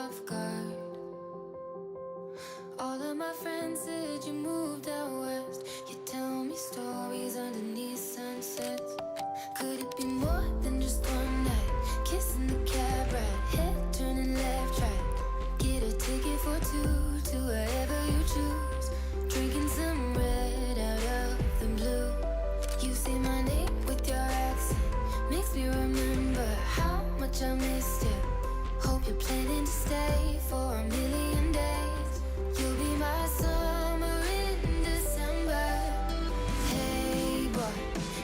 off guard. All of my friends said you moved out west. You tell me stories underneath sunsets. Could it be more than just one night? Kissing the cab ride, head turning left, right. Get a ticket for two to wherever you choose. Drinking some red out of the blue. You say my name with your accent, makes me remember how much I missed you. Hope you're planning to stay for a million days. You'll be my summer in December. Hey boy,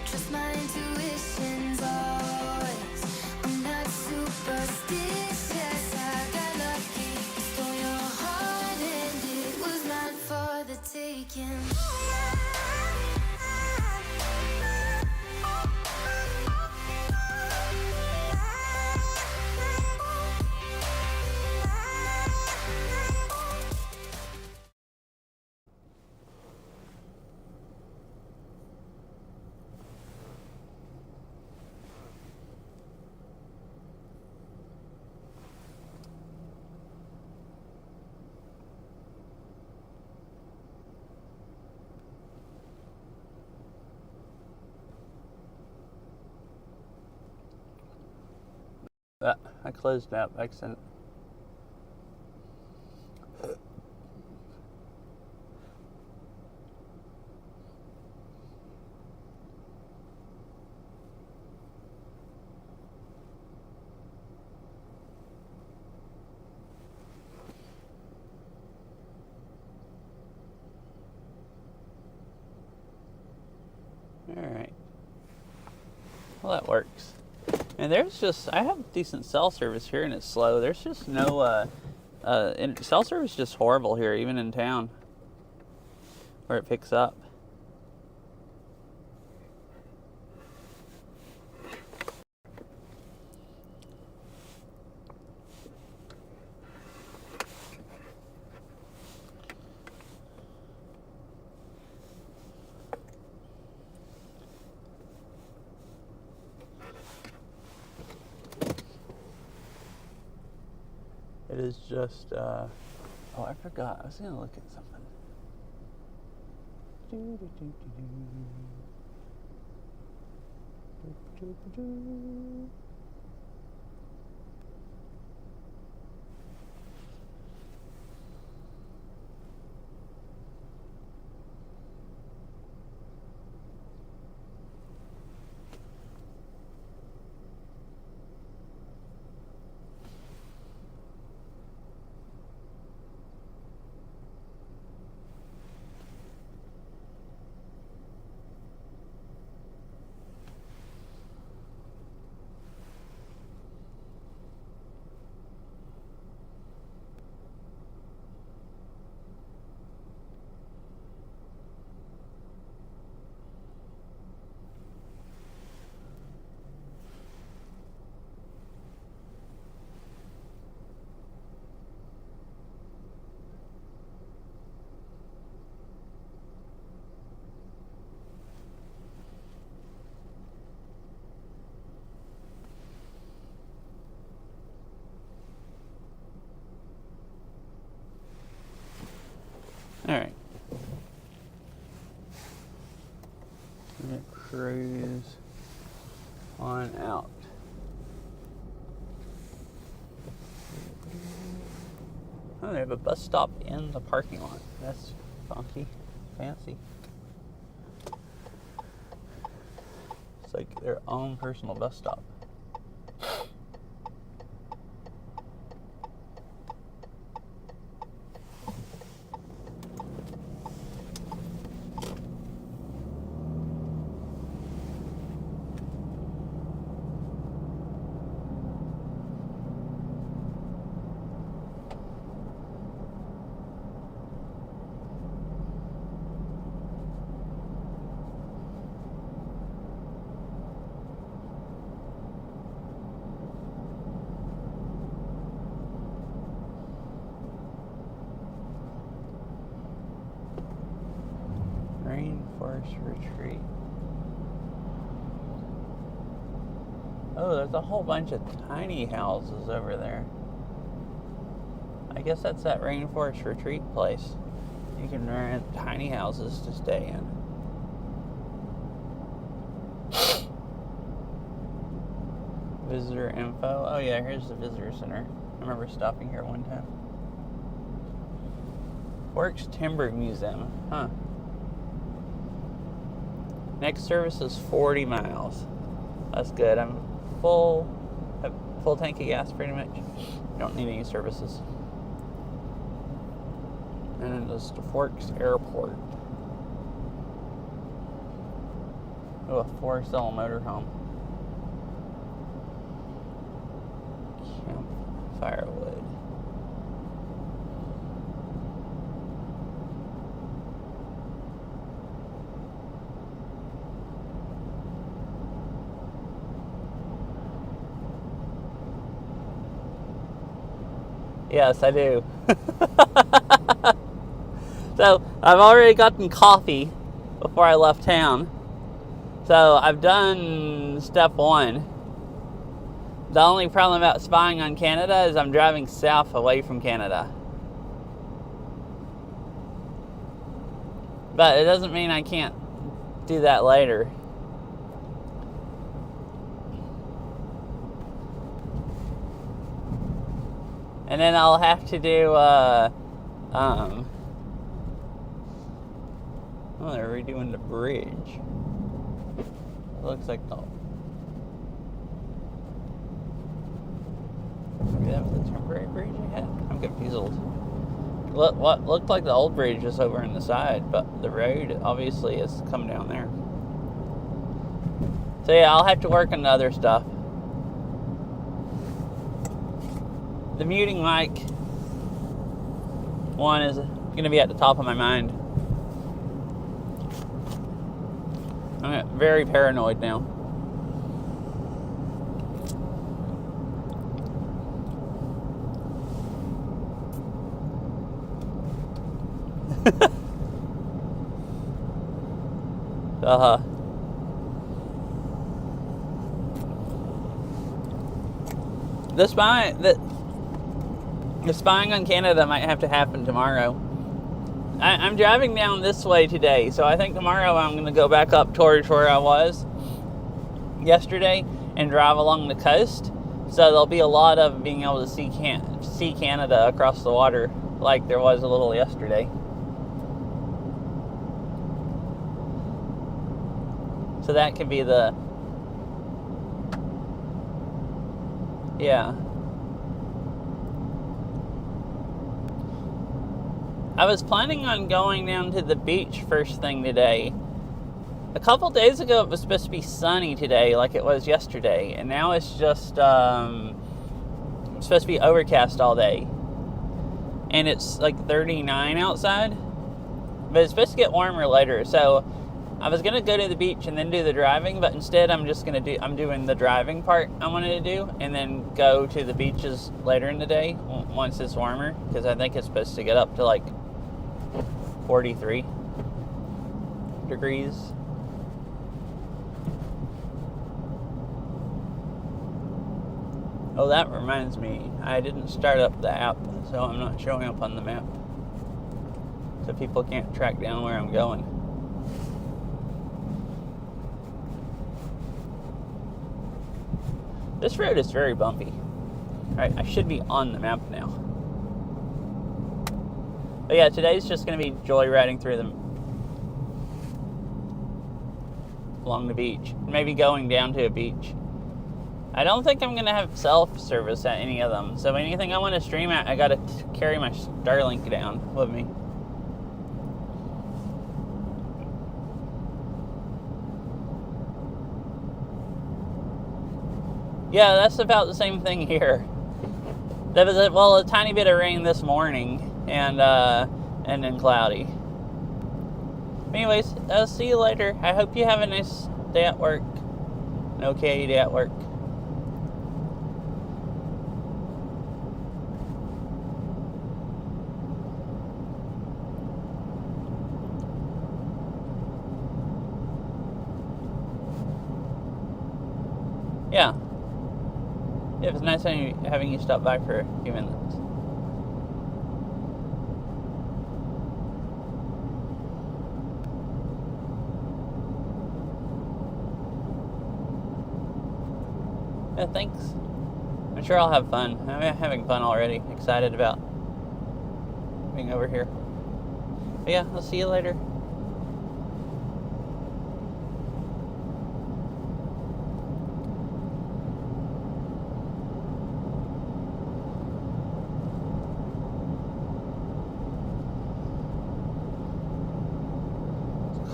trust my intuitions always. I'm not superstitious, I got lucky. Stole your heart and it was mine for the taking. I closed out by accident. Alright. Well, that works. And there's just, I have decent cell service here and it's slow. There's just no, cell service is just horrible here, even in town, where it picks up. It is just, oh, I forgot. I was going to look at something. Alright. I'm going to cruise on out. Oh, they have a bus stop in the parking lot. That's funky, fancy. It's like their own personal bus stop. Rainforest Retreat. Oh, there's a whole bunch of tiny houses over there. I guess that's that rainforest retreat place. You can rent tiny houses to stay in. Visitor info. Oh yeah, here's the visitor center. I remember stopping here one time. Works Timber Museum. Huh. Next service is 40 miles. That's good. I'm full tank of gas pretty much. Don't need any services. And then there's the Forks Airport. Oh, a four-cell motorhome. Camp firewood. Yes, I do. So, I've already gotten coffee before I left town. So, I've done step one. The only problem about spying on Canada is I'm driving south away from Canada. But it doesn't mean I can't do that later. And then I'll have to do, oh, they're redoing the bridge. It looks like maybe that was the temporary bridge I had? I'm confused. What looked like the old bridge is over on the side, but the road obviously has come down there. So yeah, I'll have to work on the other stuff. The muting mic one is going to be at the top of my mind. I'm very paranoid now. The spying on Canada might have to happen tomorrow. I'm driving down this way today, so I think tomorrow I'm going to go back up towards where I was yesterday and drive along the coast. So there'll be a lot of being able to see Canada across the water like there was a little yesterday. So that could be the... Yeah. I was planning on going down to the beach first thing today. A couple days ago it was supposed to be sunny today like it was yesterday, and now it's just supposed to be overcast all day. And it's like 39 outside, but it's supposed to get warmer later. So I was going to go to the beach and then do the driving, but instead I'm doing the driving part I wanted to do and then go to the beaches later in the day once it's warmer, because I think it's supposed to get up to like 43 degrees. Oh, that reminds me, I didn't start up the app, so I'm not showing up on the map, so people can't track down where I'm going. This road is very bumpy. Alright, I should be on the map now. But yeah, today's just going to be joyriding through them along the beach. Maybe going down to a beach. I don't think I'm going to have self-service at any of them. So anything I want to stream at, I got to carry my Starlink down with me. Yeah, that's about the same thing here. There was a tiny bit of rain this morning, and then cloudy. Anyways, I'll see you later. I hope you have a nice day at work. An okay day at work. Yeah. It was nice having you stop by for a few minutes. Yeah, thanks. I'm sure I'll have fun. I'm having fun already. Excited about being over here. But yeah, I'll see you later.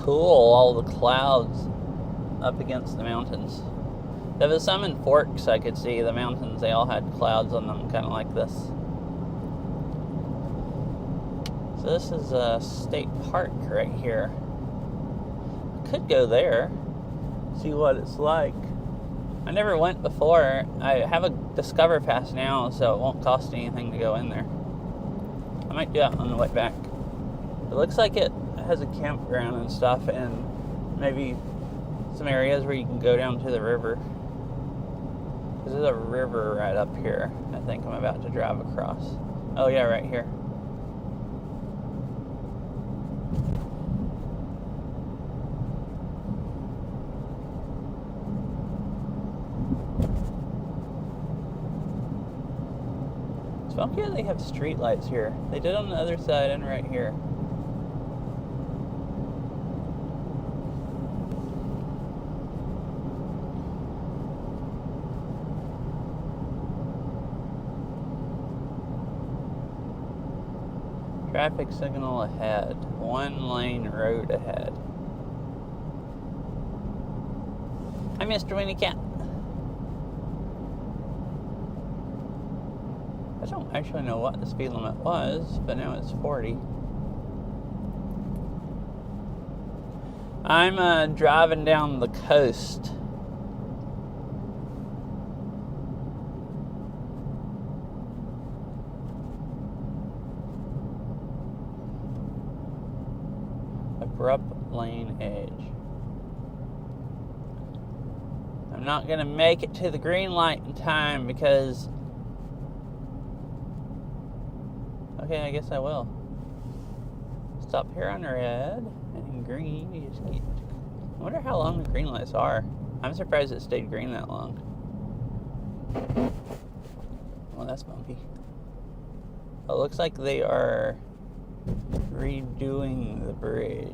Cool, all the clouds up against the mountains. There was some in Forks I could see. The mountains, they all had clouds on them, kind of like this. So this is a state park right here. I could go there, see what it's like. I never went before. I have a Discover Pass now, so it won't cost anything to go in there. I might do that on the way back. It looks like it has a campground and stuff, and maybe some areas where you can go down to the river. There's a river right up here. I think I'm about to drive across. Oh yeah, right here. It's funky how they have street lights here. They did on the other side and right here. Traffic signal ahead. 1 lane road ahead. Hi, Mr. Winnie Cat. I don't actually know what the speed limit was, but now it's 40. I'm driving down the coast. Abrupt lane edge. I'm not gonna make it to the green light in time because... Okay, I guess I will. Stop here on red and green. You just get... I wonder how long the green lights are. I'm surprised it stayed green that long. Well, that's bumpy. It looks like they are redoing the bridge.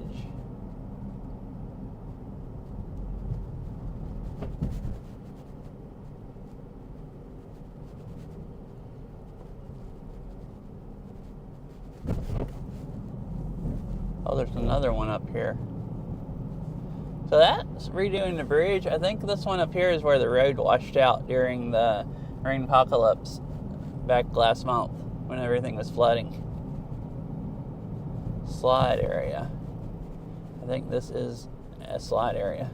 Oh, there's another one up here. So that's redoing the bridge. I think this one up here is where the road washed out during the rain apocalypse back last month when everything was flooding. Slide area. I think this is a slide area.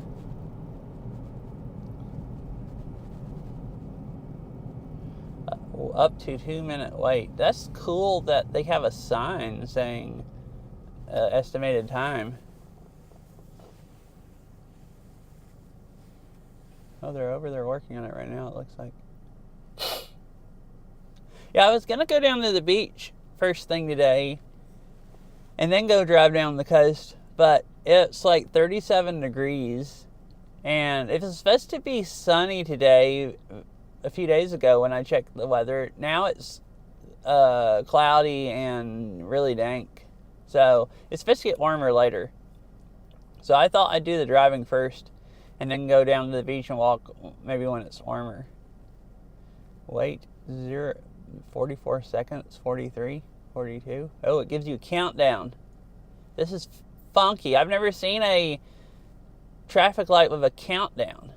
Up to 2-minute wait. That's cool that they have a sign saying estimated time. Oh, they're over there working on it right now, it looks like. Yeah, I was gonna go down to the beach first thing today and then go drive down the coast, but it's like 37 degrees, and it was supposed to be sunny today a few days ago when I checked the weather. Now it's cloudy and really dank, so it's supposed to get warmer later. So I thought I'd do the driving first and then go down to the beach and walk maybe when it's warmer. Wait, 44 seconds, 43, 42. Oh, it gives you a countdown. This is funky. I've never seen a traffic light with a countdown.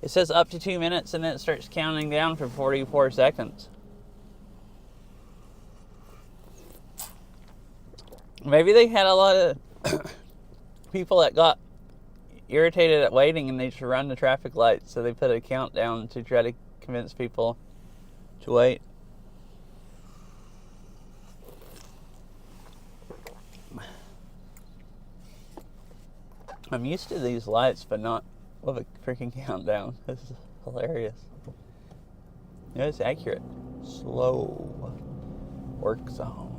It says up to 2 minutes and then it starts counting down for 44 seconds. Maybe they had a lot of people that got irritated at waiting and they just run the traffic lights, so they put a countdown to try to convince people to wait. I'm used to these lights, but not with a freaking countdown. This is hilarious. Yeah, it's accurate. Slow work zone.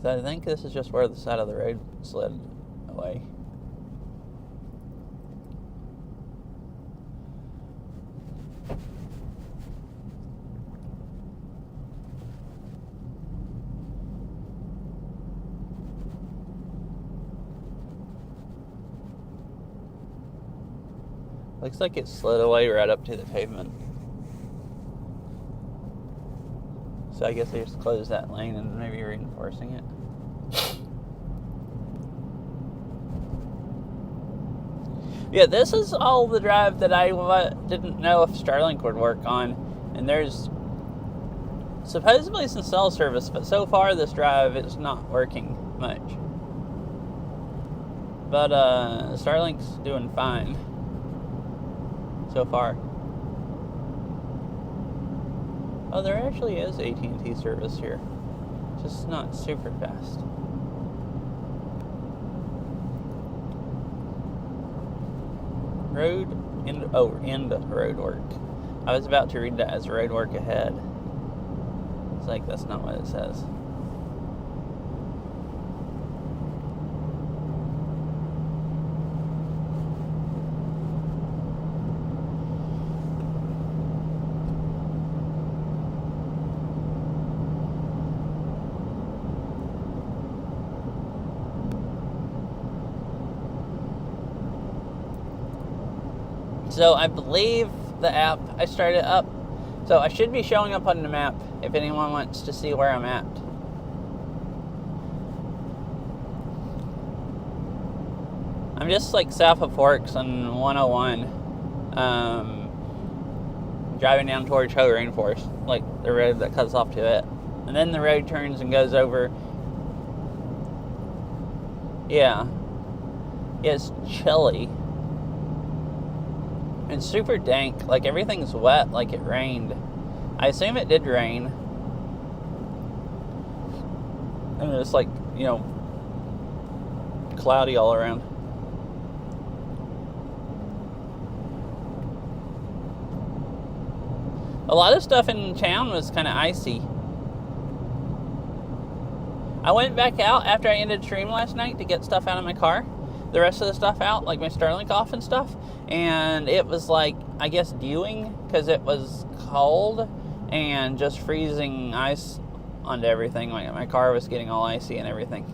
So I think this is just where the side of the road slid away. Looks like it slid away right up to the pavement. So I guess they just closed that lane and maybe reinforcing it. Yeah, this is all the drive that I didn't know if Starlink would work on. And there's supposedly some cell service, but so far this drive is not working much. But Starlink's doing fine so far. Oh, there actually is AT&T service here. Just not super fast. End road work. I was about to read that as road work ahead. It's like, that's not what it says. So I believe the app I started up, so I should be showing up on the map if anyone wants to see where I'm at. I'm just like south of Forks on 101, driving down towards Hoh Rainforest, like the road that cuts off to it. And then the road turns and goes over. Yeah, it's chilly. It's super dank, like everything's wet, like it rained. I assume it did rain. And it's like, cloudy all around. A lot of stuff in town was kind of icy. I went back out after I ended stream last night to get stuff out of my car. The rest of the stuff out, like my Starlink off and stuff. And it was like, I guess, dewing because it was cold and just freezing ice onto everything. Like my car was getting all icy and everything.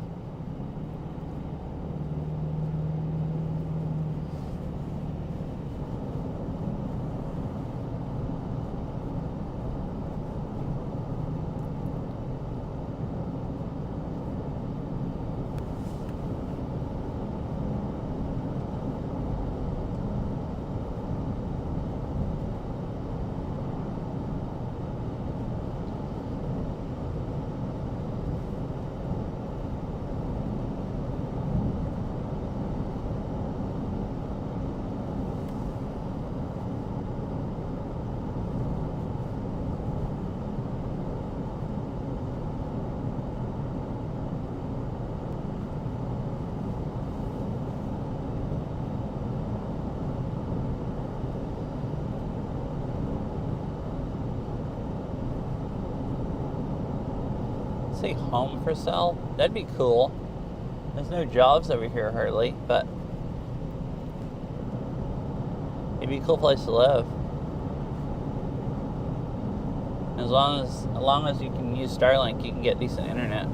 Say home for sale? That'd be cool. There's no jobs over here hardly, but it'd be a cool place to live. As long as you can use Starlink, you can get decent internet.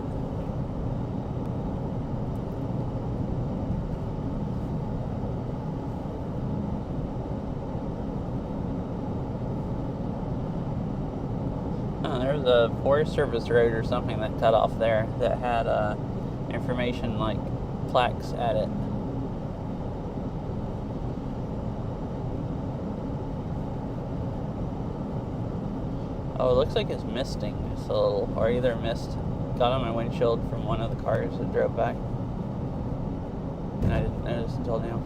There was a Forest Service road or something that cut off there that had information like plaques at it. Oh, it looks like it's misting just a little, or either mist got on my windshield from one of the cars that drove by, and I didn't notice until now.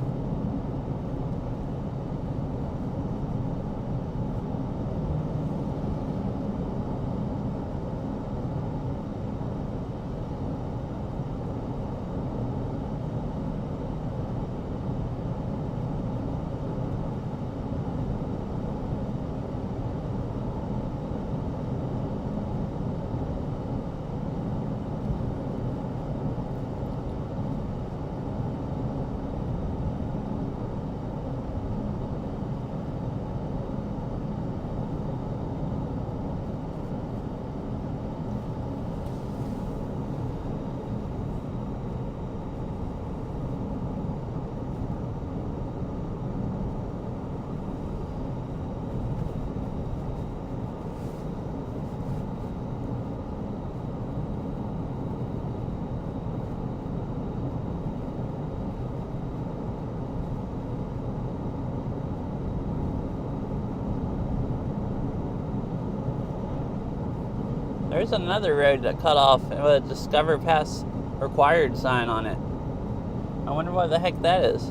There's another road that cut off with a Discover Pass required sign on it. I wonder what the heck that is.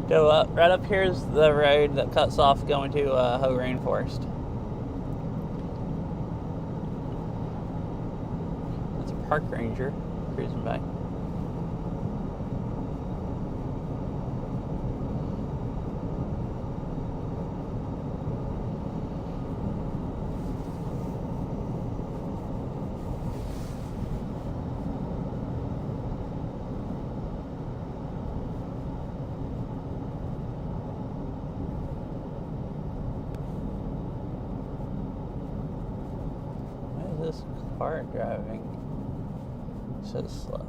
Go up. Right up here is the road that cuts off going to Hoh Rainforest. That's a park ranger cruising by. This car driving so slow.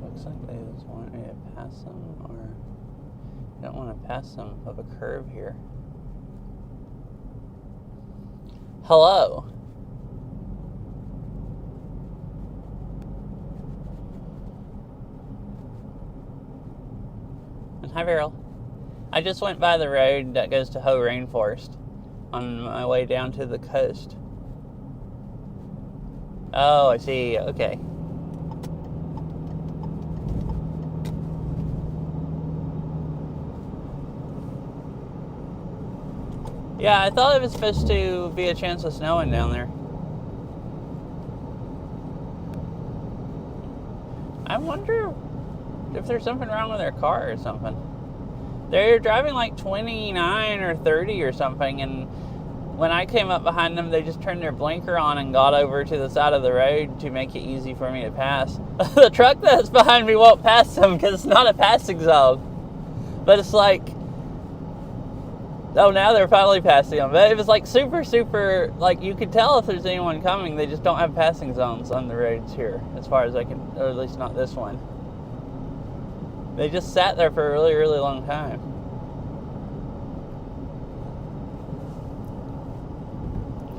Looks like they just want me to pass them, or don't want to pass them of a curve here. Hello. Hi, Beryl. I just went by the road that goes to Hoh Rainforest on my way down to the coast. Oh, I see. Okay. Yeah, I thought it was supposed to be a chance of snowing down there. I wonder if there's something wrong with their car or something. They're driving like 29 or 30 or something, and when I came up behind them, they just turned their blinker on and got over to the side of the road to make it easy for me to pass. The truck that's behind me won't pass them because it's not a passing zone. But it's like, oh, now they're finally passing them. But it was like super, like you could tell if there's anyone coming. They just don't have passing zones on the roads here, as far as I can, or at least not this one. They just sat there for a really long time.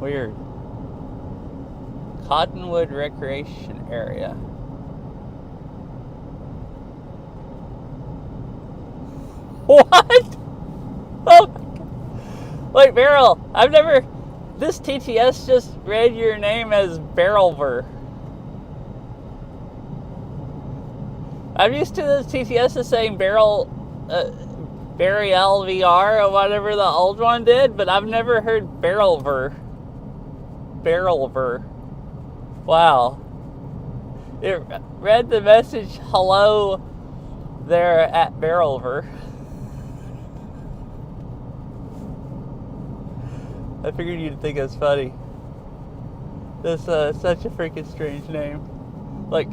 Weird. Cottonwood Recreation Area. What? Oh my God. Wait, Beryl, I've never... This TTS just read your name as Berylver. I'm used to this TTS saying Barrel VR or whatever the old one did, but I've never heard Berylver. Wow. It read the message, hello there at Berylver. I figured you'd think it was funny. That's such a freaking strange name. Like,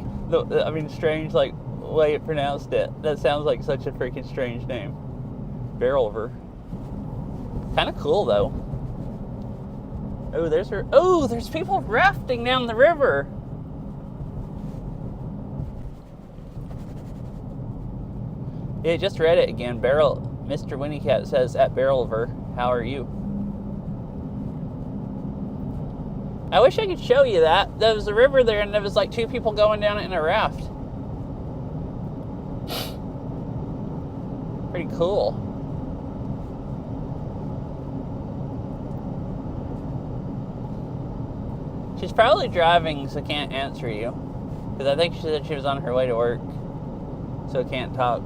strange, like, way it pronounced it. That sounds like such a freaking strange name. Berylver. Kind of cool though. Oh, there's people rafting down the river. Yeah, just read it again. Mr. Winniecat says at Berylver, how are you? I wish I could show you that. There was a river there and there was like 2 people going down it in a raft. Pretty cool. She's probably driving, so can't answer you. Because I think she said she was on her way to work, so can't talk.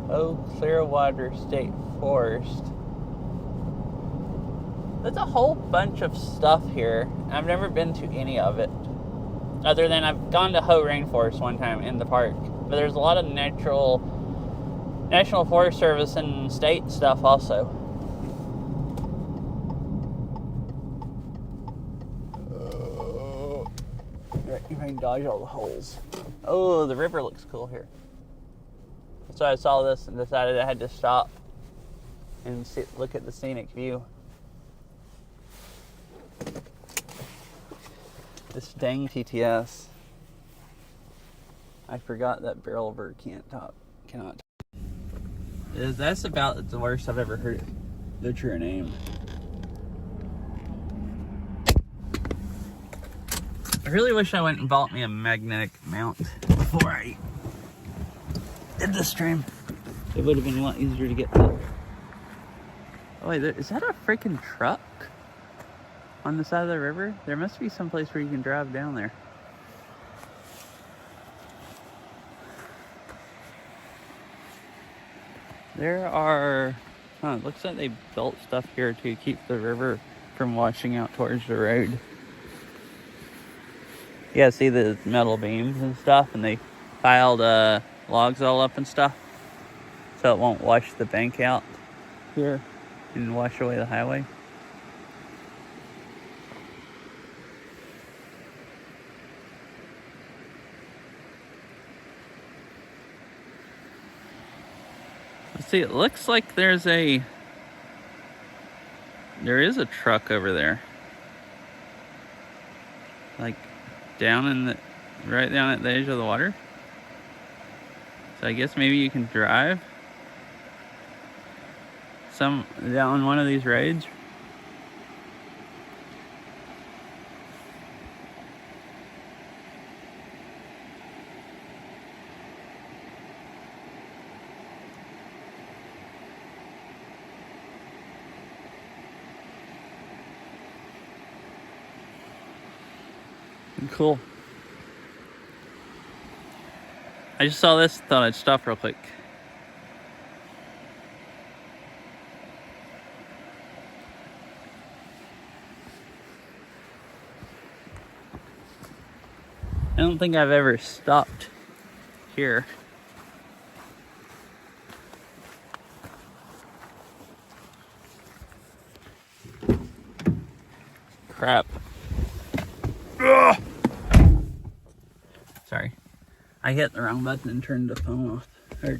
Oh, Clearwater State Forest. There's a whole bunch of stuff here. I've never been to any of it. Other than I've gone to Hoh Rainforest one time in the park. But there's a lot of National Forest Service and state stuff also. You can dodge all the holes. Oh, the river looks cool here. So I saw this and decided I had to stop and look at the scenic view. This dang TTS. I forgot that Berylver cannot talk. That's about the worst I've ever heard it butcher a name. I really wish I went and bought me a magnetic mount before I did this stream. It would have been a lot easier to get to. Oh wait, is that a freaking truck on the side of the river? There must be some place where you can drive down there. There are, it looks like they built stuff here to keep the river from washing out towards the road. Yeah, see the metal beams and stuff, and they piled logs all up and stuff, so it won't wash the bank out here and wash away the highway. Let's see, it looks like there is a truck over there. Like right down at the edge of the water. So I guess maybe you can drive down one of these roads. Cool. I just saw this, thought I'd stop real quick. I don't think I've ever stopped here. Crap. Ugh. Sorry. I hit the wrong button and turned the phone off. Or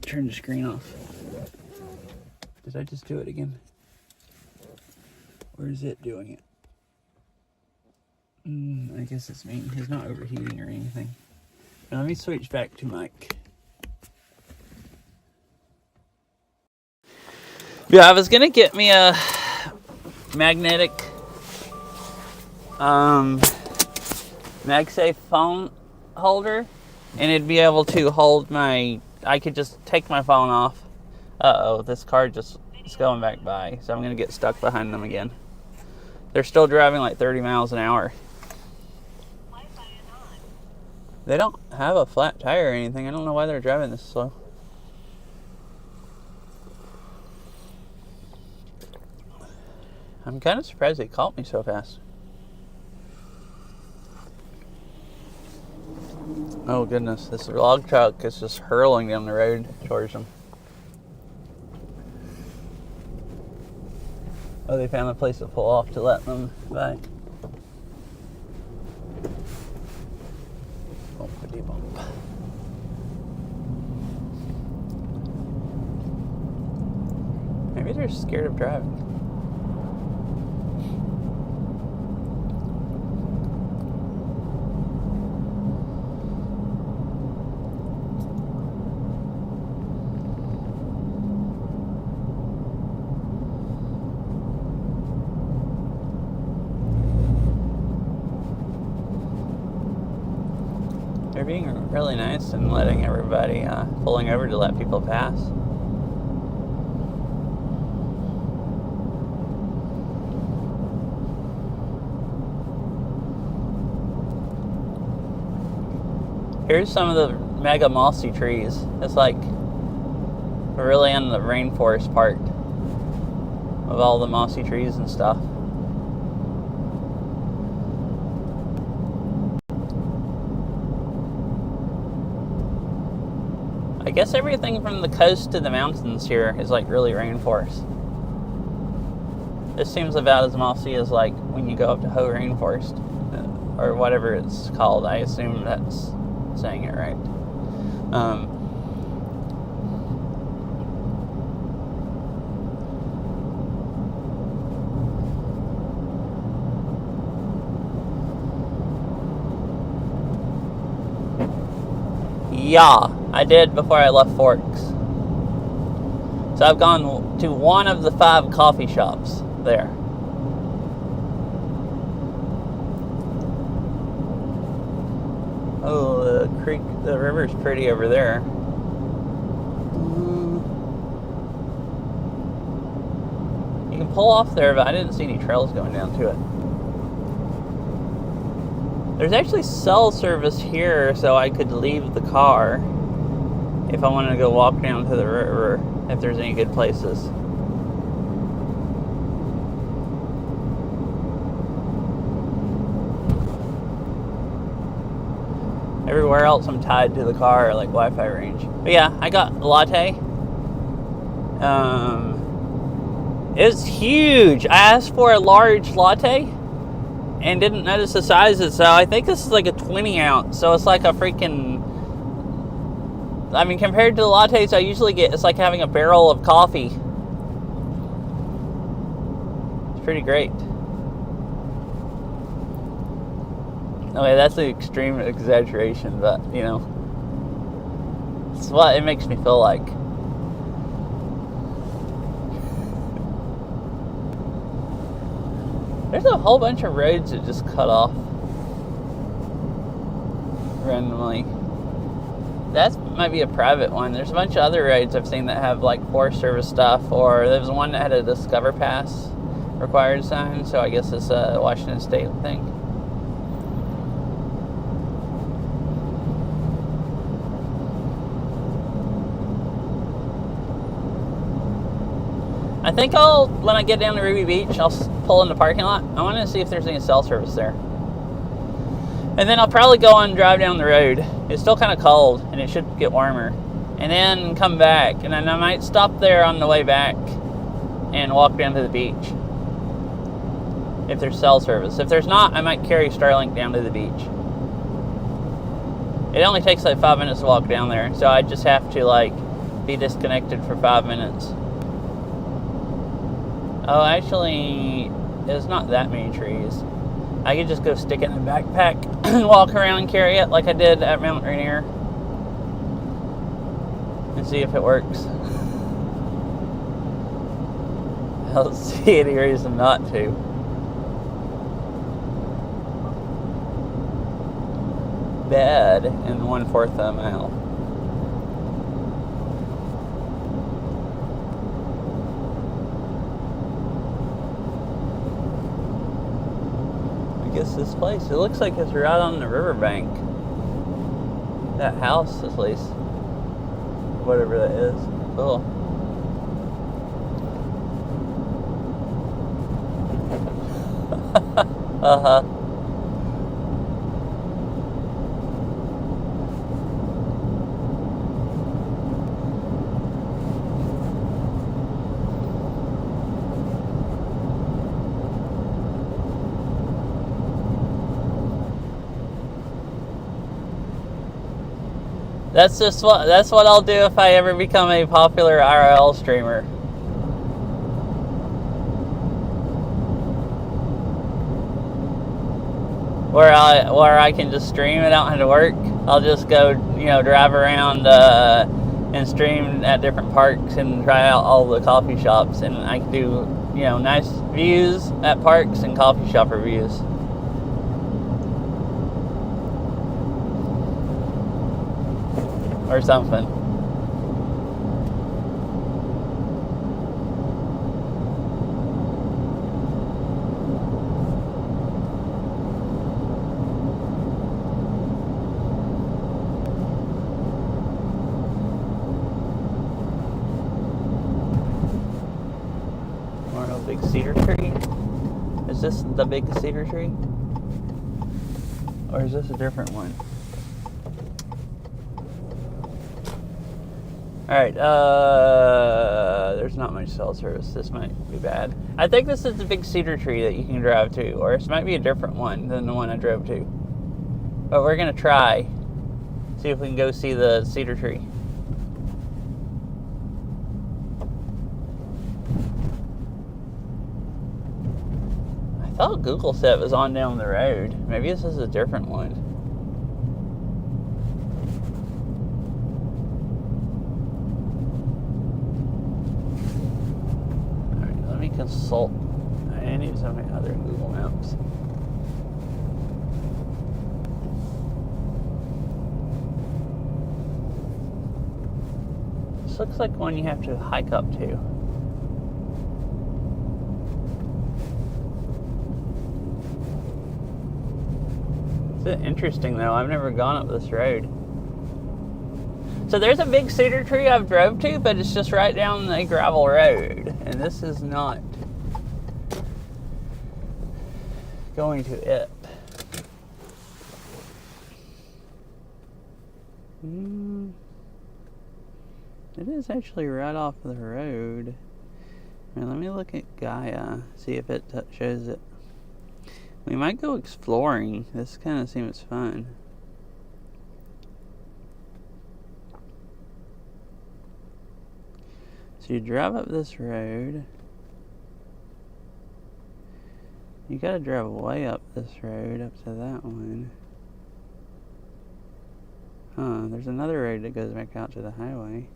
turned the screen off. Did I just do it again? Or is it doing it? I guess it's me. He's not overheating or anything. Now let me switch back to mic. Yeah, I was gonna get me a magnetic MagSafe phone holder, and it'd be able to hold I could just take my phone off. This car just is going back by, so I'm gonna get stuck behind them again. They're still driving like 30 miles an hour. They don't have a flat tire or anything. I don't know why they're driving this slow. I'm kind of surprised they caught me so fast. Oh goodness, this log truck is just hurling down the road towards them. Oh, they found a place to pull off to let them by. Bumpity bump. Maybe they're scared of driving. They're being really nice and letting everybody, pulling over to let people pass. Here's some of the mega mossy trees. It's like we're really in the rainforest part of all the mossy trees and stuff. I guess everything from the coast to the mountains here is like really rainforest. This seems about as mossy as like when you go up to Ho Rainforest, or whatever it's called. I assume that's saying it right. Yeah. I did before I left Forks. So I've gone to one of the 5 coffee shops there. Oh, the river's pretty over there. You can pull off there, but I didn't see any trails going down to it. There's actually cell service here, so I could leave the car if I wanted to go walk down to the river, if there's any good places. Everywhere else I'm tied to the car, like Wi-Fi range. But yeah, I got a latte. It's huge. I asked for a large latte and didn't notice the sizes, so I think this is like a 20 ounce. So it's like a freaking... I mean, compared to the lattes I usually get, it's like having a barrel of coffee. It's pretty great. Okay, that's an extreme exaggeration, but, you know, it's what it makes me feel like. There's a whole bunch of roads that just cut off randomly. That might be a private one. There's a bunch of other roads I've seen that have like Forest Service stuff, or there was one that had a Discover Pass required sign, so I guess it's a Washington State thing. I think when I get down to Ruby Beach, I'll pull in the parking lot. I want to see if there's any cell service there. And then I'll probably go and drive down the road. It's still kind of cold, and it should get warmer. And then come back, and then I might stop there on the way back and walk down to the beach. If there's cell service. If there's not, I might carry Starlink down to the beach. It only takes like 5 minutes to walk down there, so I just have to like be disconnected for 5 minutes. Oh, actually, there's not that many trees. I could just go stick it in a backpack and walk around and carry it like I did at Mount Rainier and see if it works. I don't see any reason not to. Bed in 1/4 of a mile. I guess this place, it looks like it's right on the riverbank. That house, at least. Whatever that is. Cool. Uh-huh. That's what I'll do if I ever become a popular IRL streamer. Where I can just stream and I don't have to work. I'll just go, drive around and stream at different parks and try out all the coffee shops, and I can do, nice views at parks and coffee shop reviews. Or something. Or a big cedar tree? Is this the big cedar tree? Or is this a different one? Alright, there's not much cell service. This might be bad. I think this is the big cedar tree that you can drive to, or this might be a different one than the one I drove to. But we're going to try. See if we can go see the cedar tree. I thought Google said it was on down the road. Maybe this is a different one. consult. I need some other Google Maps. This looks like one you have to hike up to. It's interesting though. I've never gone up this road. So there's a big cedar tree I've drove to, but it's just right down a gravel road, and this is not going to it. It is actually right off the road. Now, let me look at Gaia, see if it shows it. We might go exploring. This kind of seems fun. So you drive up this road. You gotta drive way up this road up to that one. There's another road that goes back out to the highway.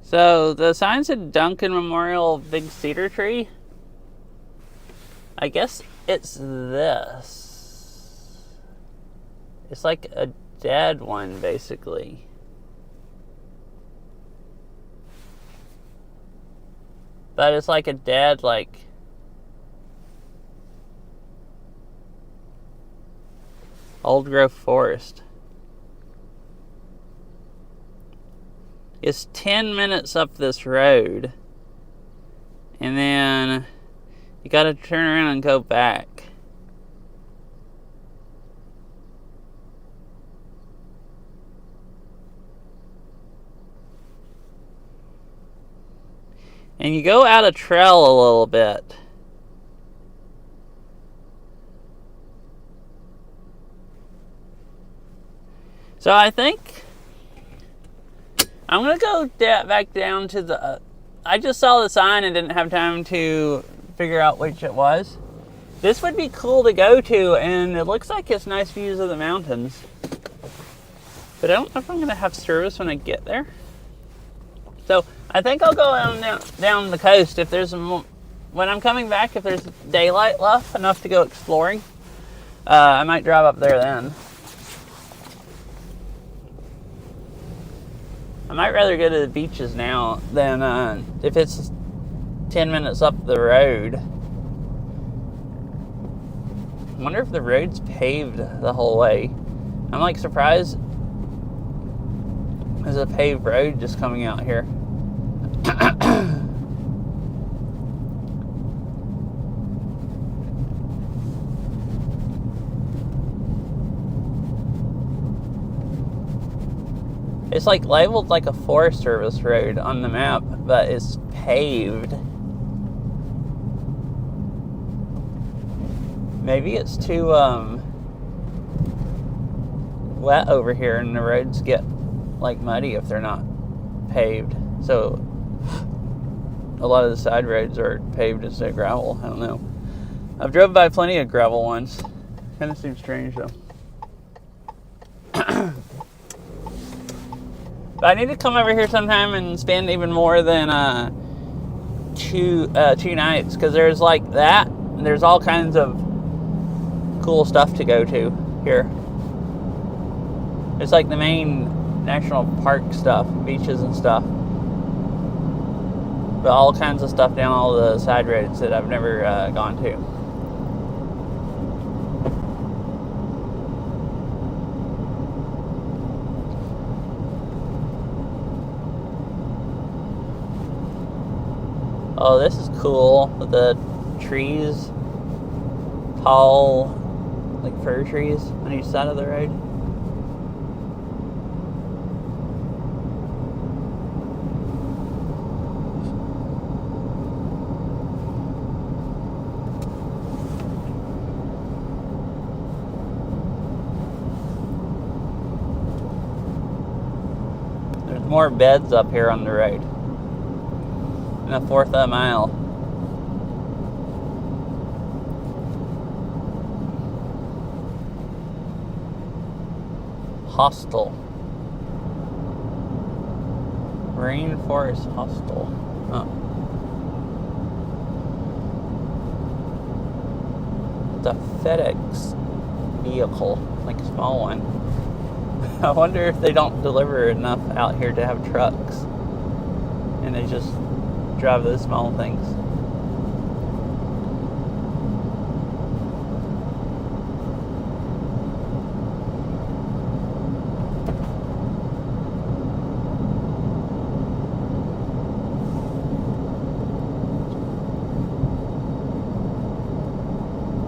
So the sign said Duncan Memorial Big Cedar Tree. I guess it's this. It's like a dead one, basically. But it's like a dead, like... old growth forest. It's 10 minutes up this road. And then you gotta turn around and go back. And you go out a trail a little bit. So I think I'm going to go back down to the... I just saw the sign and didn't have time to figure out which it was. This would be cool to go to, and it looks like it's nice views of the mountains. But I don't know if I'm going to have service when I get there. So I think I'll go down the coast if there's when I'm coming back, if there's daylight left enough to go exploring. I might drive up there then. I might rather go to the beaches now than if it's 10 minutes up the road. I wonder if the road's paved the whole way. I'm like surprised there's a paved road just coming out here. It's like labeled like a Forest Service road on the map, but it's paved. Maybe it's too wet over here and the roads get like muddy if they're not paved. So a lot of the side roads are paved instead of gravel. I don't know. I've drove by plenty of gravel ones. Kind of seems strange though. But I need to come over here sometime and spend even more than two nights, because there's like that, and there's all kinds of cool stuff to go to here. It's like the main national park stuff, beaches and stuff, but all kinds of stuff down all the side roads that I've never gone to. Oh, this is cool with the trees tall, like fir trees on each side of the road. There's more beds up here on the road. In a fourth of a mile. Hostel. Rainforest Hostel. Oh. The FedEx vehicle, like a small one. I wonder if they don't deliver enough out here to have trucks. And they just drive those small things.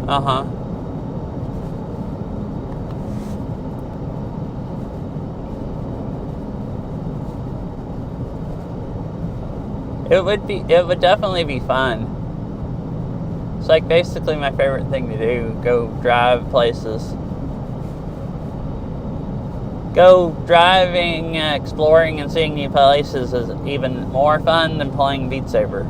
Uh-huh. It would definitely be fun. It's like basically my favorite thing to do, go drive places. Go driving, exploring, and seeing new places is even more fun than playing Beat Saber.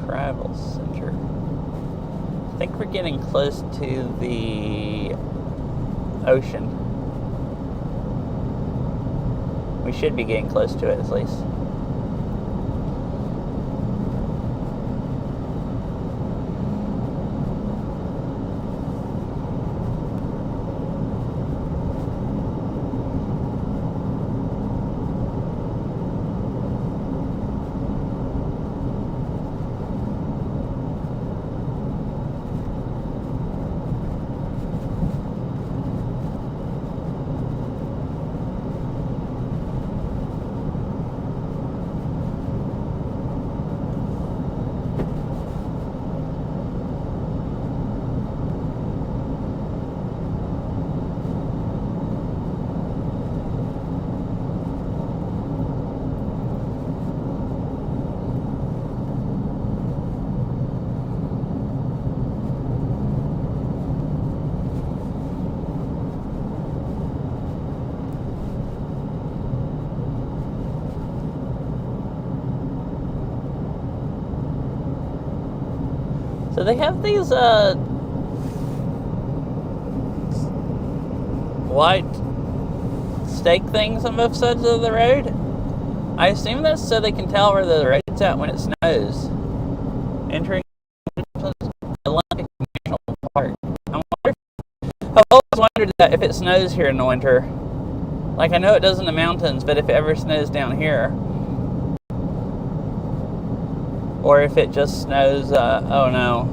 Travel center. I think we're getting close to the ocean. We should be getting close to it at least. So they have these white stake things on both sides of the road. I assume that's so they can tell where the road's at when it snows. Entering Olympic National Park. I've always wondered that if it snows here in the winter. Like, I know it does in the mountains, but if it ever snows down here, or if it just snows, oh no,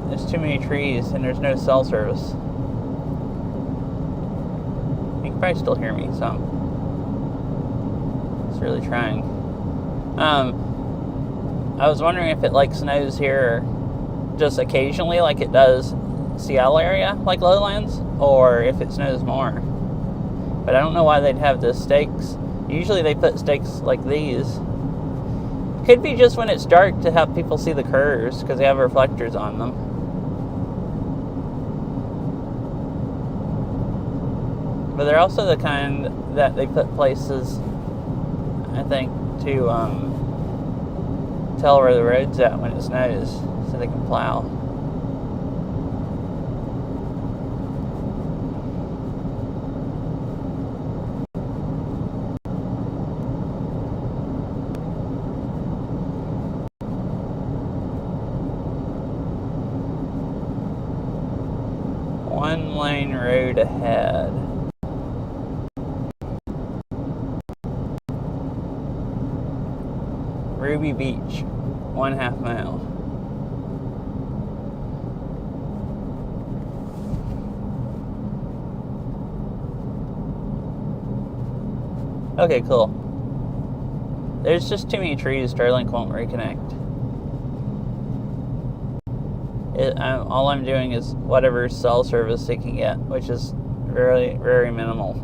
there's too many trees and there's no cell service. You can probably still hear me some. It's really trying. I was wondering if it like snows here just occasionally like it does Seattle area, like lowlands, or if it snows more. But I don't know why they'd have the stakes. Usually they put stakes like these. Could be just when it's dark to help people see the curves because they have reflectors on them. But they're also the kind that they put places, I think, to tell where the road's at when it snows so they can plow. One lane road ahead. Ruby Beach, 1/2 mile. Okay, cool. There's just too many trees. Starlink won't reconnect. All I'm doing is whatever cell service it can get, which is very, very minimal.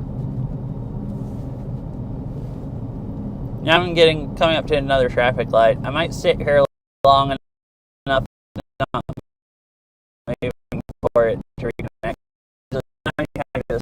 Now I'm coming up to another traffic light. I might sit here long enough not waiting for it to reconnect. So now you have this.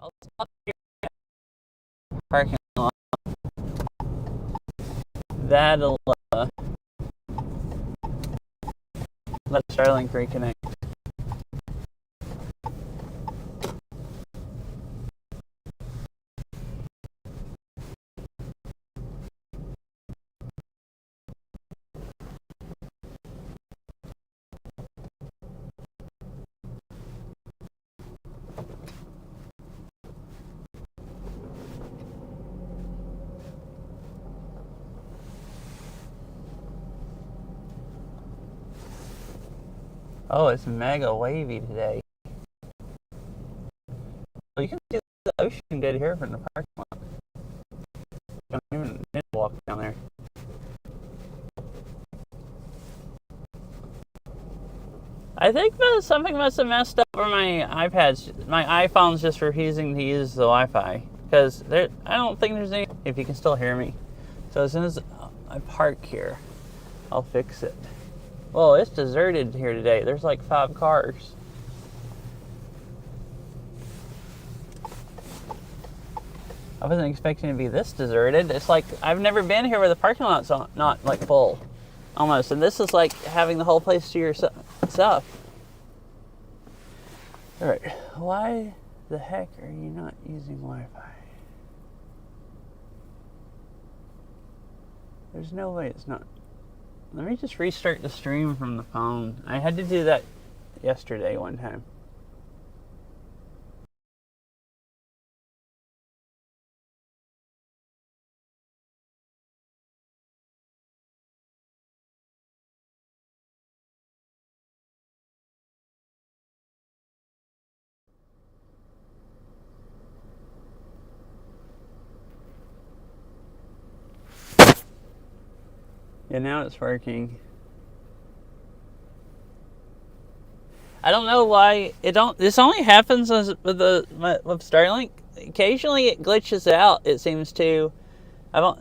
I'll stop here at the parking lot. That'll let Starlink reconnect. Oh, it's mega wavy today. Well, you can see the ocean good here from the parking lot. You don't even need to walk down there. I think something must have messed up for my iPads. My iPhone's just refusing to use the Wi-Fi. Because I don't think there's any... If you can still hear me. So as soon as I park here, I'll fix it. Well, it's deserted here today. There's like 5 cars. I wasn't expecting to be this deserted. It's like I've never been here where the parking lot's not like full, almost. And this is like having the whole place to yourself. All right, why the heck are you not using Wi-Fi? There's no way it's not. Let me just restart the stream from the phone. I had to do that yesterday one time. Yeah, now it's working. I don't know why this only happens with Starlink. Occasionally it glitches out. It seems to.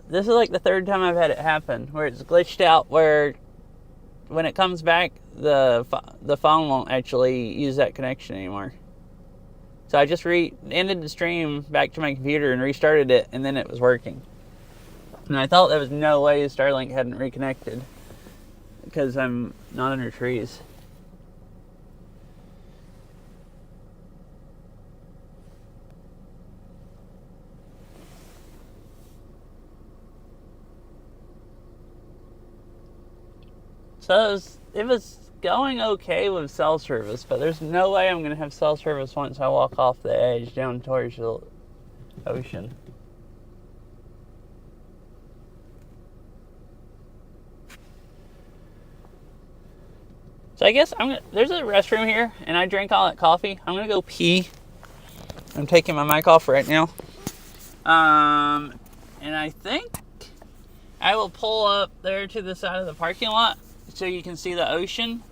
This is like the 3rd time I've had it happen where it's glitched out. Where when it comes back, the phone won't actually use that connection anymore. So I just ended the stream back to my computer and restarted it, and then it was working. And I thought there was no way Starlink hadn't reconnected because I'm not under trees. So it was going okay with cell service, but there's no way I'm going to have cell service once I walk off the edge down towards the ocean. So I guess there's a restroom here, and I drank all that coffee. I'm going to go pee. I'm taking my mic off right now. And I think I will pull up there to the side of the parking lot so you can see the ocean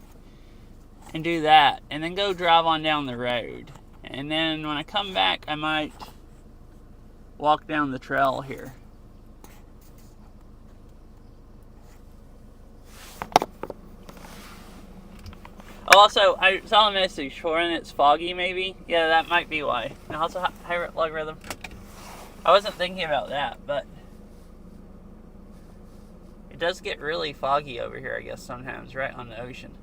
and do that. And then go drive on down the road. And then when I come back, I might walk down the trail here. Also, I saw a message when it's foggy, maybe. Yeah, that might be why. And also, high logarithm. I wasn't thinking about that, but it does get really foggy over here, I guess, sometimes, right on the ocean.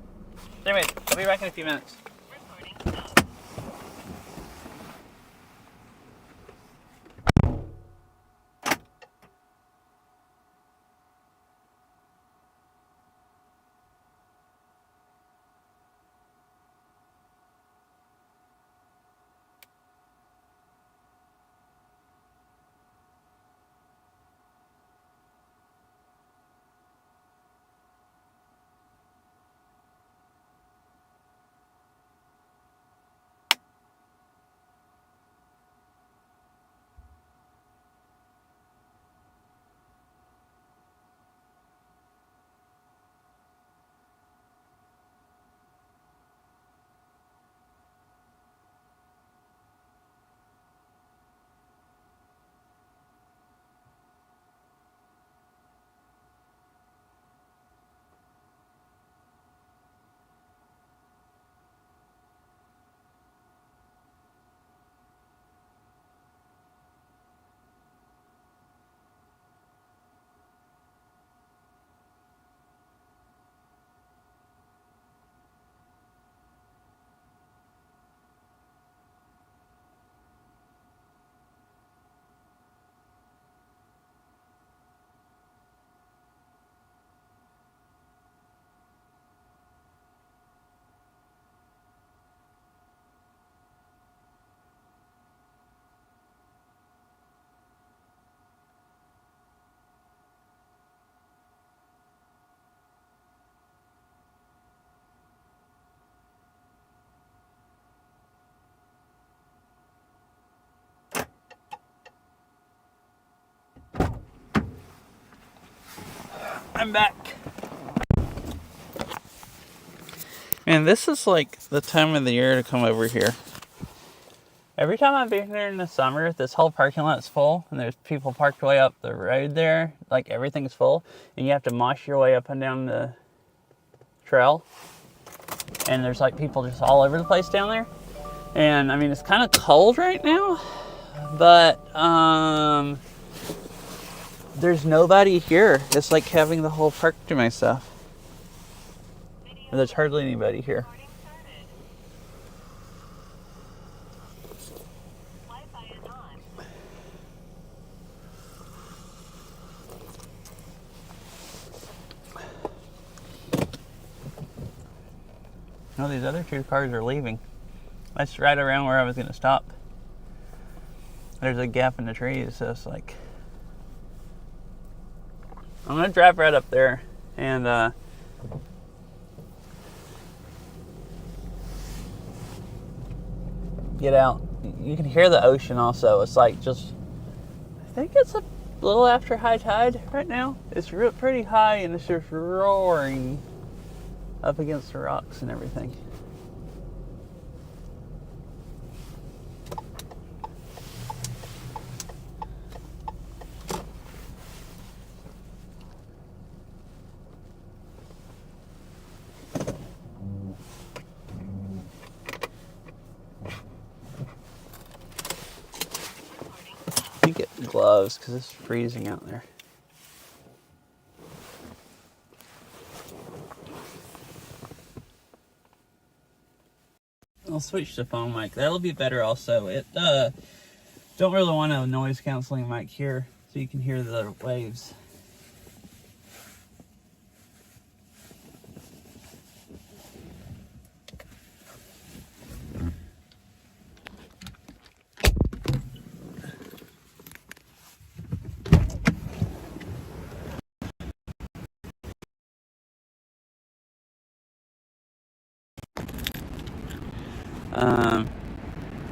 Anyway, I'll be back in a few minutes. I'm back. And this is like the time of the year to come over here. Every time I've been here in the summer, this whole parking lot's full, and there's people parked way up the road there. Like, everything's full, and you have to mosh your way up and down the trail. And there's like people just all over the place down there. And I mean, it's kind of cold right now, but there's nobody here. It's like having the whole park to myself. There's hardly anybody here. No, these other two cars are leaving. That's right around where I was going to stop. There's a gap in the trees, so it's like... I'm going to drive right up there and get out. You can hear the ocean also. It's like just... I think it's a little after high tide right now. It's pretty high and it's just roaring up against the rocks and everything. I think get gloves because it's freezing out there. I'll switch to phone mic. That'll be better also. It don't really want a noise canceling mic here so you can hear the waves.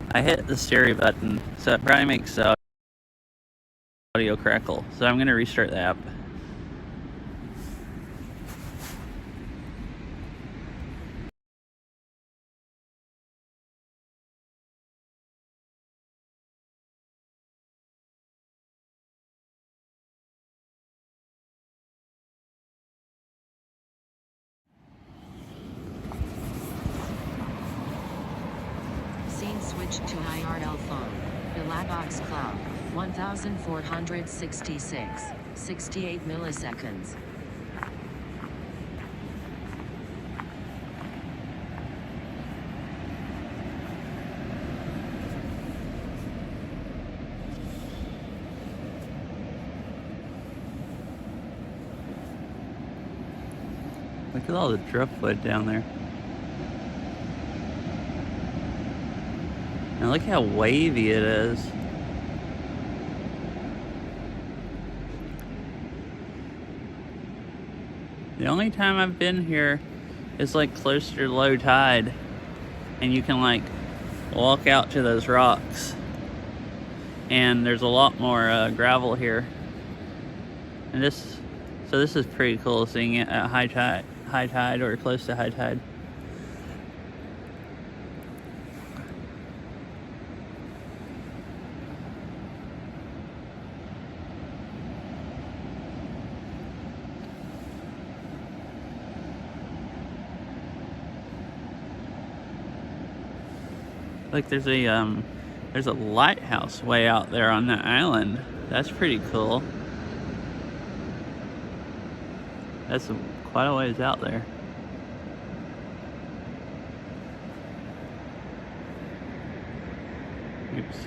I hit the stereo button, so it probably makes audio crackle. So I'm going to restart the app. Message to IRL phone. Ilabox Cloud. 1466. 68 milliseconds. Look at all the driftwood down there. And look how wavy it is. The only time I've been here is like closer to low tide. And you can like walk out to those rocks. And there's a lot more gravel here. And so this is pretty cool seeing it at high tide or close to high tide. Like there's a lighthouse way out there on that island. That's pretty cool. That's quite a ways out there. Oops.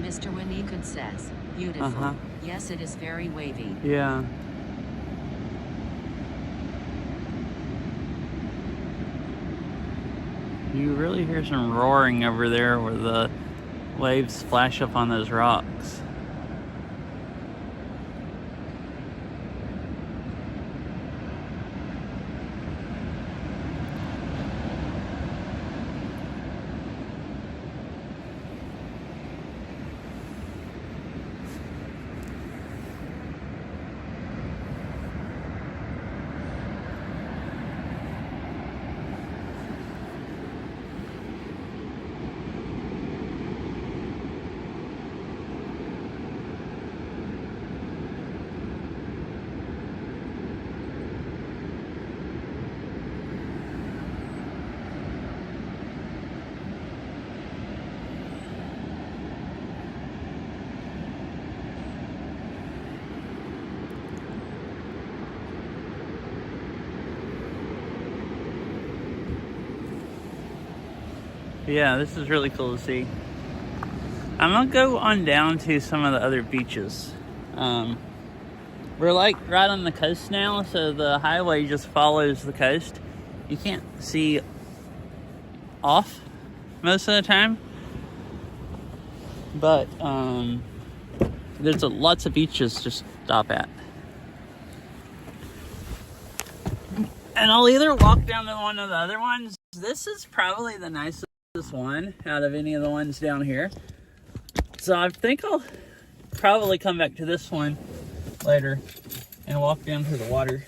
Mr. Winnicott says, beautiful. Uh-huh. Yes, it is very wavy. Yeah. You really hear some roaring over there where the waves splash up on those rocks. Yeah, this is really cool to see. I'm gonna go on down to some of the other beaches. We're like right on the coast now, so the highway just follows the coast. You can't see off most of the time, but there's lots of beaches to stop at. And I'll either walk down to one of the other ones. This is probably the nicest one out of any of the ones down here. So I think I'll probably come back to this one later and walk down to the water.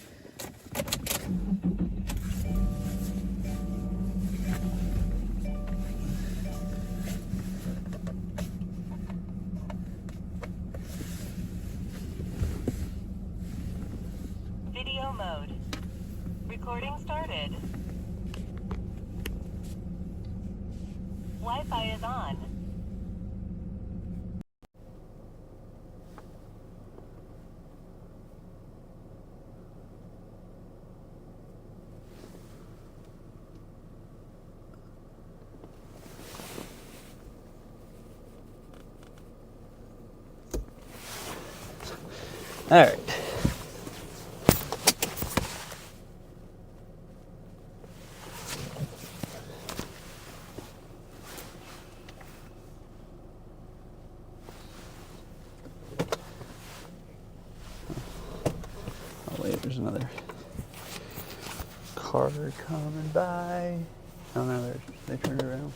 Video mode. Recording started. Wi-Fi is on. All right. Oh wait, there's another car coming by. Oh no, they turned around.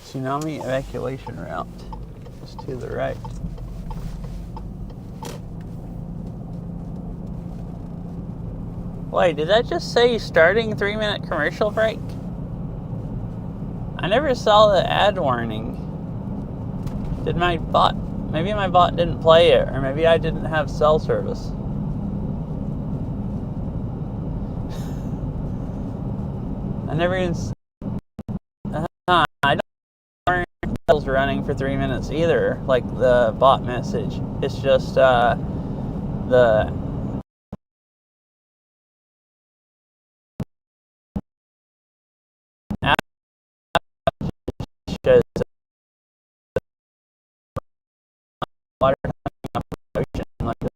Tsunami evacuation route. Just to the right. Wait, did that just say starting 3-minute commercial break? I never saw the ad warning. Did my bot... Maybe my bot didn't play it, or maybe I didn't have cell service. I never even... I don't know running for 3 minutes either, like the bot message. It's just the app shows water coming up the ocean like this.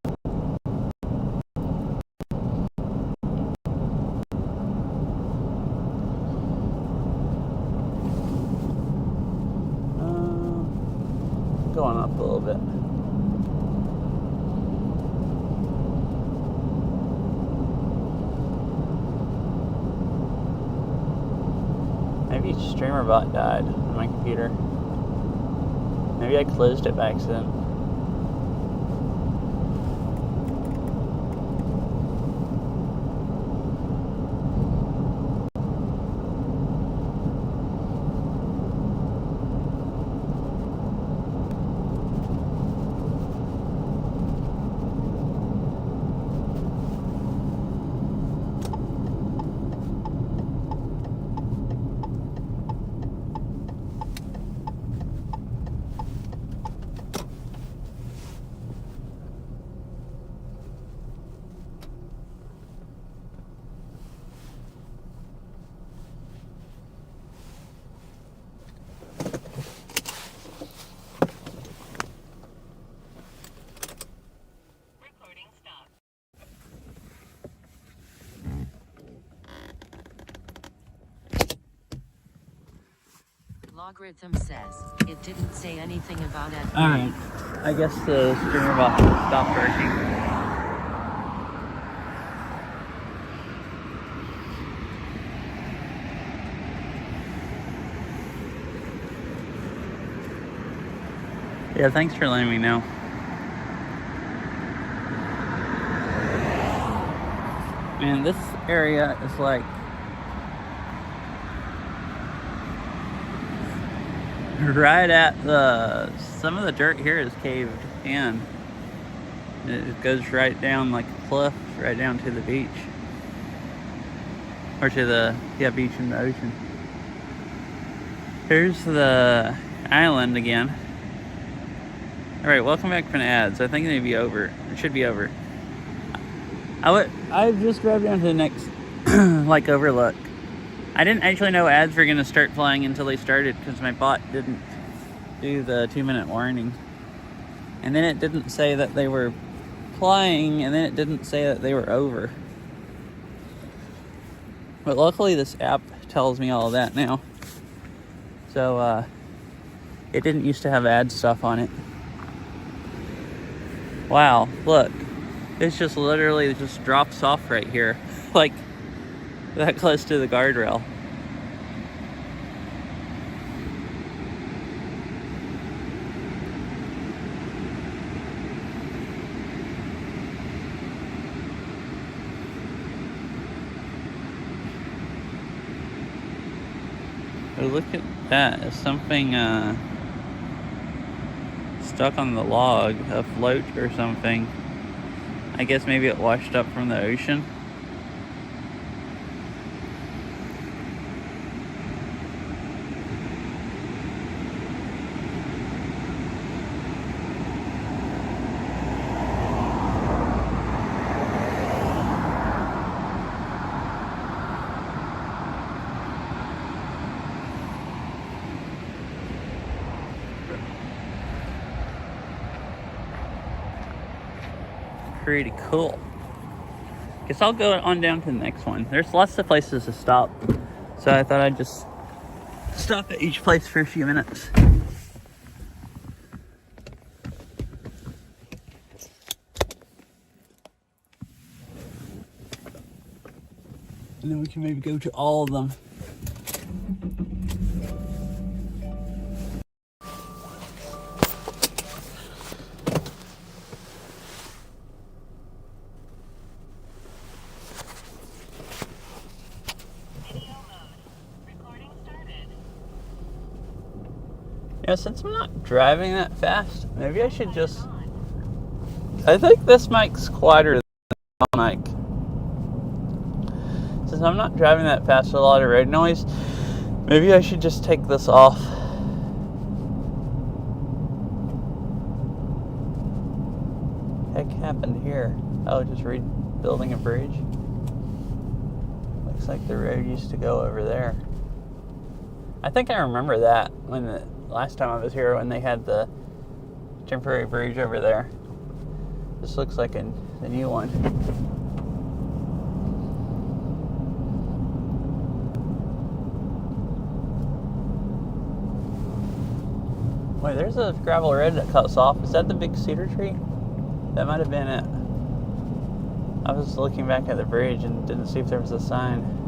Going up a little bit. Maybe streamer bot died on my computer. Maybe I closed it by accident. Recording stopped. Logarithm says it didn't say anything about it. Alright. I guess the streamer bot stopped working. Yeah, thanks for letting me know. Man, this area is like right at some of the dirt here is caved in. It goes right down like a cliff, right down to the beach. Or to the, beach and the ocean. Here's the island again. Alright, welcome back from the ads. I think it may be over. It should be over. I just drove down to the next like overlook. I didn't actually know ads were gonna start playing until they started because my bot didn't do the 2-minute warning. And then it didn't say that they were playing, and then it didn't say that they were over. But luckily this app tells me all of that now. So it didn't used to have ad stuff on it. Wow, look. It's just literally just drops off right here. Like that close to the guardrail. Oh, look at that. Is something stuck on the log, a float or something? I guess maybe it washed up from the ocean. Pretty cool. Guess I'll go on down to the next one. There's lots of places to stop, so I thought I'd just stop at each place for a few minutes. And then we can maybe go to all of them. Yeah, since I'm not driving that fast, maybe I should just... I think this mic's quieter than the mic. Since I'm not driving that fast with a lot of road noise, maybe I should just take this off. Heck happened here? Oh, just rebuilding a bridge? Looks like the road used to go over there. I think I remember that when the last time I was here, when they had the temporary bridge over there. This looks like the new one. Wait, there's a gravel road that cuts off. Is that the big cedar tree? That might have been it. I was looking back at the bridge and didn't see if there was a sign.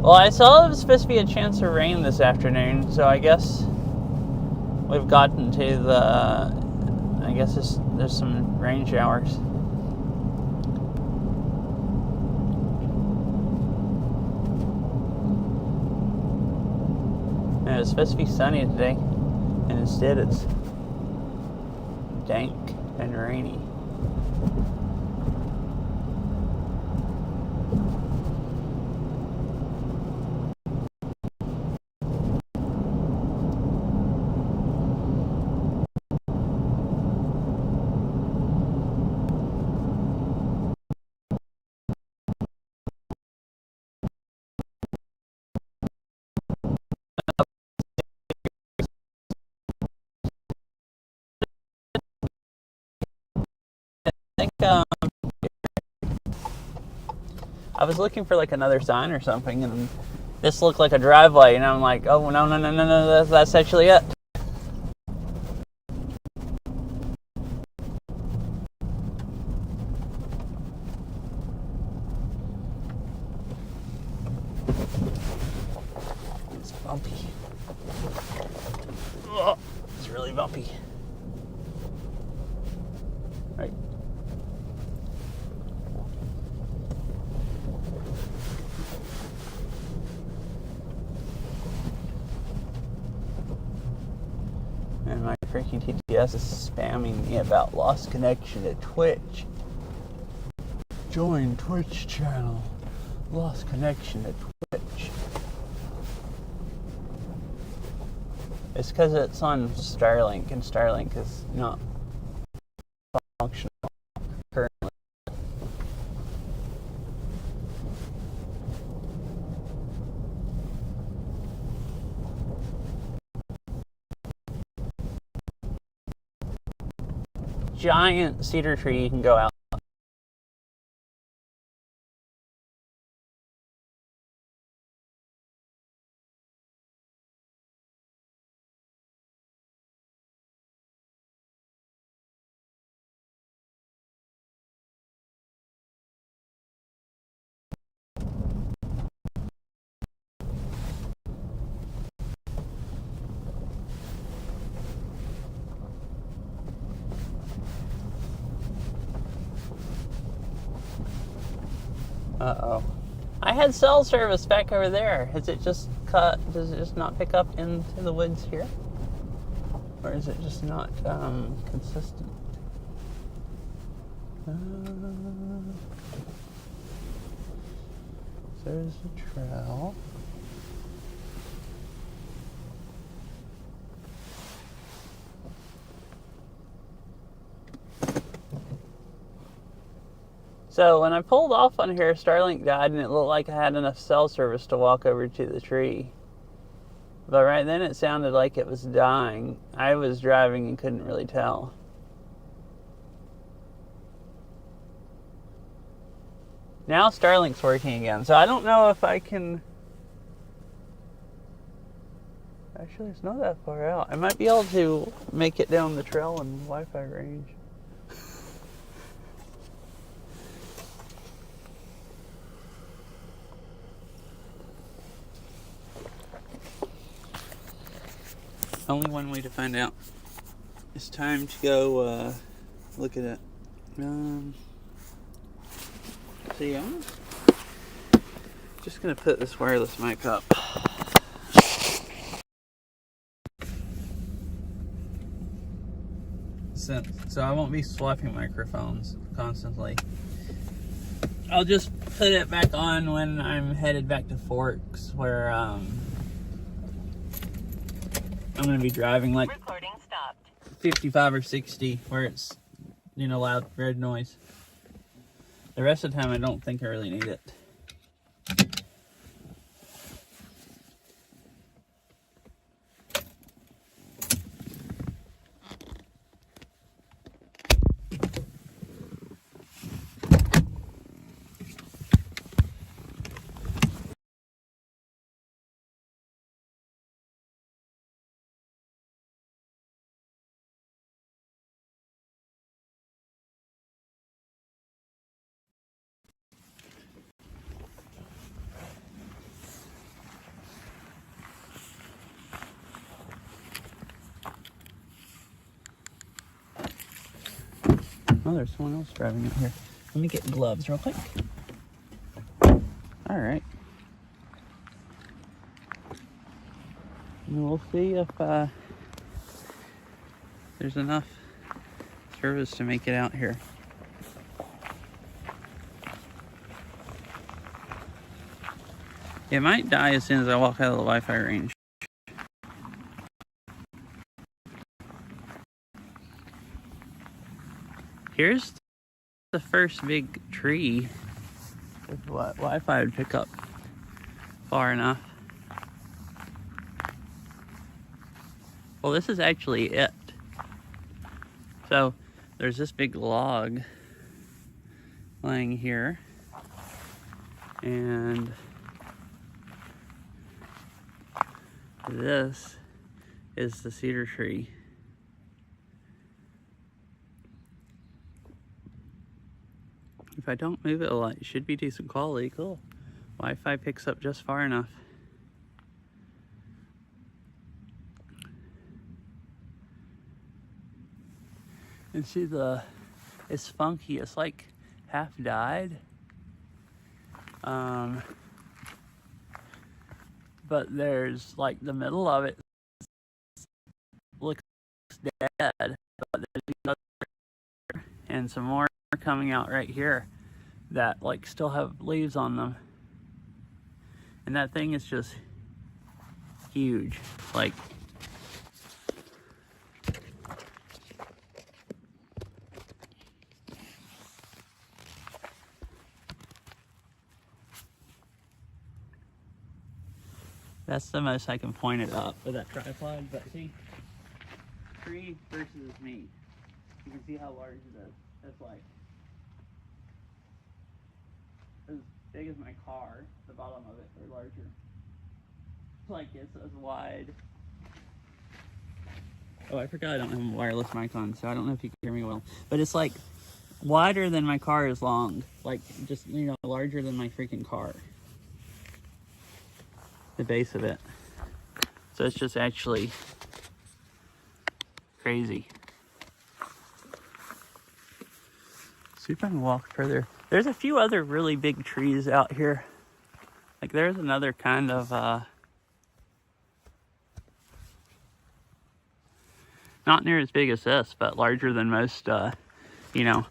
Well, I saw it was supposed to be a chance of rain this afternoon, so I guess we've gotten to the... I guess there's some rain showers. And it's supposed to be sunny today, and instead it's dank and rainy. I think I was looking for like another sign or something, and this looked like a driveway, and I'm like, oh no, that's actually it. It's bumpy. Oh, it's really bumpy. Right. And my freaking TTS is spamming me about lost connection to Twitch. Join Twitch channel. Lost connection to Twitch. It's because it's on Starlink, and Starlink is not functional currently. Giant cedar tree you can go out. Uh-oh. I I had cell service back over there. Has it just cut? Does it just not pick up into the woods here? Or is it just not consistent? There's the trail. So when I pulled off on here, Starlink died and it looked like I had enough cell service to walk over to the tree. But right then it sounded like it was dying. I was driving and couldn't really tell. Now Starlink's working again, so I don't know if I can... Actually, it's not that far out. I might be able to make it down the trail in Wi-Fi range. Only one way to find out. It's time to go look at it. See, I'm just gonna put this wireless mic up. So I won't be swapping microphones constantly. I'll just put it back on when I'm headed back to Forks, where I'm gonna be driving like Recording stopped. 55 or 60, where it's, you know, loud red noise. The rest of the time, I don't think I really need it. Oh, there's someone else driving out here. Let me get gloves real quick. All right. And we'll see if there's enough service to make it out here. It might die as soon as I walk out of the Wi-Fi range. Here's the first big tree with what Wi-Fi would pick up far enough. Well, this is actually it. So there's this big log laying here, and this is the cedar tree. If I don't move it a lot, it should be decent quality. Cool. Wi-Fi picks up just far enough. And see, it's funky. It's like half died. But there's like the middle of it looks dead. But there's another and some more coming out right here that like still have leaves on them. And that thing is just huge. Like, that's the most I can point it up with that tripod. But see, tree versus me. You can see how large it is. It's like as big as my car, the bottom of it, or larger. Like it's as wide. Oh, I forgot I don't have a wireless mic on, so I don't know if you can hear me well. But it's like wider than my car is long. Like just, you know, larger than my freaking car. The base of it. So it's just actually crazy. See if I can walk further. There's a few other really big trees out here. Like there's another kind of not near as big as this, but larger than most you know,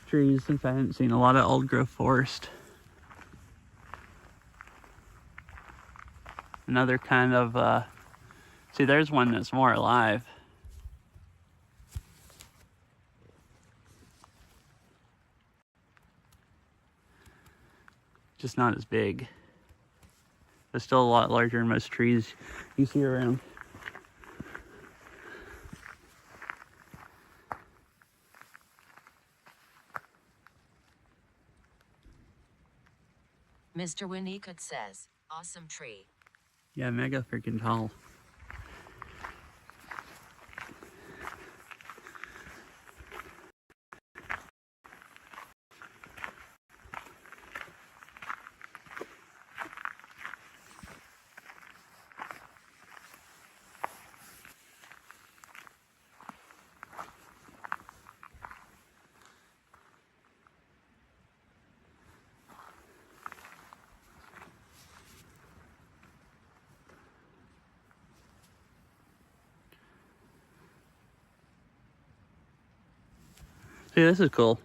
trees, since I haven't seen a lot of old growth forest. Another kind of see, there's one that's more alive. Just not as big. But still a lot larger than most trees you see around. Mr. Winnicott says, awesome tree. Yeah, mega freaking tall. See, this is cool.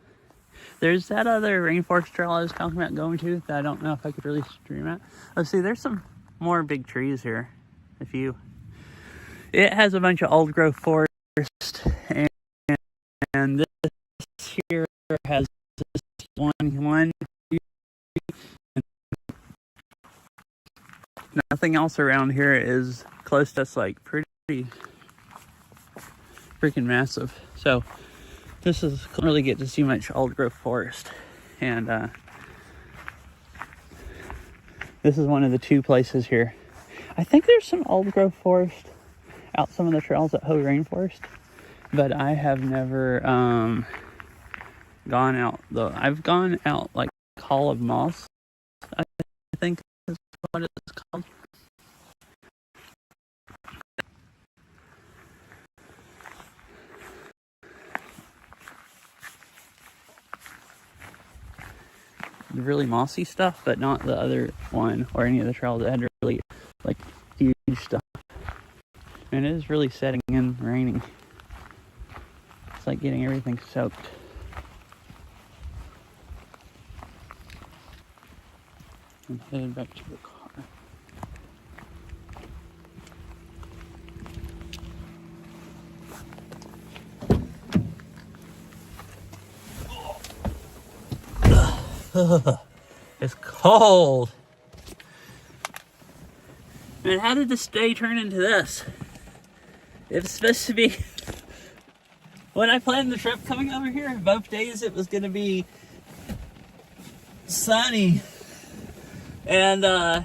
There's that other rainforest trail I was talking about going to that I don't know if I could really stream at. Let's see, there's some more big trees here. It has a bunch of old growth forest, and this here has this one. Nothing else around here is close to us, like pretty freaking massive. So this is couldn't really get to see much old growth forest, and this is one of the two places here. I think there's some old growth forest out some of the trails at Hoh Rainforest, but I have never gone out though. I've gone out like Hall of Moss, I think is what it's called. The really mossy stuff, but not the other one or any of the trails that had really like huge stuff. And it is really setting in raining. It's like getting everything soaked. I'm headed back to the car. It's cold. Man, how did this day turn into this? It was supposed to be, when I planned the trip coming over here, both days it was gonna be sunny. And then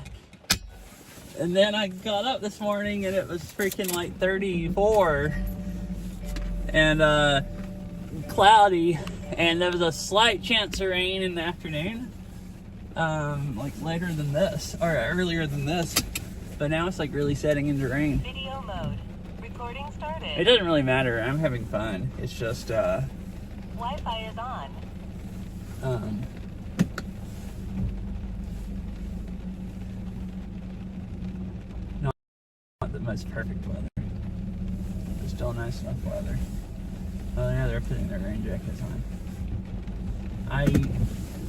I got up this morning and it was freaking like 34 and cloudy. And there was a slight chance of rain in the afternoon, like later than this, or earlier than this. But now it's like really setting into rain. Video mode. Recording started. It doesn't really matter. I'm having fun. It's just, Wi-Fi is on. not the most perfect weather. It's still nice enough weather. Oh yeah, they're putting their rain jackets on. I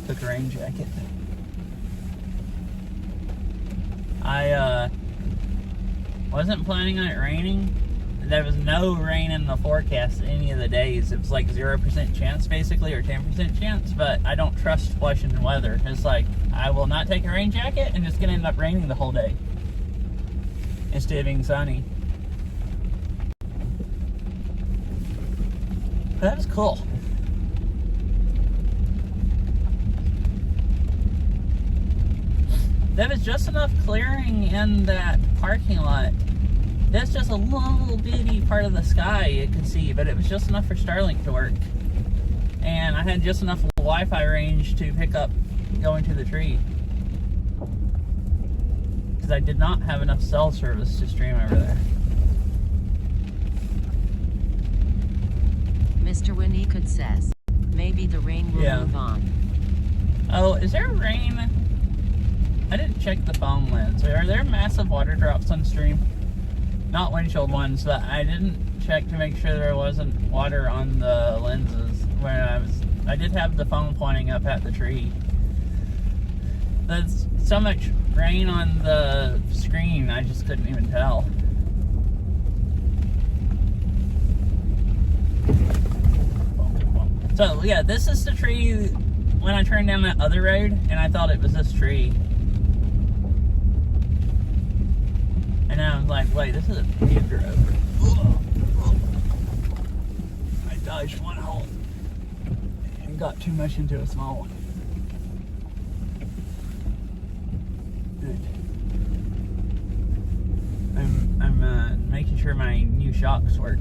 took a rain jacket. I wasn't planning on it raining. There was no rain in the forecast any of the days. It was like 0% chance basically, or 10% chance, but I don't trust Washington weather. It's like, I will not take a rain jacket and it's gonna end up raining the whole day instead of being sunny. But that was cool. There was just enough clearing in that parking lot. There's just a little bitty part of the sky you could see, but it was just enough for Starlink to work. And I had just enough Wi-Fi range to pick up going to the tree. Because I did not have enough cell service to stream over there. Mr. Winnicott says, maybe the rain will move on. Oh, is there rain I didn't check the phone lens. Are there massive water drops on stream? Not windshield ones, but I didn't check to make sure there wasn't water on the lenses when I did have the phone pointing up at the tree. There's so much rain on the screen, I just couldn't even tell. So yeah, this is the tree when I turned down that other road, and I thought it was this tree. And now I'm like, wait, this is a paved road. I dodged one hole and got too much into a small one. I'm making sure my new shocks work.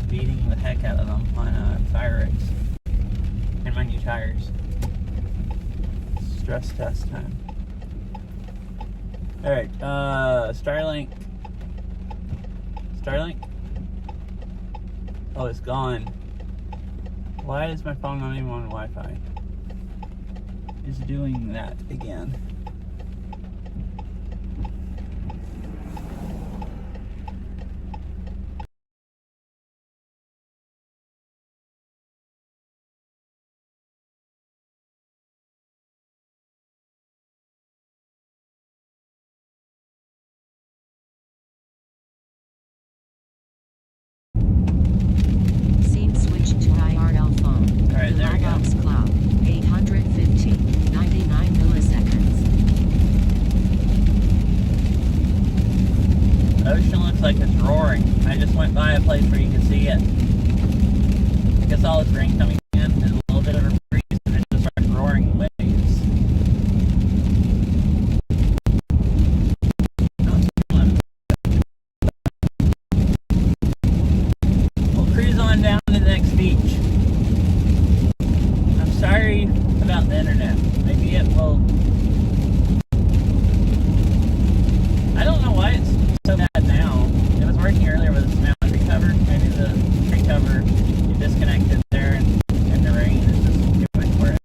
Beating the heck out of them on fire race. And my new tires. Stress test time. Alright, Starlink. Starlink? Oh, it's gone. Why is my phone not even on Wi-Fi? It's doing that again. Scene switch to IRL phone. Alright, there we go. Logbox cloud. 850. 99 milliseconds. The ocean looks like it's roaring. I just went by a place where you can see it. I guess all this rain coming in and a little bit of a breeze and it just starts roaring waves. We'll cruise on down to the next beach. I'm sorry about the internet. Maybe it will... I don't know why it's so bad now. It was working earlier with the mountain tree cover. Maybe the tree cover you disconnected there and the rain is just doing for it.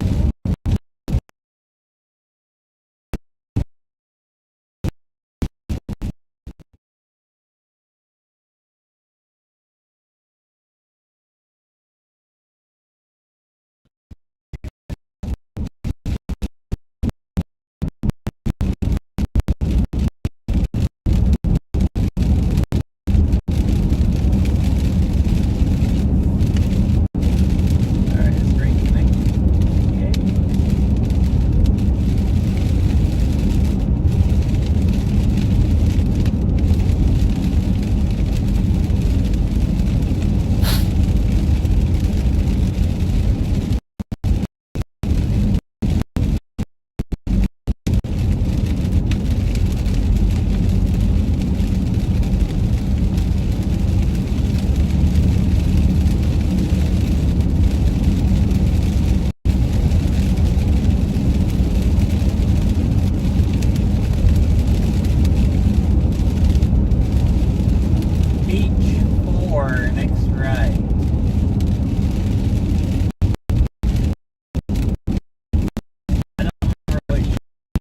Alright, it's drinking. Okay. Beach 4, next right. I don't remember which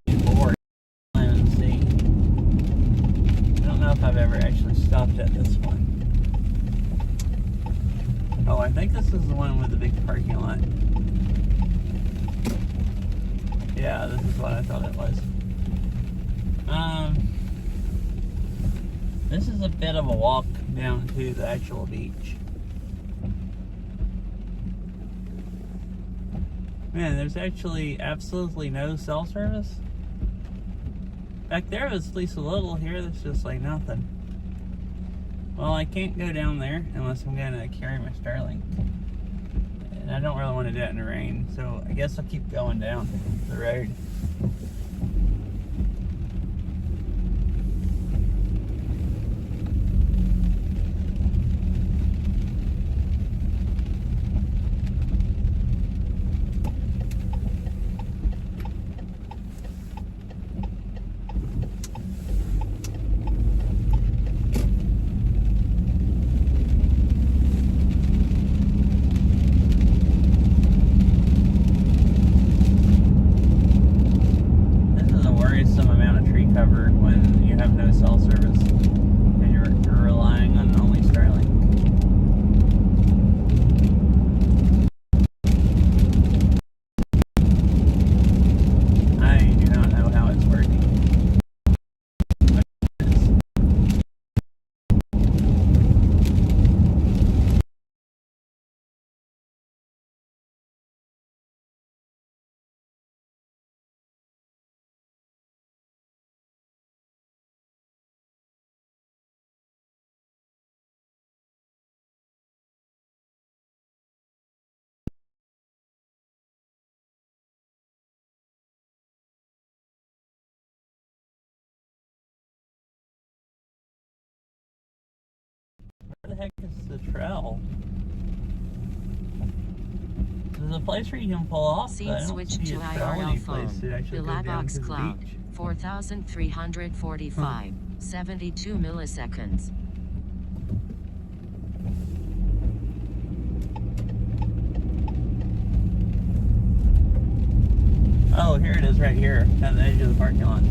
beach 4 let's see. I don't know if I've ever actually stopped at this one. Oh, I think this is the one with the big parking lot. Yeah, this is what I thought it was. This is a bit of a walk down to the actual beach. Man, there's actually absolutely no cell service. Back there was at least a little. Here there's just like nothing. Well, I can't go down there unless I'm gonna carry my Starlink. And I don't really want to do it in the rain, so I guess I'll keep going down the road. when you have no cell service and you're relying on only Starlink. I do not know how it's working. Where the heck is the trail? There's a place where you can pull off, but Scene I don't switch see to a trail IRL any phone. place to actually go down Bilabox to the cloud. beach. 4,345. 72 milliseconds. Oh, here it is right here at the edge of the parking lot.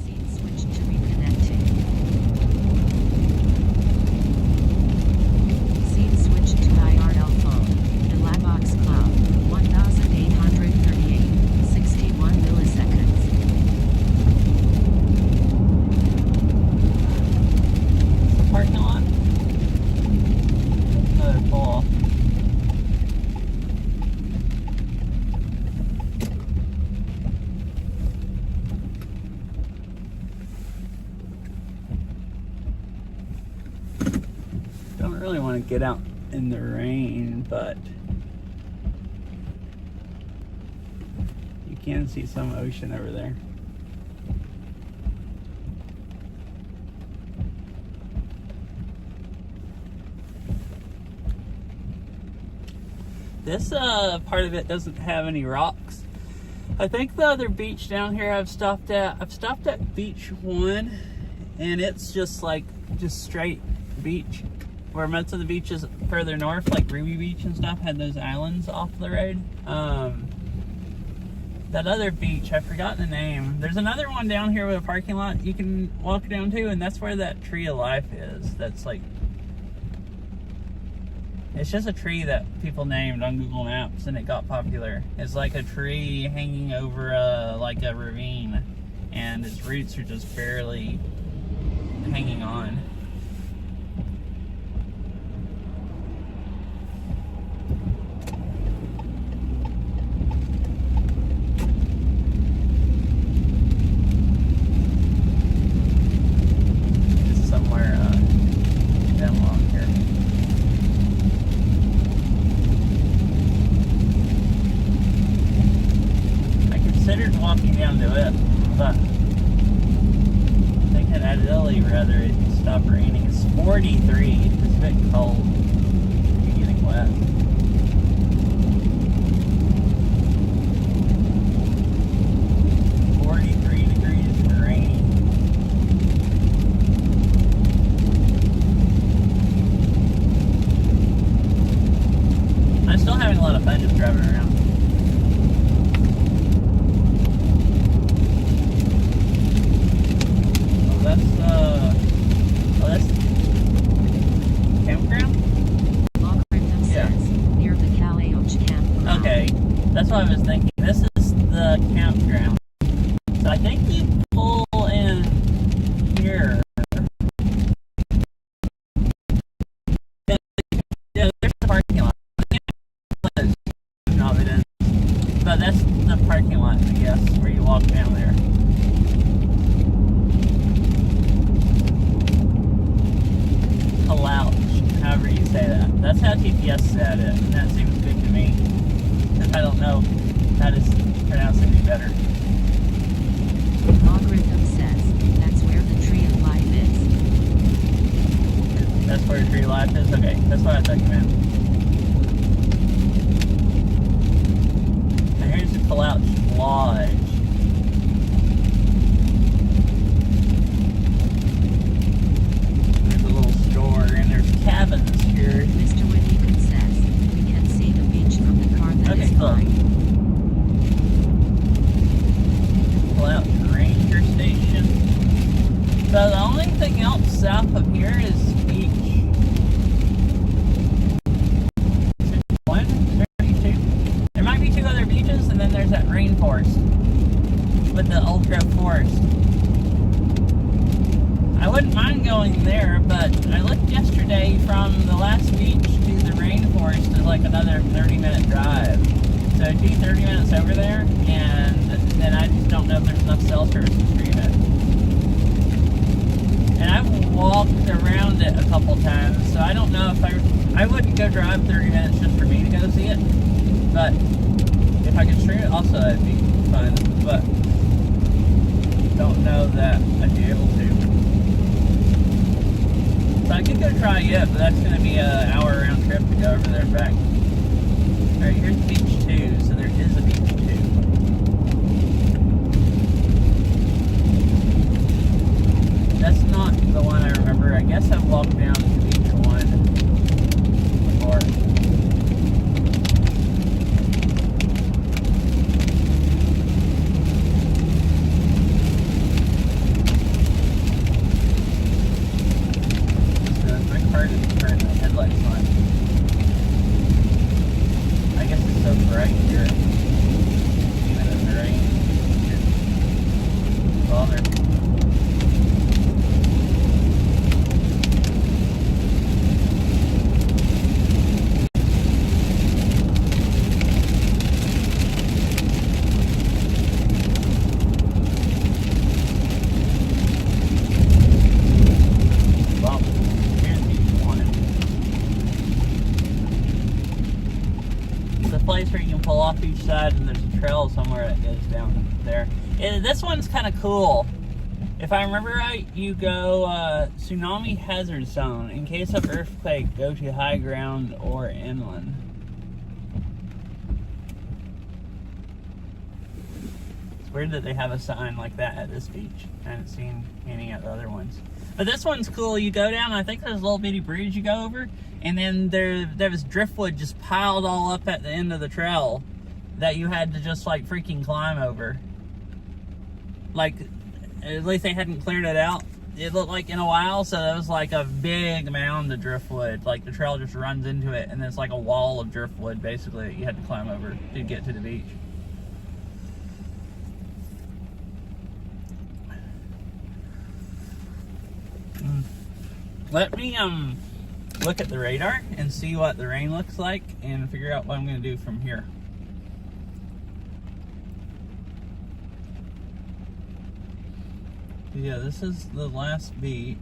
Scene switch to reconnecting. Scene switch to IRL phone. Bilabox cloud. 1,838. 61 milliseconds. The parking lot. Another pull off. Don't really want to get out in the rain, but you can see some ocean over there. This part of it doesn't have any rocks. I think the other beach down here I've stopped at beach 1, and it's just straight beach. Where most of the beaches further north, like Ruby Beach and stuff, had those islands off the road. That other beach, I forgot the name. There's another one down here with a parking lot you can walk down to, and that's where that tree of life is. That's like, it's just a tree that people named on Google Maps, and it got popular. It's like a tree hanging over a ravine, and its roots are just barely hanging on. Walking down to it, but I think I'd really rather it stop raining. It's 43. It's a bit cold. You're getting wet. I'm still having a lot of fun just driving around. what I was thinking. This is the campground. So I think you pull in here. Yeah, there's the parking lot. No, it is. But that's the parking lot, I guess, where you walk down there. Calouch, however you say that. That's how TPS said it, and that seems good to me. Because I don't know how to pronounce it any better. Algorithm says that's where the tree of life is. That's where the tree of life is? Okay, that's what I thought you meant. Now here's the Calouch Lodge. There's a little store, and there's cabins here. Mr. Whittington says we can see the beach from the car that Okay, is cool. flying. Pull out Ranger Station. So the only thing else south of here is beach. Is it one? Is there two? There might be two other beaches, and then there's that rainforest with the old growth forest. I wouldn't mind going there, but I looked yesterday from the last beach to the rainforest is like another 30-minute drive. So it'd be 30 minutes over there, and then I just don't know if there's enough cell service to stream it. And I've walked around it a couple times, so I don't know if I wouldn't go drive 30 minutes just for me to go see it. But if I could stream it, also that'd be fun. But don't know that I'd be able to. So I could go try it, but that's going to be an hour round trip to go over there and back. Alright, here's beach 2, so there is a beach 2. That's not the one I remember. I guess I've walked down to beach 1 before. So my car didn't turn the headlights on. I guess it's so bright here, even in the rain. It's bother. Well, here's beach 1. It's a place where you can pull off each side, and there's a trail somewhere that goes down there. This one's kind of cool. If I remember right, you go tsunami hazard zone. In case of earthquake, go to high ground or inland. It's weird that they have a sign like that at this beach. I haven't seen any at the other ones. But this one's cool. You go down, I think there's a little bitty bridge you go over, and then there was driftwood just piled all up at the end of the trail that you had to just like freaking climb over. Like, at least they hadn't cleared it out, it looked like, in a while, so it was like a big mound of driftwood. Like the trail just runs into it, and it's like a wall of driftwood basically that you had to climb over to get to the beach. Let me look at the radar and see what the rain looks like and figure out what I'm going to do from here. Yeah, this is the last beach.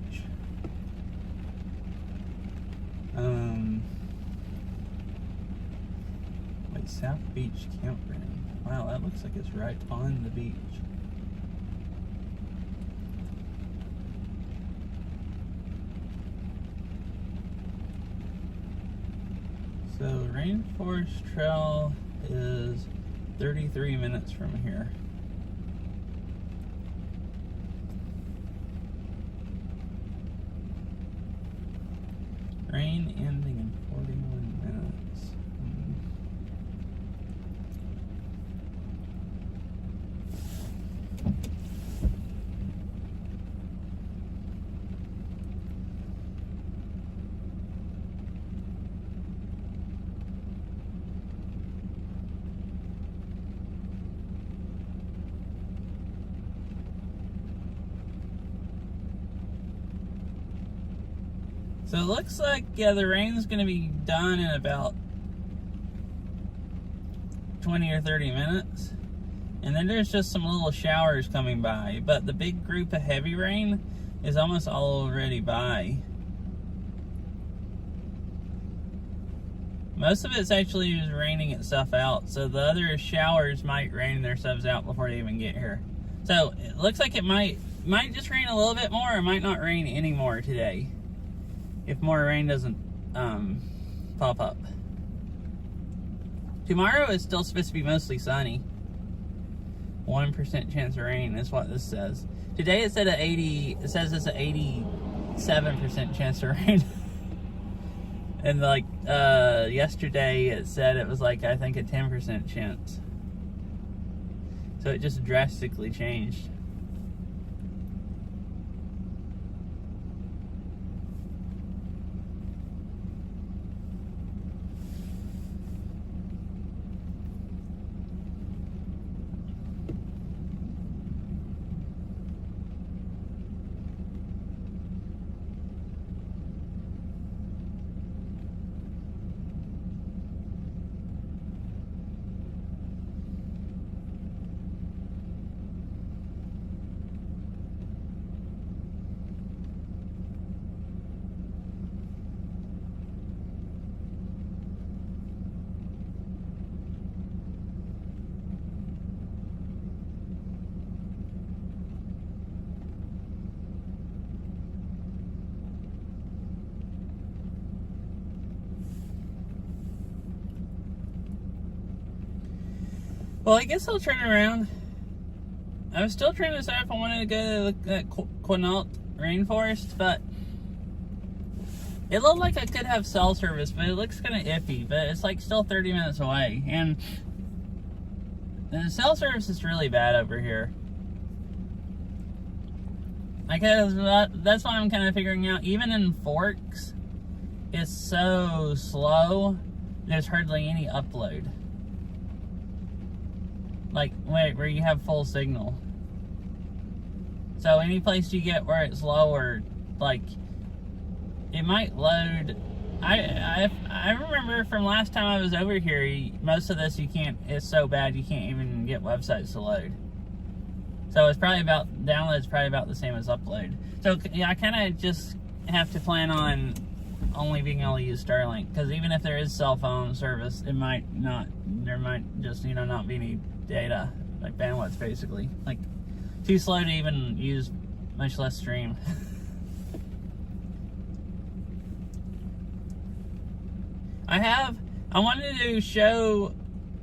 Wait, South Beach Campground. Wow, that looks like it's right on the beach. So Rainforest Trail is 33 minutes from here. Rain ending in 41 minutes. So it looks like, yeah, the rain's going to be done in about 20 or 30 minutes. And then there's just some little showers coming by. But the big group of heavy rain is almost already by. Most of it's actually just raining itself out. So the other showers might rain themselves out before they even get here. So it looks like it might just rain a little bit more, or it might not rain anymore today, if more rain doesn't pop up. Tomorrow is still supposed to be mostly sunny. 1% chance of rain is what this says. Today it said it says it's an 87% chance of rain. And like yesterday it said it was like, I think, a 10% chance. So it just drastically changed. Well, I guess I'll turn around. I was still trying to decide if I wanted to go to that Quinault rainforest, but it looked like I could have cell service, but it looks kind of iffy. But it's like still 30 minutes away, and the cell service is really bad over here. That's why I'm kind of figuring out, even in Forks, it's so slow, there's hardly any upload. Like, where you have full signal. So any place you get where it's lower, like, it might load. I remember from last time I was over here, most of this it's so bad you can't even get websites to load. So it's probably download's probably about the same as upload. So yeah, I kind of just have to plan on only being able to use Starlink, because even if there is cell phone service, there might just, not be any data, like bandwidth, basically. Like, too slow to even use, much less stream. I wanted to show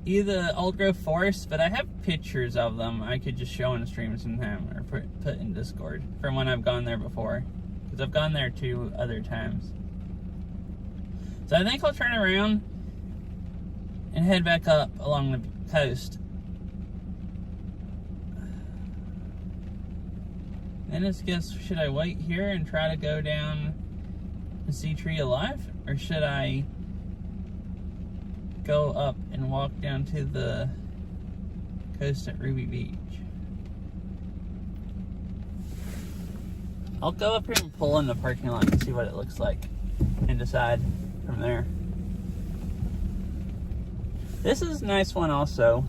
you the old growth forest, but I have pictures of them I could just show on stream sometime, or put in Discord from when I've gone there before, because I've gone there 2 other times. So I think I'll turn around and head back up along the coast. Then it's guess, should I wait here and try to go down and see Tree of Life, or should I go up and walk down to the coast at Ruby Beach? I'll go up here and pull in the parking lot and see what it looks like, and decide from there. This is a nice one also.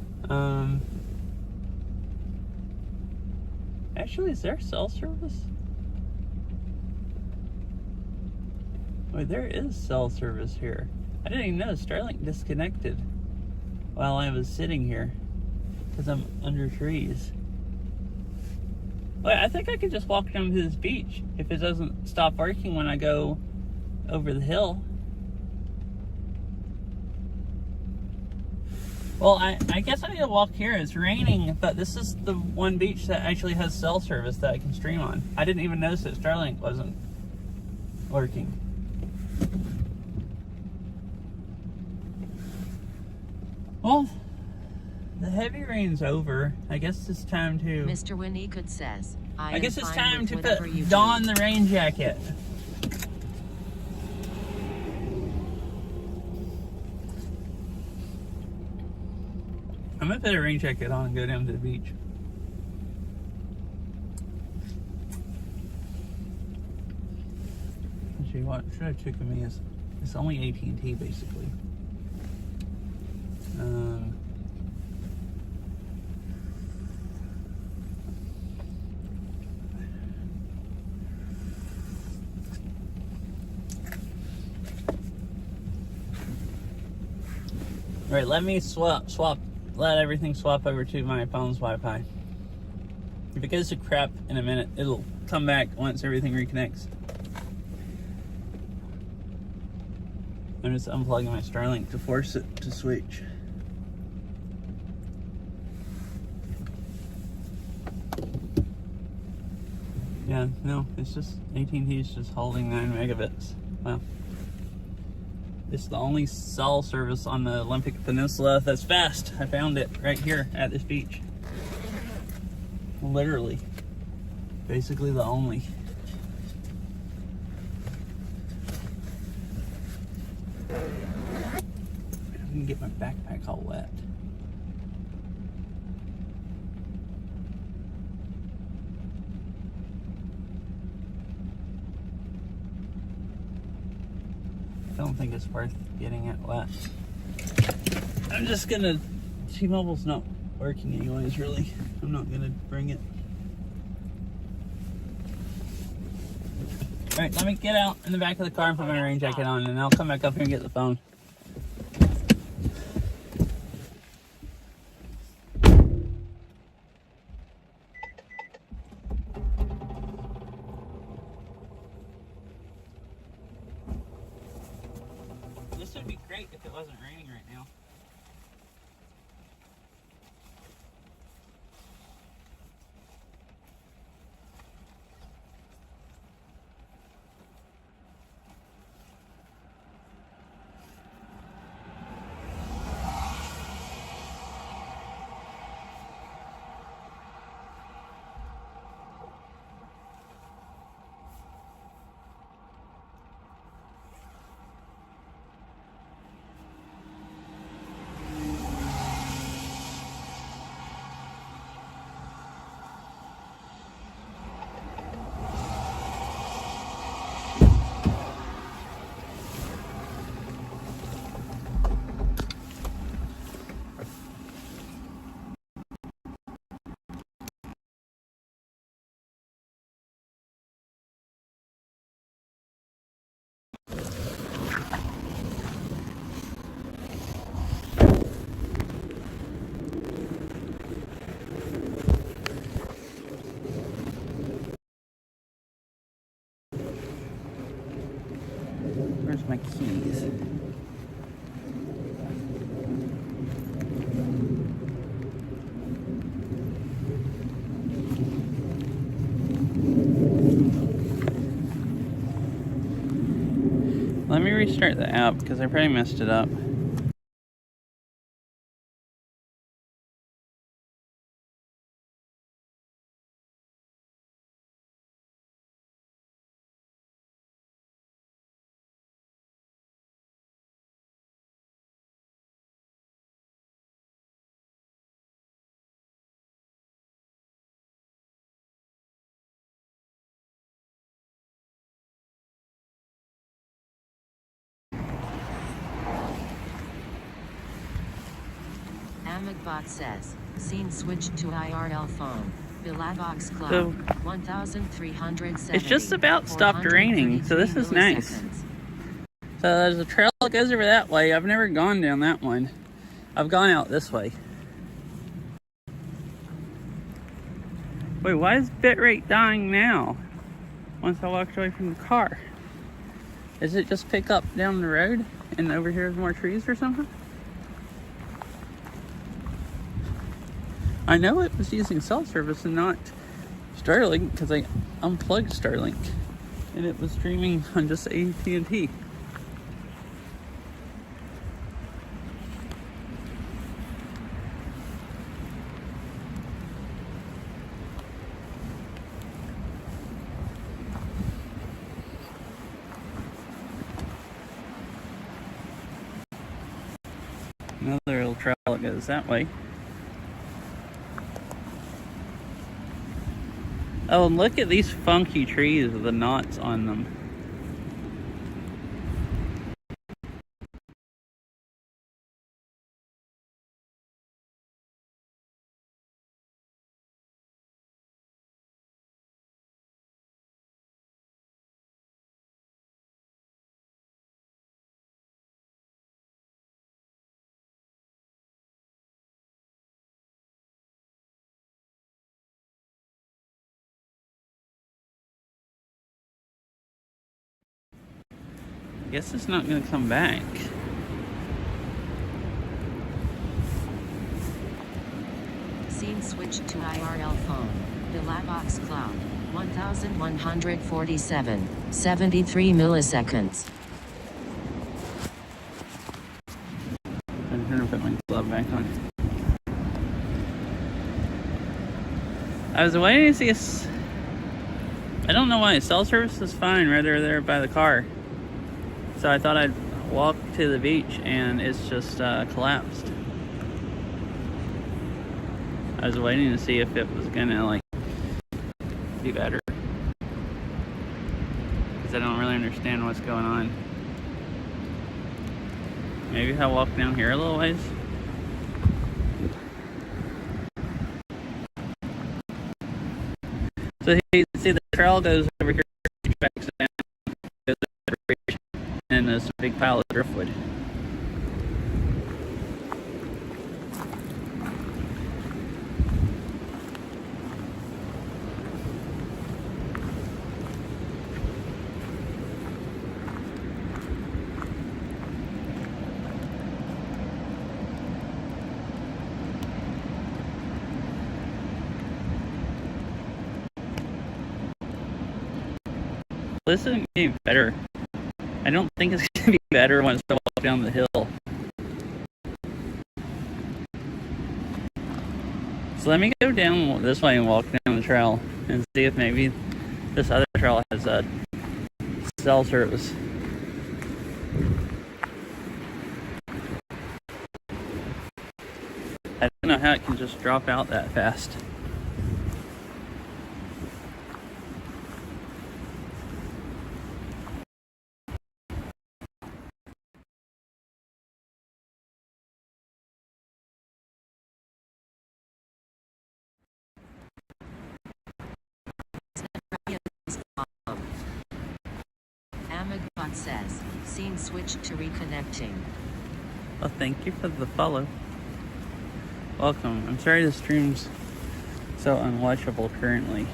Actually, is there cell service? Wait, there is cell service here. I didn't even know Starlink disconnected while I was sitting here, because I'm under trees. Wait, I think I could just walk down to this beach if it doesn't stop working when I go over the hill. Well, I guess I need to walk here. It's raining, but this is the one beach that actually has cell service that I can stream on. I didn't even notice that Starlink wasn't working. Well, the heavy rain's over. I guess it's time to... Mr. Winnicott says, I guess it's time to don the rain jacket. I'm gonna put a rain jacket on and go down to the beach. Actually, what should have taken me is it's only AT&T basically. All right, let me let everything swap over to my phone's Wi-Fi. If it goes to crap in a minute, it'll come back once everything reconnects. I'm just unplugging my Starlink to force it to switch. Yeah, no, it's just AT&T is just holding 9 megabits. Wow. It's the only cell service on the Olympic Peninsula that's fast. I found it right here at this beach. Literally. Basically the only. I can get my backpack all wet. I don't think it's worth getting it wet. I'm just gonna, T-Mobile's not working anyways, really. I'm not gonna bring it. Alright, let me get out in the back of the car and put my rain jacket on, and I'll come back up here and get the phone. This would be great if it wasn't raining right now. Where's my keys? Let me restart the app because I probably messed it up. Amagbot says, scene switched to IRL phone. Billabong's Club, So, 1,370. it's just about stopped raining, so this is nice. milliseconds. So there's a trail that goes over that way. I've never gone down that one. I've gone out this way. Wait, why is bitrate dying now? Once I walked away from the car. Does it just pick up down the road and over here is more trees or something? I know it was using cell service and not Starlink because I unplugged Starlink and it was streaming on just AT&T. Another little trail that goes that way. Oh, and look at these funky trees with the knots on them. Guess it's not gonna come back. Scene switched to IRL phone. Bilavox cloud. 1147. 73 milliseconds. I'm gonna put my glove back on. I was waiting to see us. I don't know why. Cell service is fine right there by the car. So I thought I'd walk to the beach and it's just collapsed. I was waiting to see if it was gonna like be better. Because I don't really understand what's going on. Maybe if I walk down here a little ways. So you can see the trail goes over here, backs down, goes over here, and there's a big pile of driftwood. This isn't getting better. I don't think it's going to be better once I walk down the hill. So let me go down this way and walk down the trail and see if maybe this other trail has a cell service. I don't know how it can just drop out that fast. Amagbot says, scene switched to reconnecting. Well, thank you for the follow. Welcome. I'm sorry the stream's so unwatchable currently.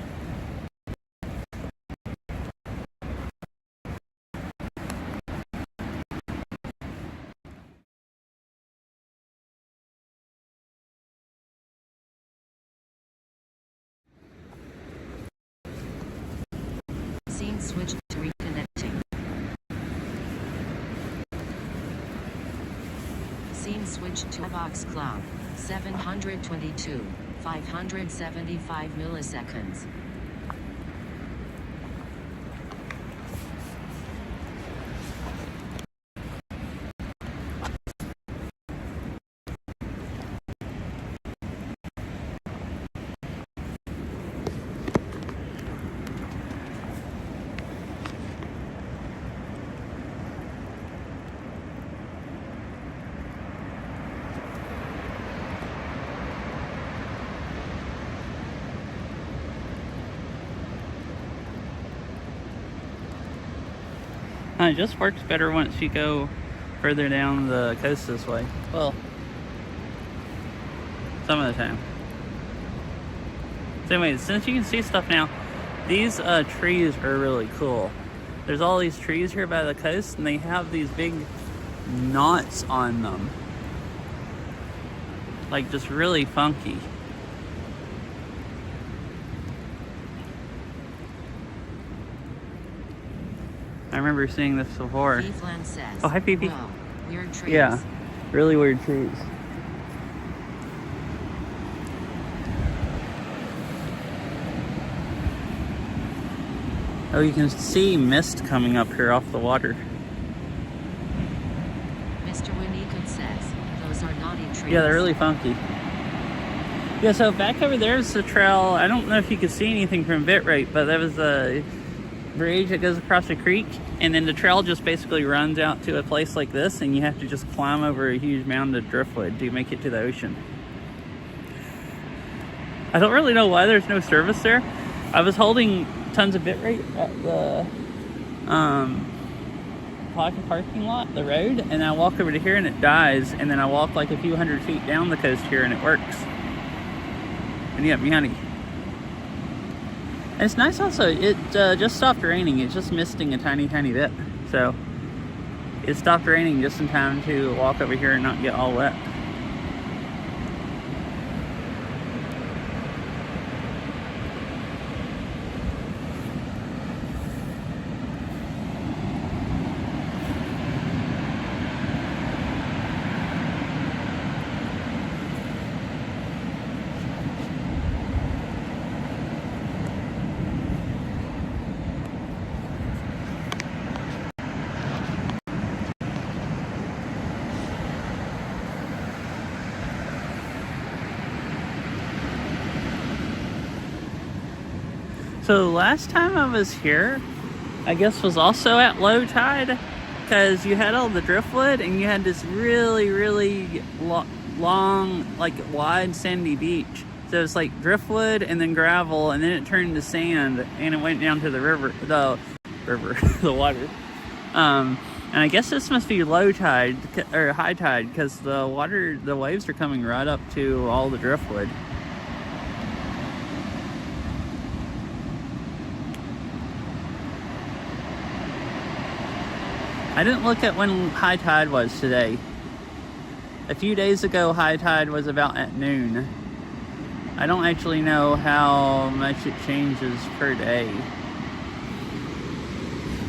Scene switched to reconnecting. Scene switched to Vox Cloud. 722. 575 milliseconds. It just works better once you go further down the coast this way. Well, some of the time. So anyways, since you can see stuff now, these trees are really cool. There's all these trees here by the coast and they have these big knots on them. Like just really funky. I remember seeing this before. Says, oh, hi, Pee-Pee. Whoa, weird trees. Yeah, really weird trees. Oh, you can see mist coming up here off the water. Mr. Winnicott says, those are naughty trees. Yeah, they're really funky. Yeah, so back over there's the trail. I don't know if you could see anything from bitrate, but that was a bridge that goes across a creek, and then the trail just basically runs out to a place like this, and you have to just climb over a huge mountain of driftwood to make it to the ocean. I don't really know why there's no service there. I was holding tons of bitrate at the parking lot, the road, and I walk over to here and it dies, and then I walk like a few hundred feet down the coast here and it works. And yeah, me honey. And it's nice also, it just stopped raining. It's just misting a tiny bit. So it stopped raining just in time to walk over here and not get all wet. So last time I was here, I guess was also at low tide, because you had all the driftwood and you had this really long, like wide sandy beach. So it's like driftwood and then gravel, and then it turned to sand and it went down to the river, the water. And I guess this must be low tide or high tide, because the waves are coming right up to all the driftwood. I didn't look at when high tide was today. A few days ago, high tide was about at noon. I don't actually know how much it changes per day.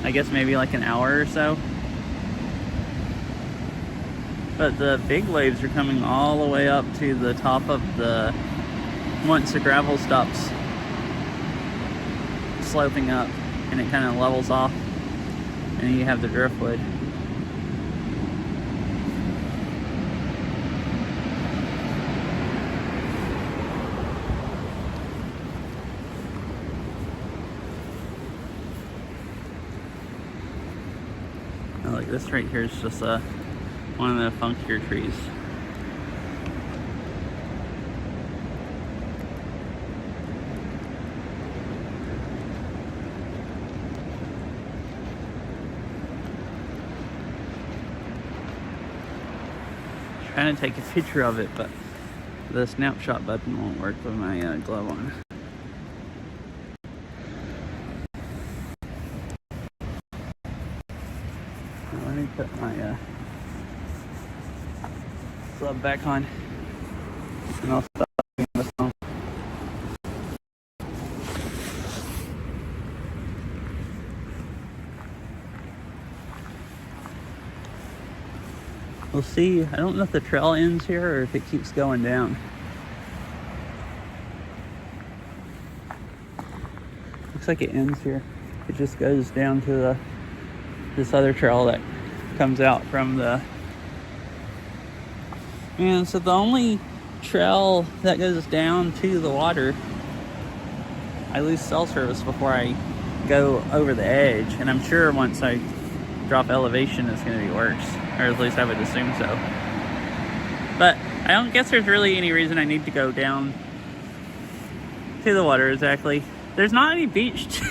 I guess maybe like an hour or so. But the big waves are coming all the way up to the top of once the gravel stops sloping up and it kind of levels off. And you have the driftwood. Oh, like this right here is just one of the funkier trees. Trying to take a picture of it, but the snapshot button won't work with my glove on. Now let me put my glove back on, and I'll stop the phone. We'll see. I don't know if the trail ends here or if it keeps going down. Looks like it ends here. It just goes down to this other trail that comes out from the... And so the only trail that goes down to the water, I lose cell service before I go over the edge. And I'm sure once I drop elevation, it's going to be worse. Or at least I would assume so. But I don't guess there's really any reason I need to go down to the water exactly. There's not any beach.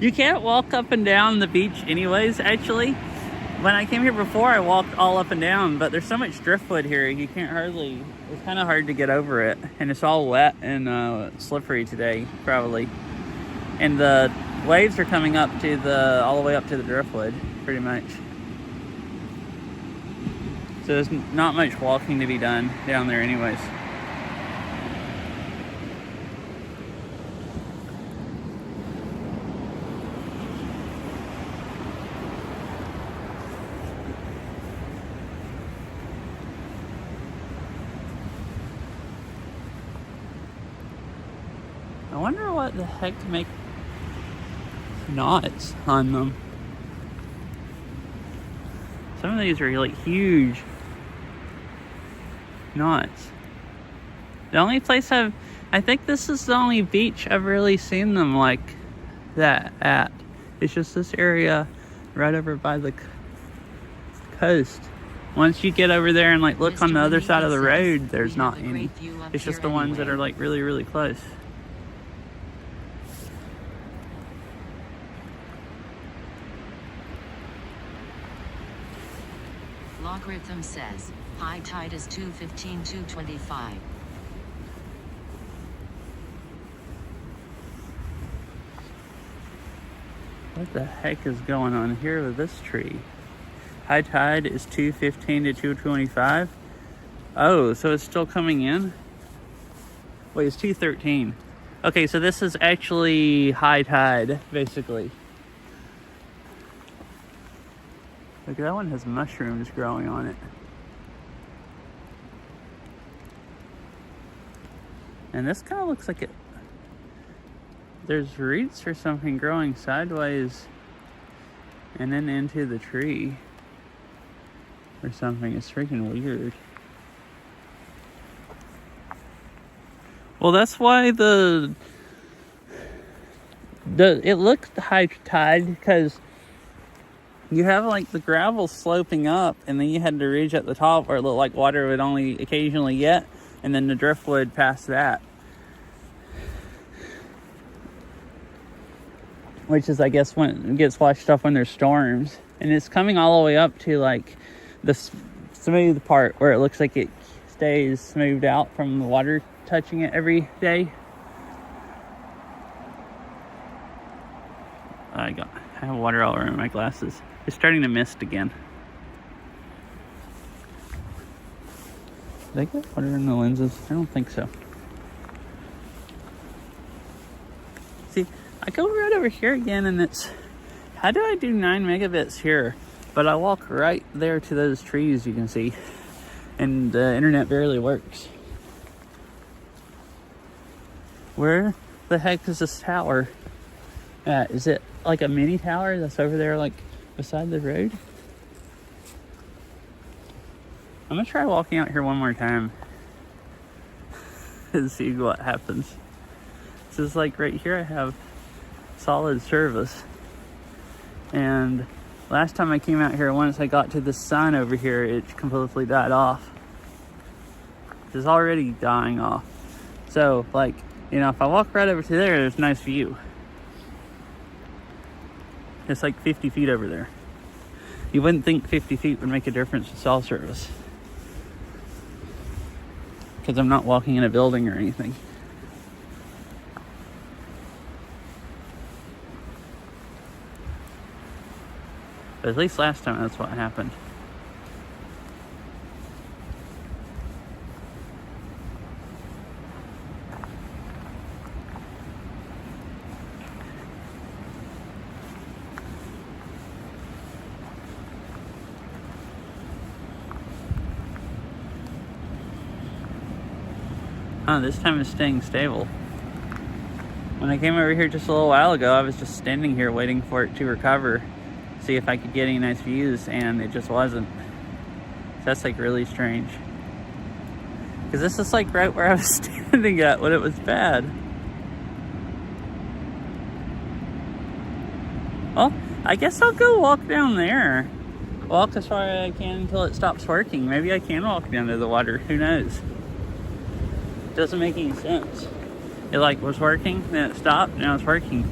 You can't walk up and down the beach anyways, actually. When I came here before, I walked all up and down, but there's so much driftwood here, you can't hardly... It's kind of hard to get over it. And it's all wet and slippery today, probably. And the waves are coming up to all the way up to the driftwood, pretty much. So there's not much walking to be done down there anyways. I wonder what the heck to make knots on them. Some of these are like huge knots. The only place I think this is the only beach I've really seen them like that at. It's just this area right over by the coast. Once you get over there and like look on the other side of the road, there's not any. It's just the ones that are like really close. Logarithm says, high tide is 2:15 to 2:25. What the heck is going on here with this tree? High tide is 2:15 to 2:25. Oh, so it's still coming in? Wait, it's 2:13. Okay, so this is actually high tide, basically. Look, that one has mushrooms growing on it. And this kind of looks like it. There's roots or something growing sideways and then into the tree or something. It's freaking weird. Well, that's why it looks high tide, because you have like the gravel sloping up, and then you had the ridge at the top where it looked like water would only occasionally get, and then the driftwood past that, which is, I guess, when it gets washed up when there's storms. And it's coming all the way up to like the smooth part where it looks like it stays smoothed out from the water touching it every day. I have water all around my glasses. It's starting to mist again. Did I get water in the lenses? I don't think so. See, I go right over here again, and it's, how do I do 9 megabits here? But I walk right there to those trees you can see, and the internet barely works. Where the heck is this tower at? Is it like a mini tower that's over there, like beside the road? I'm gonna try walking out here one more time and see what happens. This is like right here I have solid service, and last time I came out here, once I got to the sun over here, it completely died off. It's already dying off. So, like, you know, if I walk right over to there, there's a nice view. It's like 50 feet over there. You wouldn't think 50 feet would make a difference with cell service, because I'm not walking in a building or anything. But at least last time that's what happened. This time it's staying stable. When I came over here just a little while ago, I was just standing here waiting for it to recover, see if I could get any nice views, and it just wasn't. So that's like really strange, because this is like right where I was standing at when it was bad. Well, I guess I'll go walk down there. Walk as far as I can until it stops working. Maybe I can walk down to the water, who knows? Doesn't make any sense. It like was working, then it stopped, now it's working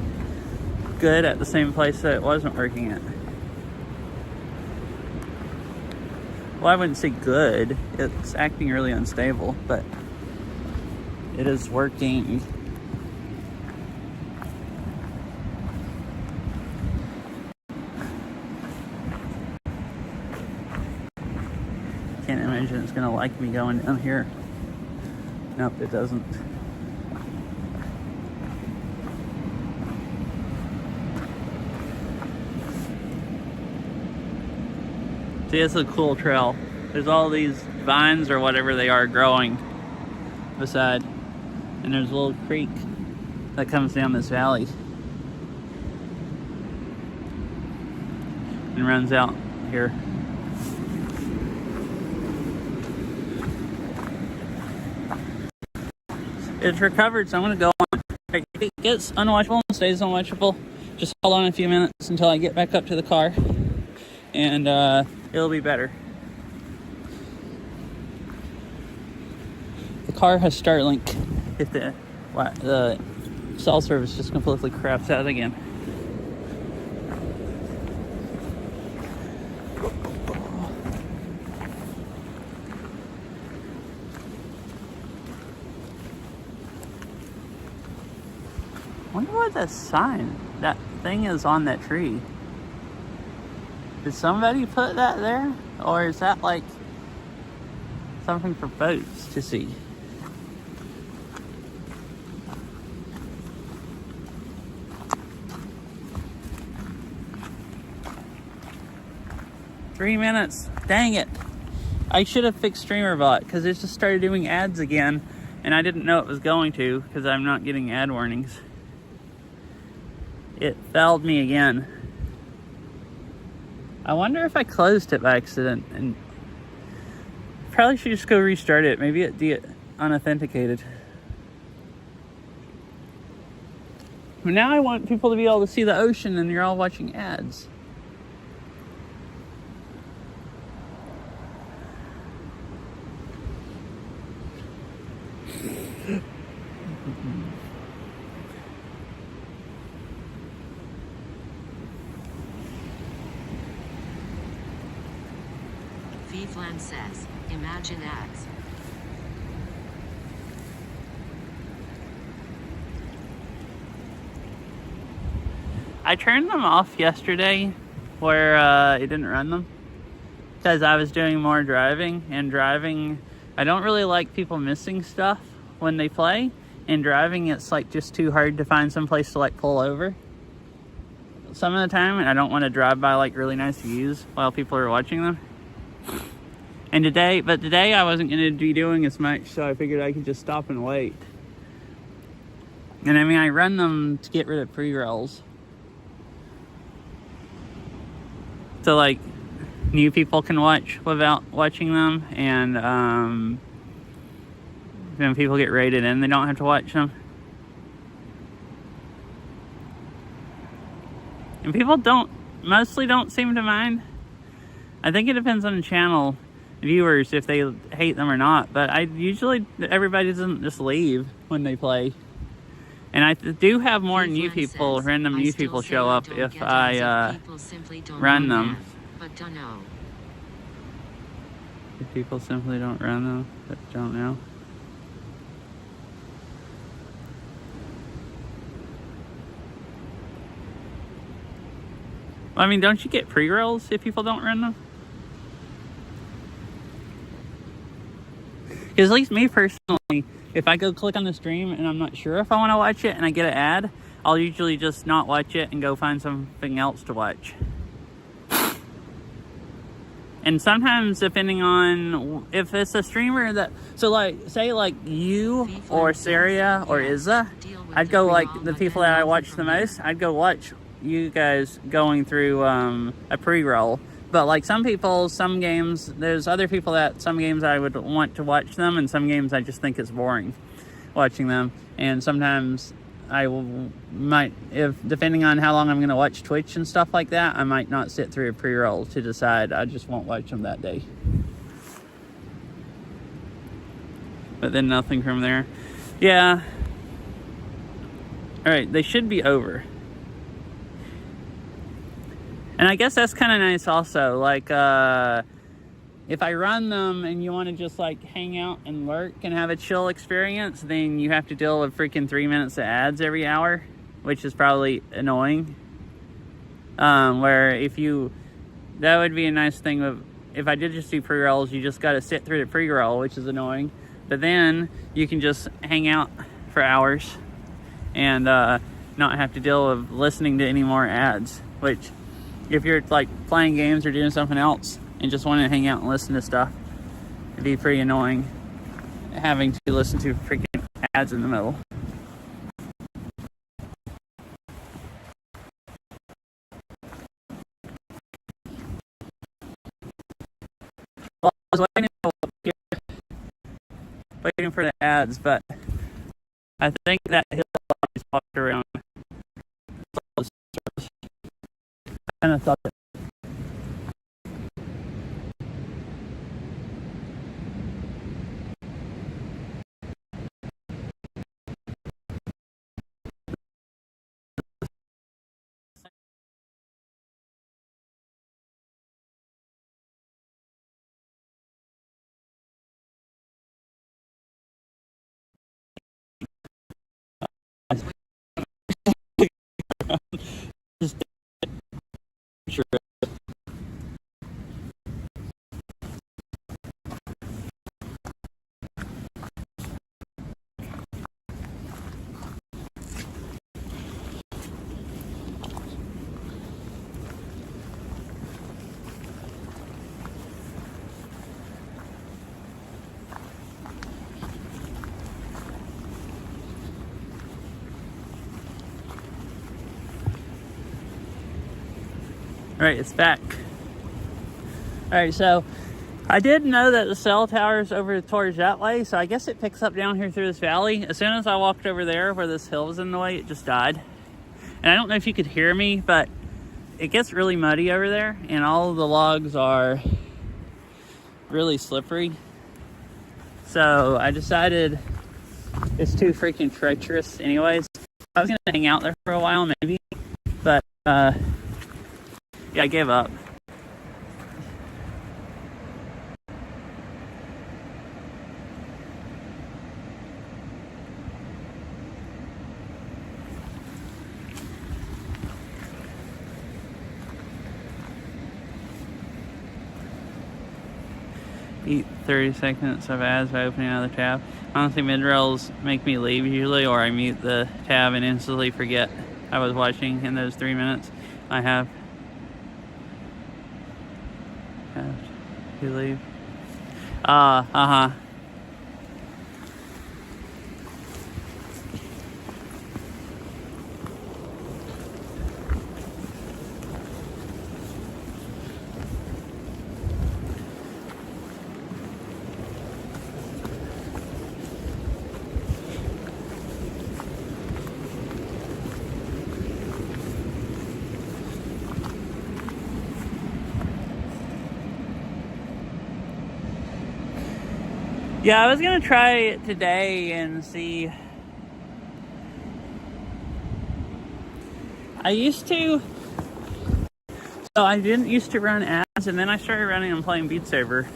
good at the same place that it wasn't working at. Well, I wouldn't say good, it's acting really unstable, but it is working. Can't imagine it's gonna like me going down here. Nope, it doesn't. See, it's a cool trail. There's all these vines or whatever they are growing beside, and there's a little creek that comes down this valley and runs out here. It's recovered, so I'm gonna go on. If it gets unwatchable and stays unwatchable, just hold on a few minutes until I get back up to the car, and it'll be better. The car has Starlink if the cell service just completely craps out again. I wonder what that sign, that thing is on that tree. Did somebody put that there? Or is that like something for boats to see? Three minutes. Dang it. I should have fixed StreamerBot because it just started doing ads again and I didn't know it was going to because I'm not getting ad warnings. It failed me again. I wonder if I closed it by accident, and probably should just go restart it. Maybe it unauthenticated. But now I want people to be able to see the ocean and you're all watching ads. Flan says, imagine ads. I turned them off yesterday where it didn't run them because I was doing more driving, and driving, I don't really like people missing stuff when they play, and driving it's like just too hard to find some place to like pull over some of the time, and I don't want to drive by like really nice views while people are watching them. And today I wasn't going to be doing as much, so I figured I could just stop and wait. And I mean, I run them to get rid of pre-rolls. So like, new people can watch without watching them, and when people get rated in, they don't have to watch them. And people mostly don't seem to mind. I think it depends on the channel viewers if they hate them or not, but everybody doesn't just leave when they play. And I do have more new people, random new people show up if I run them. But don't know. If people simply don't run them, but don't know. I mean, don't you get pre-rolls if people don't run them? Because at least me personally, if I go click on the stream and I'm not sure if I want to watch it and I get an ad, I'll usually just not watch it and go find something else to watch. And sometimes, depending on if it's a streamer that, so like, say like you or Saria or Izza, I'd go like the people that I watch the most, I'd go watch you guys going through a pre-roll. But like some people, some games, there's other people that some games I would want to watch them, and some games I just think it's boring watching them. And sometimes might, if depending on how long I'm going to watch Twitch and stuff like that, I might not sit through a pre-roll to decide I just won't watch them that day. But then nothing from there. Yeah. Alright, they should be over. And I guess that's kind of nice also, like, if I run them and you want to just, like, hang out and lurk and have a chill experience, then you have to deal with freaking 3 minutes of ads every hour, which is probably annoying. Where that would be a nice thing of, if I did just do pre-rolls, you just got to sit through the pre-roll, which is annoying. But then you can just hang out for hours and not have to deal with listening to any more ads, which, if you're like playing games or doing something else and just want to hang out and listen to stuff, it'd be pretty annoying having to listen to freaking ads in the middle. Well, I was waiting for the ads, but I think that he'll always walk around. I kind of thought that. Right, it's back. Alright, so I did know that the cell tower's over towards that way, so I guess it picks up down here through this valley. As soon as I walked over there where this hill was in the way, it just died. And I don't know if you could hear me, but it gets really muddy over there, and all of the logs are really slippery. So I decided it's too freaking treacherous anyways. I was gonna hang out there for a while maybe, but yeah, I gave up. 30 seconds of ads by opening another tab. Honestly, mid-rolls make me leave usually, or I mute the tab and instantly forget I was watching in those 3 minutes. I have to leave. Yeah, I was gonna try it today and see. I didn't used to run ads, and then I started running and playing Beat Saber.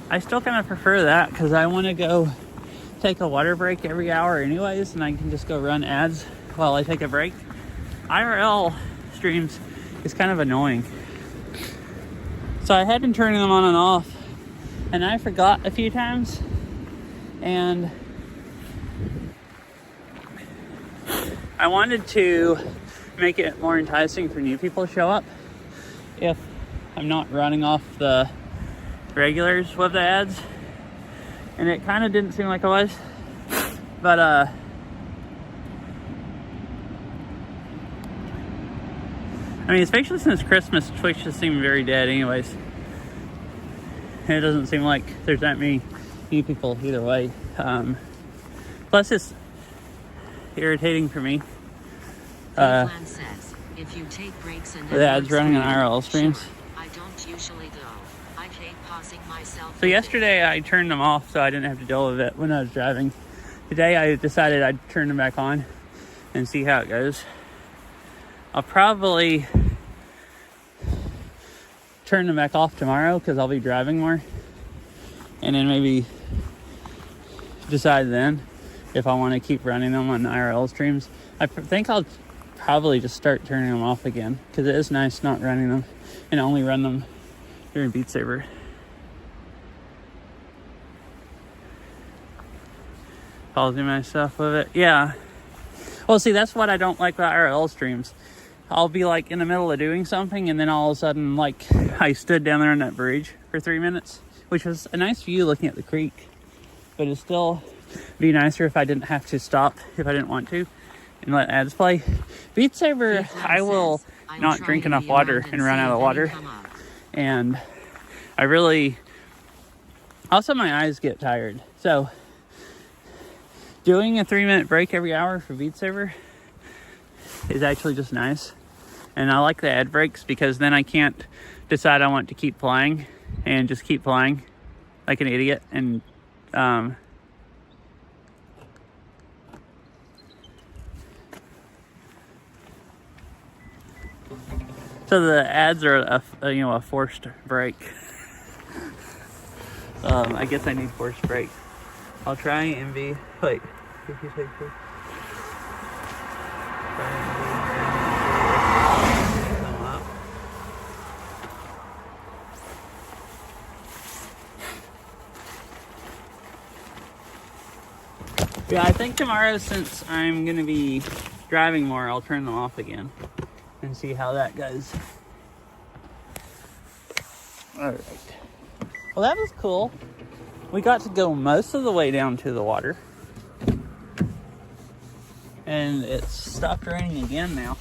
I still kind of prefer that because I want to go take a water break every hour anyways, and I can just go run ads while I take a break. IRL streams is kind of annoying. So I had been turning them on and off, and I forgot a few times, and I wanted to make it more enticing for new people to show up if I'm not running off the regulars with the ads, and it kind of didn't seem like it was, but I mean, especially since Christmas, Twitch just seemed very dead anyways. It doesn't seem like there's that many new people either way. Plus, it's irritating for me. Says, if you take breaks and the ads running on IRL streams. Sure. I don't usually though. I hate pausing myself. So yesterday I turned them off so I didn't have to deal with it when I was driving. Today I decided I'd turn them back on and see how it goes. I'll probably turn them back off tomorrow because I'll be driving more, and then maybe decide then if I want to keep running them on IRL streams. I think I'll probably just start turning them off again because it is nice not running them and only run them during Beat Saber. Pausing myself with it. Yeah. Well, see, that's what I don't like about IRL streams. I'll be like in the middle of doing something, and then all of a sudden, like, I stood down there on that bridge for 3 minutes, which was a nice view looking at the creek, but it'd still be nicer if I didn't have to stop if I didn't want to and let ads play. Beat Saber, I will not drink enough water and run out of water, and I really, also my eyes get tired, so doing a 3-minute break every hour for Beat Saber is actually just nice. And I like the ad breaks because then I can't decide I want to keep playing and just keep playing like an idiot. And so the ads are a forced break. I guess I need forced break. I'll try and be wait. Yeah, I think tomorrow, since I'm going to be driving more, I'll turn them off again and see how that goes. Alright. Well, that was cool. We got to go most of the way down to the water. And it's stopped raining again now.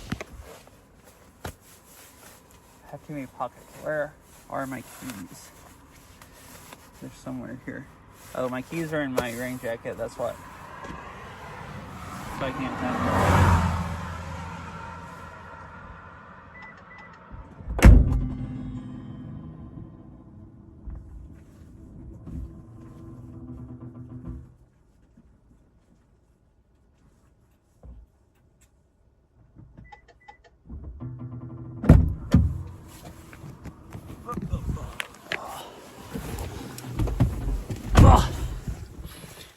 I have too many pockets. Where are my keys? They're somewhere here. Oh, my keys are in my rain jacket. That's what. So I can't find them.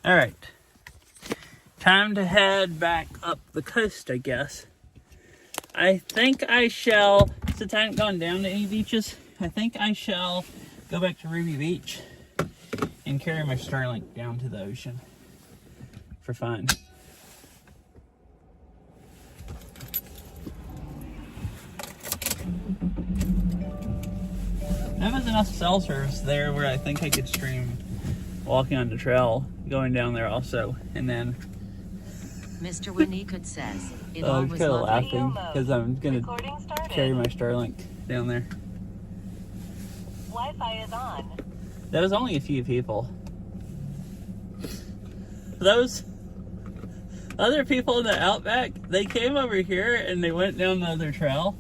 All right, time to head back up the coast, I guess. I think I shall, since I haven't gone down to any beaches, I think I shall go back to Ruby Beach and carry my Starlink down to the ocean for fun. There was enough cell service there where I think I could stream walking on the trail, going down there also, and then Mr. Winnicott says, it I'm always kind of lovely. laughing because I'm gonna Recording started. carry my Starlink down there. Wi-Fi is on. There was only a few people. Those other people in the outback, they came over here and they went down the other trail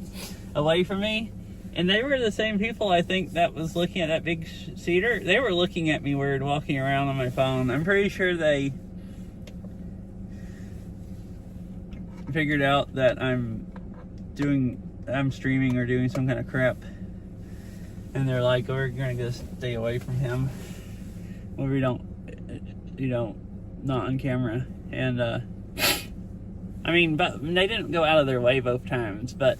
away from me. And they were the same people, I think, that was looking at that big cedar. They were looking at me weird walking around on my phone. I'm pretty sure they figured out that I'm streaming or doing some kind of crap. And they're like, oh, we're gonna just stay away from him. Well, we don't, not on camera. And, I mean, but they didn't go out of their way both times, but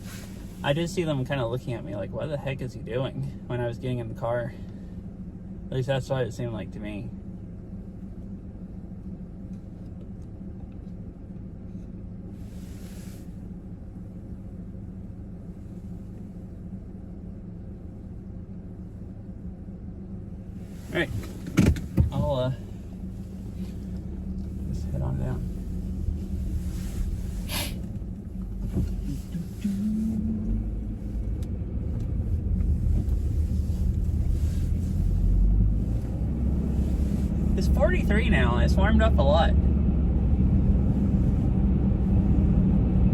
I did see them kind of looking at me like, what the heck is he doing when I was getting in the car? At least that's what it seemed like to me. All right, I'll just head on down. It's 43 now, and it's warmed up a lot.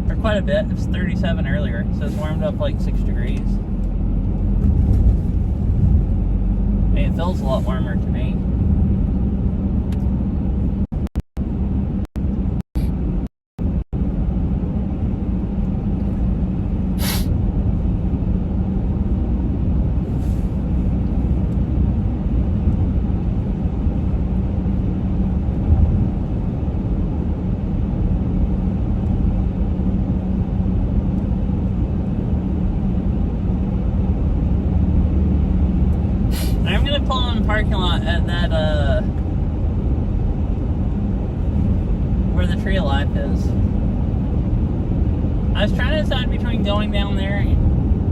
Or quite a bit. It was 37 earlier, so it's warmed up like 6 degrees. I mean, it feels a lot warmer to me. Parking lot at that where the Tree of Life is. I was trying to decide between going down there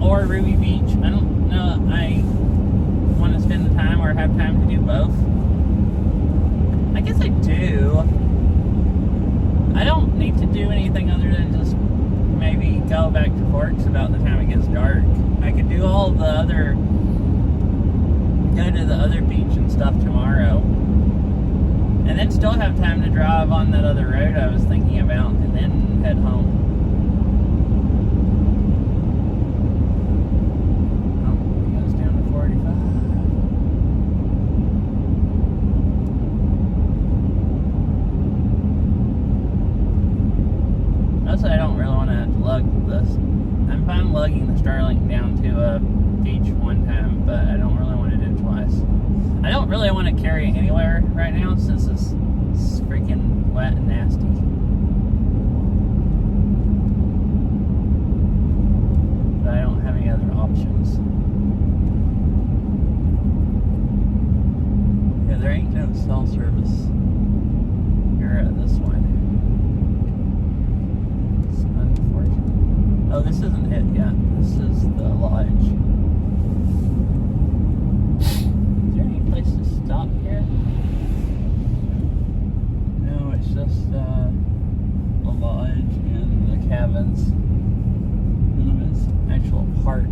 or Ruby Beach. I don't know. I want to spend the time or have time to do both. I guess I do. I don't need to do anything other than just maybe go back to Forks about the time it gets dark. I could do all the other, go to the other beach and stuff tomorrow, and then still have time to drive on that other road I was thinking about, and then head home. Oh, it goes down to 45. Also, I don't really want to have to lug this. I'm fine lugging the Starlink down to a beach one time, but I don't really want to do it twice. I don't really want to carry it anywhere right now since it's freaking wet and nasty. But I don't have any other options. Yeah, there ain't no cell service here at this one. It's unfortunate. Oh, this isn't it yet. This is the lodge. Place to stop here? No, it's just a lodge and the cabins. None of it's actual park.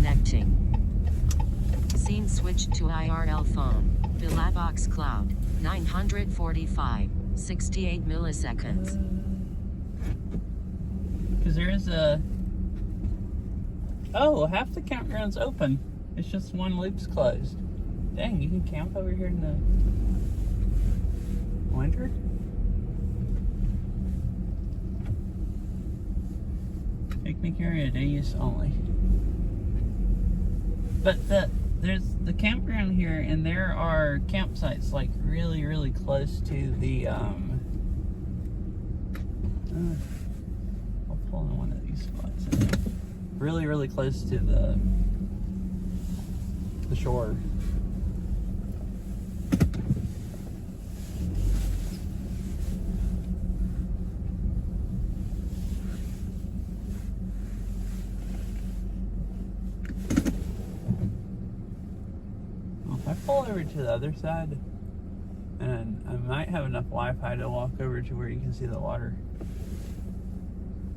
Connecting. Scene switched to IRL phone. Bilavox cloud. 945. 68 milliseconds. Because there is a... Oh, half the campground's open. It's just one loop's closed. Dang, you can camp over here in the winter? Picnic area, day use only. But there's the campground here, and there are campsites like really, really close to the I'll pull in one of these spots. Really, really close to the shore. Well, if I pull over to the other side, and I might have enough Wi-Fi to walk over to where you can see the water.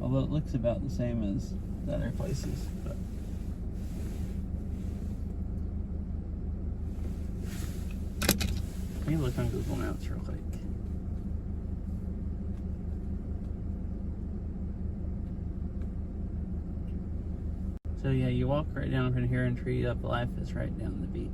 Although it looks about the same as the other places. But. Let me look on Google Maps real quick. So yeah, you walk right down from here and Tree Up Life is right down the beach.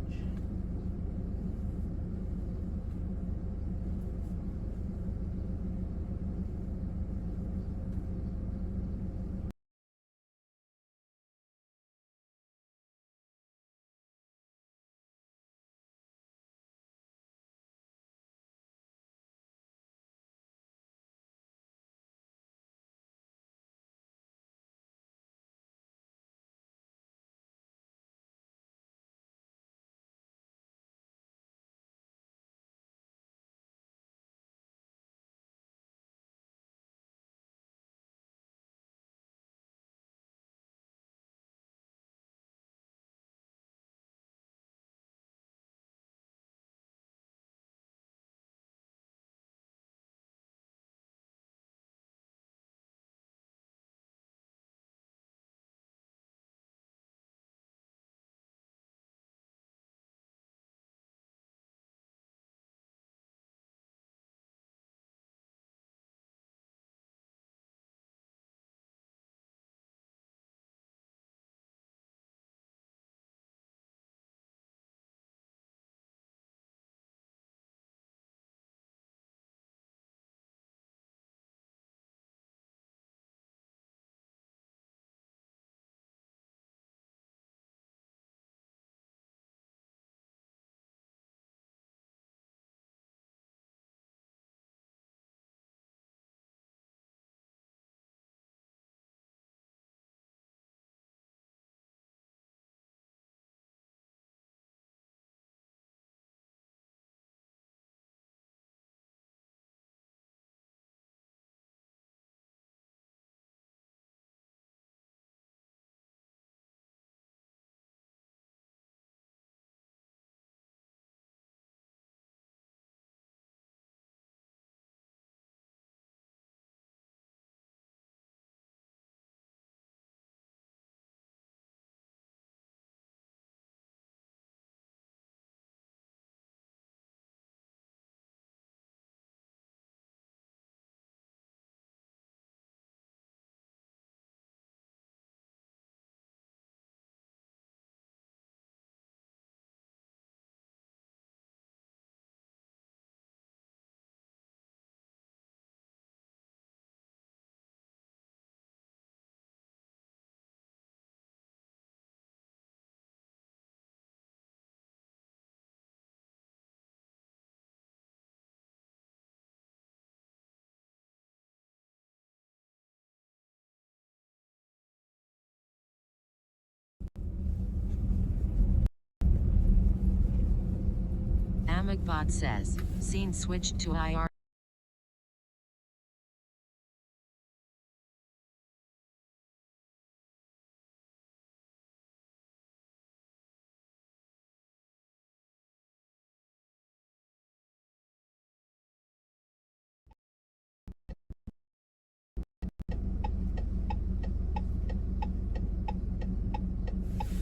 Amagbot says, scene switched to IR.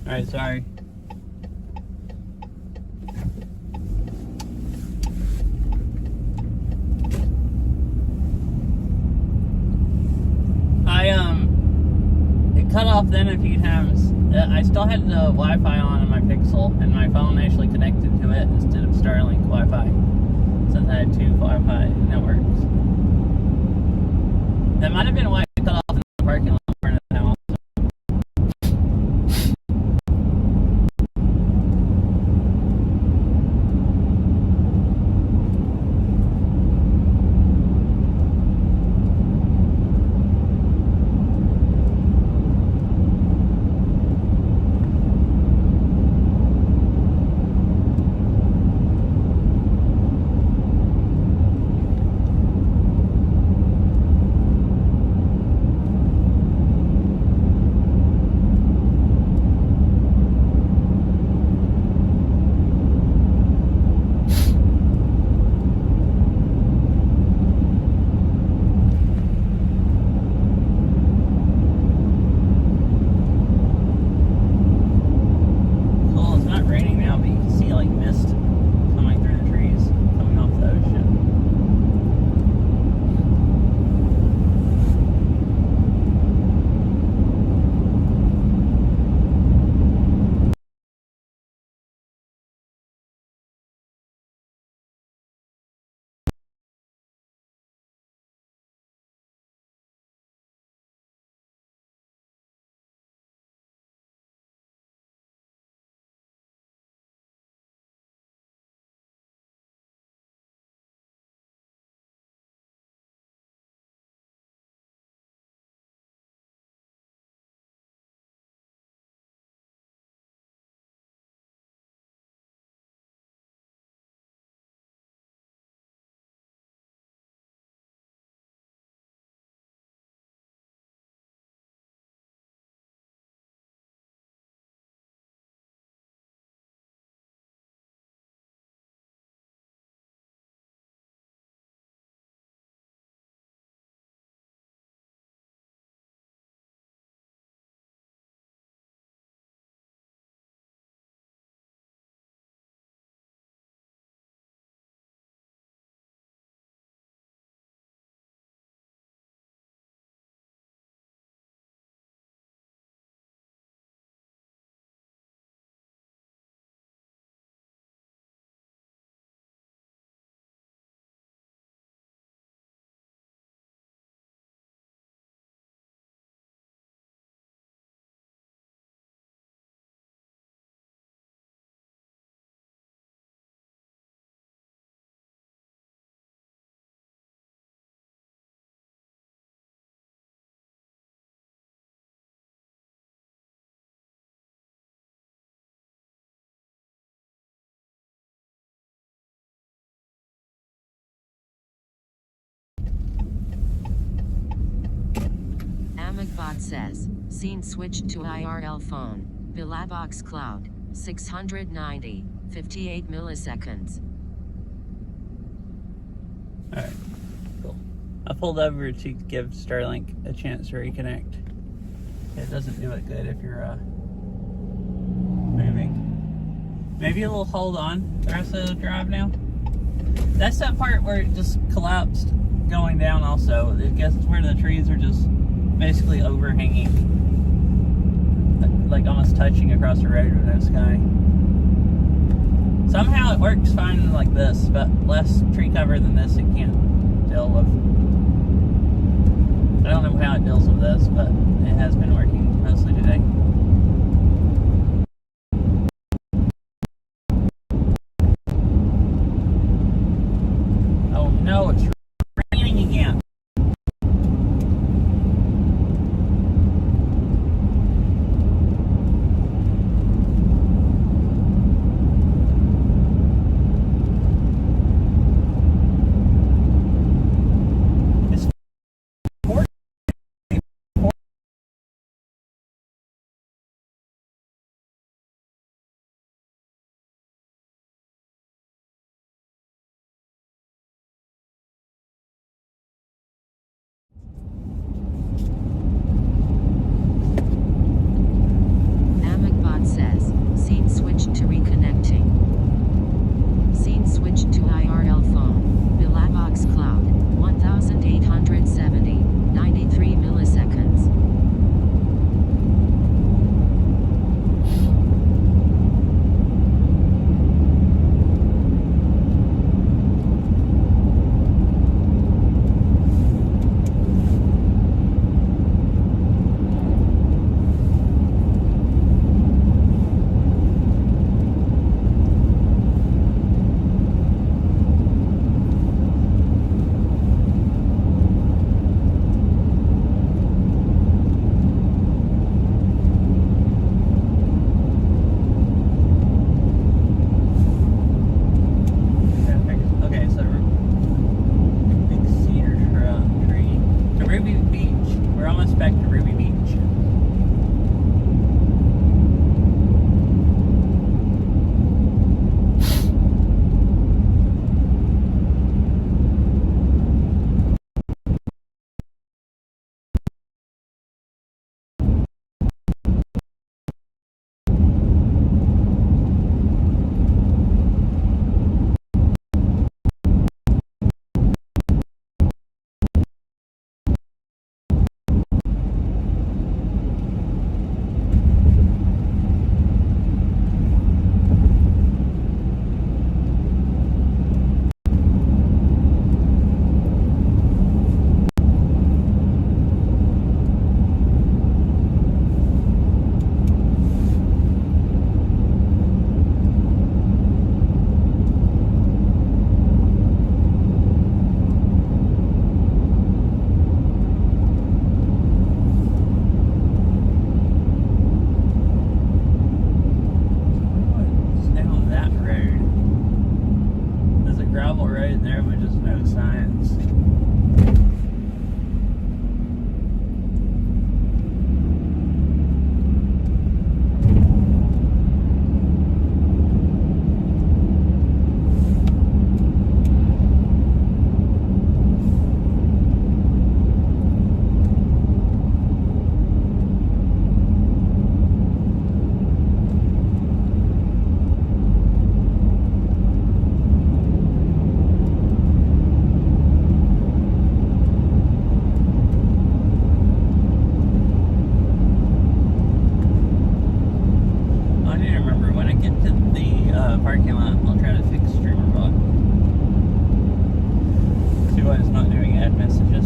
Alright, sorry. It cut off then a few times. I still had the Wi-Fi on my Pixel, and my phone actually connected to it instead of Starlink Wi-Fi, since I had two Wi-Fi networks. That might have been why it cut off in the parking lot part of the house. Cool, it's not raining now, but you can see like mist coming through the trees, coming off the ocean. Amigbot says, scene switched to IRL phone, Bilabox cloud, 690, 58 milliseconds. Alright, cool. I pulled over to give Starlink a chance to reconnect. It doesn't do it good if you're moving. Maybe a little hold on the rest of the drive now. That's that part where it just collapsed going down also. I guess it's where the trees are just basically overhanging, like almost touching across the road with no sky. Somehow it works fine like this, but less tree cover than this it can't deal with. I don't know how it deals with this, but it has been working mostly today. Oh no, it's raining again. get to the parking lot, I'll try to fix StreamerBot. See why it's not doing ad messages.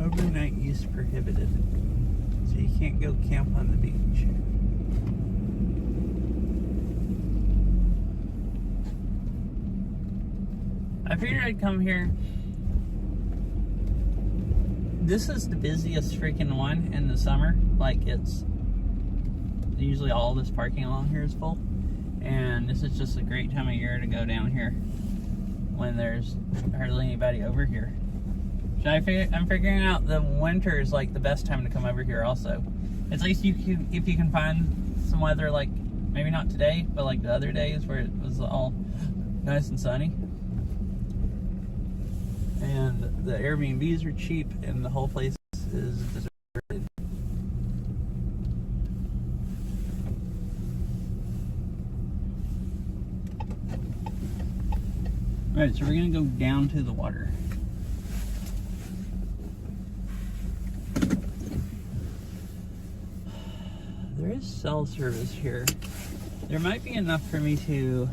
Overnight use prohibited. So you can't go camp on the beach. I figured I'd come here. This is the busiest freaking one in the summer. Like, it's usually all this parking along here is full. And this is just a great time of year to go down here when there's hardly anybody over here. So I'm figuring out the winter is like the best time to come over here also. At least if you can find some weather, like maybe not today, but like the other days where it was all nice and sunny. And the Airbnbs are cheap and the whole place is deserted. Alright, so we're gonna go down to the water. There is cell service here. There might be enough for me to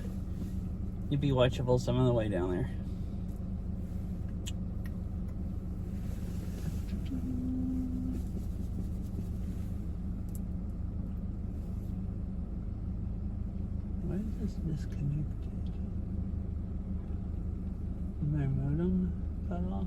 be watchable some of the way down there. Why is this disconnected? My modem cut off?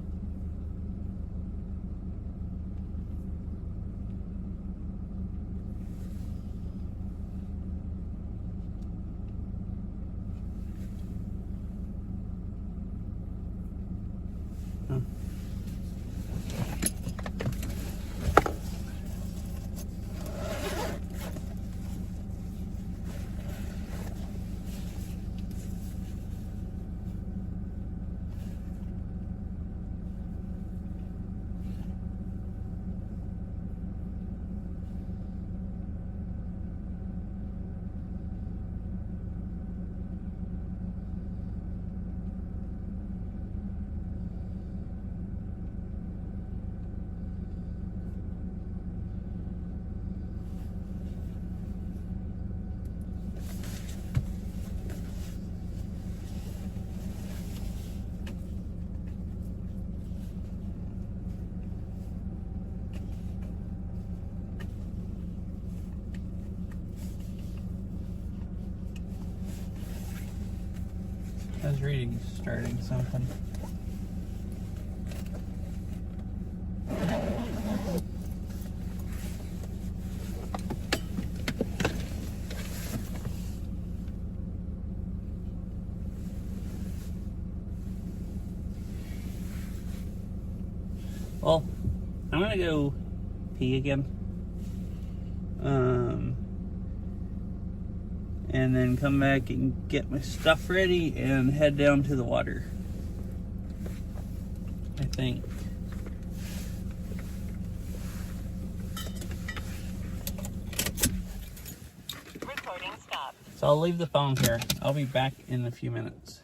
I was reading, starting something. Well, I'm gonna go pee again. And then come back and get my stuff ready and head down to the water, I think. Recording stopped. So I'll leave the phone here. I'll be back in a few minutes.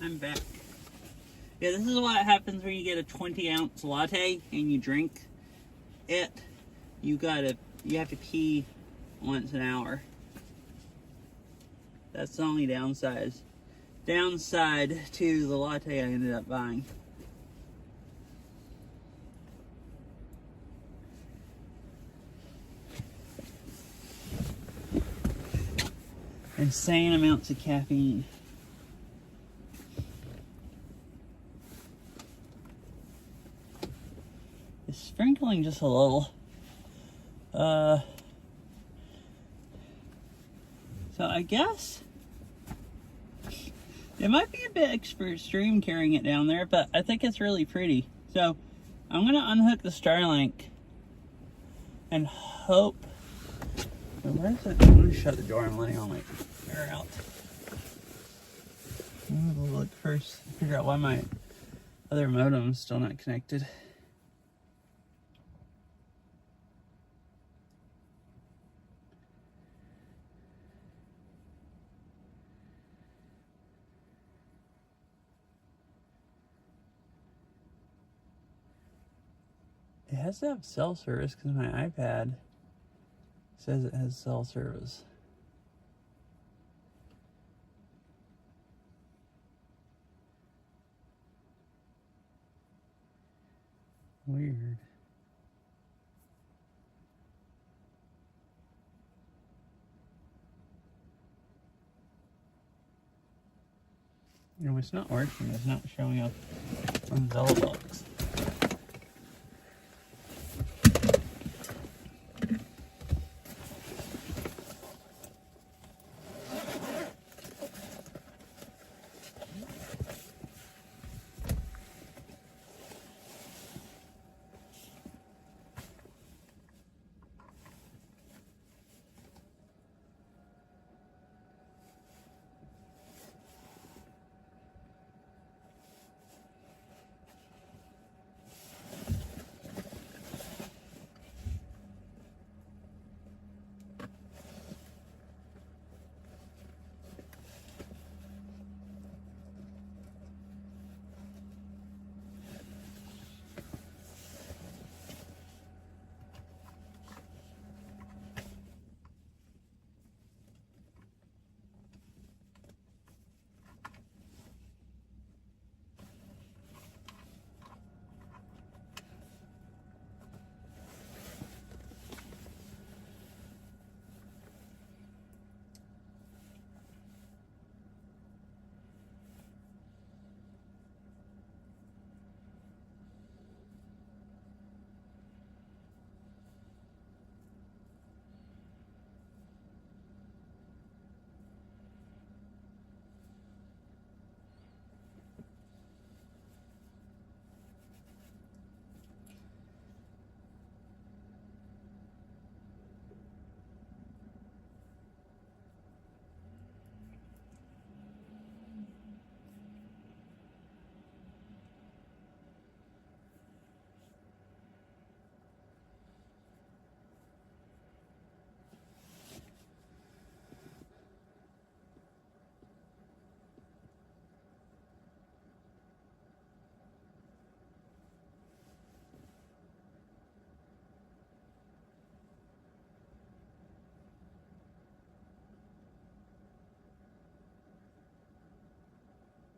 I'm back. Yeah, this is what happens when you get a 20-ounce latte and you drink it. You have to pee once an hour. That's the only downside to the latte I ended up buying. Insane amounts of caffeine. It's sprinkling just a little. So I guess it might be a bit extreme carrying it down there, but I think it's really pretty. So I'm gonna unhook the Starlink and hope. Where is it? I'm gonna shut the door. I'm letting all my air out. I'm gonna look first, figure out why my other modem's still not connected. It has to have cell service because my iPad says it has cell service. Weird. No, it's not working. It's not showing up on Velobox.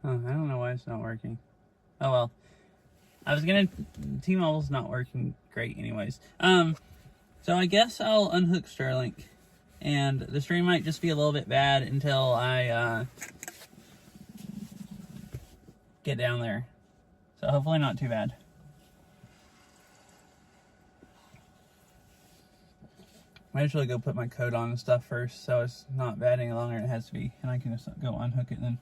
Oh, I don't know why it's not working. Oh well. T-Mobile's not working great anyways. So I guess I'll unhook Starlink. And the stream might just be a little bit bad until I get down there. So hopefully not too bad. I usually go put my coat on and stuff first, so it's not bad any longer than it has to be. And I can just go unhook it then.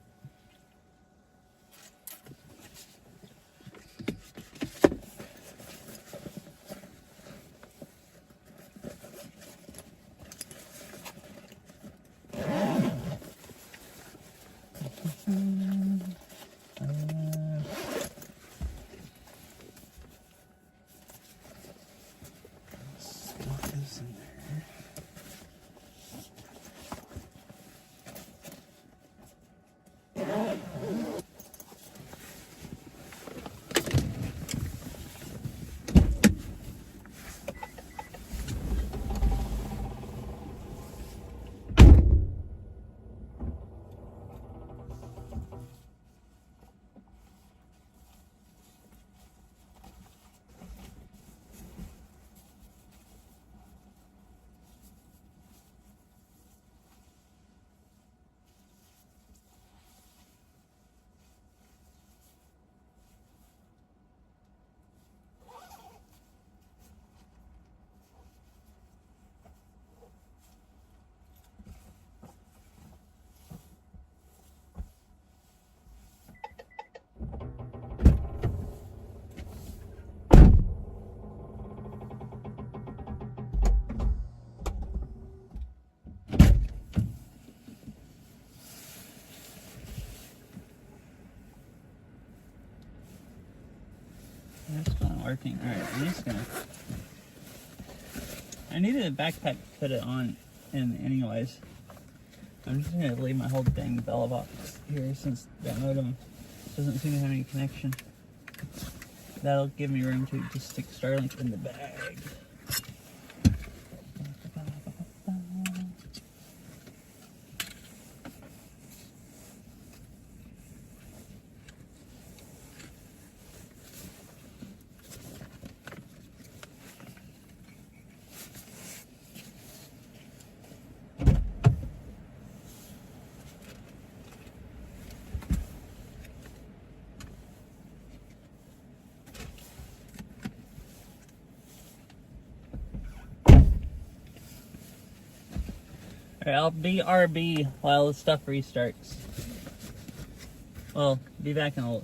working. Alright, I'm just gonna. I needed a backpack to put it on in, anyways. I'm just gonna leave my whole dang Bella box here since that modem doesn't seem to have any connection. That'll give me room to just stick Starlink in the bag. Alright, I'll be RB while the stuff restarts. Well, be back in a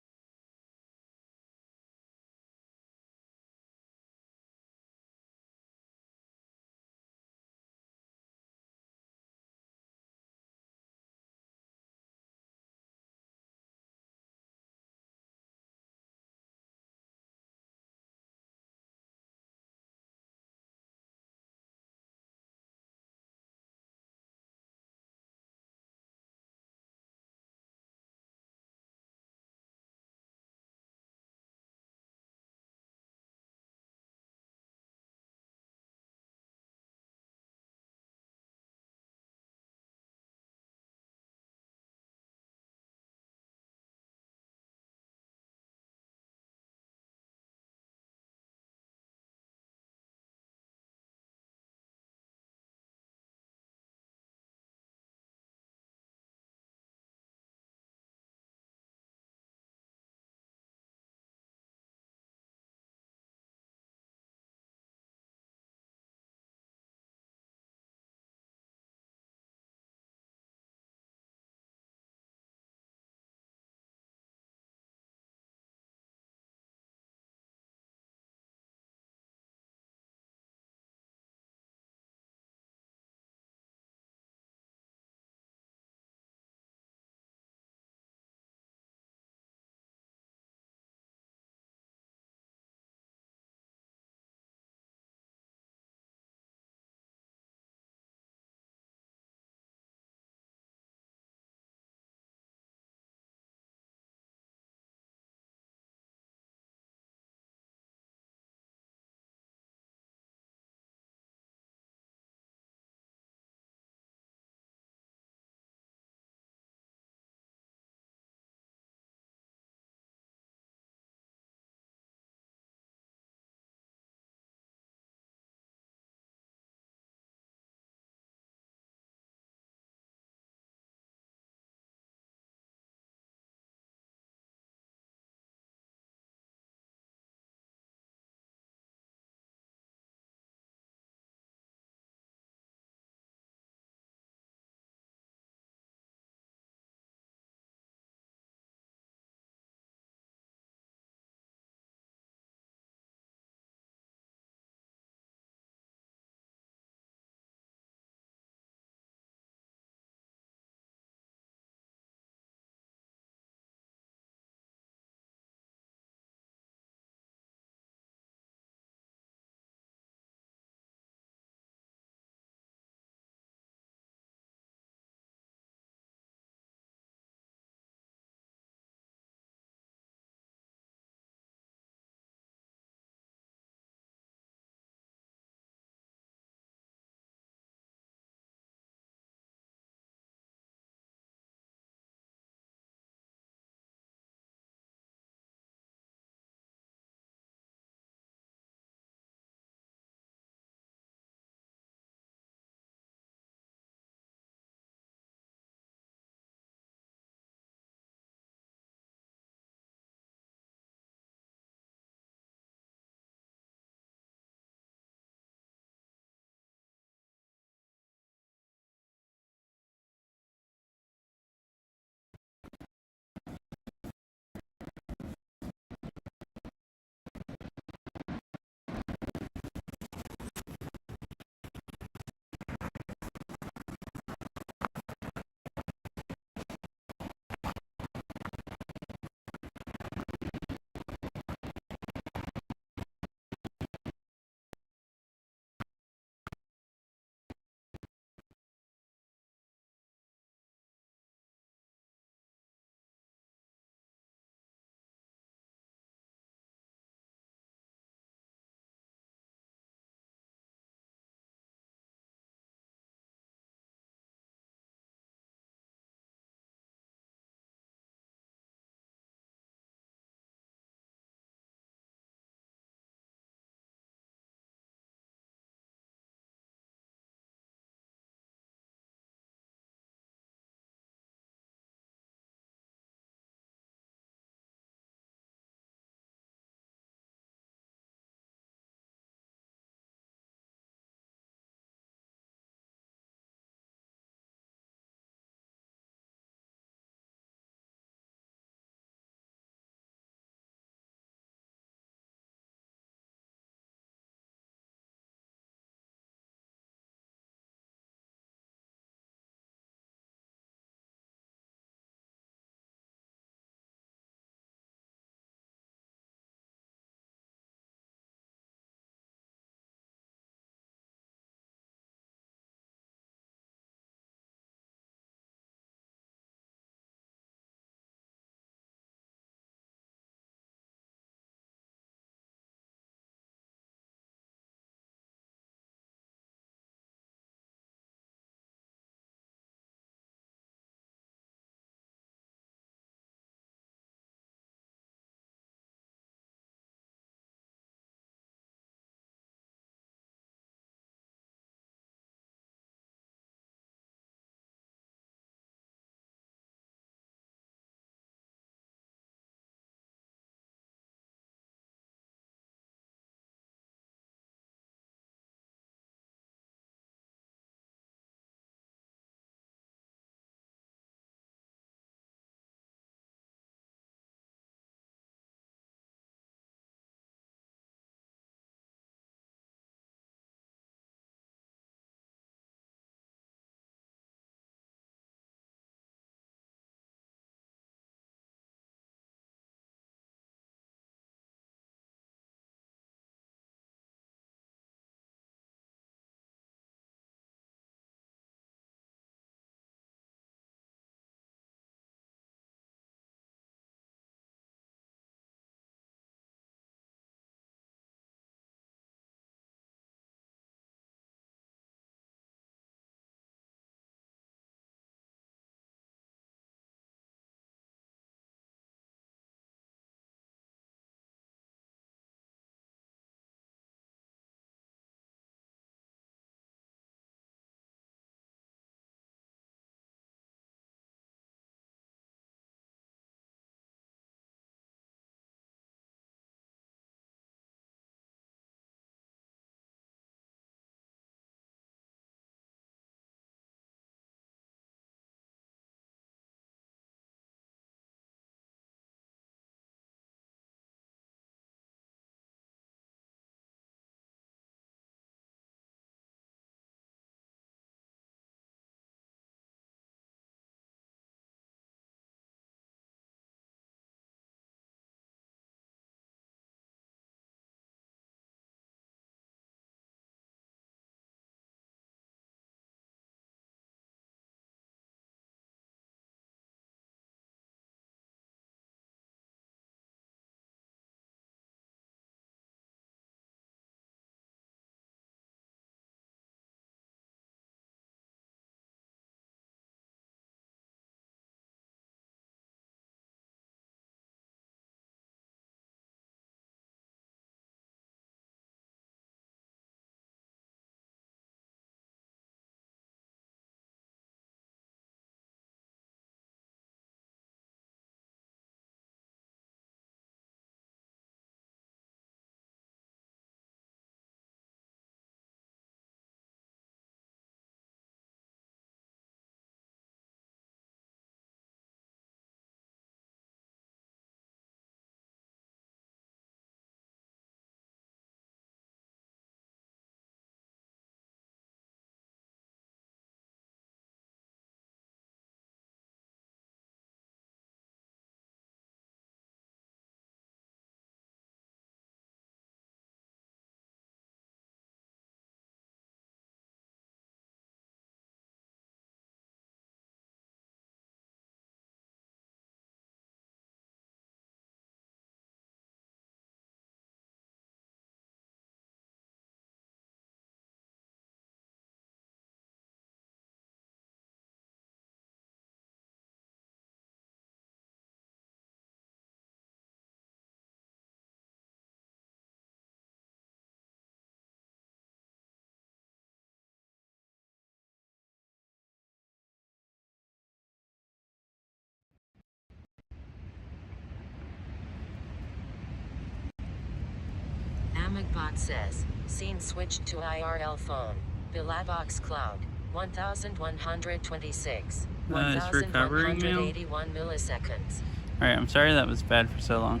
Amigbot says, scene switched to IRL phone. Bilavox cloud. 1126. It's recovering now. 1181 milliseconds. Alright, I'm sorry that was bad for so long.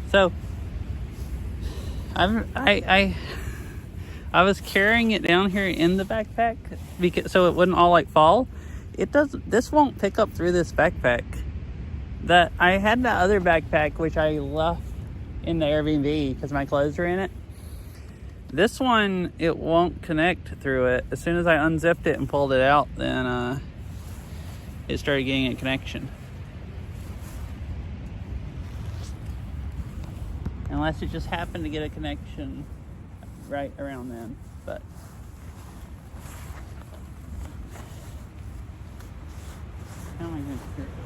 So, I was carrying it down here in the backpack so it wouldn't all like fall. This won't pick up through this backpack. That I had that other backpack which I left in the Airbnb because my clothes are in it. This one, it won't connect through it. As soon as I unzipped it and pulled it out, then it started getting a connection. Unless it just happened to get a connection right around then, but how am I going to clear all this?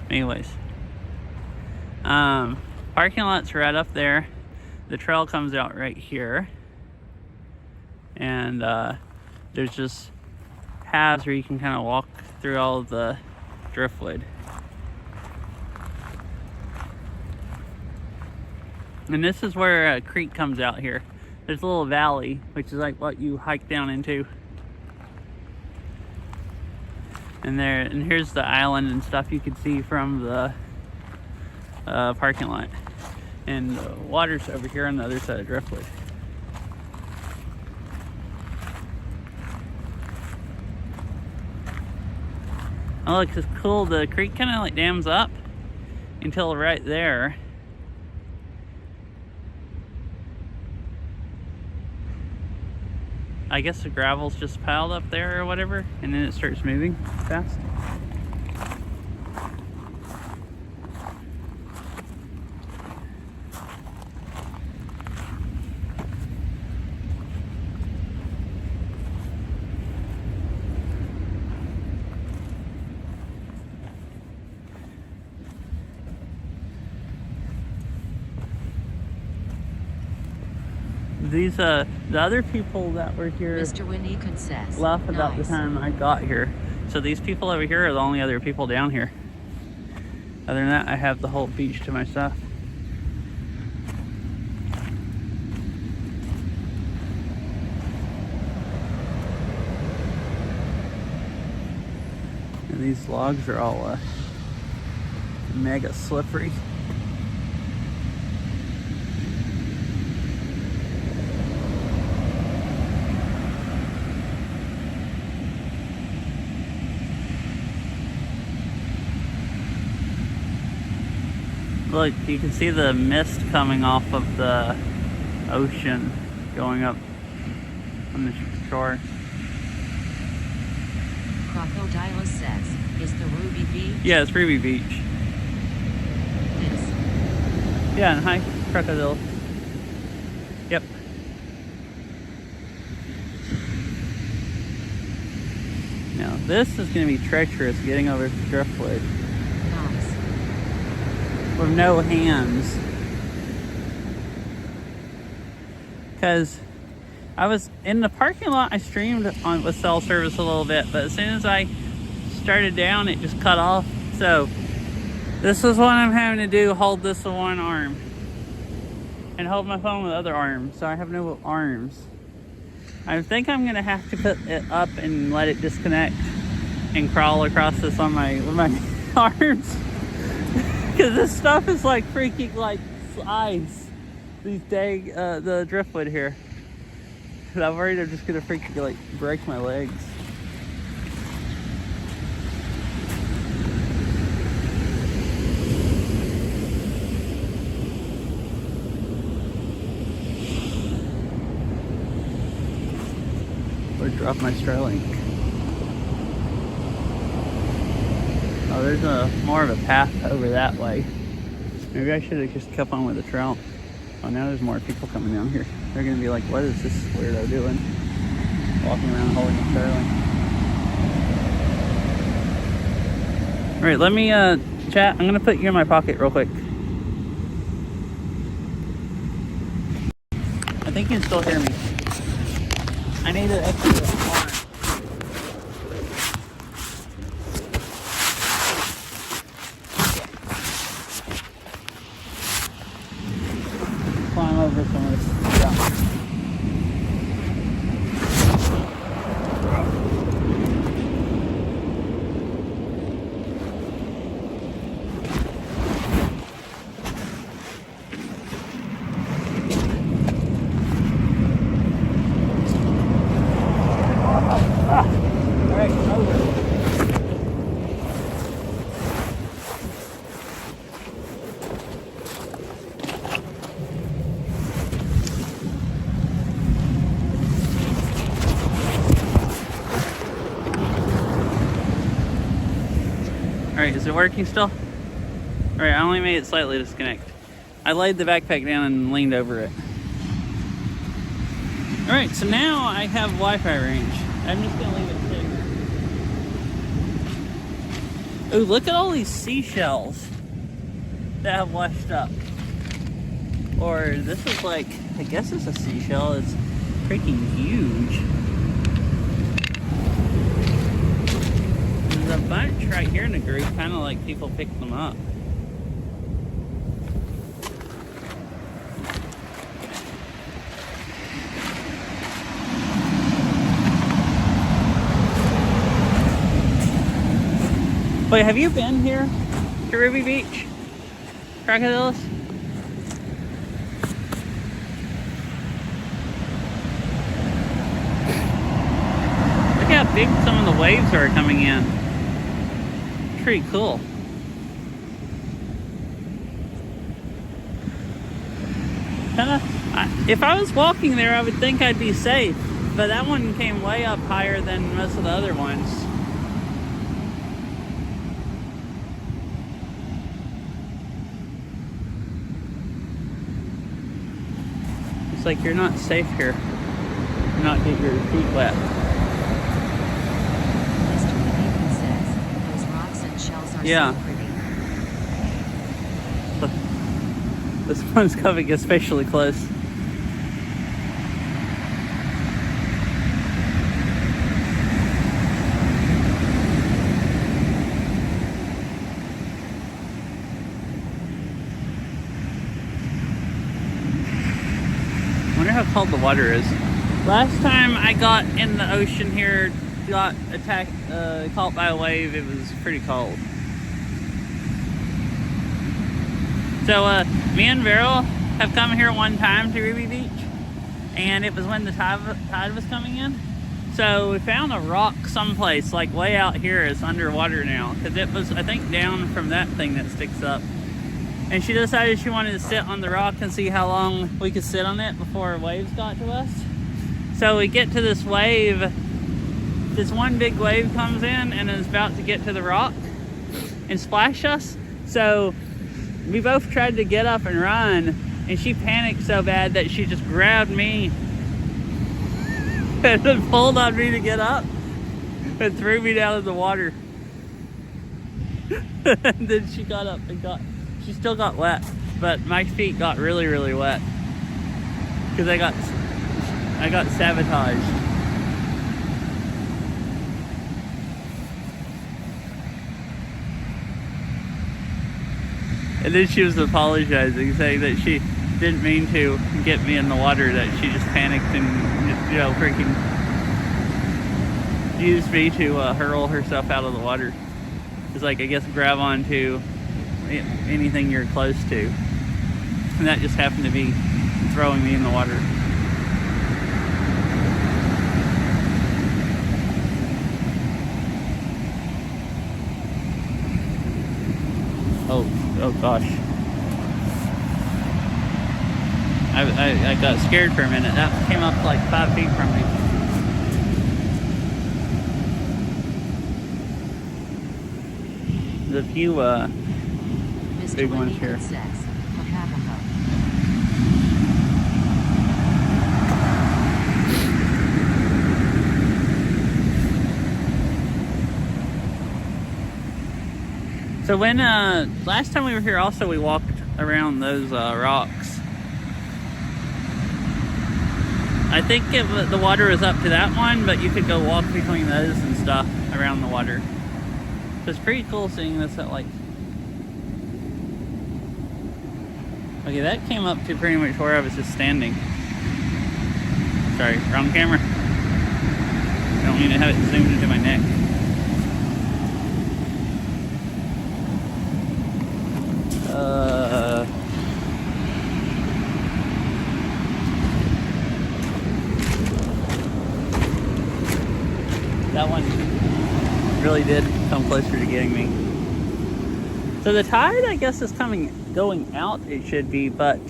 Anyways, parking lot's right up there. The trail comes out right here, and there's just paths where you can kind of walk through all of the driftwood. And this is where a creek comes out here. There's a little valley, which is like what you hike down into. And here's the island and stuff you can see from the parking lot. And the water's over here on the other side of Driftwood. Oh look, it's cool. The creek kind of like dams up until right there. I guess the gravel's just piled up there or whatever, and then it starts moving fast. These the other people that were here Mr. Winnicott says, left about nice. the time I got here. So these people over here are the only other people down here. Other than that, I have the whole beach to myself. And these logs are all mega slippery. Look, you can see the mist coming off of the ocean going up on the shore. Crocodile says, is the Ruby Beach? Yeah, it's Ruby Beach. This. Yeah, and hi, Crocodile. Yep. Now, this is going to be treacherous getting over to Driftwood Nice. with no hands. Because I was in the parking lot, I streamed on with cell service a little bit, but as soon as I started down, it just cut off. So this is what I'm having to do, hold this with one arm and hold my phone with the other arm, so I have no arms. I think I'm gonna have to put it up and let it disconnect and crawl across this on with my arms, because this stuff is like freaking like ice. These dang the driftwood here. And I'm worried I'm just gonna freaking like break my legs. Or drop my Starlink. Oh, there's more of a path over that way. Maybe I should have just kept on with the trail. Oh, now there's more people coming down here. They're gonna be like, what is this weirdo doing? Walking around holding a Starlink. All right, let me chat. I'm gonna put you in my pocket real quick. I think you can still hear me. I need an extra arm. Climb over some of this stuff. Alright, is it working still? Alright, I only made it slightly disconnect. I laid the backpack down and leaned over it. Alright, so now I have Wi-Fi range. I'm just gonna leave it sitting. Ooh, look at all these seashells that have washed up. Or this is like, I guess it's a seashell. It's freaking huge. There's a bunch right here in the group, kind of like people picked them up. Wait, have you been here to Ruby Beach? Crocodiles? Look how big some of the waves are coming in. Pretty cool. If I was walking there, I would think I'd be safe, but that one came way up higher than most of the other ones. It's like you're not safe here. Do not get your feet wet. Yeah. So this one's coming especially close. I wonder how cold the water is. Last time I got in the ocean here, got attacked, caught by a wave, it was pretty cold. So me and Beryl have come here one time to Ruby Beach, and it was when the tide was coming in. So we found a rock someplace, like way out here, is underwater now, because it was, I think, down from that thing that sticks up. And she decided she wanted to sit on the rock and see how long we could sit on it before waves got to us. So we get to this wave, this one big wave comes in and is about to get to the rock and splash us. So we both tried to get up and run, and she panicked so bad that she just grabbed me and then pulled on me to get up and threw me down in the water. And then she got up and she still got wet, but my feet got really, really wet because I got sabotaged. And then she was apologizing, saying that she didn't mean to get me in the water, that she just panicked and, you know, freaking used me to hurl herself out of the water. It's like, I guess, grab onto anything you're close to. And that just happened to be throwing me in the water. Oh gosh. I got scared for a minute. That came up like 5 feet from me. There's a few big ones here. So when last time we were here, also we walked around those rocks. I think the water was up to that one, but you could go walk between those and stuff around the water. So it's pretty cool seeing this at like. Okay, that came up to pretty much where I was just standing. Sorry, wrong camera. I don't mean to have it zoomed into my neck. That one really did come closer to getting me. So the tide, I guess, is going out, it should be, but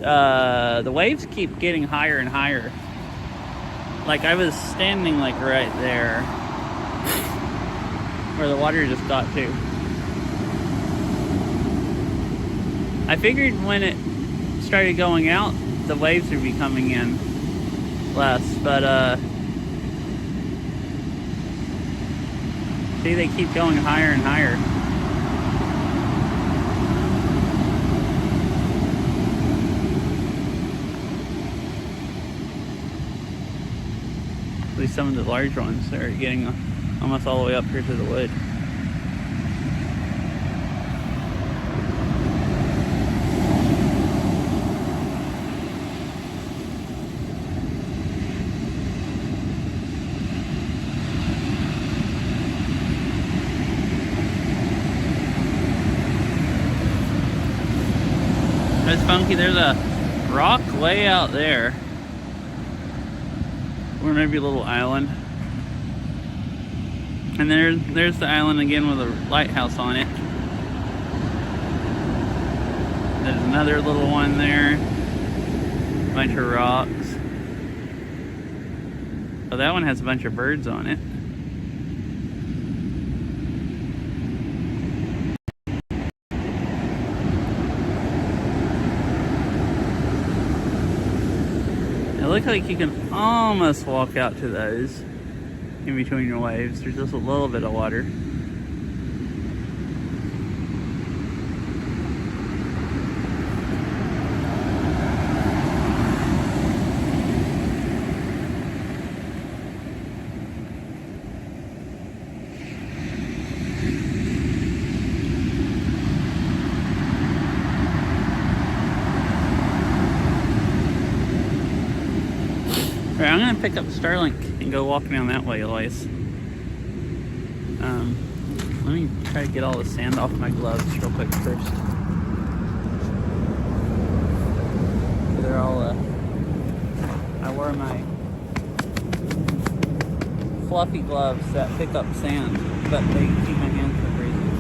the waves keep getting higher and higher. Like I was standing like right there where the water just got to. I figured when it started going out, the waves would be coming in less, but see, they keep going higher and higher. At least some of the large ones are getting almost all the way up here to the wood. That's funky. There's a rock way out there. Or maybe a little island. And there's the island again with a lighthouse on it. There's another little one there. A bunch of rocks. Oh, that one has a bunch of birds on it. It looks like you can almost walk out to those in between your waves. There's just a little bit of water. Alright, I'm gonna pick up Starlink and go walk down that way, Elias. Let me try to get all the sand off my gloves real quick first. They're all, I wore my fluffy gloves that pick up sand, but they keep my hands from freezing.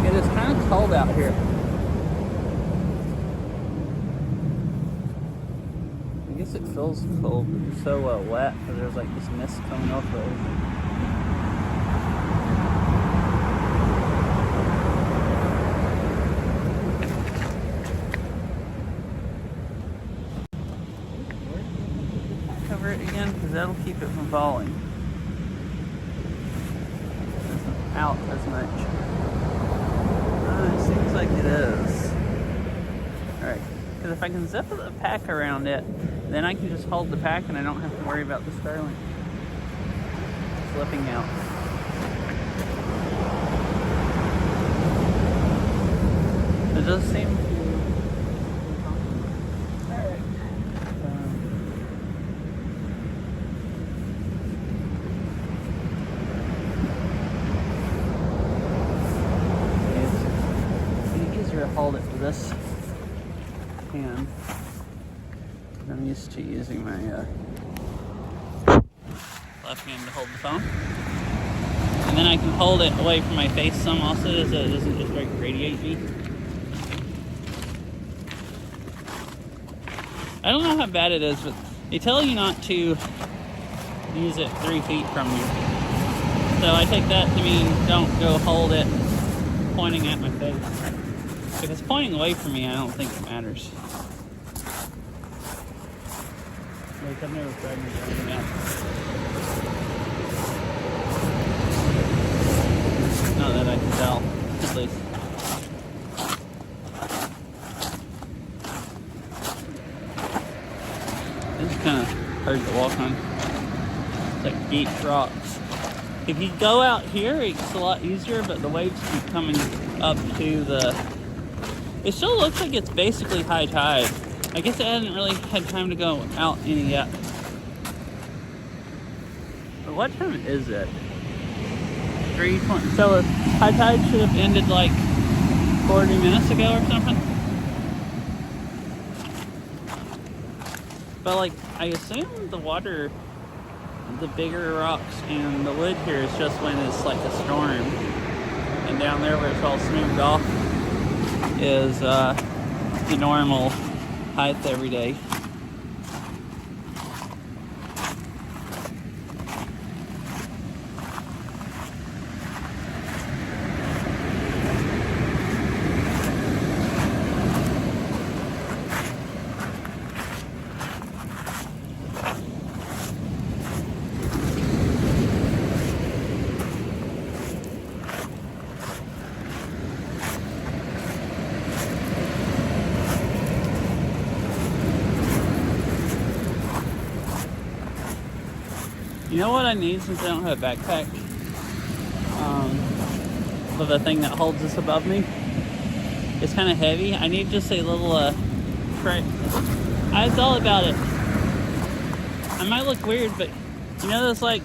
It is kind of cold out here. It feels cold. It's so wet because there's like this mist coming off the ocean. Cover it again because that'll keep it from falling. It isn't out as much. It seems like it is. Alright, because if I can zip the pack around it, then I can just hold the pack and I don't have to worry about the Starlink slipping out. It does seem to... Alright. It's easier to hold it with this hand. I'm used to using my left hand to hold the phone. And then I can hold it away from my face some also, so it doesn't just like radiate me. I don't know how bad it is, but they tell you not to use it 3 feet from you. So I take that to mean don't go hold it pointing at my face. If it's pointing away from me, I don't think it matters. Like I've never tried anything else. like deep rocks. If you go out here, it's a lot easier, but the waves keep coming up to the... It still looks like it's basically high tide. I guess it hasn't really had time to go out any yet. But what time is it? 3:20. So high tide should have ended like 40 minutes ago or something. But like, I assume the water, the bigger rocks and the wood here is just when it's like a storm. And down there where it's all smoothed off is the normal height every day. You know what I need since I don't have a backpack? For the thing that holds this above me. It's kind of heavy. I need just a little tray. It's all about it. I might look weird, but you know those like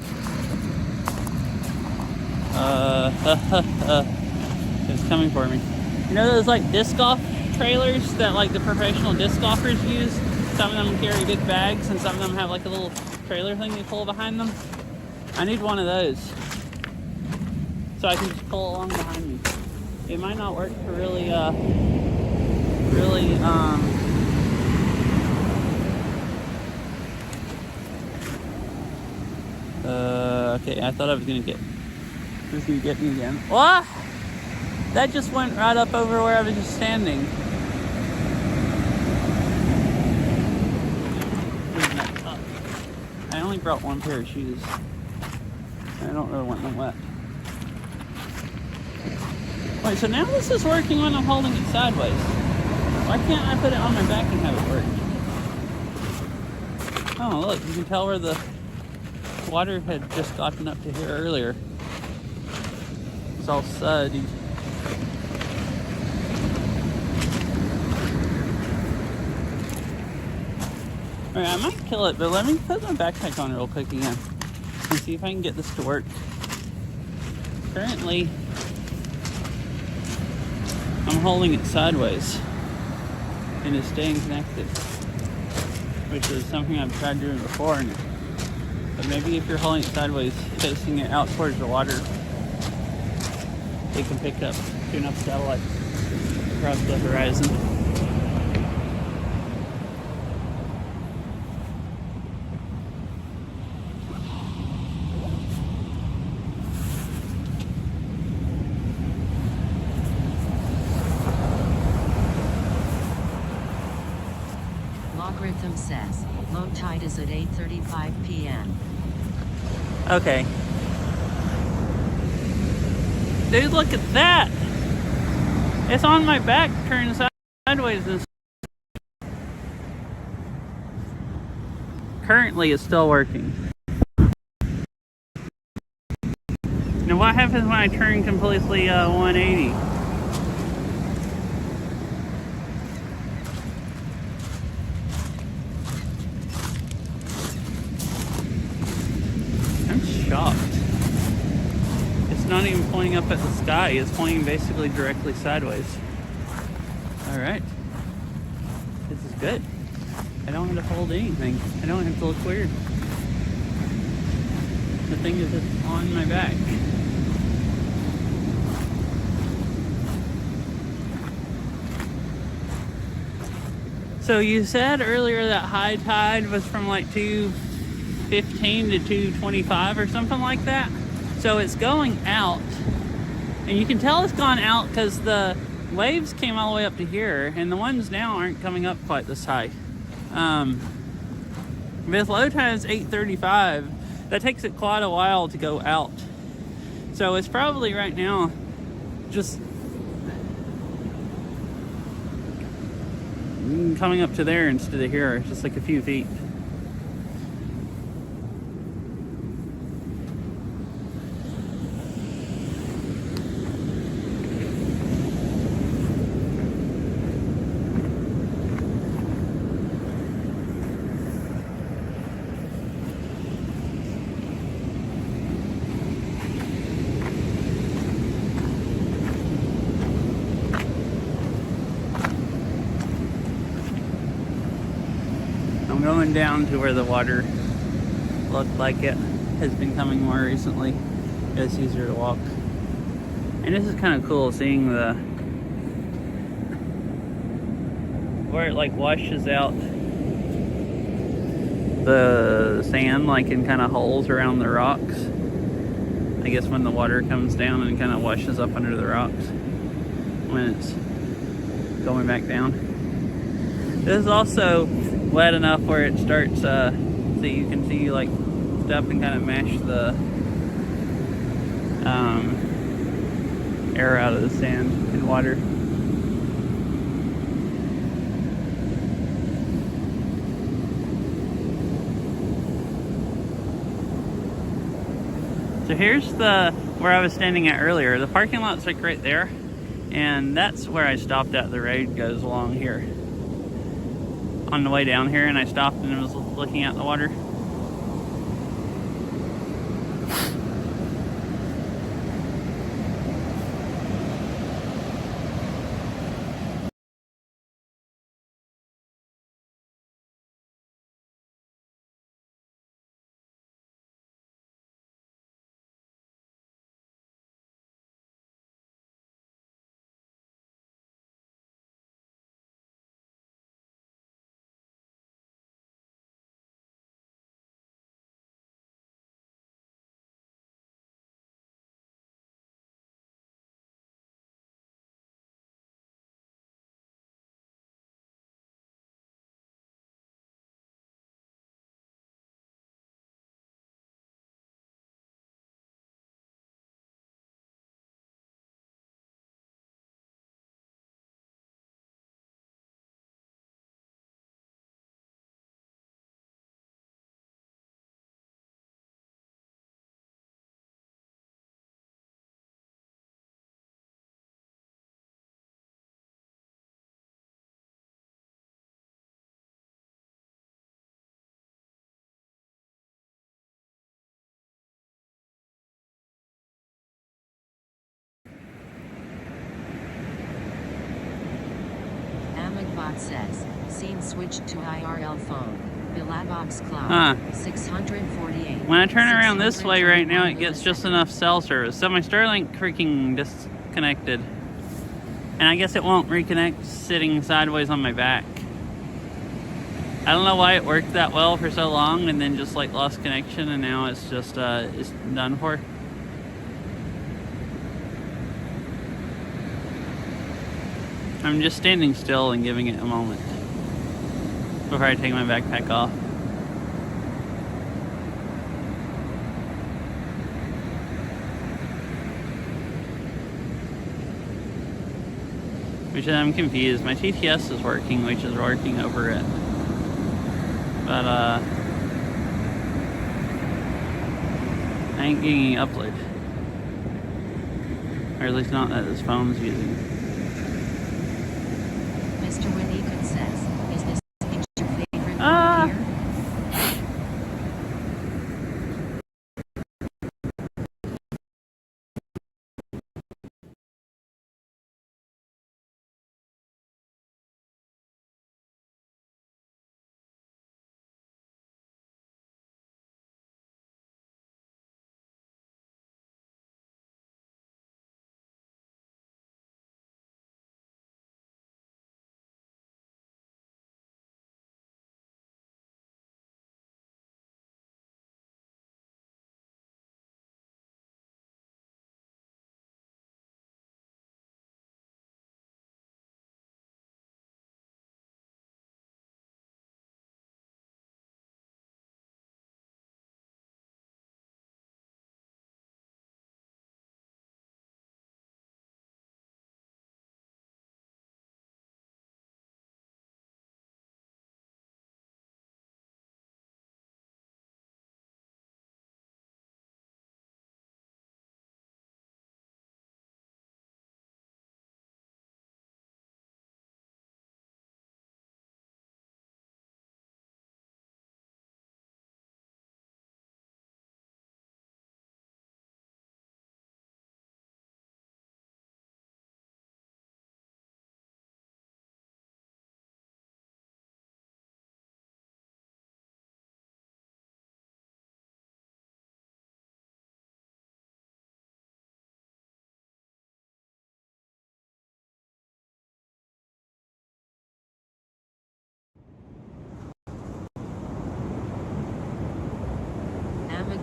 it's coming for me. You know those like disc golf trailers that like the professional disc golfers use? Some of them carry big bags and some of them have like a little trailer thing they pull behind them. I need one of those so I can just pull along behind me. It might not work for really okay, I thought I was gonna get me again. What? That just went right up over where I was just standing. I only brought one pair of shoes. I don't really want them wet. Wait, so now this is working when I'm holding it sideways. Why can't I put it on my back and have it work? Oh, look, you can tell where the water had just gotten up to here earlier. It's all suddy. Alright, I might kill it, but let me put my backpack on real quick again and see if I can get this to work. Currently, I'm holding it sideways and it's staying connected, which is something I've tried doing before. But maybe if you're holding it sideways, facing it out towards the water, it can pick up enough satellites across the horizon. Logarithm says, low tide is at 8:35 p.m. Okay. Dude, look at that! It's on my back, turned sideways. And currently, it's still working. Now, what happens when I turn completely 180? Shocked. It's not even pointing up at the sky, it's pointing basically directly sideways. Alright. This is good. I don't have to hold anything. I don't have to look weird. The thing is just on my back. So you said earlier that high tide was from like 2:15 to 2:25 or something like that. So it's going out, and you can tell it's gone out because the waves came all the way up to here, and the ones now aren't coming up quite this high. With low tide is 8:35. That takes it quite a while to go out. So it's probably right now just coming up to there instead of here, just like a few feet. going down to where the water looked like it has been coming more recently. It's easier to walk. And this is kind of cool seeing the where it like washes out the sand like in kind of holes around the rocks. I guess when the water comes down and kind of washes up under the rocks when it's going back down. This is also wet enough where it starts so you can see like step and kind of mash the air out of the sand and water. So here's where I was standing at earlier. The parking lot's like right there, and that's where I stopped at. The road goes along here. On the way down here, and I stopped and was looking at the water. Bot says, scene switched to IRL phone. Billbox cloud. Huh. 648. When I turn around this way right now, it gets just enough cell service. So my Starlink freaking disconnected. And I guess it won't reconnect sitting sideways on my back. I don't know why it worked that well for so long and then just like lost connection, and now it's just it's done for. I'm just standing still and giving it a moment before I take my backpack off. Which I'm confused. My TTS is working, which is working over it. But I ain't getting any upload. Or at least not that this phone's using. Mr. Winnie says, is this your favorite here?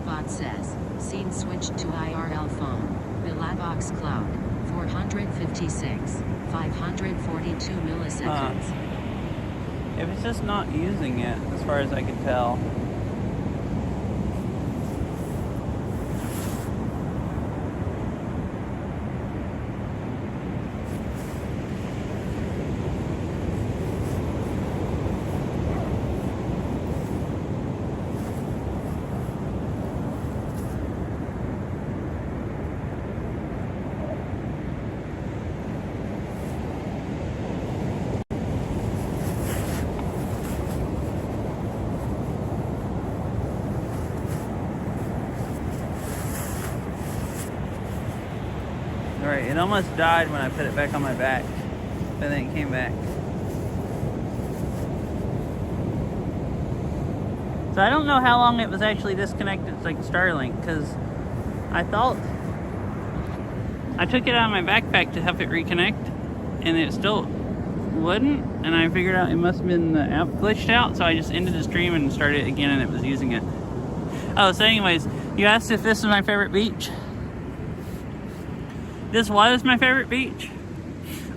Amicbot says, scene switched to IRL phone. Bilabox cloud. 456. 542 milliseconds. If it's just not using it, as far as I can tell. Alright, it almost died when I put it back on my back, but then it came back. So I don't know how long it was actually disconnected. It's like Starlink, because I thought I took it out of my backpack to help it reconnect, and it still wouldn't, and I figured out it must have been the app glitched out, so I just ended the stream and started it again, and it was using it. Oh, so anyways, you asked if this is my favorite beach. This was my favorite beach.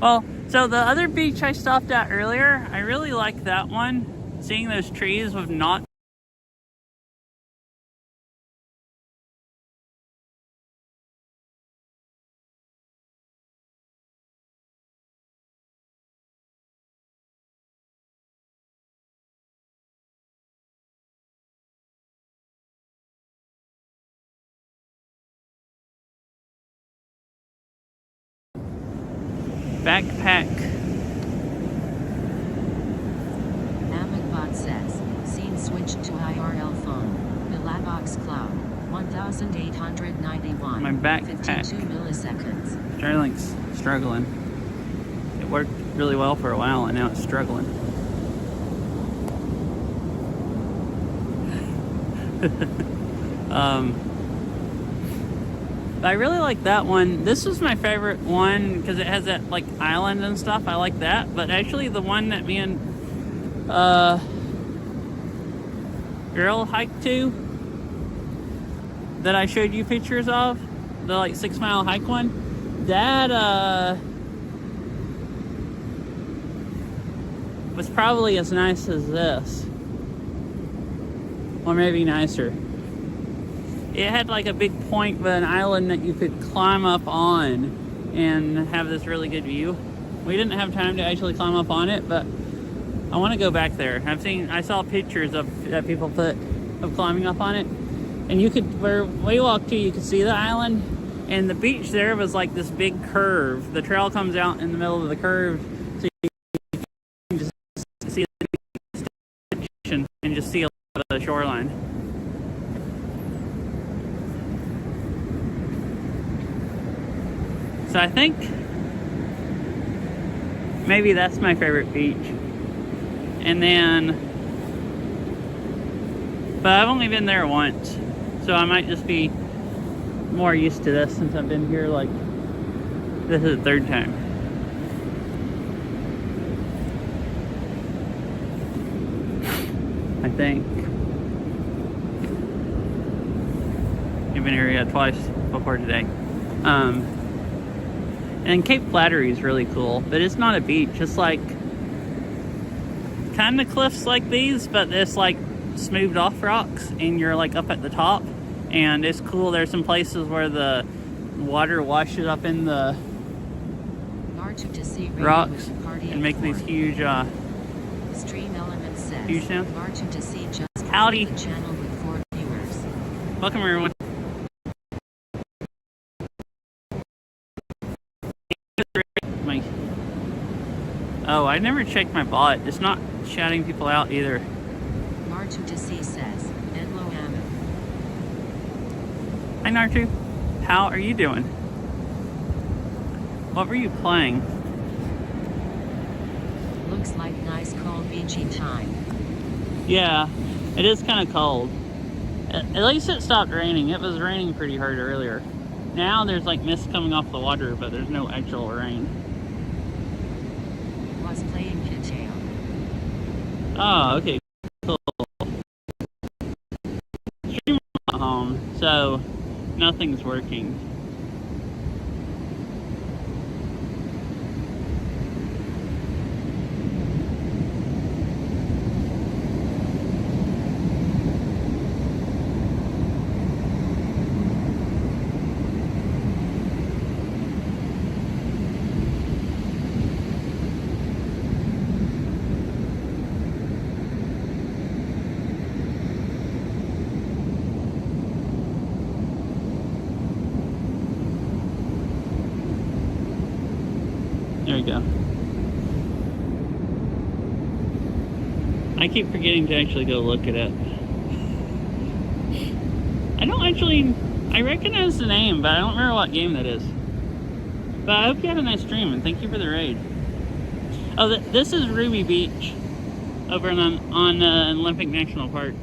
Well, so the other beach I stopped at earlier, I really liked that one. Seeing those trees with not backpack. Amicbot says, scene switched to IRL phone. Bilabox cloud. 1891. My backpack. 52 milliseconds. Starlink's struggling. It worked really well for a while, and now it's struggling. I really like that one. This was my favorite one because it has that like island and stuff. I like that. But actually, the one that me and girl hiked to, that I showed you pictures of, the like 6 mile hike one, that was probably as nice as this, or maybe nicer. It had like a big point of an island that you could climb up on and have this really good view. We didn't have time to actually climb up on it, but I want to go back there. I saw pictures that people put of climbing up on it, and you could, where we walked to, you could see the island, and the beach there was like this big curve. The trail comes out in the middle of the curve, so you can just see the station and just see a lot of the shoreline. So I think maybe that's my favorite beach. And then, but I've only been there once, so I might just be more used to this since I've been here, like, this is the third time. I think. I've been here twice before today. And Cape Flattery is really cool, but it's not a beach. It's like kind of cliffs like these, but it's like smoothed off rocks, and you're like up at the top, and it's cool. There's some places where the water washes up in the rocks and make these huge Stream Element says, huge sounds. just Howdy. the channel with 4 viewers. Welcome everyone. Oh, I never checked my bot. It's not shouting people out either. Nartu2C says, Enlo Amu. Hi Nartu. How are you doing? What were you playing? Looks like nice cold beachy time. Yeah, it is kind of cold. At least it stopped raining. It was raining pretty hard earlier. Now there's like mist coming off the water, but there's no actual rain. Was playing Kitale. Oh, okay. Cool. Stream at home. so nothing's working. There we go. I keep forgetting to actually go look at it. I recognize the name, but I don't remember what game that is. But I hope you had a nice stream, and thank you for the raid. Oh, this is Ruby Beach over on Olympic National Park.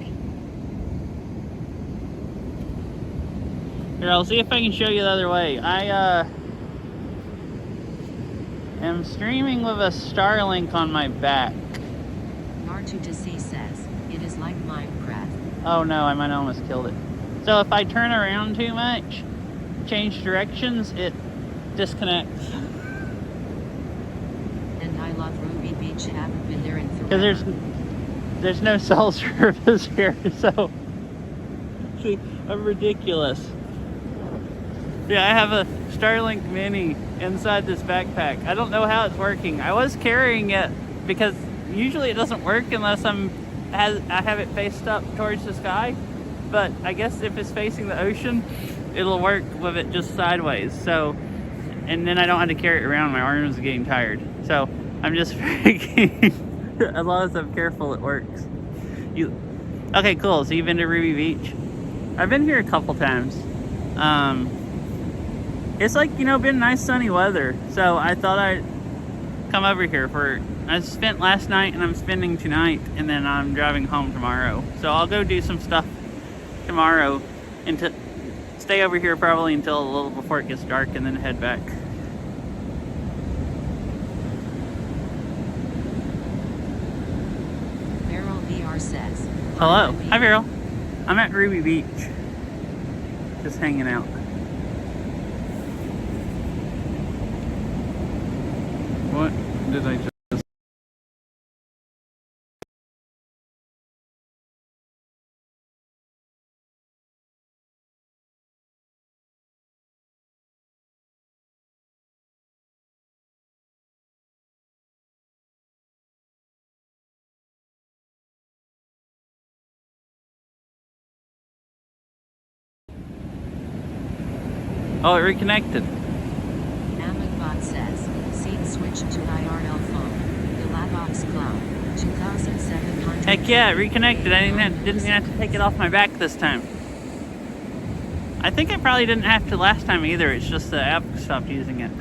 Here, I'll see if I can show you the other way. I am streaming with a Starlink on my back. R2-C says, it is like Minecraft. Oh no, I might almost killed it. So if I turn around too much, change directions, it disconnects. And I love Ruby Beach, haven't been there in forever. Because there's no cell service here, so see, I'm ridiculous. Yeah, I have a Starlink Mini inside this backpack. I don't know how it's working. I was carrying it because usually it doesn't work unless I have it faced up towards the sky. But I guess if it's facing the ocean, it'll work with it just sideways. So, and then I don't have to carry it around. My arms are getting tired. So I'm just freaking. As long as I'm careful, it works. Okay, cool. So you've been to Ruby Beach? I've been here a couple times. It's like, been nice sunny weather. So I thought I'd come over here I spent last night and I'm spending tonight, and then I'm driving home tomorrow. So I'll go do some stuff tomorrow and to stay over here probably until a little before it gets dark, and then head back. Beryl VR says, Hello. Hi, Beryl. I'm at Ruby Beach. Just hanging out. What did I just... Oh, it reconnected. Amagabot says, scene switched to IRL phone. Bilabox Cloud, 2,700. Heck yeah, it reconnected. I didn't have to take it off my back this time. I think I probably didn't have to last time either. It's just the app stopped using it.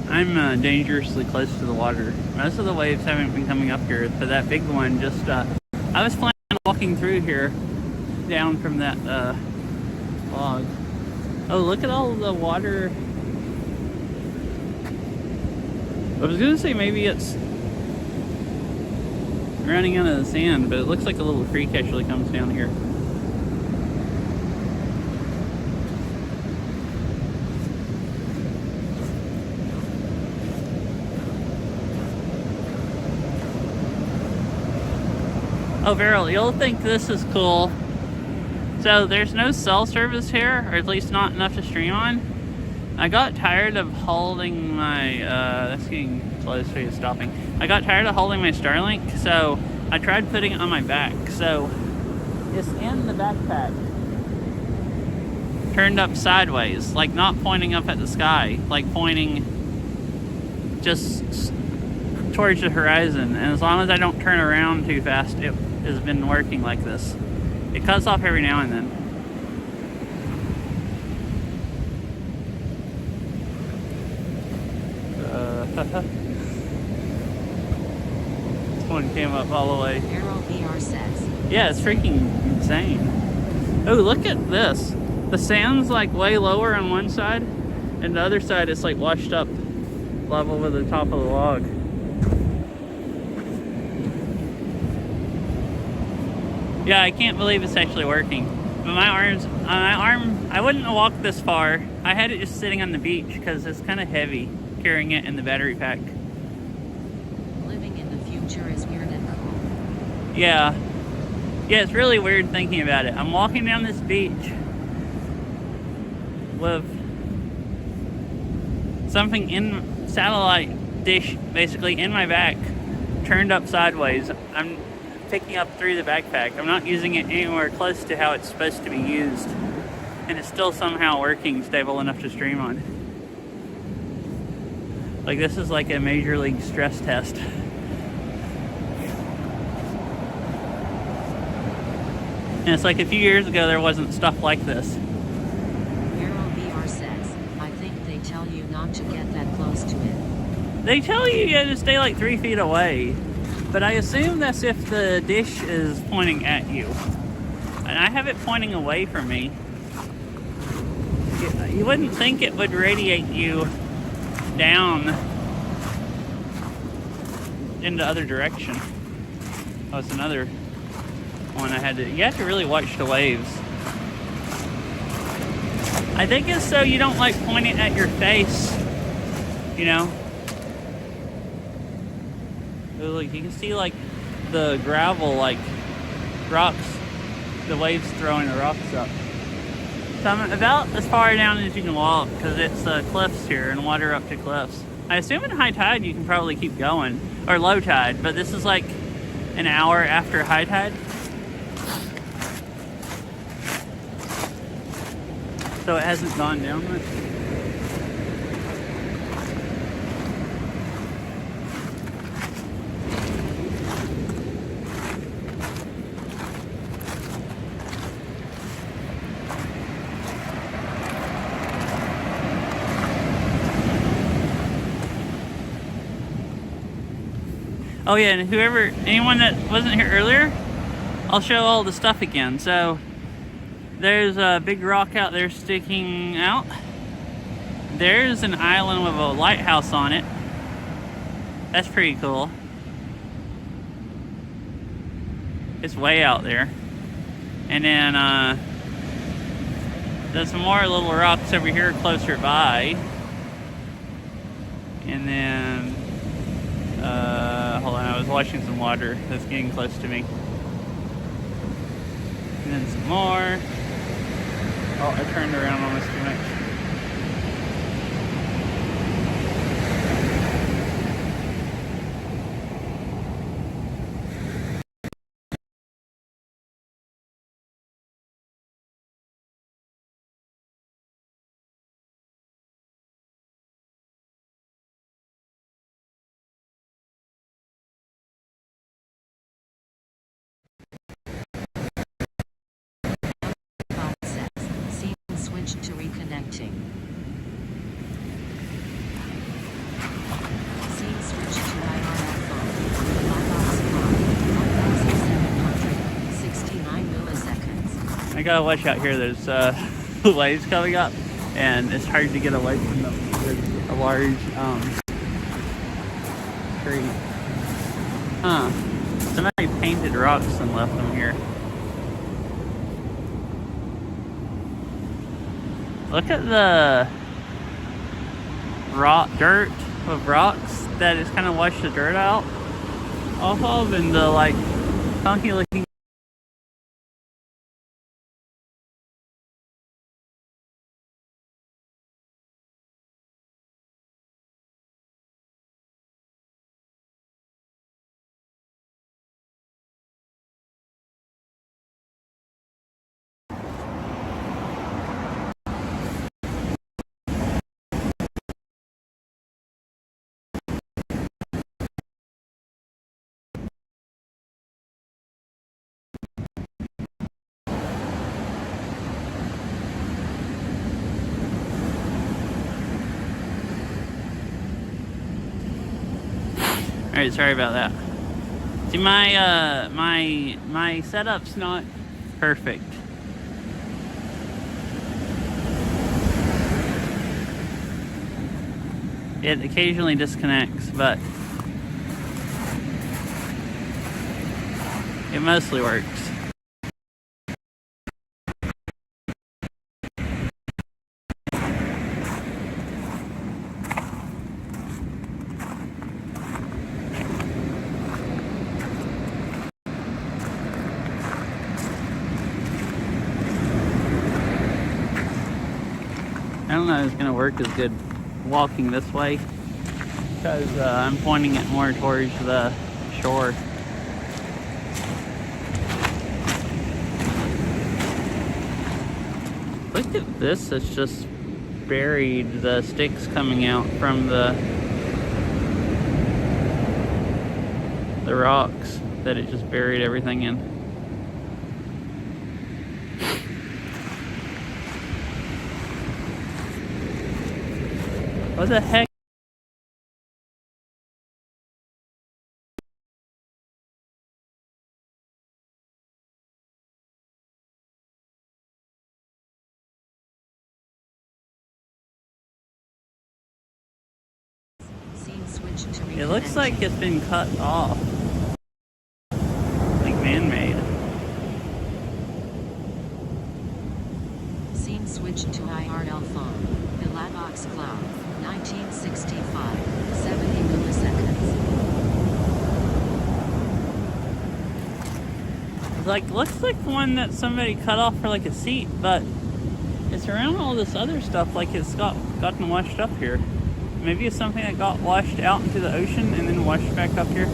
I'm dangerously close to the water. Most of the waves haven't been coming up here, but that big one just, I was planning on walking through here down from that log. Oh, look at all the water. I was gonna say maybe it's running out of the sand, but it looks like a little creek actually comes down here. Oh, Beryl, you'll think this is cool. So there's no cell service here, or at least not enough to stream on. I got tired of holding my, that's getting close to stopping. I got tired of holding my Starlink, so I tried putting it on my back. So it's in the backpack, turned up sideways, like not pointing up at the sky, like pointing just towards the horizon. And as long as I don't turn around too fast, it has been working like this. It cuts off every now and then. This one came up all the way. Beryl VR says, Yeah, it's freaking insane. Oh, look at this. The sand's like way lower on one side, and the other side it's like washed up level with the top of the log. Yeah, I can't believe it's actually working. But my arm, I wouldn't have walked this far. I had it just sitting on the beach because it's kind of heavy carrying it in the battery pack. Living in the future is weird and cool. Yeah. Yeah, it's really weird thinking about it. I'm walking down this beach with something in satellite dish basically in my back, turned up sideways. I'm picking up through the backpack. I'm not using it anywhere close to how it's supposed to be used, and it's still somehow working stable enough to stream on. Like, this is like a major league stress test. And it's like a few years ago there wasn't stuff like this. Arrow VR says, I think they tell you not to get that close to it. They tell you to stay like 3 feet away, but I assume that's if the dish is pointing at you. And I have it pointing away from me. You wouldn't think it would radiate you down in the other direction. Oh, it's another one I had to... You have to really watch the waves. I think it's so you don't like point it at your face, you know? Like, you can see like the gravel, like rocks, the waves throwing the rocks up. So I'm about as far down as you can walk because it's cliffs here and water up to cliffs. I assume in high tide you can probably keep going, or low tide, but this is like an hour after high tide. So it hasn't gone down much. Oh yeah, and anyone that wasn't here earlier, I'll show all the stuff again. So there's a big rock out there sticking out. There's an island with a lighthouse on it. That's pretty cool. It's way out there. And then there's some more little rocks over here closer by. And then hold on, I was watching some water that's getting close to me. And then some more. Oh, I turned around almost too much. Bot says, scene switched to reconnecting. Scene switched to IRL phone. Lockbox clock, 1769 milliseconds. I gotta watch out here. There's waves coming up, and it's hard to get away from them. There's a large tree. Huh. Somebody painted rocks and left them here. Look at the dirt of rocks that has kind of washed the dirt out off of, and the like funky looking. Alright, sorry about that. See, my setup's not perfect. it occasionally disconnects, but it mostly works. I don't know if it's going to work as good walking this way because I'm pointing it more towards the shore. Look at this, it's just buried, the sticks coming out from the rocks that it just buried everything in. What the heck? Scene switched to It looks reconnect. like it's been cut off. Like man-made. Scene switched to IRL phone. Bilabox cloud. 1965. 70 milliseconds. Like, looks like one that somebody cut off for like a seat, but it's around all this other stuff, like it's gotten washed up here. Maybe it's something that got washed out into the ocean and then washed back up here.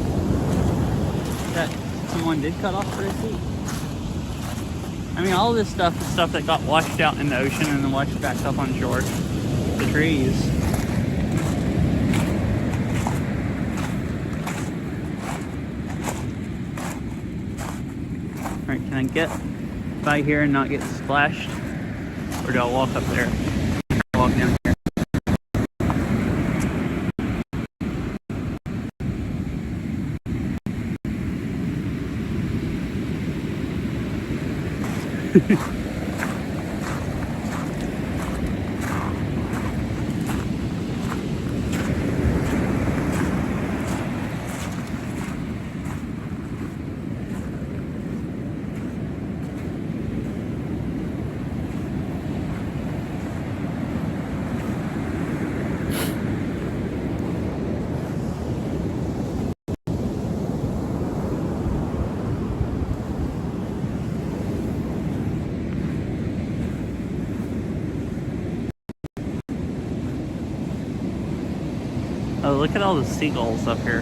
That someone did cut off for a seat. I mean, all this stuff is stuff that got washed out in the ocean and then washed back up on shore. The trees. Alright, can I get by here and not get splashed? Or do I walk up there? Walk down here. Oh, look at all the seagulls up here.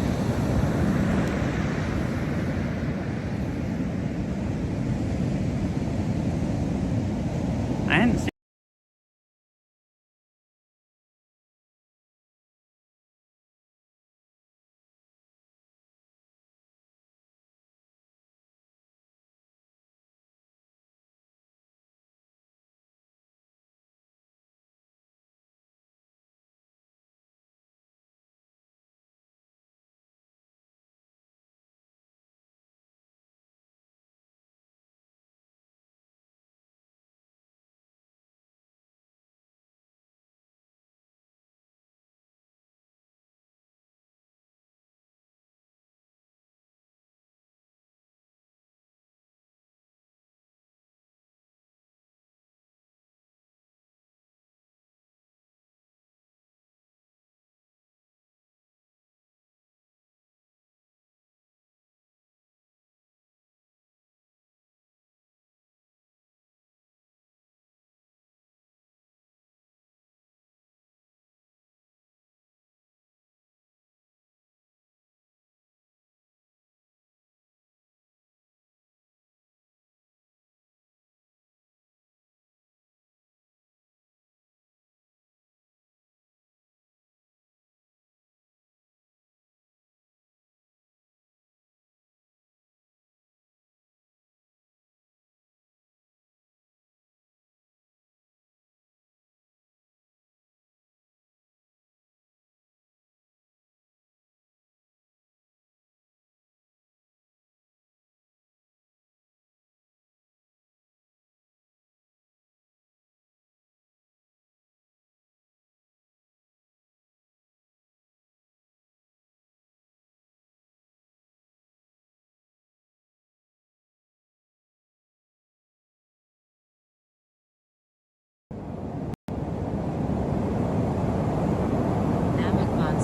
I hadn't seen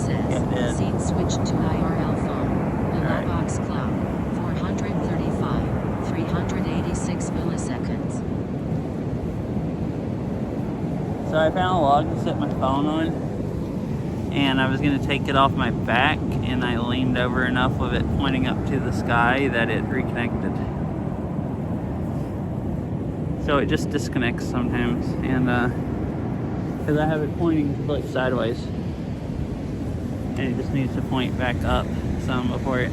says, Yeah, it did. scene switched to IRL phone. Alright. Bilabox cloud. 435. 386 milliseconds. So I found a log to set my phone on, and I was going to take it off my back, and I leaned over enough of it pointing up to the sky that it reconnected. So it just disconnects sometimes, and because I have it pointing like sideways, and it just needs to point back up some before it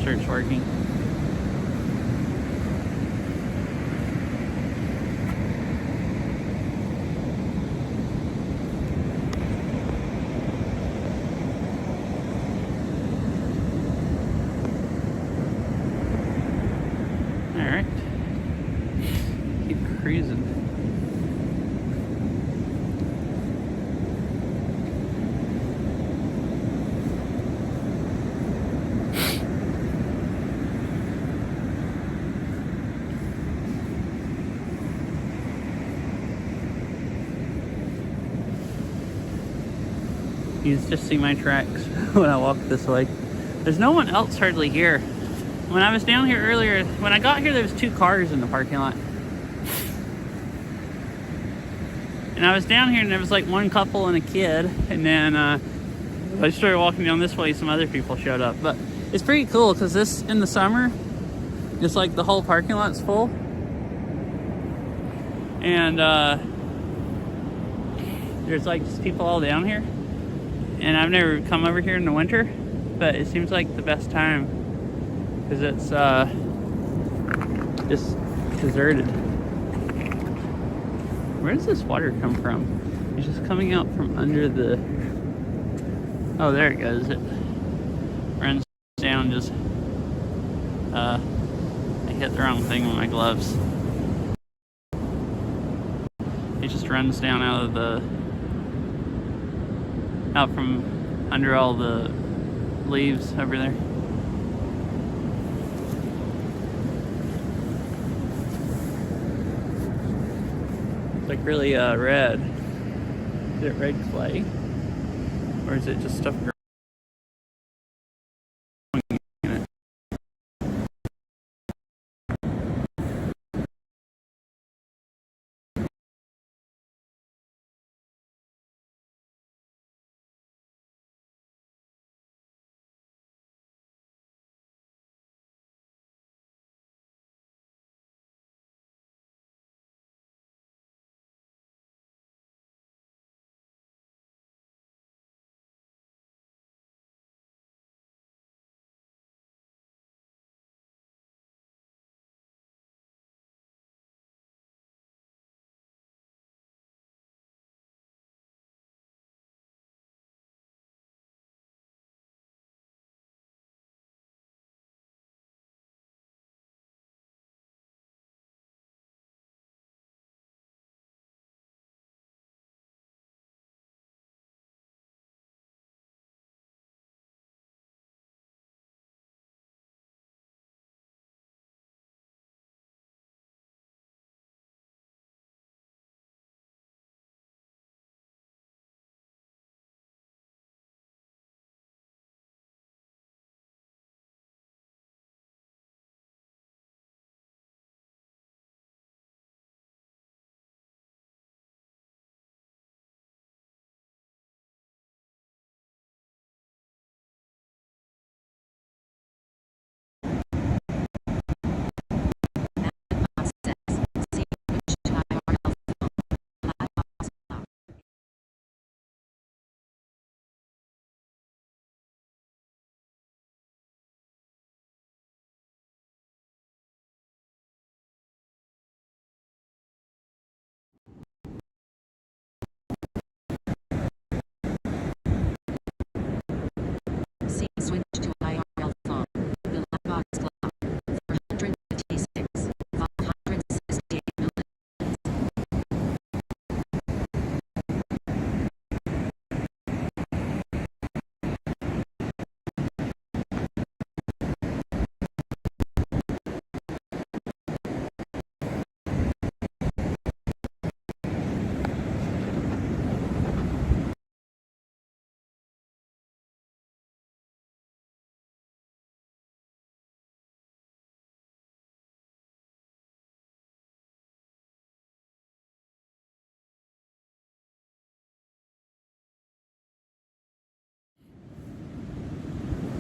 starts working. Alright. Keep cruising. You can just see my tracks when I walk this way. There's no one else hardly here. When I was down here earlier, when I got here, there was 2 cars in the parking lot. And I was down here and there was like 1 couple and a kid. And then I started walking down this way, some other people showed up. But it's pretty cool because this, in the summer, it's like the whole parking lot's full. And there's like just people all down here. And I've never come over here in the winter, but it seems like the best time because it's just deserted. Where does this water come from? It's just coming out from under the... Oh, there it goes. It runs down just... I hit the wrong thing with my gloves. It just runs down out of the... out from under all the leaves over there. It's like really red. Is it red clay? Or is it just stuff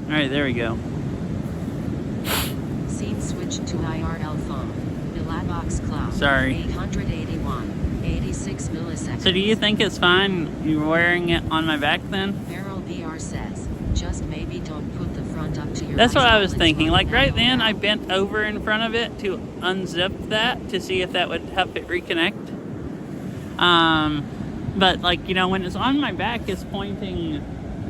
Alright, there we go. Scene switched to IRL phone. Bilabox clock. Sorry. 881. 86 milliseconds. So do you think it's fine you wearing it on my back then? Barrel VR says, just maybe don't put the front up to your That's what eyes I while was it's thinking. Like running right then, I out. bent over in front of it to unzip that to see if that would help it reconnect. But like, you know, when it's on my back, it's pointing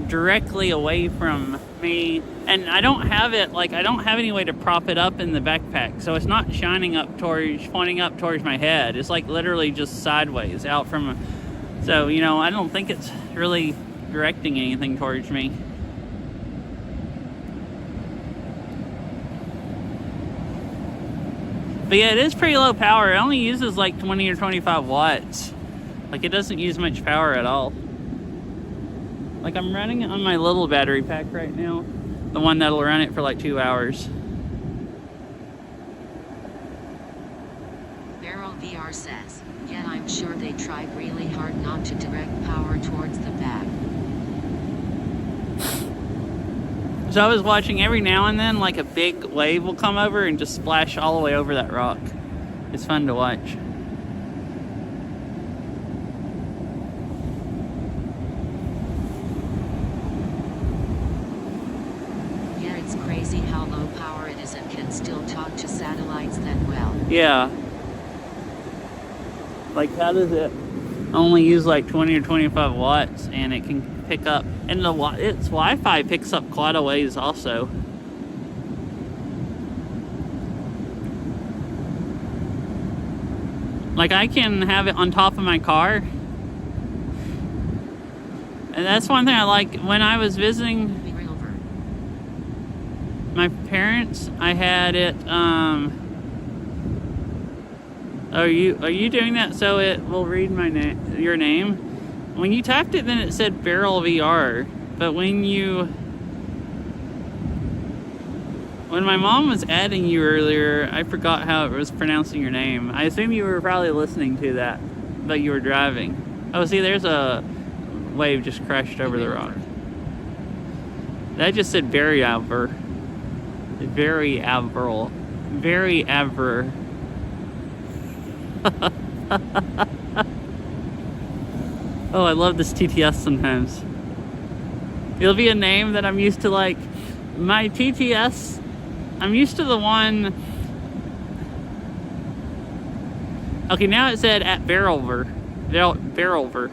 directly away from me, and I don't have it, like, I don't have any way to prop it up in the backpack, so it's not pointing up towards my head. It's like literally just sideways out from, so, you know, I don't think it's really directing anything towards me. But yeah, it is pretty low power. It only uses like 20 or 25 watts. Like, it doesn't use much power at all. Like, I'm running it on my little battery pack right now. The one that'll run it for like 2 hours. Barrel VR says, yeah, I'm sure they tried really hard not to direct power towards the back. So I was watching every now and then, like a big wave will come over and just splash all the way over that rock. It's fun to watch. Yeah, it's crazy how low power it is and can still talk to satellites that well. Yeah. Like, how does it only use like 20 or 25 watts and it can pick up, and its Wi-Fi picks up quite a ways also. Like, I can have it on top of my car, and that's one thing I like. When I was visiting my parents, I had it, are you doing that so it will read your name? When you typed it, then it said Barrel VR, but when my mom was adding you earlier, I forgot how it was pronouncing your name. I assume you were probably listening to that, but you were driving. Oh, see, there's a wave just crashed over the rock. That just said very Aver. Very Averil. Very Aver. Oh, I love this TTS sometimes. It'll be a name that I'm used to, like, my TTS, I'm used to the one. Okay, now it said at Barrelver. Barrelver.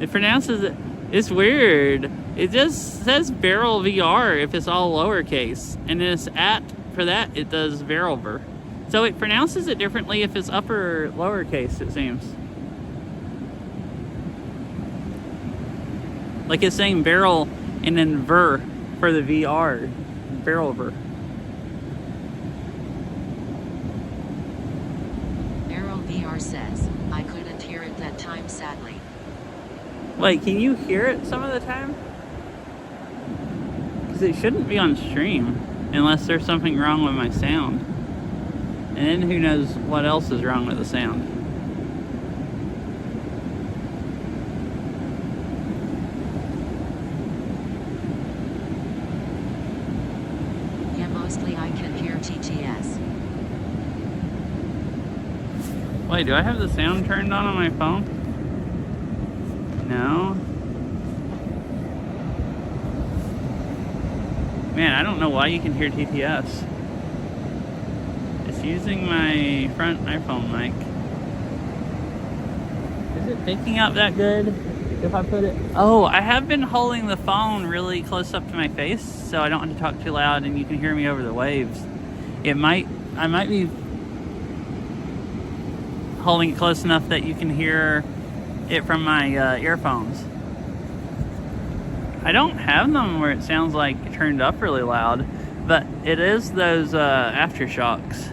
It pronounces it, it's weird. It just says Barrel VR if it's all lowercase. And it's at, for that, it does Barrelver. So it pronounces it differently if it's upper or lowercase, it seems. Like it's saying barrel and then ver for the VR. Barrelver. Barrel VR says, I couldn't hear it that time sadly. Wait, can you hear it some of the time? Because it shouldn't be on stream unless there's something wrong with my sound. And then who knows what else is wrong with the sound. Yeah, mostly I can hear TTS. Wait, do I have the sound turned on my phone? No. Man, I don't know why you can hear TTS. It's using my front iPhone mic. Is it picking up that good if I put it? Oh, I have been holding the phone really close up to my face so I don't have to talk too loud and you can hear me over the waves. I might be holding it close enough that you can hear it from my earphones. I don't have them where it sounds like turned up really loud, but it is those aftershocks,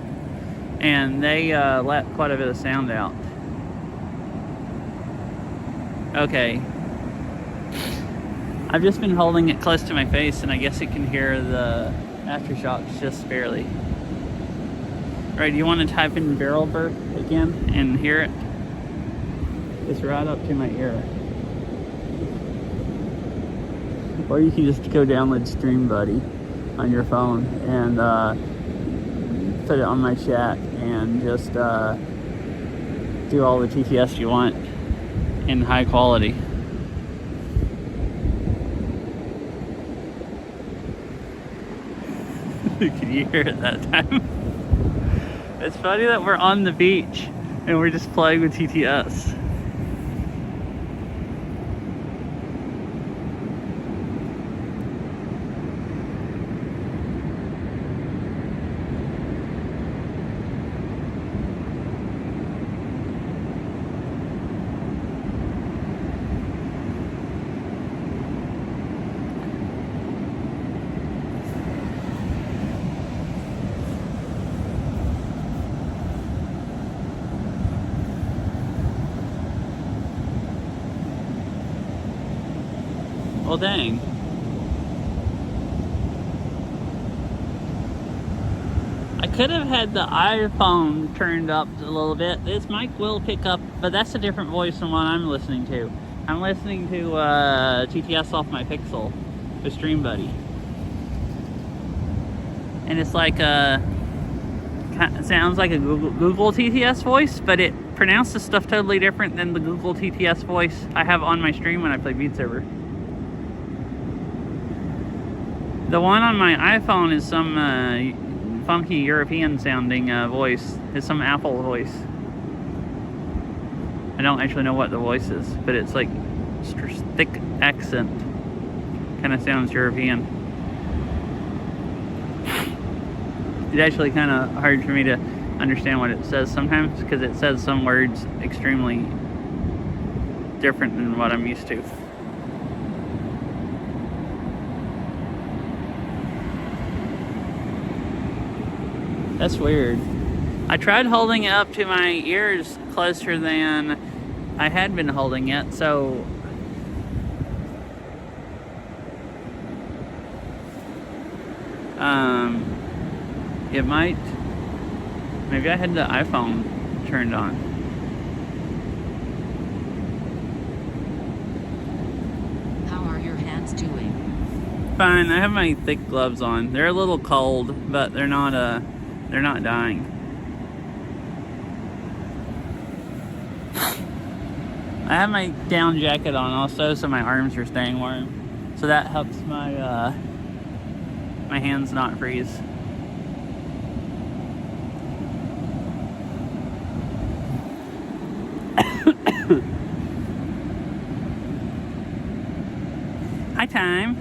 and they let quite a bit of sound out. Okay. I've just been holding it close to my face, and I guess it can hear the aftershocks just barely. Right, do you want to type in Barrelver again and hear it? It's right up to my ear. Or you can just go download Stream Buddy on your phone and put it on my chat and just do all the TTS you want in high quality. Can you hear it that time? It's funny that we're on the beach and we're just playing with TTS. Well, dang. I could have had the iPhone turned up a little bit. This mic will pick up, but that's a different voice than what I'm listening to. I'm listening to TTS off my Pixel with Stream Buddy. And it's like it sounds like a Google TTS voice, but it pronounces stuff totally different than the Google TTS voice I have on my stream when I play Beat Saber. The one on my iPhone is some funky European sounding voice. It's some Apple voice. I don't actually know what the voice is, but it's like thick accent. Kind of sounds European. It's actually kind of hard for me to understand what it says sometimes because it says some words extremely different than what I'm used to. That's weird. I tried holding it up to my ears closer than I had been holding it, so it might, maybe I had the iPhone turned on. How are your hands doing? Fine, I have my thick gloves on. They're a little cold, but they're not dying. I have my down jacket on also, so my arms are staying warm. So that helps my my hands not freeze. Hi, Time.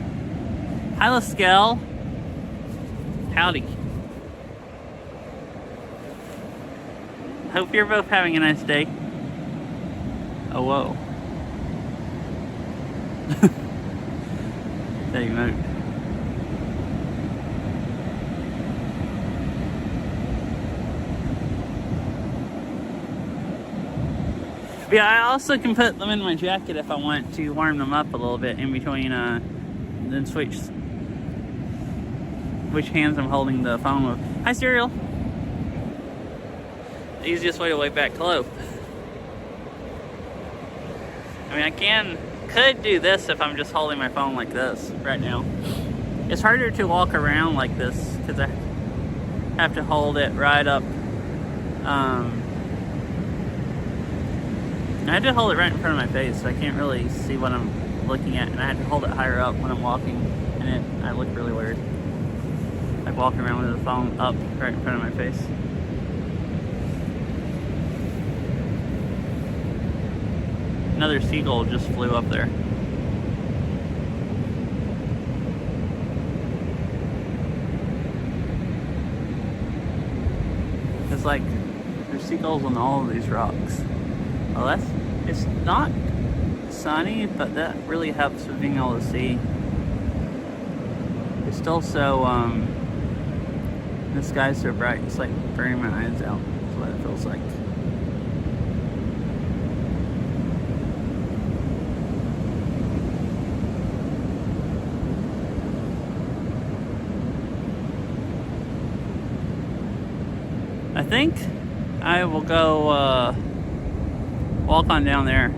Hi, Laskel. Howdy. Hope you're both having a nice day. Oh, whoa. That emote. Yeah, I also can put them in my jacket if I want to warm them up a little bit in between, then switch which hands I'm holding the phone with. Hi, Serial. The easiest way to wave back hello. I mean, I could do this if I'm just holding my phone like this right now. It's harder to walk around like this because I have to hold it right up. I had to hold it right in front of my face, so I can't really see what I'm looking at, and I had to hold it higher up when I'm walking, and I look really weird. Like walking around with the phone up right in front of my face. Another seagull just flew up there. It's like there's seagulls on all of these rocks. Well, it's not sunny, but that really helps with being able to see. It's still so, the sky's so bright, it's like burning my eyes out. That's what it feels like. I think I will go walk on down there.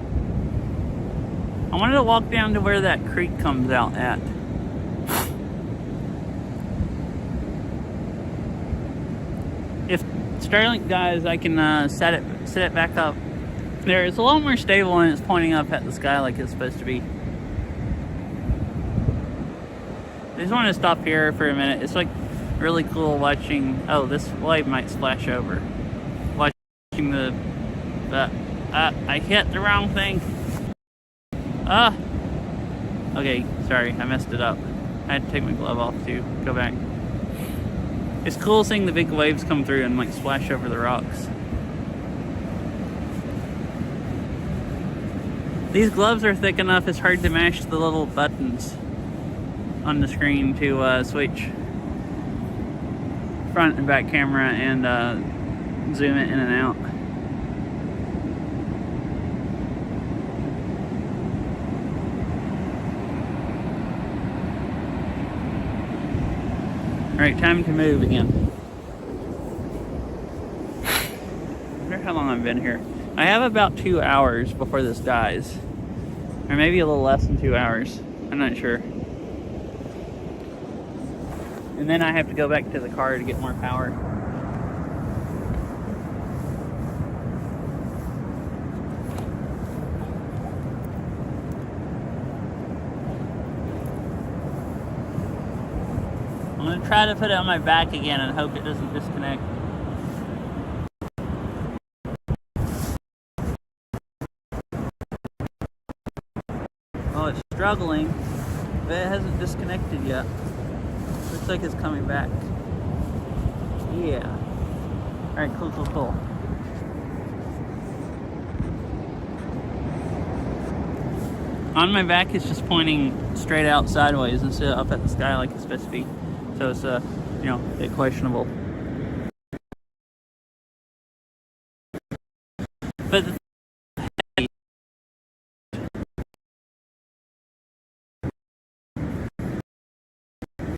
I wanted to walk down to where that creek comes out at. Starlink guys, I can set it back up. There, it's a lot more stable and it's pointing up at the sky like it's supposed to be. I just want to stop here for a minute. It's like really cool watching. Oh, this wave might splash over. Watching the. I hit the wrong thing. Okay, sorry, I messed it up. I had to take my glove off to go back. It's cool seeing the big waves come through and like splash over the rocks. These gloves are thick enough, it's hard to mash the little buttons on the screen to switch front and back camera and zoom it in and out. Alright, time to move again. I wonder how long I've been here. I have about 2 hours before this dies. Or maybe a little less than 2 hours. I'm not sure. And then I have to go back to the car to get more power. I'm going to try to put it on my back again and hope it doesn't disconnect. Oh, it's struggling, but it hasn't disconnected yet. Looks like it's coming back. Yeah. Alright, cool. On my back, it's just pointing straight out sideways instead of up at the sky like it's supposed to be. So it's, you know, a bit questionable. But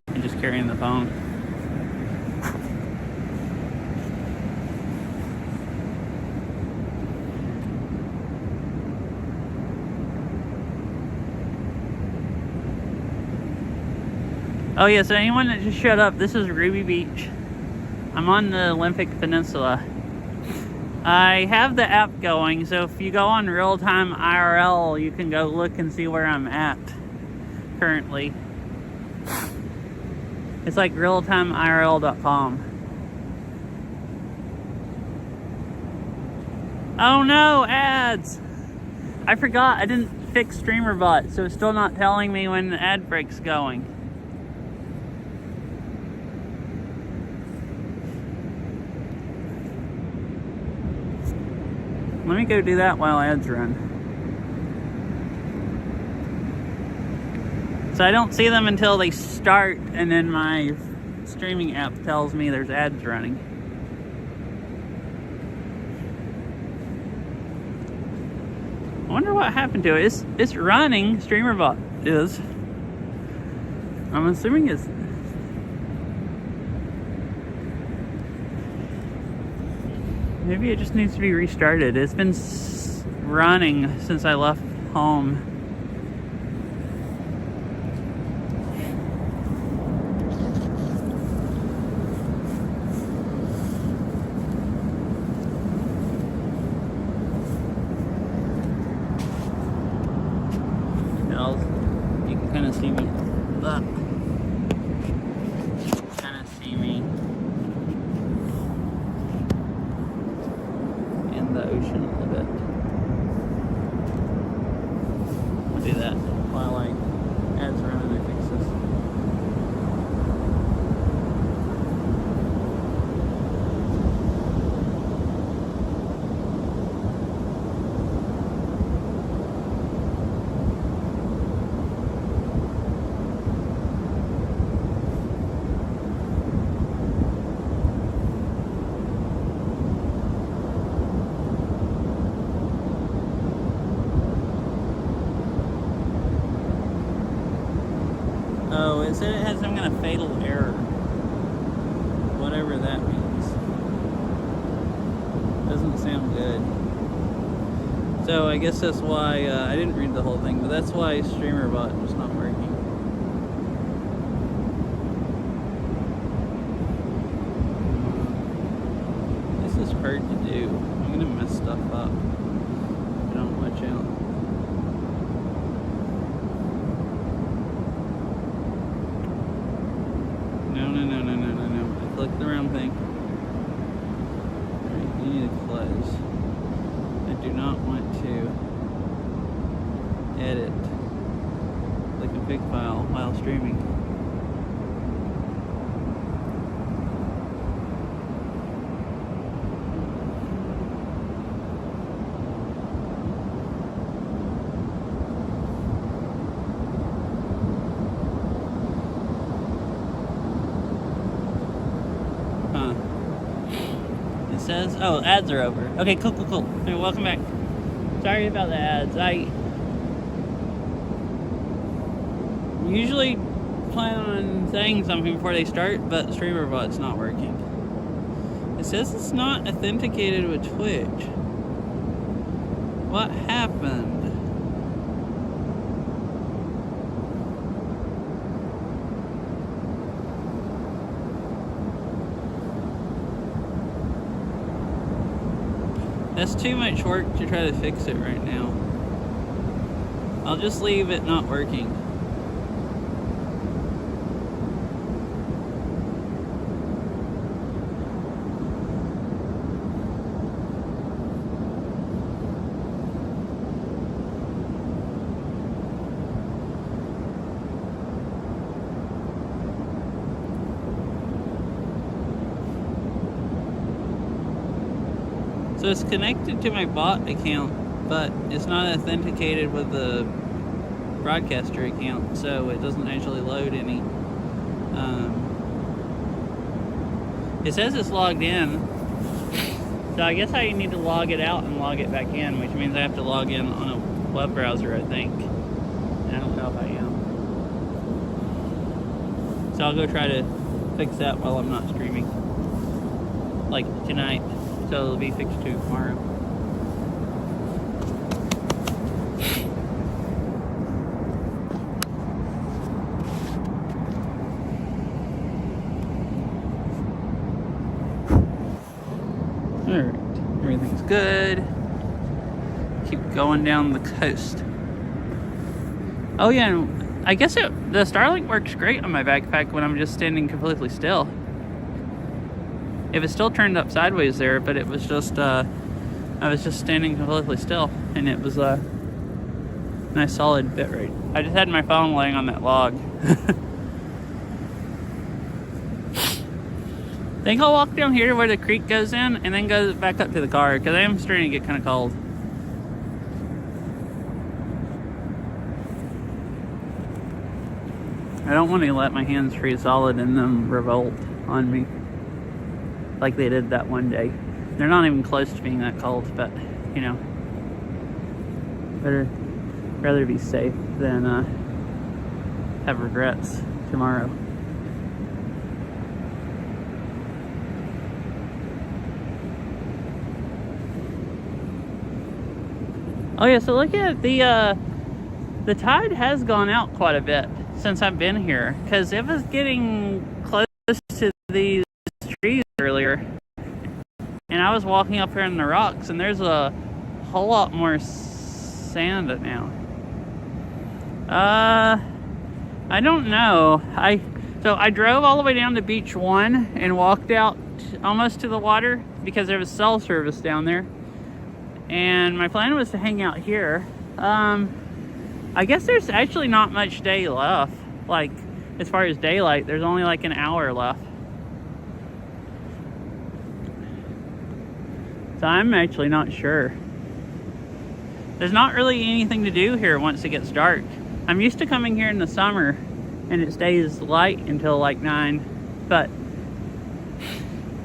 I'm just carrying the phone. Oh yeah, so anyone that just showed up, this is Ruby Beach. I'm on the Olympic Peninsula. I have the app going, so if you go on real-time IRL, you can go look and see where I'm at currently. It's like realtimeirl.com. Oh no, ads! I forgot, I didn't fix StreamerBot, so it's still not telling me when the ad break's going. Let me go do that while ads run. So I don't see them until they start, and then my streaming app tells me there's ads running. I wonder what happened to it. It's running, StreamerBot is. I'm assuming it's... Maybe it just needs to be restarted. It's been running since I left home. You can kind of see me. Kind of see me in the ocean a little bit. I'll do that while I ads run and I fix this. Oh, it said it had some kind of fatal error. Whatever that means. Doesn't sound good. So I guess that's why, I didn't read the whole thing, but that's why StreamerBot was not working. hard to do. I'm gonna mess stuff up if I don't watch out. No. I clicked the wrong thing. Alright, you need to close. I do not want to edit the config file while streaming. It says, oh, ads are over. Okay, cool. Hey, welcome back. Sorry about the ads. I usually plan on saying something before they start, but StreamerBot's not working. It says it's not authenticated with Twitch. What happened? That's too much work to try to fix it right now. I'll just leave it not working. So it's connected to my bot account, but it's not authenticated with the broadcaster account, so it doesn't actually load any. It says it's logged in, so I guess I need to log it out and log it back in, which means I have to log in on a web browser, I think. And I don't know if I am. So I'll go try to fix that while I'm not streaming, like tonight. So it'll be fixed too tomorrow. Alright, everything's good. Keep going down the coast. Oh yeah, and I guess the Starlink works great on my backpack when I'm just standing completely still. It was still turned up sideways there, but it was just, I was just standing completely still, and it was a nice solid bit rate. I just had my phone laying on that log. I think I'll walk down here to where the creek goes in, and then go back up to the car, because I am starting to get kind of cold. I don't want to let my hands freeze solid and them revolt on me like they did that one day. They're not even close to being that cold, but you know, rather be safe than have regrets tomorrow. Oh yeah, so look at the tide has gone out quite a bit since I've been here, because it was getting close to these trees earlier, and I was walking up here in the rocks, and there's a whole lot more sand now. I don't know. So I drove all the way down to beach 1 and walked out almost to the water because there was cell service down there, and my plan was to hang out here. I guess there's actually not much day left. Like, as far as daylight, there's only like an hour left. So I'm actually not sure. There's not really anything to do here once it gets dark. I'm used to coming here in the summer and it stays light until like 9, but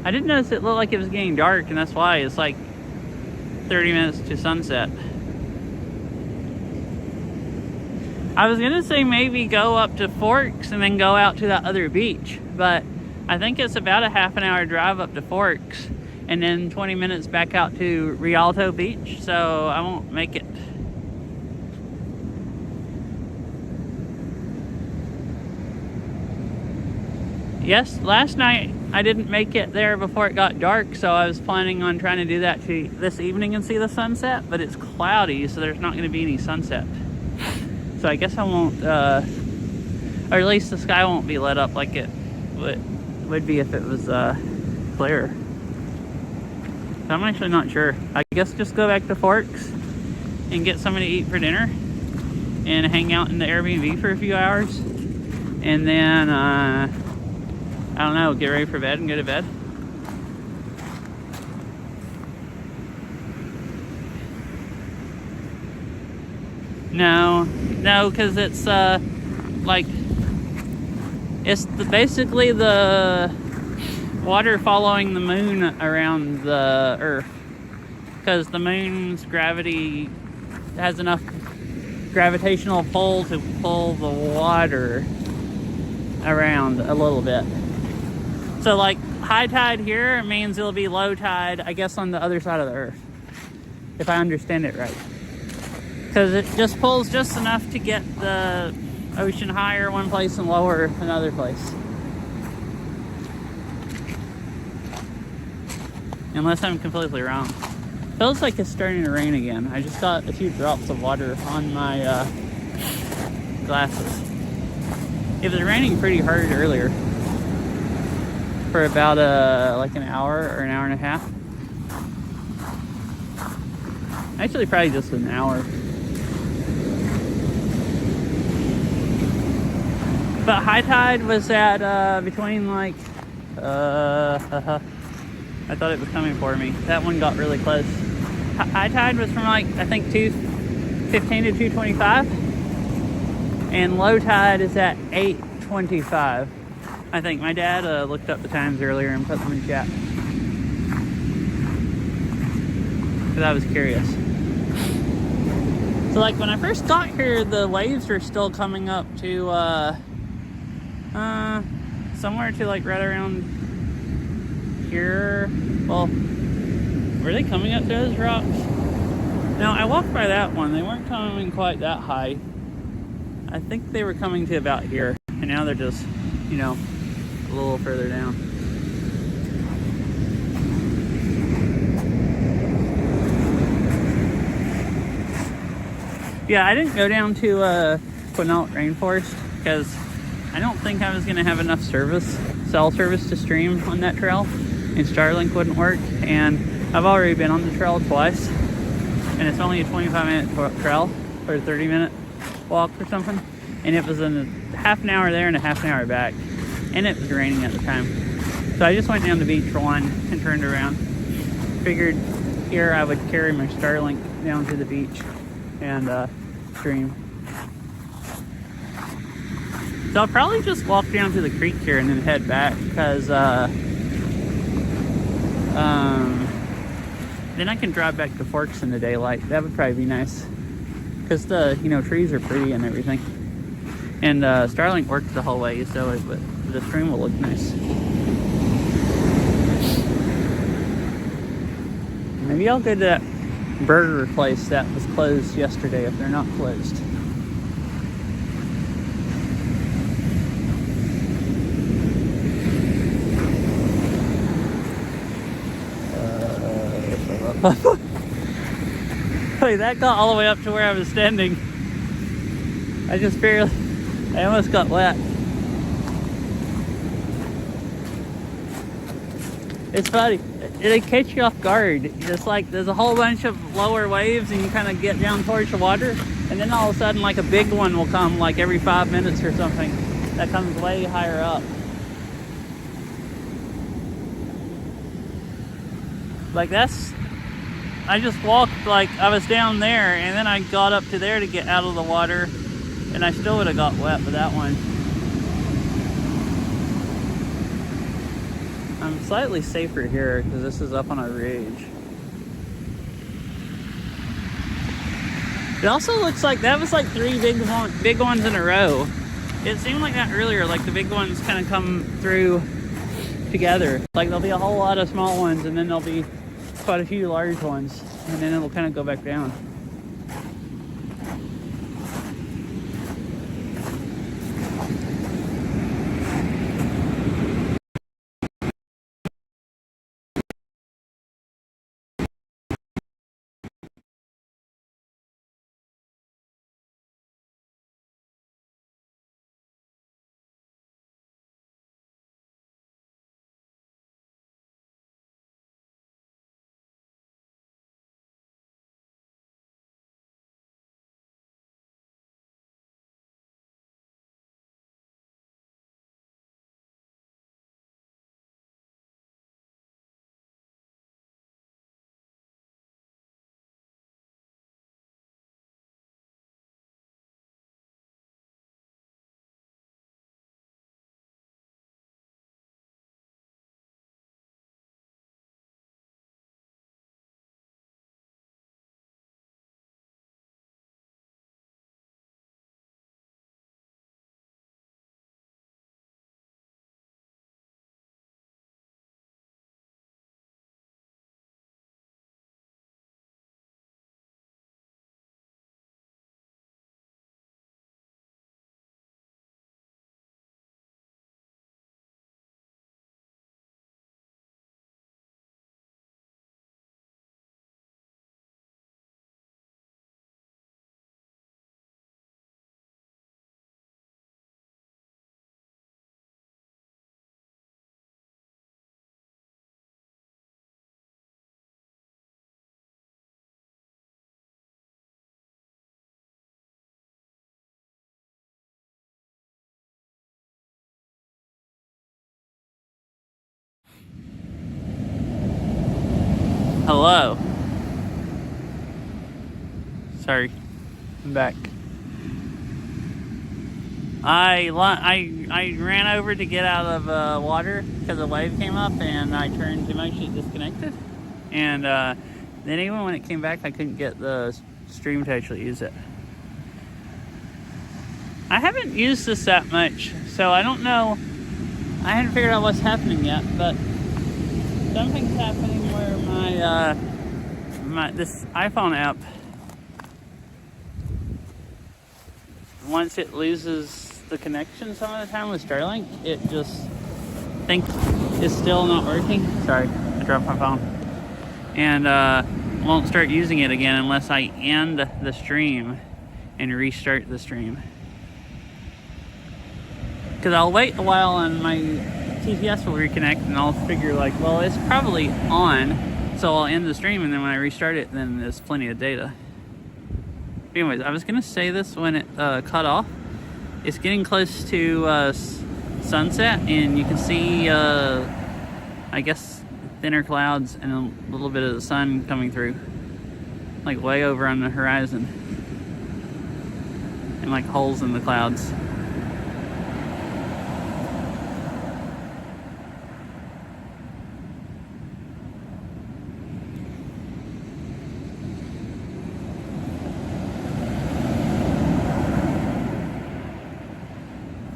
I didn't notice it looked like it was getting dark, and that's why it's like 30 minutes to sunset. I was gonna say maybe go up to Forks and then go out to that other beach, but I think it's about a half an hour drive up to Forks and then 20 minutes back out to Rialto Beach, so I won't make it. Yes, last night I didn't make it there before it got dark, so I was planning on trying to do that this evening and see the sunset, but it's cloudy, so there's not going to be any sunset. So I guess I won't, or at least the sky won't be lit up like it would be if it was clear. So I'm actually not sure. I guess just go back to Forks and get something to eat for dinner and hang out in the Airbnb for a few hours, and then I don't know, get ready for bed and go to bed. No, because it's like it's basically the water following the moon around the Earth, because the moon's gravity has enough gravitational pull to pull the water around a little bit. So like high tide here means it'll be low tide, I guess, on the other side of the Earth, if I understand it right. Because it just pulls just enough to get the ocean higher one place and lower another place. Unless I'm completely wrong. Feels like it's starting to rain again. I just got a few drops of water on my glasses. It was raining pretty hard earlier for about like an hour or an hour and a half. Actually, probably just an hour. But high tide was at between like I thought it was coming for me. That one got really close. High tide was from like, I think 2:15 to 2:25, and low tide is at 8:25. I think my dad looked up the times earlier and put them in chat, because I was curious. So like when I first got here, the waves were still coming up to somewhere to like right around here. Well, were they coming up those rocks? No, I walked by that one. They weren't coming quite that high. I think they were coming to about here, and now they're just, you know, a little further down. Yeah, I didn't go down to Quinault Rainforest because I don't think I was going to have enough cell service to stream on that trail, and Starlink wouldn't work. And I've already been on the trail twice, and it's only a 25-minute trail or a 30-minute walk or something, and it was in a half an hour there and a half an hour back, and it was raining at the time. So I just went down the beach for one and turned around. Figured here I would carry my Starlink down to the beach and stream. So I'll probably just walk down to the creek here and then head back, because then I can drive back to Forks in the daylight. That would probably be nice, because the trees are pretty and everything, and Starlink works the whole way, so the stream will look nice. Maybe I'll go to that burger place that was closed yesterday if they're not closed. Wait, that got all the way up to where I was standing. I almost got wet. It's funny, they catch you off guard. It's like there's a whole bunch of lower waves and you kind of get down towards the water, and then all of a sudden like a big one will come like every 5 minutes or something that comes way higher up. Like I just walked, like I was down there and then I got up to there to get out of the water, and I still would have got wet with that one. I'm slightly safer here because this is up on a ridge. It also looks like that was like 3 big ones in a row. It seemed like that earlier, like the big ones kind of come through together. Like there'll be a whole lot of small ones, and then there'll be quite a few large ones, and then it'll kind of go back down. Hello. Sorry, I'm back. I ran over to get out of water because a wave came up and I turned too much, it disconnected. And then even when it came back, I couldn't get the stream to actually use it. I haven't used this that much, so I don't know. I haven't figured out what's happening yet, but something's happening where this iPhone app, once it loses the connection some of the time with Starlink, it just thinks it's still not working. Sorry, I dropped my phone. And won't start using it again unless I end the stream and restart the stream. Because I'll wait a while and my TPS will reconnect and I'll figure like, well, it's probably on, so I'll end the stream, and then when I restart it, then there's plenty of data. Anyways, I was gonna say this when it cut off. It's getting close to sunset, and you can see, I guess, thinner clouds and a little bit of the sun coming through, like way over on the horizon, and like holes in the clouds.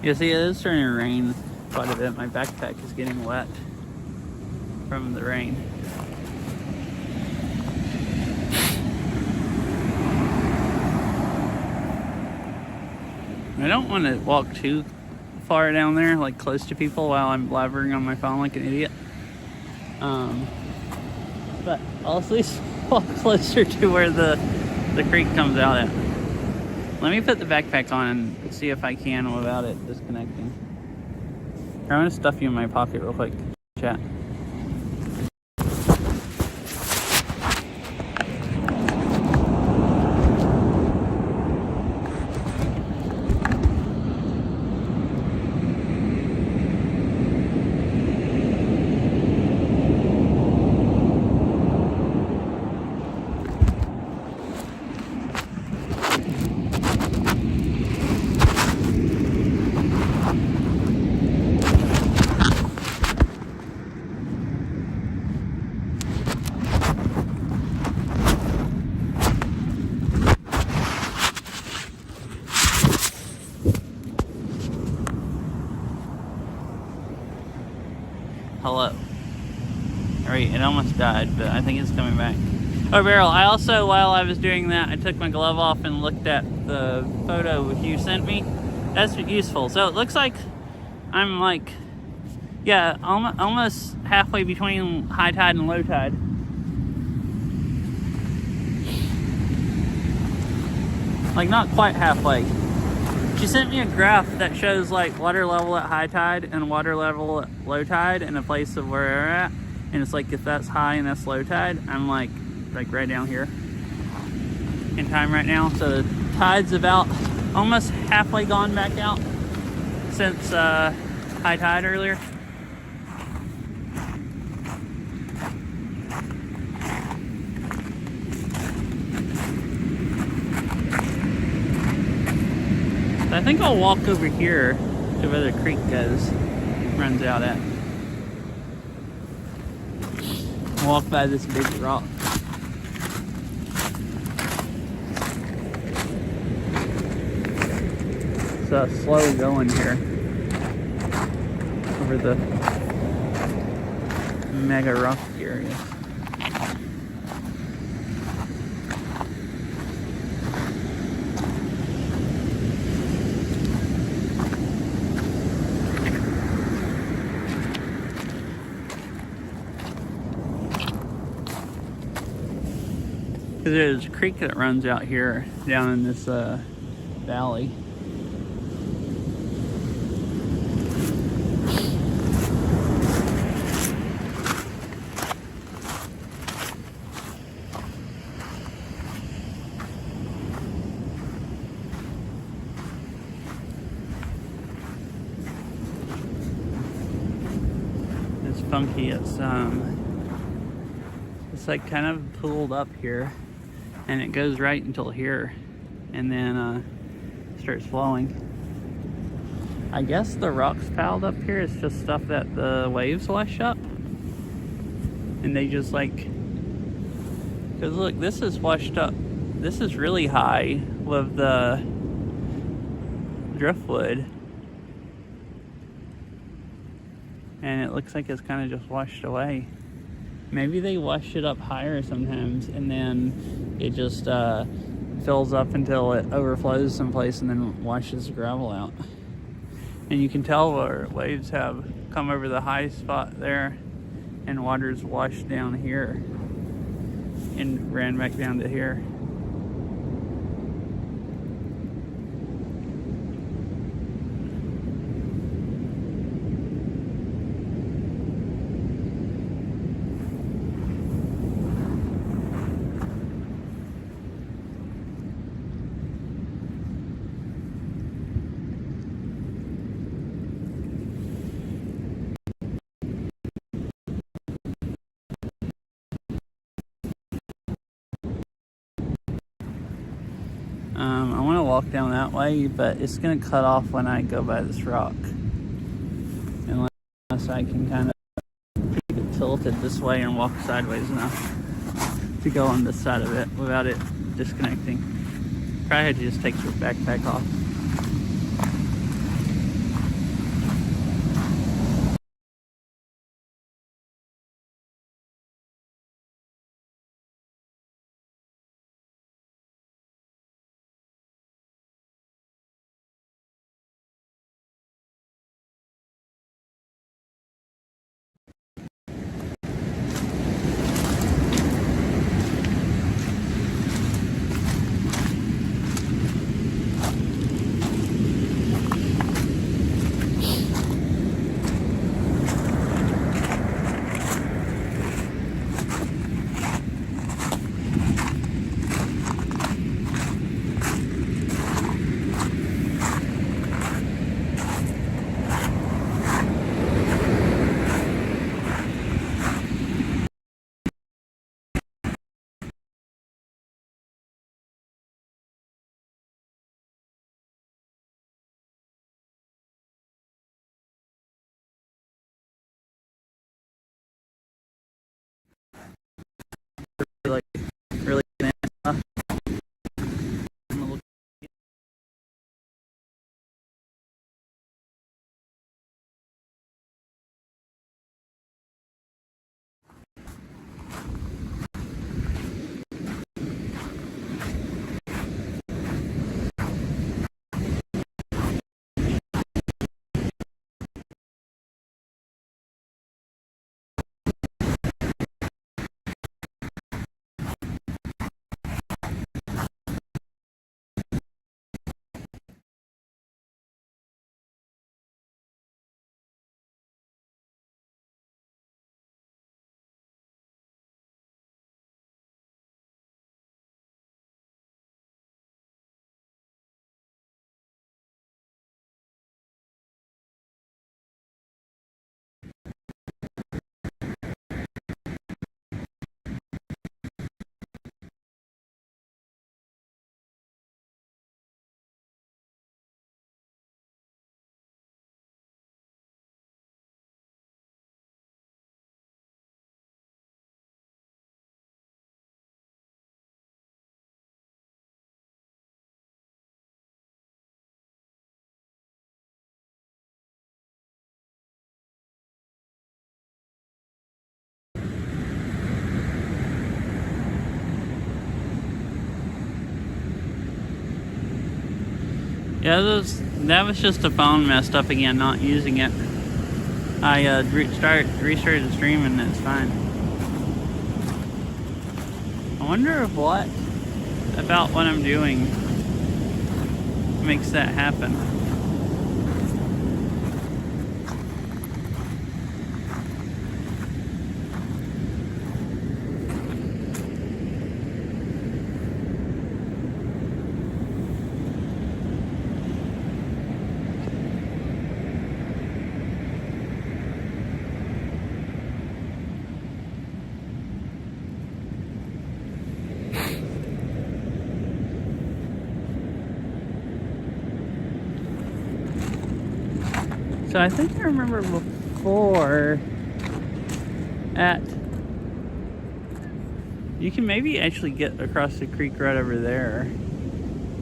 You see, it is starting to rain quite a bit. My backpack is getting wet from the rain. I don't want to walk too far down there, like close to people, while I'm blabbering on my phone like an idiot. But I'll at least walk closer to where the creek comes out at. Let me put the backpack on and see if I can without it disconnecting. I'm gonna stuff you in my pocket real quick. Chat. Hello. Alright, it almost died, but I think it's coming back. Oh, Beryl, I also, while I was doing that, I took my glove off and looked at the photo you sent me. That's useful. So it looks like I'm like, yeah, almost halfway between high tide and low tide. Like, not quite halfway. She sent me a graph that shows like water level at high tide and water level at low tide in a place of where we're at. And it's like, if that's high and that's low tide, I'm like right down here in time right now. So the tide's about almost halfway gone back out since high tide earlier. I think I'll walk over here to where the creek runs out at. Walk by this big rock. It's slow going here over the mega rock area. There's a creek that runs out here down in this valley. It's funky. It's it's like kind of pooled up here, and it goes right until here, and then starts flowing. I guess the rocks piled up here is just stuff that the waves wash up, and they just like, because look, this is washed up. This is really high with the driftwood, and it looks like it's kind of just washed away. Maybe they wash it up higher sometimes, and then it just fills up until it overflows someplace and then washes the gravel out. And you can tell where waves have come over the high spot there, and water's washed down here and ran back down to here. I want to walk down that way, but it's going to cut off when I go by this rock. Unless I can kind of keep it tilted this way and walk sideways enough to go on this side of it without it disconnecting. Probably had to just take your backpack off. Like really banana. Yeah, that was just a phone messed up again, not using it. I restarted the stream and it's fine. I wonder if what about what I'm doing makes that happen. So I think I remember before you can maybe actually get across the creek right over there,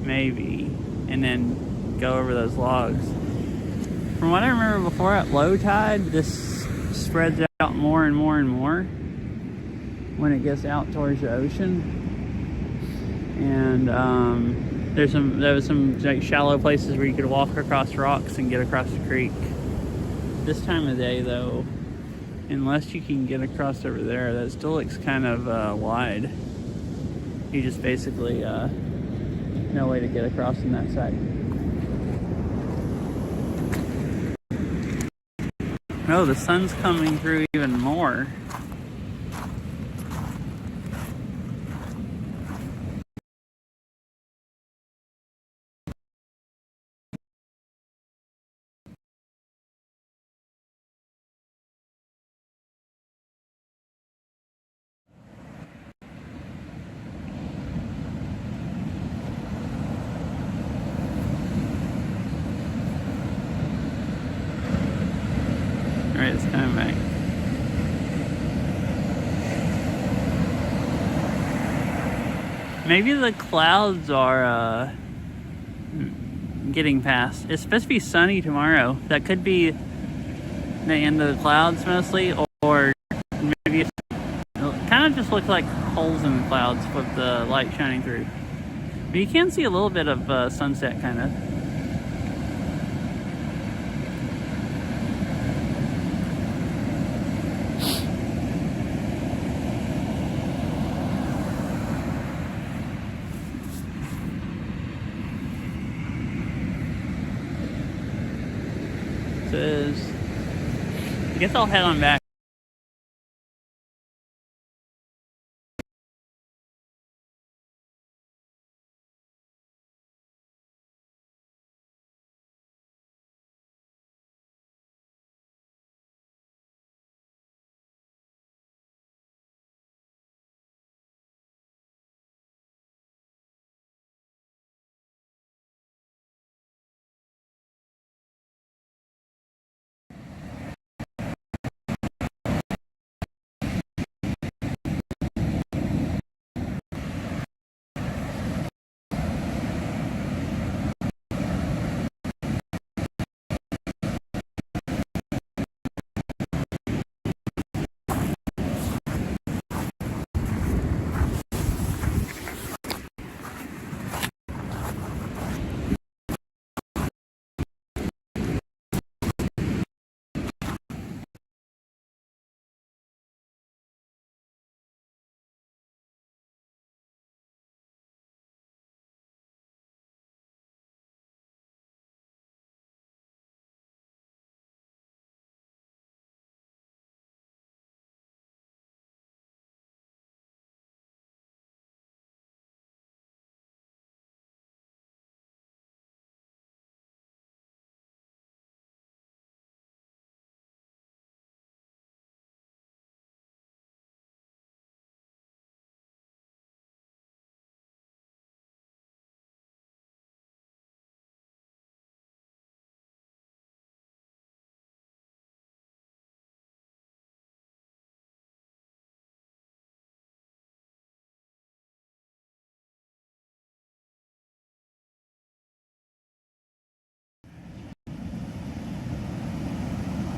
maybe, and then go over those logs. From what I remember before, at low tide, this spreads out more and more and more when it gets out towards the ocean. And there was some like shallow places where you could walk across rocks and get across the creek. This time of day, though, unless you can get across over there, that still looks kind of wide. You just basically no way to get across on that side. Oh, the sun's coming through even more. Alright, it's coming back. Maybe the clouds are getting past. It's supposed to be sunny tomorrow. That could be the end of the clouds mostly, or maybe it kind of just looks like holes in the clouds with the light shining through. But you can see a little bit of sunset kind of. I guess I'll head on back.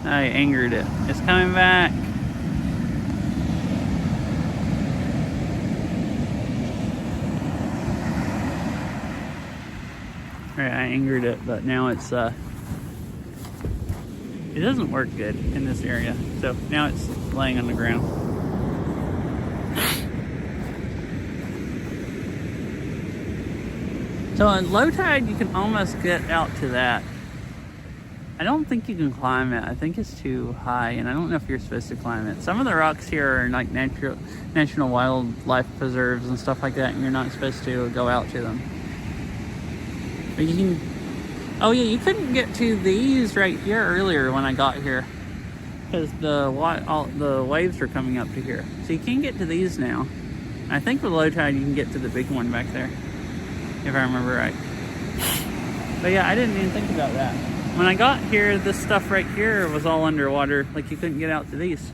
I angered it. It's coming back. Alright, I angered it, but now it's it doesn't work good in this area. So now it's laying on the ground. So on low tide you can almost get out to that. I don't think you can climb it. I think it's too high, and I don't know if you're supposed to climb it. Some of the rocks here are like national wildlife preserves and stuff like that, and you're not supposed to go out to them. But you can. Oh yeah, you couldn't get to these right here earlier when I got here, because the waves are coming up to here. So you can get to these now. I think with low tide you can get to the big one back there, if I remember right. But yeah, I didn't even think about that. When I got here, this stuff right here was all underwater. Like you couldn't get out to these.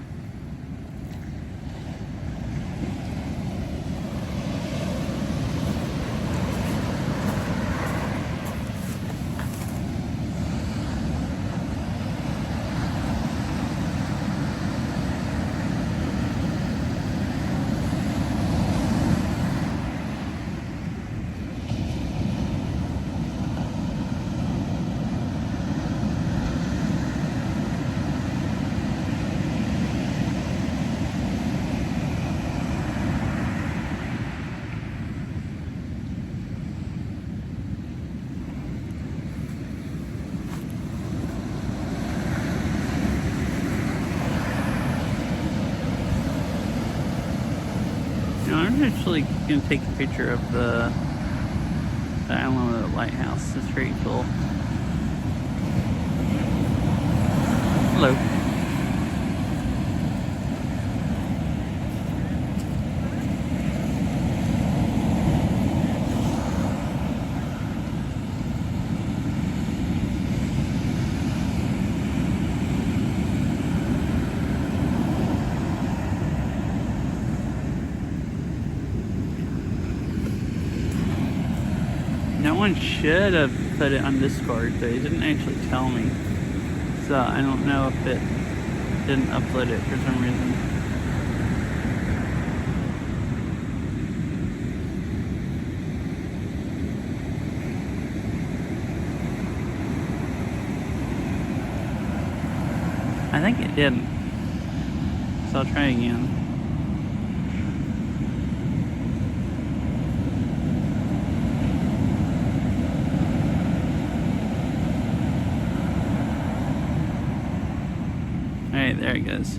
I'm actually going to take a picture of the island of the lighthouse. It's pretty cool. Hello. No one should have put it on Discord, but it didn't actually tell me. So I don't know if it didn't upload it for some reason. I think it didn't. So I'll try again. Alright, there it goes.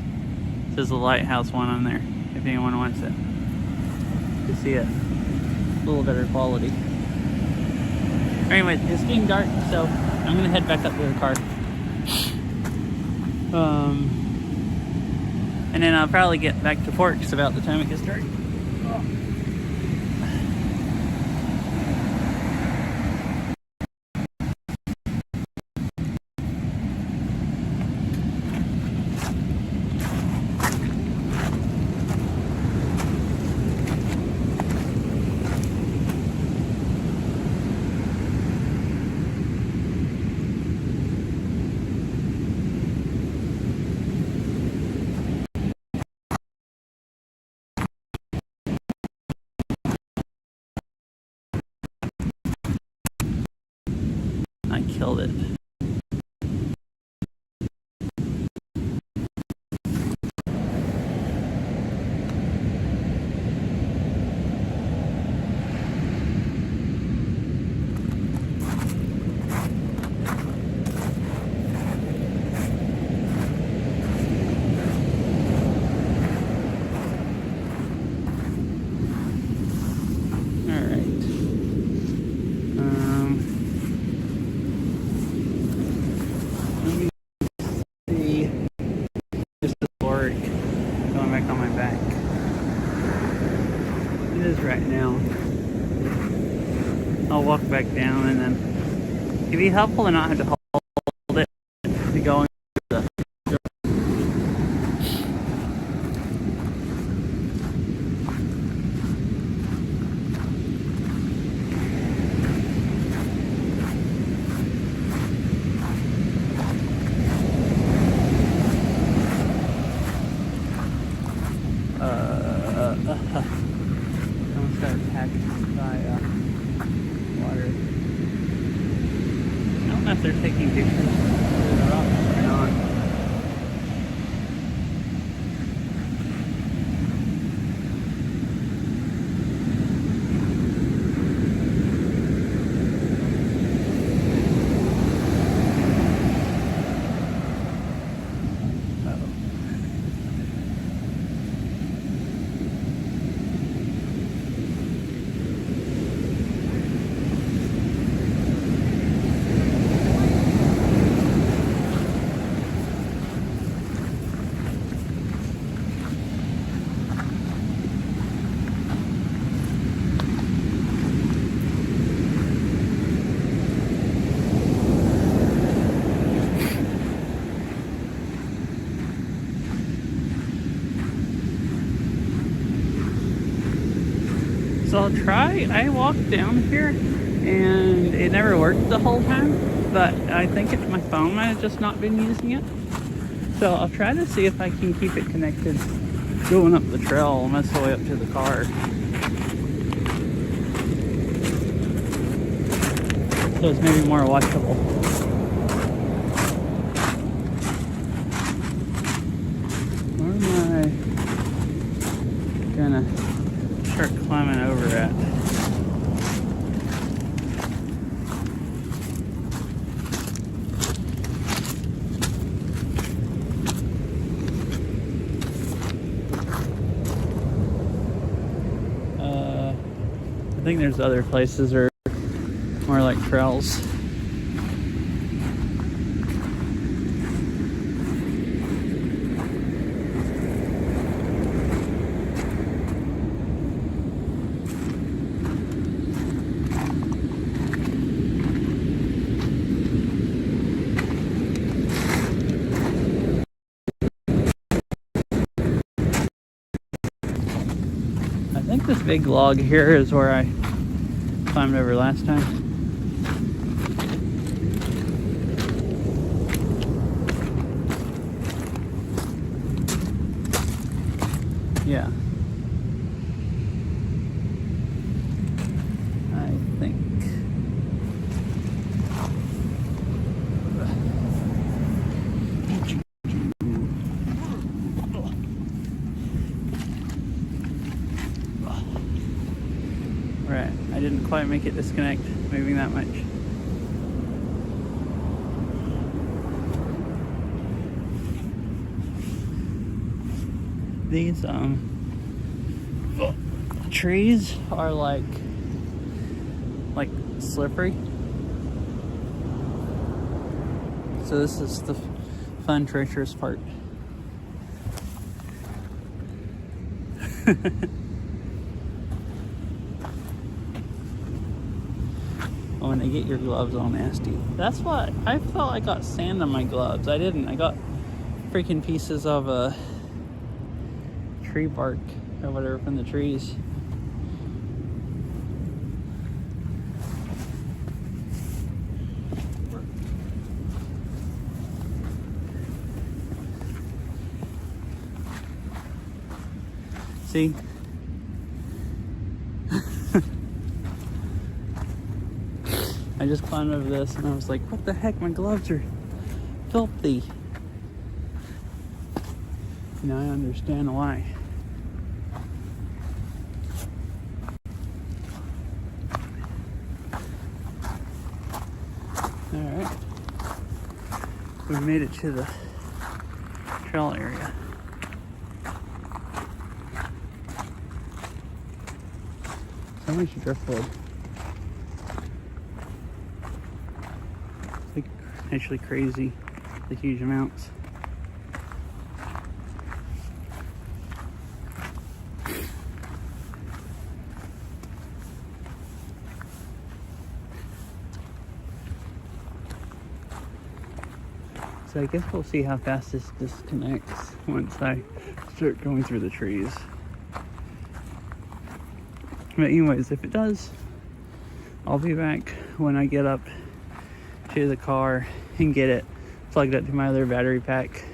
There's the lighthouse one on there, if anyone wants it. To see it. A little better quality. Anyway, it's getting dark, so I'm gonna head back up to the car. And then I'll probably get back to Forks about the time it gets dark. I killed it. Going back on my back. It is right now. I'll walk back down and then it'd be helpful to not have to hold it to go into the almost got attacked by water. I don't know if they're taking I'll try. I walked down here and it never worked the whole time, but I think my phone might have just not been using it. So I'll try to see if I can keep it connected going up the trail almost the way up to the car. So it's maybe more watchable. Where am I gonna start climbing over at? I think there's other places or more like trails. I think this big log here is where I climbed over last time. Yeah. I think. Right, I didn't quite make it disconnect moving that much. These trees are like slippery. So this is the fun treacherous part. When they get your gloves all nasty. That's what I felt. I got sand on my gloves. I didn't. I got freaking pieces of tree bark or whatever from the trees. See? I just climbed over this and I was like, what the heck? My gloves are filthy. Now I understand why. Alright. We made it to the trail area. So much driftwood. Like actually crazy, the huge amounts. So I guess we'll see how fast this disconnects once I start going through the trees. But anyways, if it does, I'll be back when I get up to the car and get it plugged up to my other battery pack.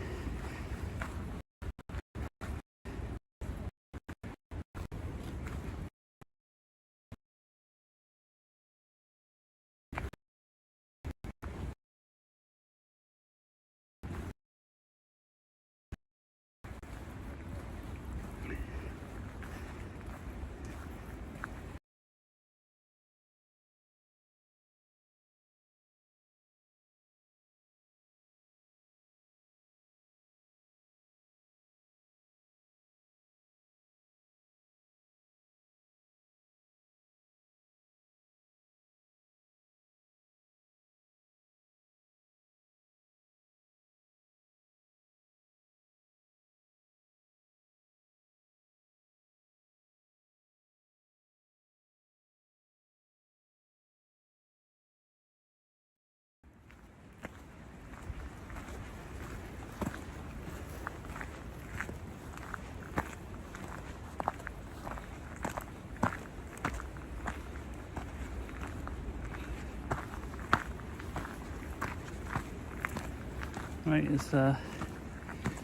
Right, it's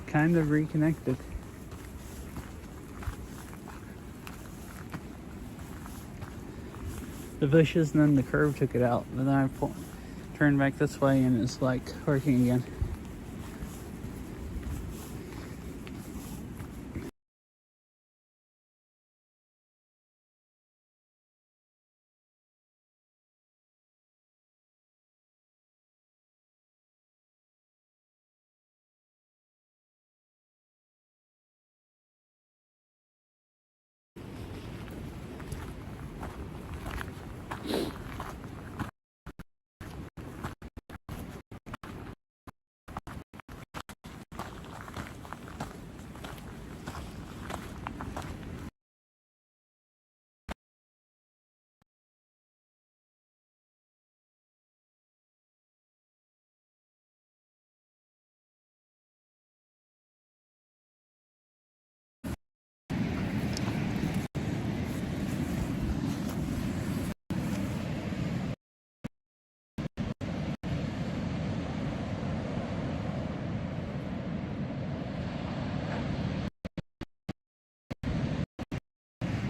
kind of reconnected. The bushes and then the curve took it out, but then I turned back this way and it's like working again.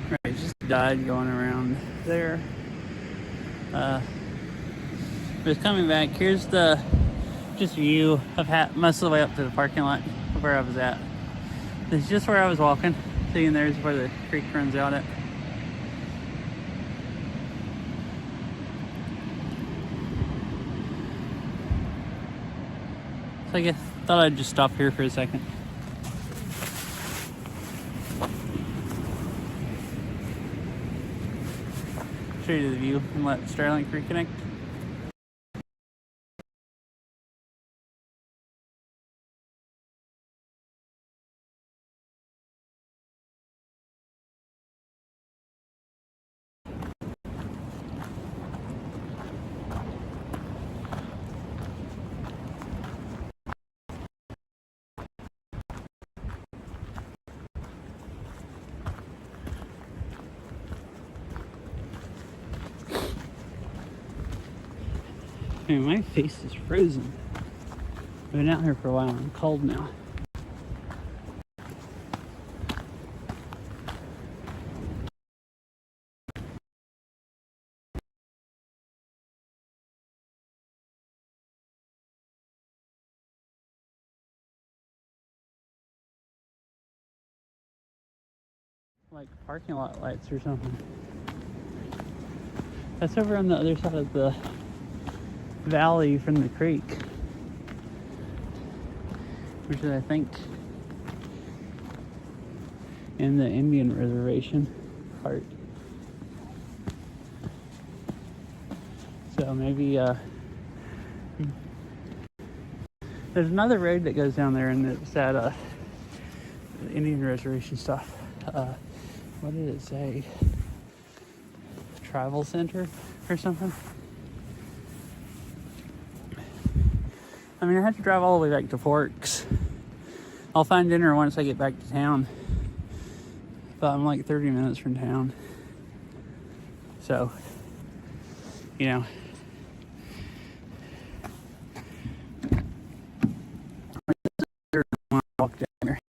Right, it just died going around there. But coming back, here's the just view of most of the way up to the parking lot of where I was at. This is just where I was walking. See, and there's where the creek runs out at. So I guess thought I'd just stop here for a second. Show you the view and let Starlink reconnect. Man, my face is frozen. I've been out here for a while. I'm cold now. Like parking lot lights or something. That's over on the other side of the valley from the creek, which is, I think, in the Indian reservation part. So maybe there's another road that goes down there, and it's that the Indian reservation stuff. What did it say? Travel center or something? I mean, I have to drive all the way back to Forks. I'll find dinner once I get back to town. But I'm like 30 minutes from town. So, you know. I walked down there,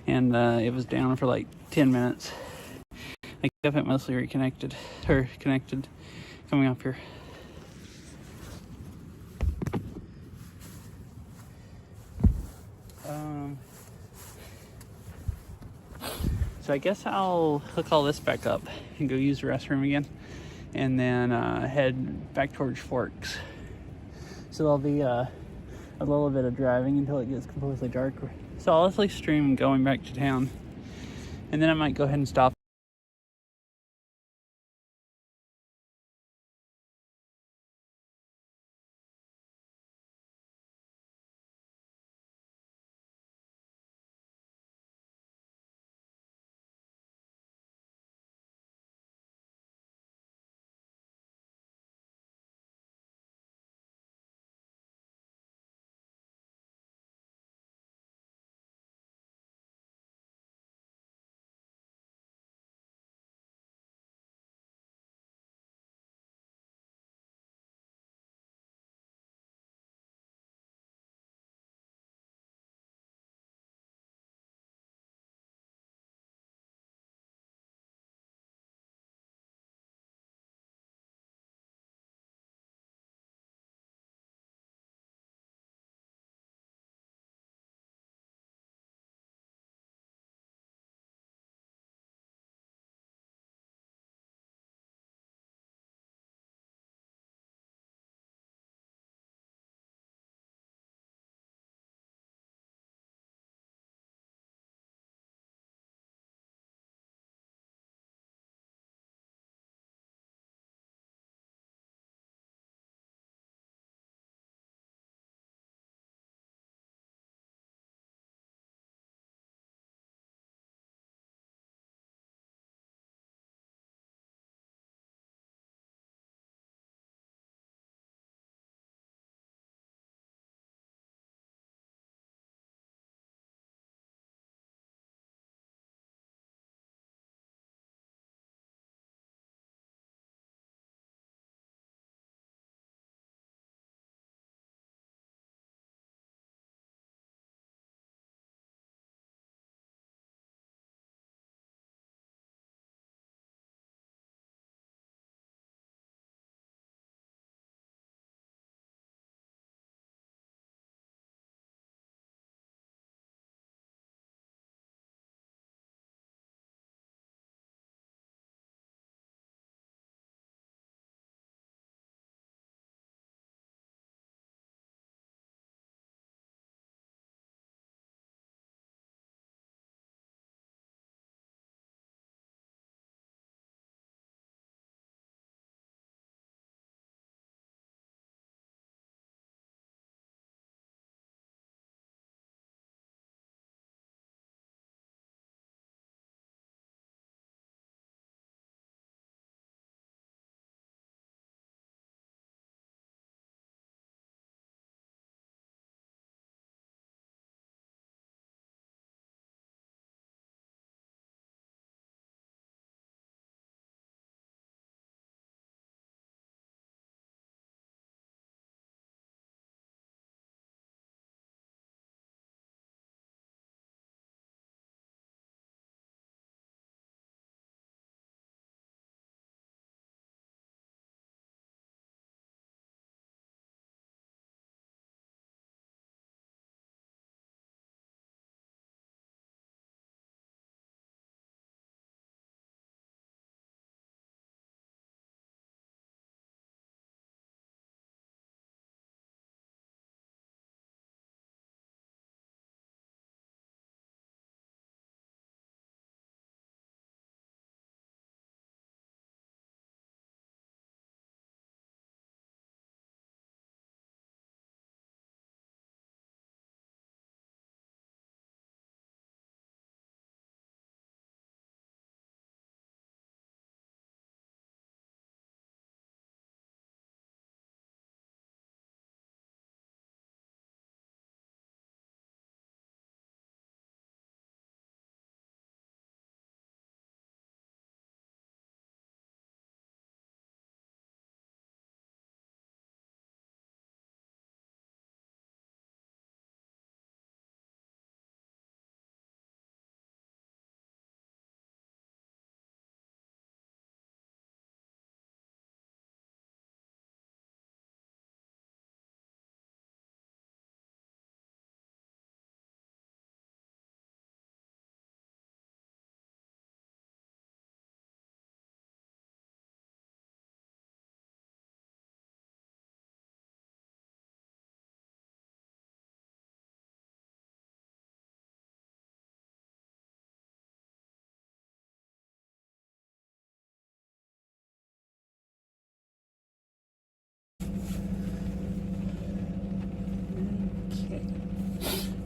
and it was down for like 10 minutes. I kept it mostly reconnected, or connected, coming up here. So I guess I'll hook all this back up and go use the restroom again, and then head back towards Forks. So there'll be a little bit of driving until it gets completely dark. So I'll just like stream going back to town, and then I might go ahead and stop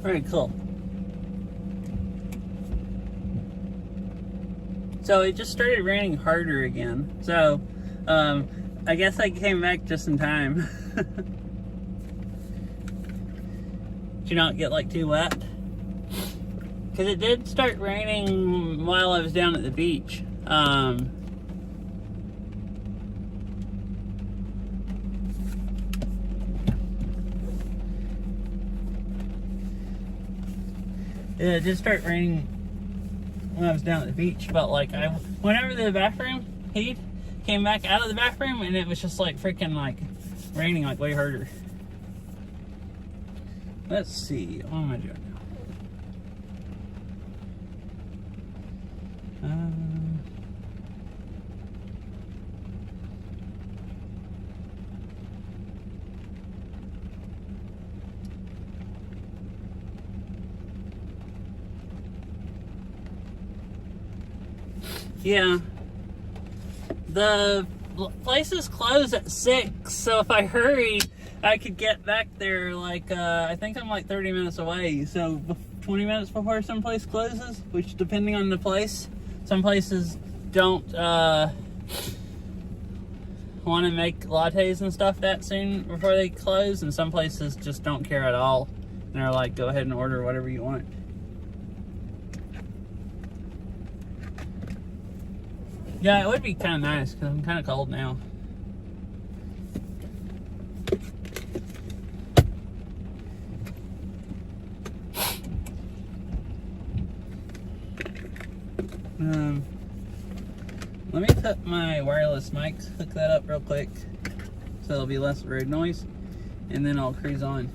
Very cool. So it just started raining harder again. So I guess I came back just in time. Did you not get like too wet? Because it did start raining while I was down at the beach. Yeah, it did start raining when I was down at the beach, but like whenever the bathroom heat came back out of the bathroom, and it was just like freaking like raining like way harder. Let's see, what am I doing now? Yeah. The place is closed at 6, so if I hurry, I could get back there like, I think I'm like 30 minutes away. So 20 minutes before some place closes, which depending on the place, some places don't want to make lattes and stuff that soon before they close, and some places just don't care at all. And they're like, go ahead and order whatever you want. Yeah, it would be kind of nice because I'm kind of cold now. Let me put my wireless mic, hook that up real quick so there'll be less road noise, and then I'll cruise on.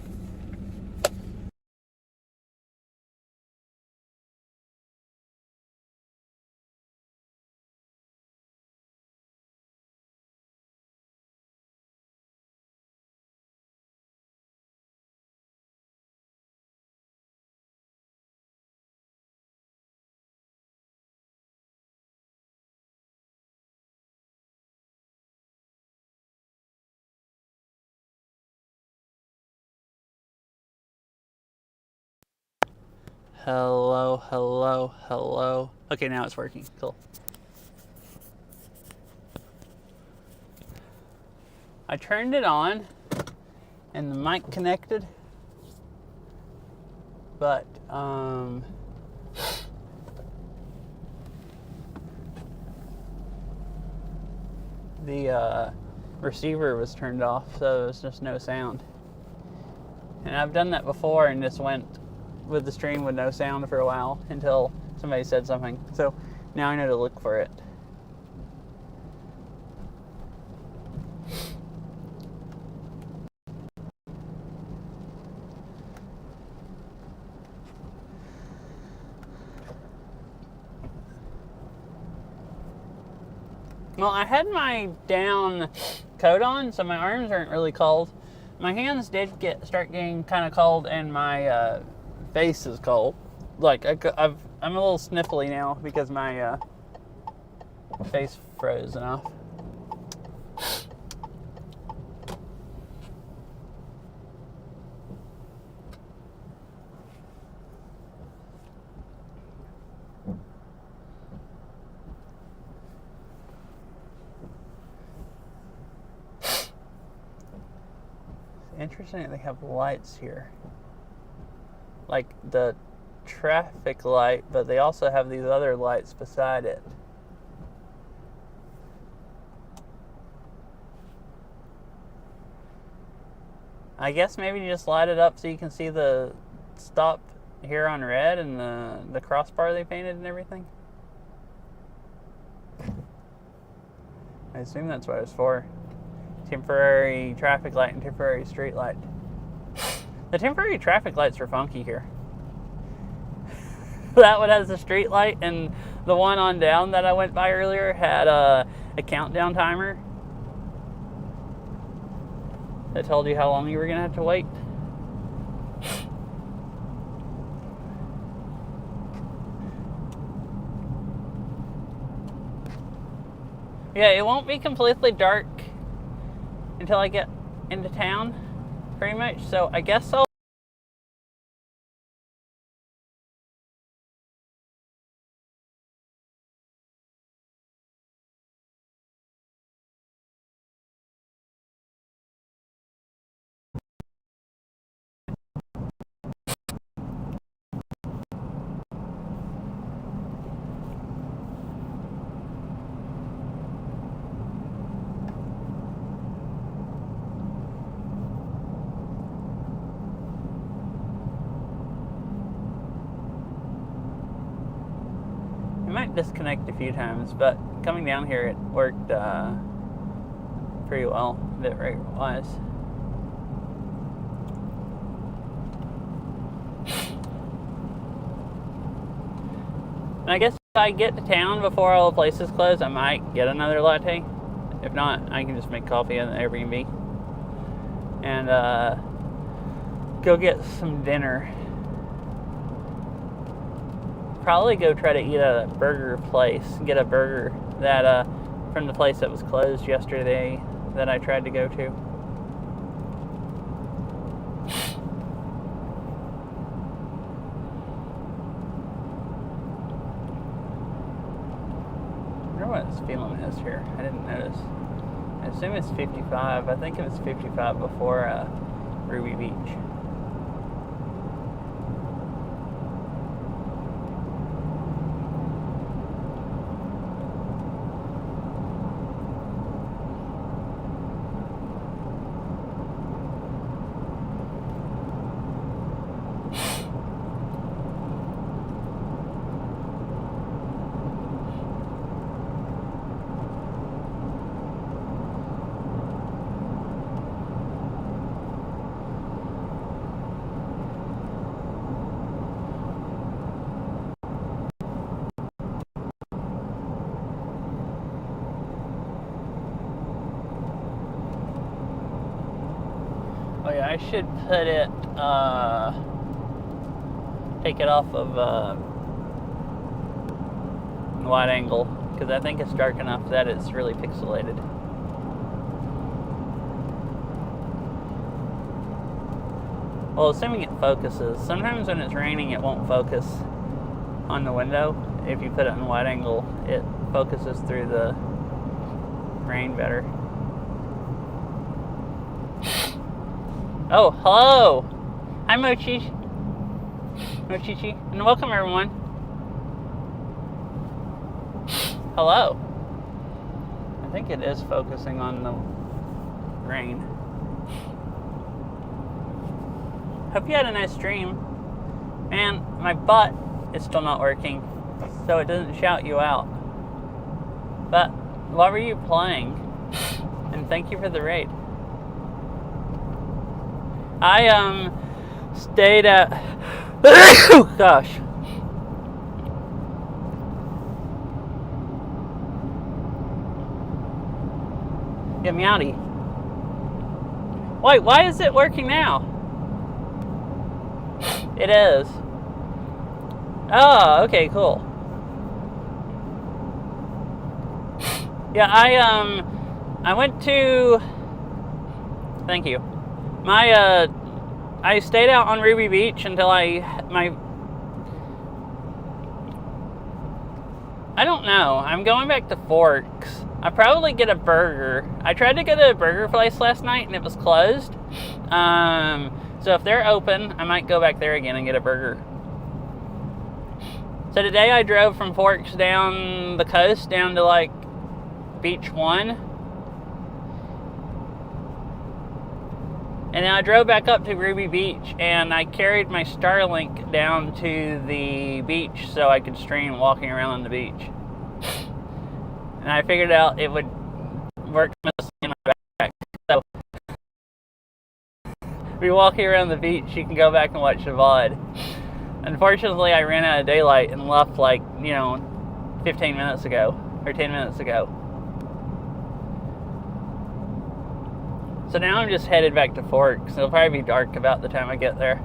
Hello, hello, hello. Okay, now it's working. Cool. I turned it on and the mic connected, but the receiver was turned off, so there was just no sound. And I've done that before and just went with the stream with no sound for a while until somebody said something. So now I know to look for it. Well, I had my down coat on, so my arms aren't really cold. My hands did start getting kind of cold, and my face is cold. Like I'm a little sniffly now because my face froze enough. Interesting that they have lights here, like the traffic light, but they also have these other lights beside it. I guess maybe you just light it up so you can see the stop here on red and the crossbar they painted and everything. I assume that's what it's for. Temporary traffic light and temporary street light. The temporary traffic lights are funky here. That one has a street light, and the one on down that I went by earlier had a countdown timer that told you how long you were gonna have to wait. Yeah, it won't be completely dark until I get into town, pretty much. So I guess I'll might disconnect a few times, but coming down here it worked pretty well, bit rate wise. And I guess if I get to town before all the places close, I might get another latte. If not, I can just make coffee in the Airbnb and go get some dinner. Probably go try to eat at a burger place. Get a burger that from the place that was closed yesterday that I tried to go to. I wonder what its feeling is here. I didn't notice. I assume it's 55. I think it was 55 before Ruby Beach. Oh yeah, I should put it, take it off of wide angle, because I think it's dark enough that it's really pixelated. Well, assuming it focuses. Sometimes when it's raining it won't focus on the window. If you put it in wide angle, it focuses through the rain better. Oh, hello! Hi, Mochichi, and welcome everyone. Hello. I think it is focusing on the rain. Hope you had a nice stream. Man, my butt is still not working, so it doesn't shout you out. But what were you playing? And thank you for the raid. I stayed at gosh. Yeah, meowdy. Wait, why is it working now? It is. Oh, okay, cool. Yeah, I went to. Thank you. I stayed out on Ruby Beach until I don't know. I'm going back to Forks. I probably get a burger. I tried to go to a burger place last night and it was closed. So if they're open, I might go back there again and get a burger. So today I drove from Forks down the coast down to like Beach 1. And then I drove back up to Ruby Beach and I carried my Starlink down to the beach so I could stream walking around on the beach. And I figured out it would work mostly in my backpack. So if you're walking around the beach, you can go back and watch the VOD. Unfortunately, I ran out of daylight and left 15 minutes ago, or 10 minutes ago. So now I'm just headed back to Forks. It'll probably be dark about the time I get there.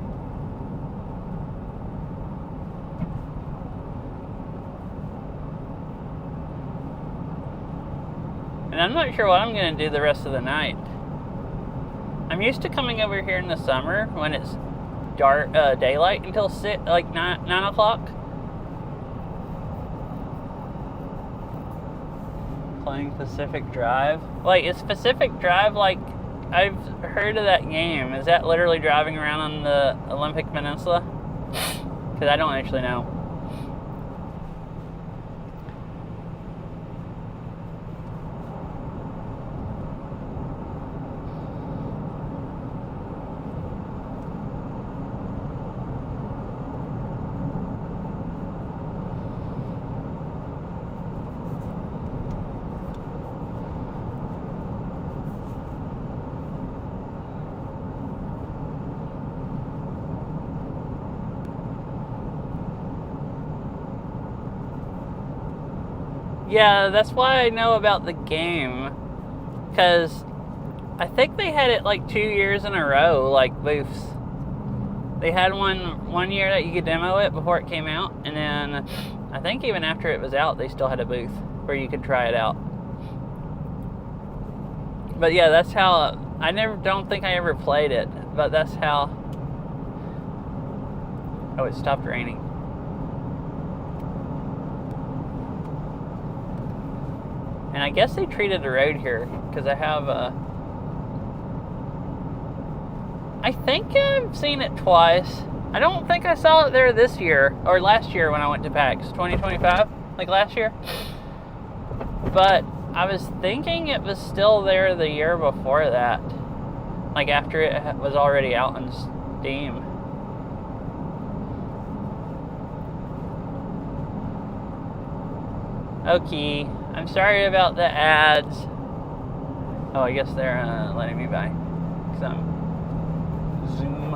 And I'm not sure what I'm going to do the rest of the night. I'm used to coming over here in the summer when it's dark, daylight until 9 o'clock. Playing Pacific Drive. Wait, is Pacific Drive like... I've heard of that game. Is that literally driving around on the Olympic Peninsula? Because I don't actually know. Yeah, that's why I know about the game. Because I think they had it like 2 years in a row, like booths. They had one year that you could demo it before it came out, and then I think even after it was out, they still had a booth where you could try it out. But yeah, that's how I don't think I ever played it, but that's how. Oh, it stopped raining. And I guess they treated the road here because I have I think I've seen it twice. I don't think I saw it there this year or last year when I went to PAX 2025, like last year. But I was thinking it was still there the year before that, like after it was already out on Steam. Okay, I'm sorry about the ads. Oh, I guess they're letting me by because I'm zooming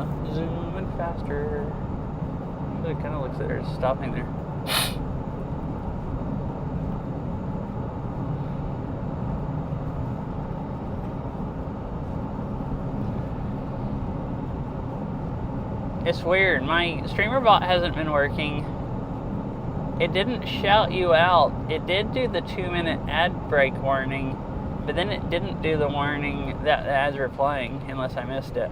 faster. It kind of looks like they're stopping there. It's weird. My streamer bot hasn't been working. It didn't shout you out. It did do the 2-minute ad break warning, but then it didn't do the warning that the ads were playing, unless I missed it.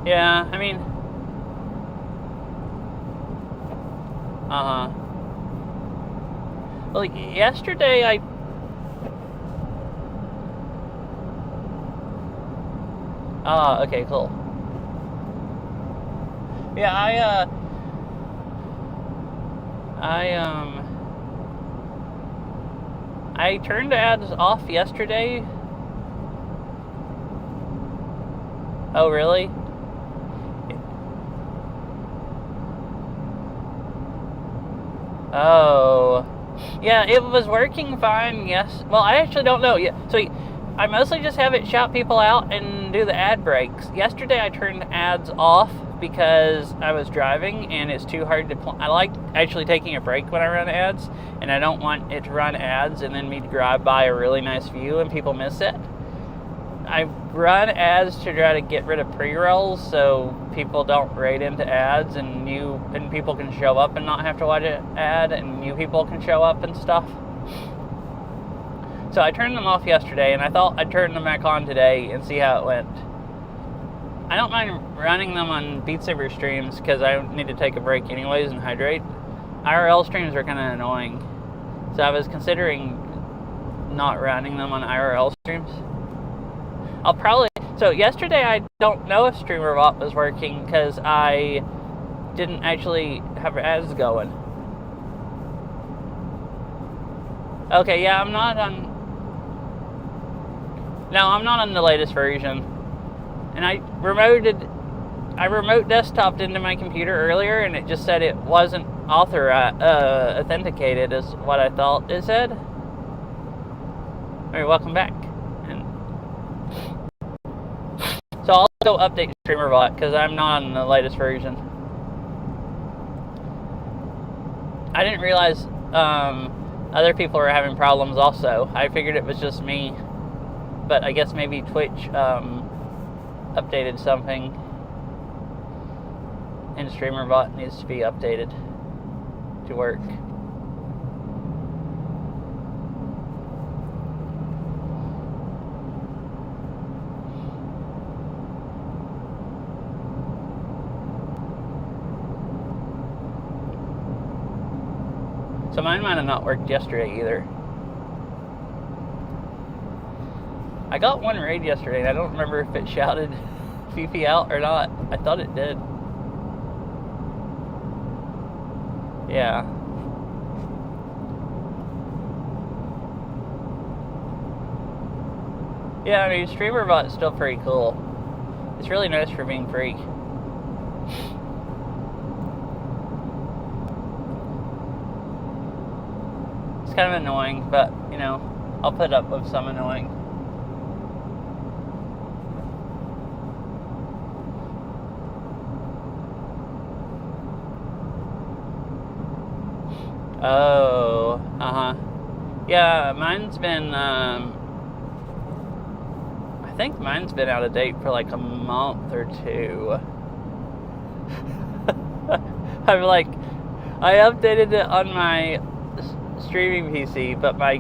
Yeah, I mean, well, yesterday I okay, cool. Yeah, I turned ads off yesterday. Oh, really? Oh. Yeah, it was working fine, yes. Well, I actually don't know. Yeah, so I mostly just have it shout people out and do the ad breaks. Yesterday I turned ads off because I was driving and it's too hard to I like actually taking a break when I run ads, and I don't want it to run ads and then me to drive by a really nice view and people miss it. I run ads to try to get rid of pre-rolls so people don't raid into ads and people can show up and not have to watch an ad, and new people can show up and stuff. So I turned them off yesterday, and I thought I'd turn them back on today and see how it went. I don't mind running them on Beat Saber streams because I need to take a break anyways and hydrate. IRL streams are kind of annoying, so I was considering not running them on IRL streams. So yesterday I don't know if StreamerBot was working because I didn't actually have ads going. Okay, yeah, I'm not on the latest version. And I remote desktoped into my computer earlier, and it just said it wasn't authenticated is what I thought it said. Alright, welcome back. So I'll go update StreamerBot because I'm not on the latest version. I didn't realize other people were having problems also. I figured it was just me, but I guess maybe Twitch updated something, and StreamerBot needs to be updated to work. So mine might have not worked yesterday either. I got one raid yesterday, and I don't remember if it shouted Fifi out or not. I thought it did. Yeah. Yeah, I mean, StreamerBot is still pretty cool. It's really nice for being free. Kind of annoying, but you know, I'll put up with some annoying. Oh, yeah, mine's been, I think mine's been out of date for like a month or two. I'm like, I updated it on my streaming PC, but my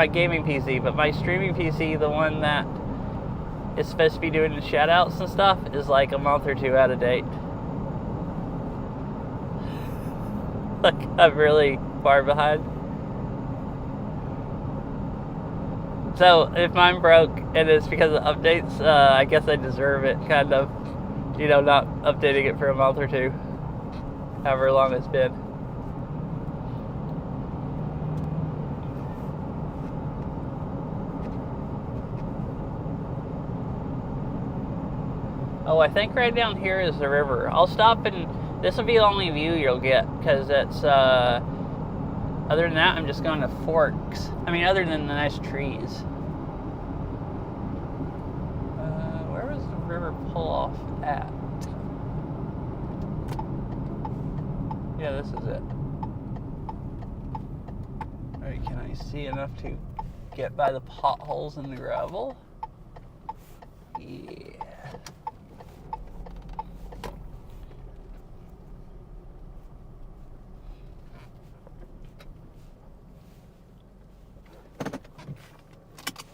gaming PC, but my streaming PC, the one that is supposed to be doing the shoutouts and stuff, is like a month or two out of date. Like, I'm really far behind. So, if mine broke and it's because of updates, I guess I deserve it, kind of. You know, not updating it for a month or two. However long it's been. Oh, I think right down here is the river. I'll stop and this will be the only view you'll get, because it's, other than that, I'm just going to Forks. I mean, other than the nice trees. Where was the river pull-off at? Yeah, this is it. Alright, can I see enough to get by the potholes in the gravel? Yeah.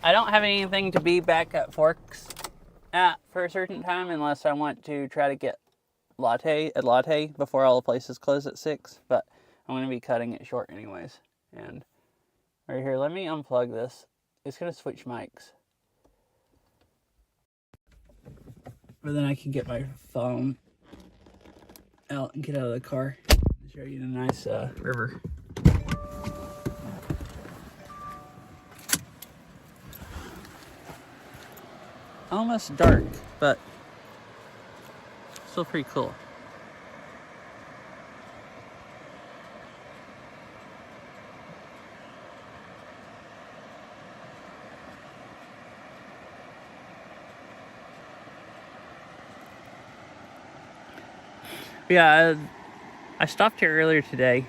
I don't have anything to be back at Forks at for a certain time unless I want to try to get latte before all the places close at 6, but I'm going to be cutting it short anyways. And right here, let me unplug this. It's going to switch mics. But then I can get my phone out and get out of the car and show you the nice river. Almost dark, but still pretty cool. Yeah, I stopped here earlier today.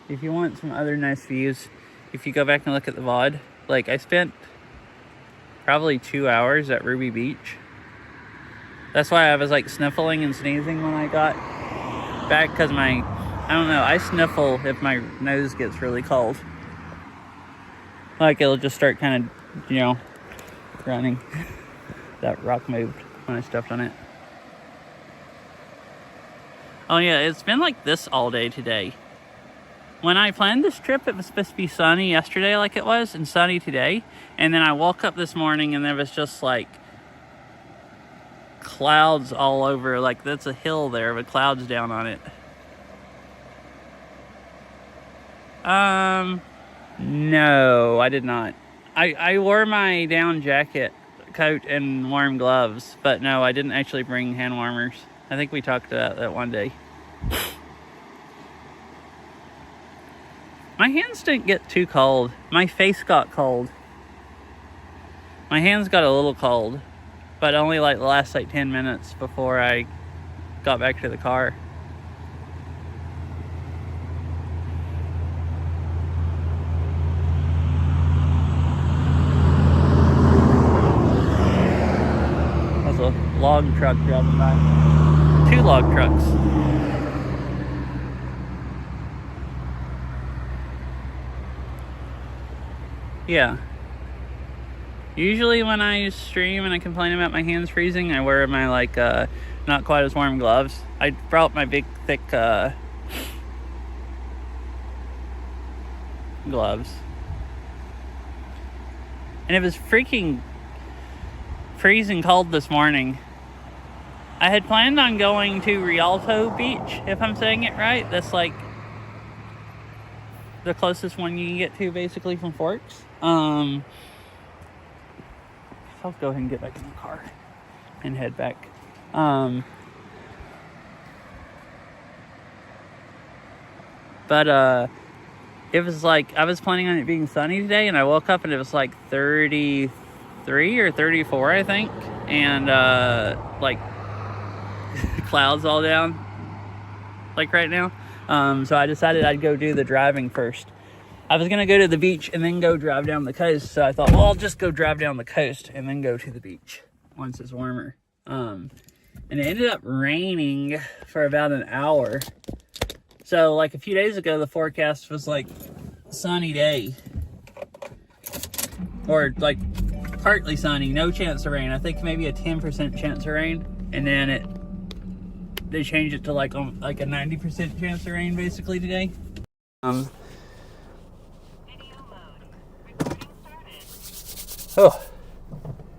If you want some other nice views, if you go back and look at the VOD, like I spent probably 2 hours at Ruby Beach. That's why I was like sniffling and sneezing when I got back, because I don't know, I sniffle if my nose gets really cold. Like it'll just start kind of, you know, running. That rock moved when I stepped on it. Oh yeah, it's been like this all day today. When I planned this trip, it was supposed to be sunny yesterday like it was, and sunny today. And then I woke up this morning and there was just like clouds all over. Like that's a hill there with clouds down on it. No, I did not. I wore my down jacket, coat, and warm gloves, but no, I didn't actually bring hand warmers. I think we talked about that one day. My hands didn't get too cold. My face got cold. My hands got a little cold, but only like the last like 10 minutes before I got back to the car. That's a log truck driving by. 2 log trucks. Yeah. Usually when I stream and I complain about my hands freezing, I wear my like not quite as warm gloves. I brought my big thick gloves. And it was freaking freezing cold this morning. I had planned on going to Rialto Beach, if I'm saying it right. That's like the closest one you can get to basically from Forks. I'll go ahead and get back in the car and head back. But it was like, I was planning on it being sunny today, and I woke up and it was like 33 or 34, I think. And like clouds all down, like right now. So I decided I'd go do the driving first. I was going to go to the beach and then go drive down the coast. So I thought, well, I'll just go drive down the coast and then go to the beach once it's warmer. And it ended up raining for about an hour. So like a few days ago, the forecast was like sunny day. Or like partly sunny, no chance of rain. I think maybe a 10% chance of rain. And then they changed it to like a 90% chance of rain basically today. Oh,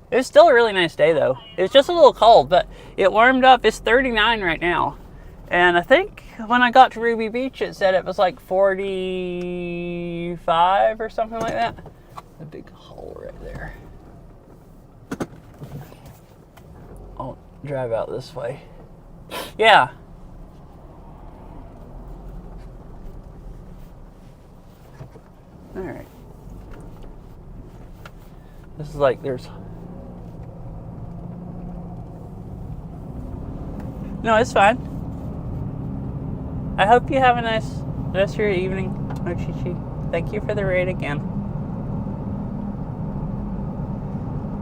it was still a really nice day though. It was just a little cold, but it warmed up. It's 39 right now. And I think when I got to Ruby Beach, it said it was like 45 or something like that. A big hole right there. I'll drive out this way. Yeah. All right. This is like there's... No, it's fine. I hope you have a nice rest of your evening, Mochichi. Thank you for the raid again.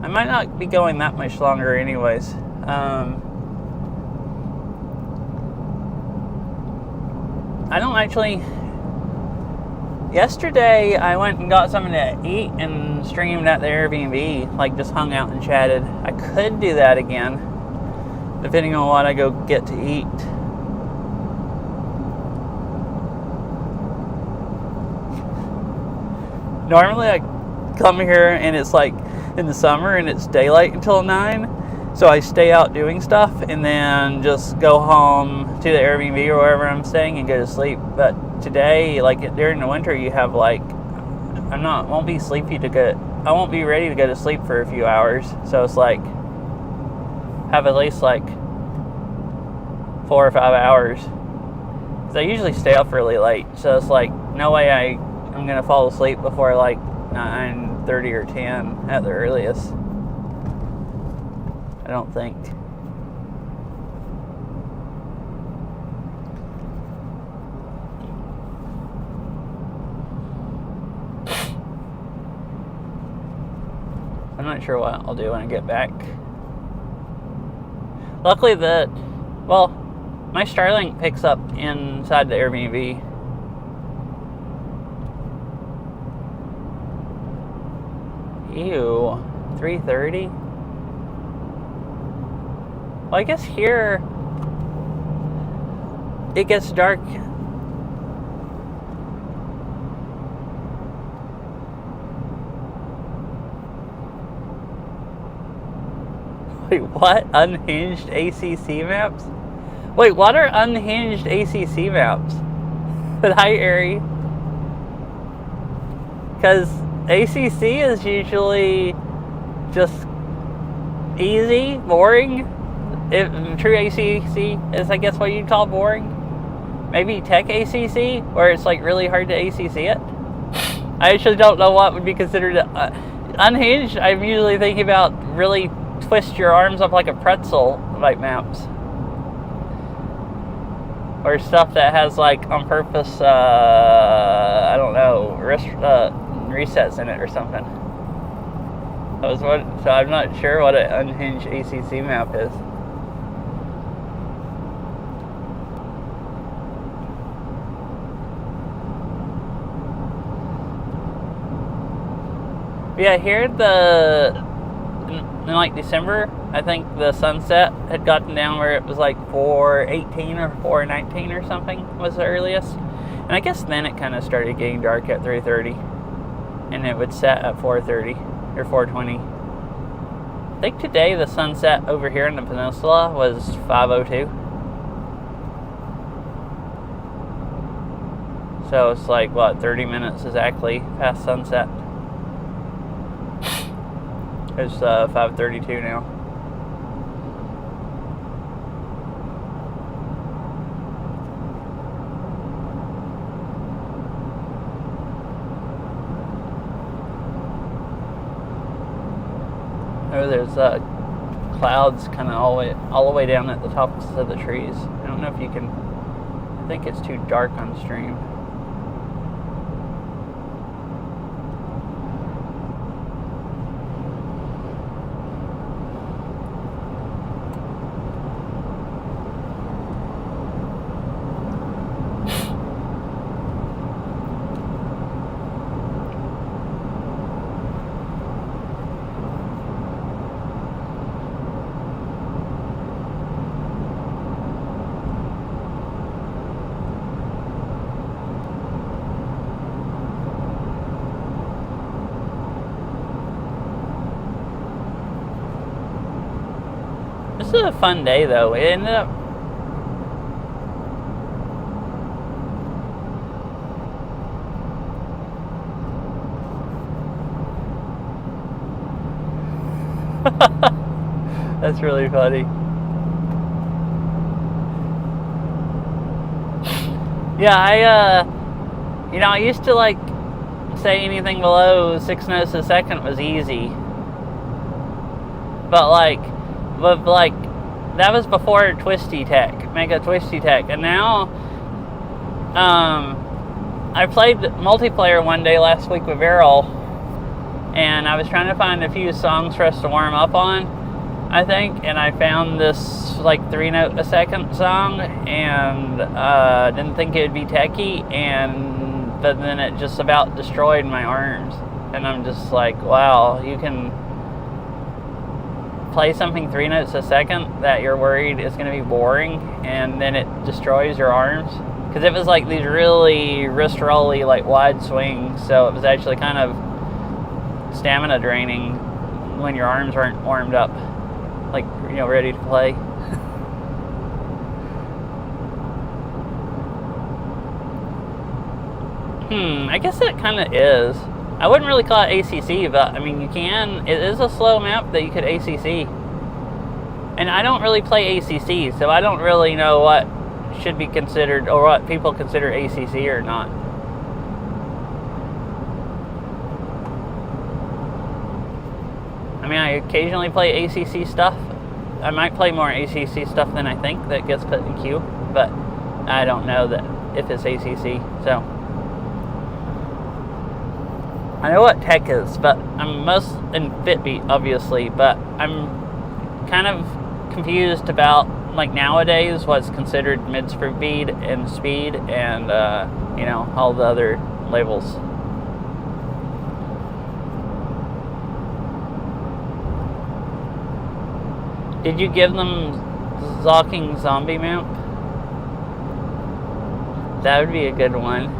I might not be going that much longer anyways. I don't actually... Yesterday, I went and got something to eat and streamed at the Airbnb. Like, just hung out and chatted. I could do that again, depending on what I go get to eat. Normally, I come here and it's like in the summer and it's daylight until 9. So I stay out doing stuff and then just go home to the Airbnb or wherever I'm staying and go to sleep. But today, like during the winter, you have like, won't be ready to go to sleep for a few hours. So it's like, have at least like 4 or 5 hours. Because I usually stay up really late. So it's like, no way I'm going to fall asleep before like 9:30 or 10 at the earliest. I don't think. I'm not sure what I'll do when I get back. Luckily my Starlink picks up inside the Airbnb. Ew, 3:30? Well, I guess here it gets dark. Wait, what? Unhinged ACC maps? Wait, what are unhinged ACC maps? But hi, Ari. Because ACC is usually just easy, boring. True ACC is, I guess, what you'd call boring. Maybe tech ACC, where it's like really hard to ACC it. I actually don't know what would be considered unhinged. I'm usually thinking about really twist your arms up like a pretzel like maps, or stuff that has like on purpose. I don't know, resets in it or something. So I'm not sure what an unhinged ACC map is. Yeah, here in like December, I think the sunset had gotten down where it was like 4:18 or 4:19 or something was the earliest. And I guess then it kind of started getting dark at 3:30, and it would set at 4:30 or 4:20. I think today the sunset over here in the Peninsula was 5:02. So it's like, what, 30 minutes exactly past sunset. It's 5:32 now. Oh, there's clouds kind of all the way down at the tops of the trees. I don't know if you can think it's too dark on stream. This is a fun day, though. It ended up... That's really funny. Yeah, I used to, like, say anything below 6 notes a second was easy. But, that was before Twisty Tech, Mega Twisty Tech. And now, I played multiplayer one day last week with Errol, and I was trying to find a few songs for us to warm up on, I think, and I found this, like, 3 note a second song, and didn't think it would be techie, but then it just about destroyed my arms. And I'm just like, wow, you can play something 3 notes a second that you're worried is going to be boring, and then it destroys your arms. Because it was like these really wrist-rolly, like, wide swings, so it was actually kind of stamina draining when your arms weren't warmed up, like, ready to play. I guess it kind of is. I wouldn't really call it ACC, but, I mean, you can. It is a slow map that you could ACC. And I don't really play ACC, so I don't really know what should be considered, or what people consider ACC or not. I mean, I occasionally play ACC stuff. I might play more ACC stuff than I think that gets put in queue, but I don't know that if it's ACC, so... I know what tech is, but I'm most in Fitbeat, obviously, but I'm kind of confused about, like, nowadays what's considered mid-speed and speed and, all the other labels. Did you give them Zocking Zombie map? That would be a good one.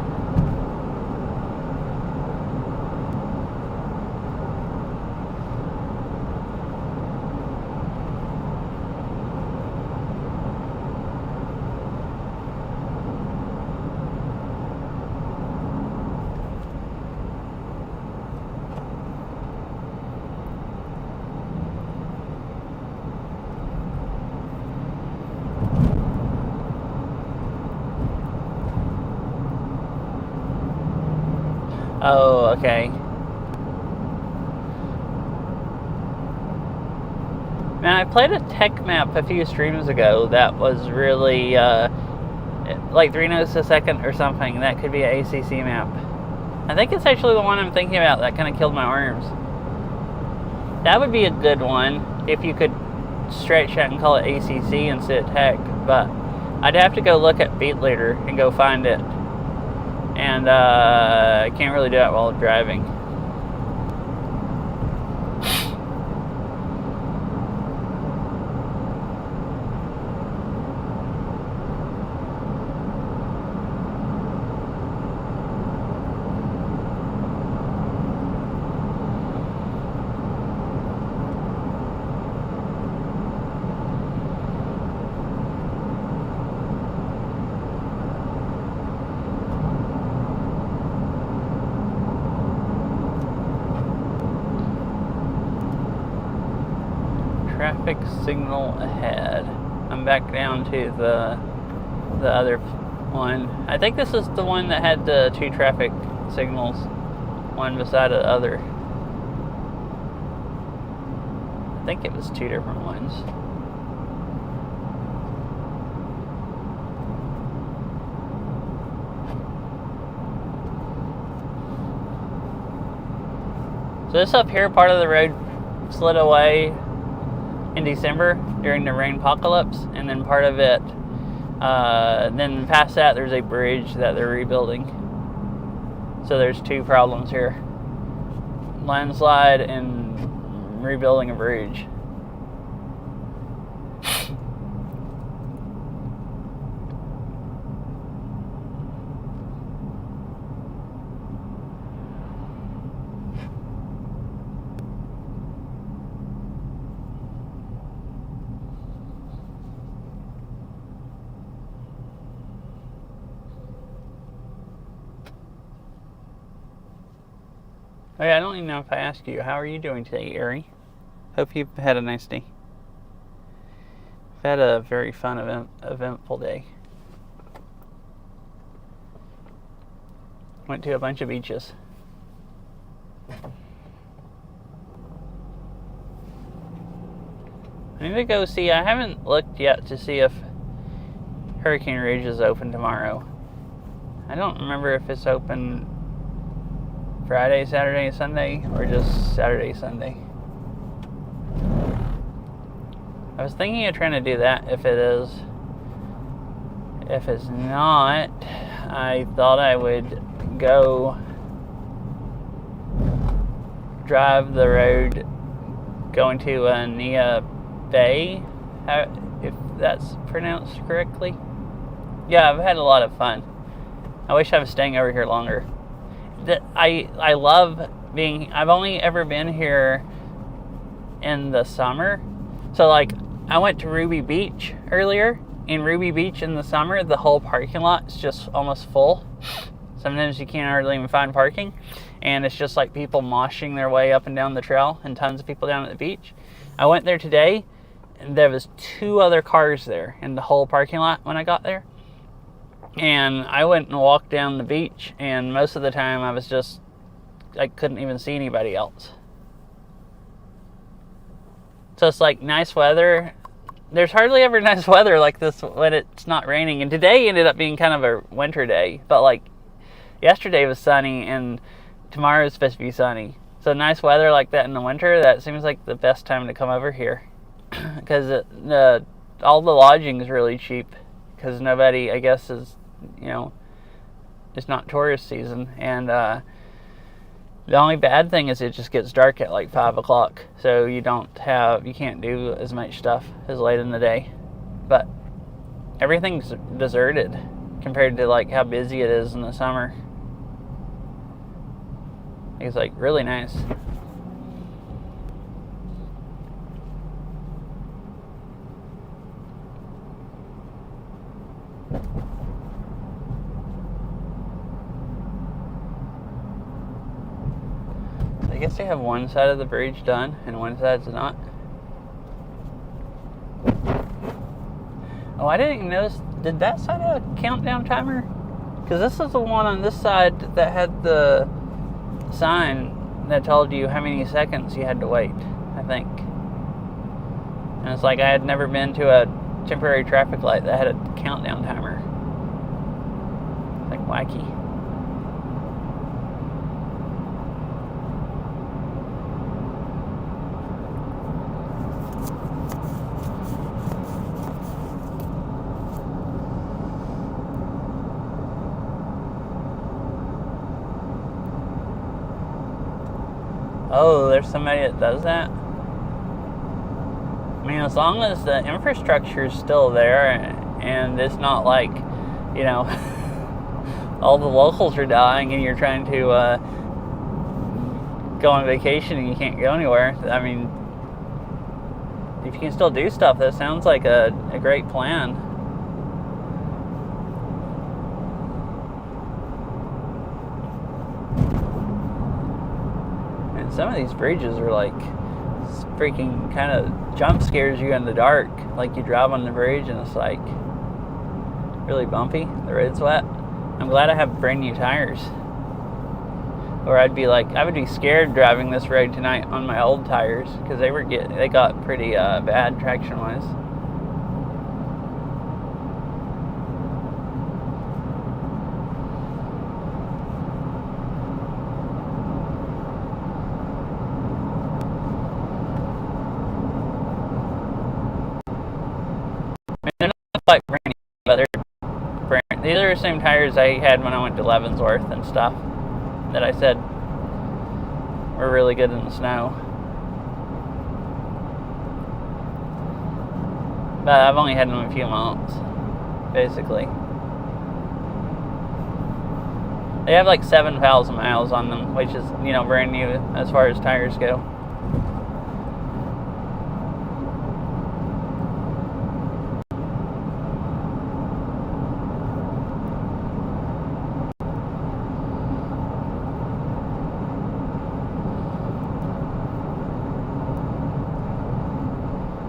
Oh, okay. Man, I played a tech map a few streams ago that was really, like 3 notes a second or something. That could be an ACC map. I think it's actually the one I'm thinking about that kind of killed my arms. That would be a good one if you could stretch that and call it ACC instead of tech, but I'd have to go look at Beat Leader and go find it. And I can't really do that while driving. Traffic signal ahead. I'm back down to the other one. I think this is the one that had the 2 traffic signals, one beside the other. I think it was 2 different ones. So this up here, part of the road slid away in December during the rain apocalypse, and then part of it, then past that there's a bridge that they're rebuilding. So there's two problems here: landslide and rebuilding a bridge. Oh yeah, I don't even know if I asked you, how are you doing today, Erie? Hope you've had a nice day. I've had a very fun, eventful day. Went to a bunch of beaches. I need to go see, I haven't looked yet to see if Hurricane Ridge is open tomorrow. I don't remember if it's open Friday, Saturday, Sunday, or just Saturday, Sunday. I was thinking of trying to do that if it is. If it's not, I thought I would go drive the road going to Nia Bay, if that's pronounced correctly. Yeah, I've had a lot of fun. I wish I was staying over here longer. I love being, I've only ever been here in the summer. So like, I went to Ruby Beach earlier. In Ruby Beach in the summer, the whole parking lot is just almost full. Sometimes you can't hardly even find parking. And it's just like people moshing their way up and down the trail, and tons of people down at the beach. I went there today, and there was 2 other cars there in the whole parking lot when I got there. And I went and walked down the beach, and most of the time I couldn't even see anybody else. So it's like nice weather. There's hardly ever nice weather like this when it's not raining. And today ended up being kind of a winter day. But like yesterday was sunny, and tomorrow is supposed to be sunny. So nice weather like that in the winter, that seems like the best time to come over here. Because all the lodging is really cheap. Because nobody, I guess, is, it's not tourist season. And the only bad thing is it just gets dark at like 5 o'clock. So you can't do as much stuff as late in the day. But everything's deserted compared to like how busy it is in the summer. It's like really nice. I guess they have one side of the bridge done and one side's not. Oh, I didn't even notice. Did that side have a countdown timer? Because this is the one on this side that had the sign that told you how many seconds you had to wait, I think. And it's like I had never been to a temporary traffic light that had a countdown timer. It's like wacky. Oh, there's somebody that does that? I mean, as long as the infrastructure is still there and it's not like, all the locals are dying and you're trying to go on vacation and you can't go anywhere. I mean, if you can still do stuff, that sounds like a great plan. Some of these bridges are like freaking kind of jump scares you in the dark. Like you drive on the bridge and it's like really bumpy. The road's wet. I'm glad I have brand new tires. Or I would be scared driving this road tonight on my old tires because they got pretty bad traction wise. same tires I had when I went to Leavenworth and stuff that I said were really good in the snow. But I've only had them a few months, basically. They have like 7,000 miles on them, which is, you know, brand new as far as tires go.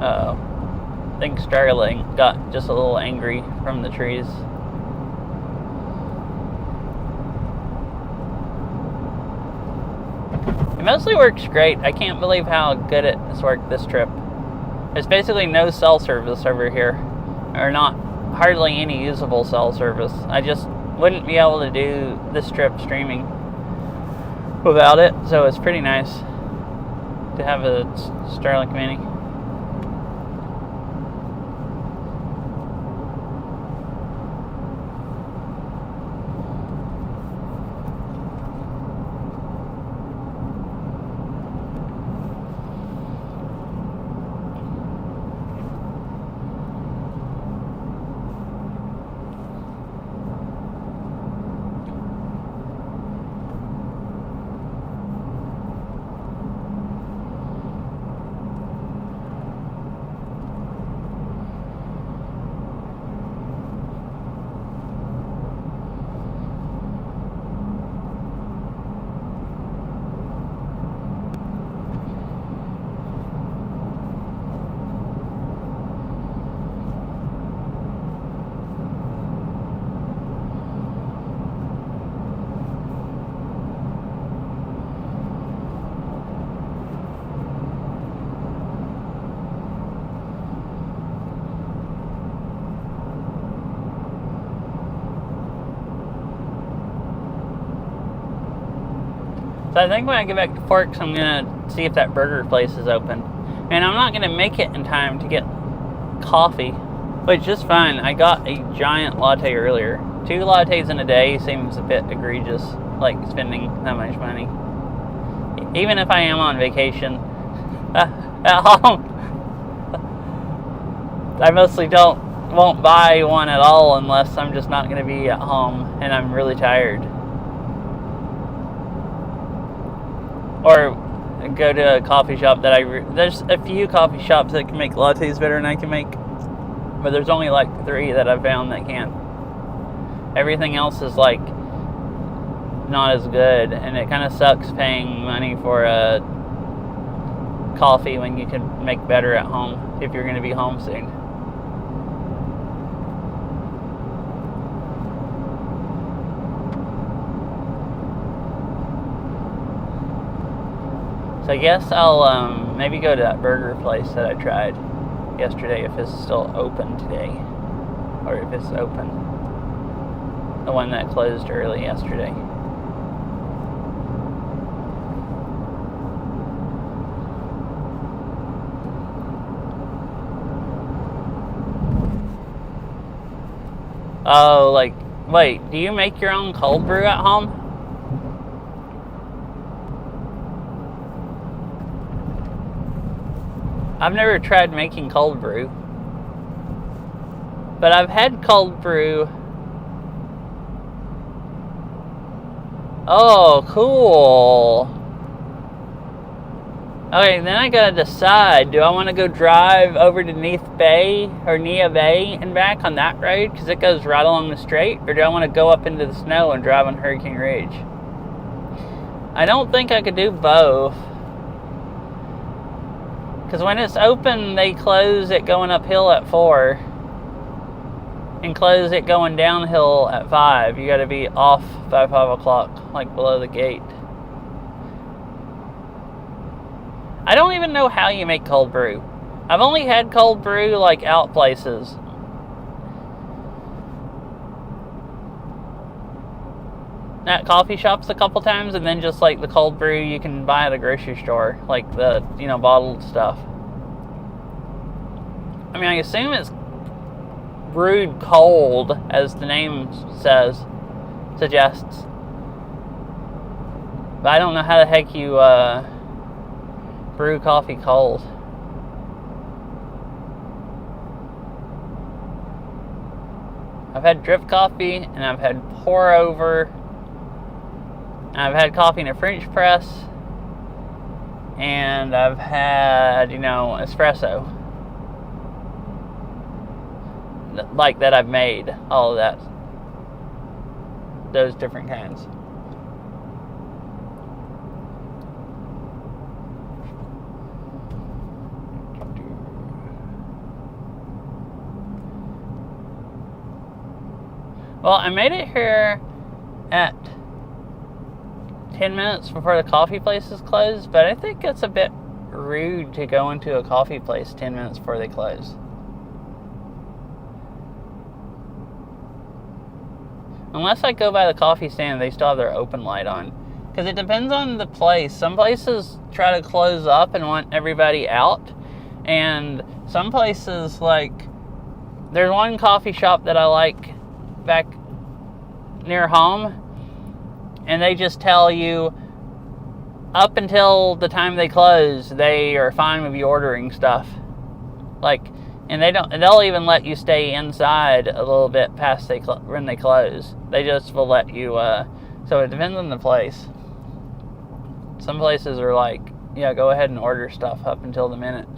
Uh-oh. I think Sterling got just a little angry from the trees. It mostly works great. I can't believe how good it has worked this trip. There's basically no cell service over here, or not hardly any usable cell service. I just wouldn't be able to do this trip streaming without it, so it's pretty nice to have a Starlink Mini. So I think when I get back to Forks, I'm going to see if that burger place is open. And I'm not going to make it in time to get coffee, which is fine. I got a giant latte earlier. 2 lattes in a day seems a bit egregious, like spending that much money. Even if I am on vacation at home, I mostly won't buy one at all unless I'm just not going to be at home and I'm really tired. Or go to a coffee shop that there's a few coffee shops that can make lattes better than I can make, but there's only like 3 that I've found that can. Everything else is like not as good, and it kind of sucks paying money for a coffee when you can make better at home if you're going to be home soon. So I guess I'll maybe go to that burger place that I tried yesterday if it's still open today, or if it's open. The one that closed early yesterday. Oh, like, wait, do you make your own cold brew at home? I've never tried making cold brew, but I've had cold brew. Oh, cool. Okay, then I gotta decide, do I want to go drive over to Neath Bay or Nia Bay and back on that road because it goes right along the strait, or do I want to go up into the snow and drive on Hurricane Ridge? I don't think I could do both. Because when it's open, they close it going uphill at 4 and close it going downhill at 5. You got to be off by 5 o'clock, like below the gate. I don't even know how you make cold brew. I've only had cold brew like out places. At coffee shops a couple times, and then just like the cold brew you can buy at a grocery store, like the, you know, bottled stuff. I mean, I assume it's brewed cold, as the name suggests. But I don't know how the heck you brew coffee cold. I've had drip coffee, and I've had pour over, and I've had coffee in a French press, and I've had, espresso. Like that I've made, all of that. Those different kinds. Well, I made it here at 10 minutes before the coffee place is closed, but I think it's a bit rude to go into a coffee place 10 minutes before they close. Unless I go by the coffee stand, they still have their open light on. Because it depends on the place. Some places try to close up and want everybody out. And some places, like, there's one coffee shop that I like back near home, and they just tell you up until the time they close, they are fine with you ordering stuff. Like, and they'll even let you stay inside a little bit past when they close. They just will let you, so it depends on the place. Some places are like, yeah, go ahead and order stuff up until the minute.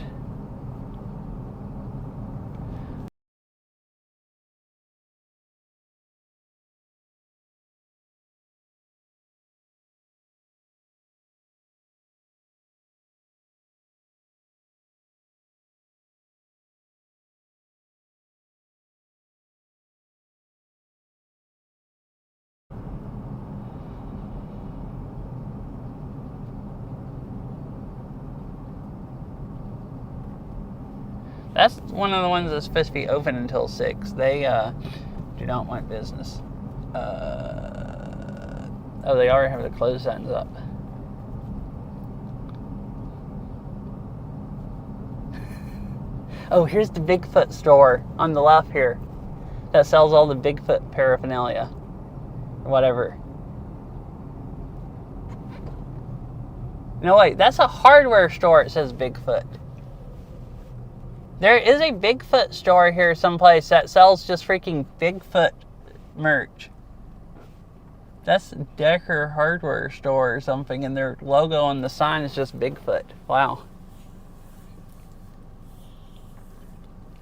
That's one of the ones that's supposed to be open until 6. They do not want business. Oh, they already have the close signs up. Oh, here's the Bigfoot store on the left here that sells all the Bigfoot paraphernalia. Whatever. No, wait, that's a hardware store. It says Bigfoot. There is a Bigfoot store here someplace that sells just freaking Bigfoot merch. That's Decker Hardware Store or something, and their logo on the sign is just Bigfoot. Wow.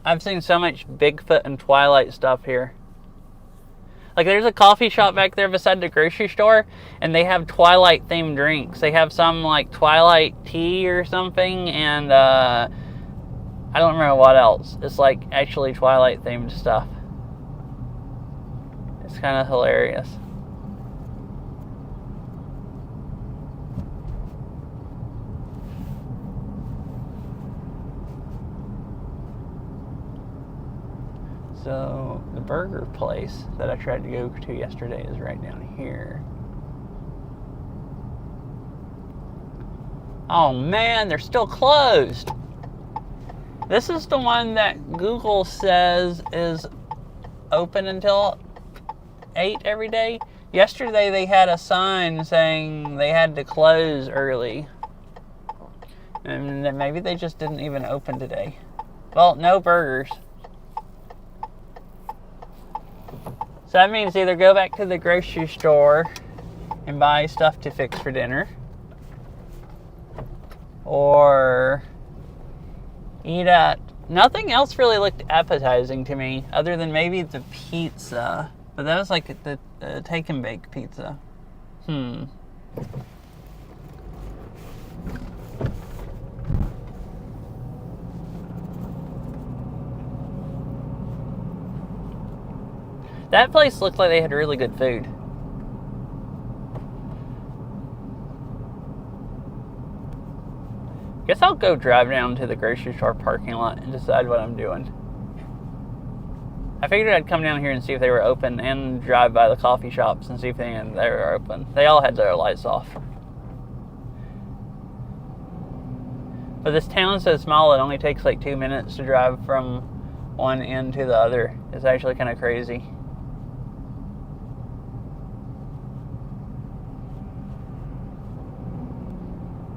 I've seen so much Bigfoot and Twilight stuff here. Like, there's a coffee shop back there beside the grocery store, and they have Twilight themed drinks. They have some like Twilight tea or something, and I don't remember what else. It's like actually Twilight themed stuff. It's kind of hilarious. So the burger place that I tried to go to yesterday is right down here. Oh man, they're still closed. This is the one that Google says is open until 8 every day. Yesterday they had a sign saying they had to close early. And maybe they just didn't even open today. Well, no burgers. So that means either go back to the grocery store and buy stuff to fix for dinner, or eat at... Nothing else really looked appetizing to me, other than maybe the pizza. But that was like the take and bake pizza. That place looked like they had really good food. Guess I'll go drive down to the grocery store parking lot and decide what I'm doing. I figured I'd come down here and see if they were open, and drive by the coffee shops and see if they were open. They all had their lights off. But this town's so small, it only takes like 2 minutes to drive from one end to the other. It's actually kind of crazy.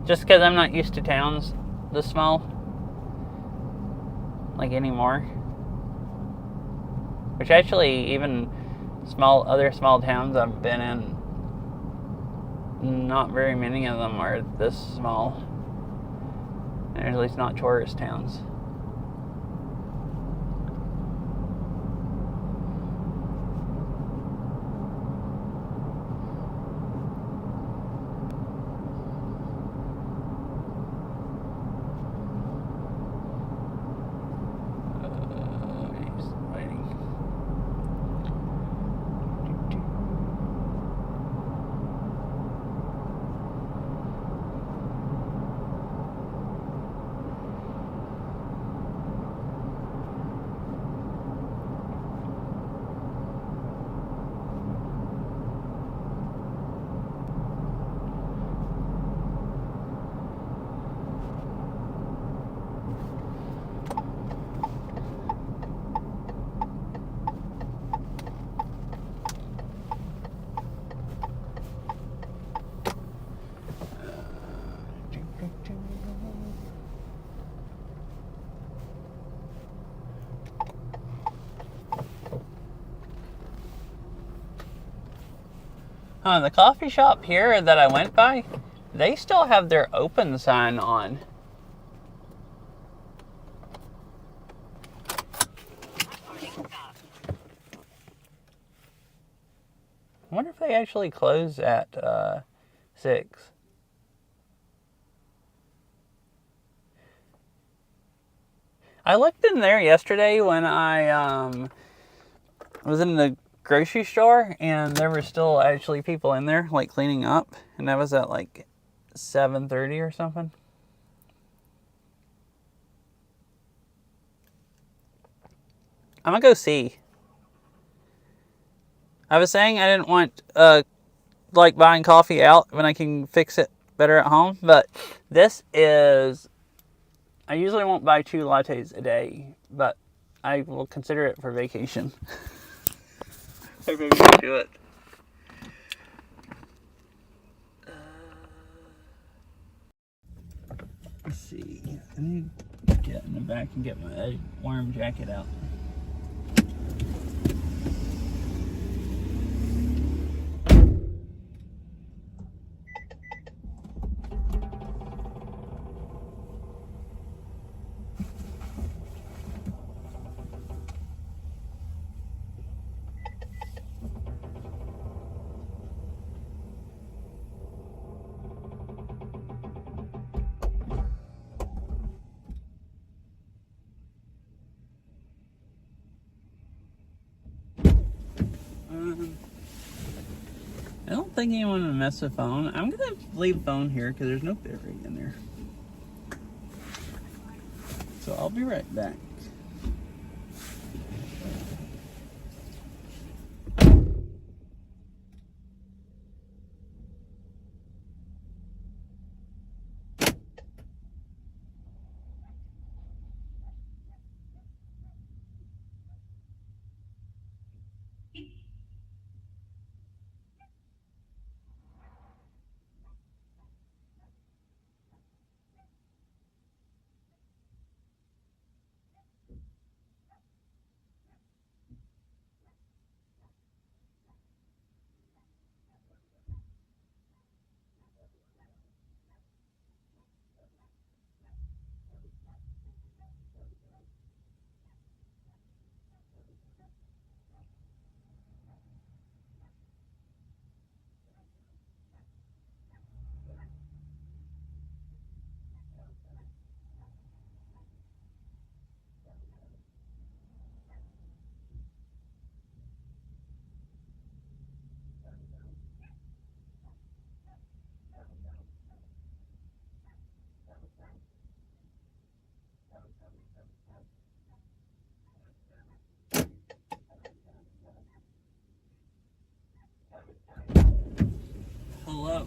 Just because I'm not used to towns this small, like anymore. Which actually, even other small towns I've been in, not very many of them are this small. And at least not tourist towns. The coffee shop here that I went by, they still have their open sign on. I wonder if they actually close at 6. I looked in there yesterday when I was in the grocery store, and there were still actually people in there, like, cleaning up, and that was at like 7:30 or something. I'm gonna go see. I was saying I didn't want like buying coffee out when I can fix it better at home, but this is, I usually won't buy 2 lattes a day, but I will consider it for vacation. I maybe do it. Let's see. I need to get in the back and get my warm jacket out. I don't think anyone will mess with phone. I'm gonna leave phone here because there's no bit rate in there. So I'll be right back. Hello.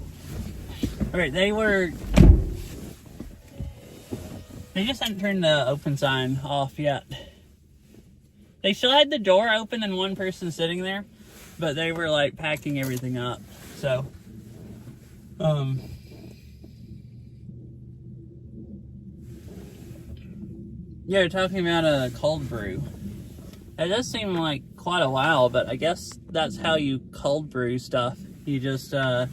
Alright, they just hadn't turned the open sign off yet. They still had the door open and one person sitting there, but they were like packing everything up. So, yeah, you're talking about a cold brew. It does seem like quite a while, but I guess that's how you cold brew stuff. You just, instead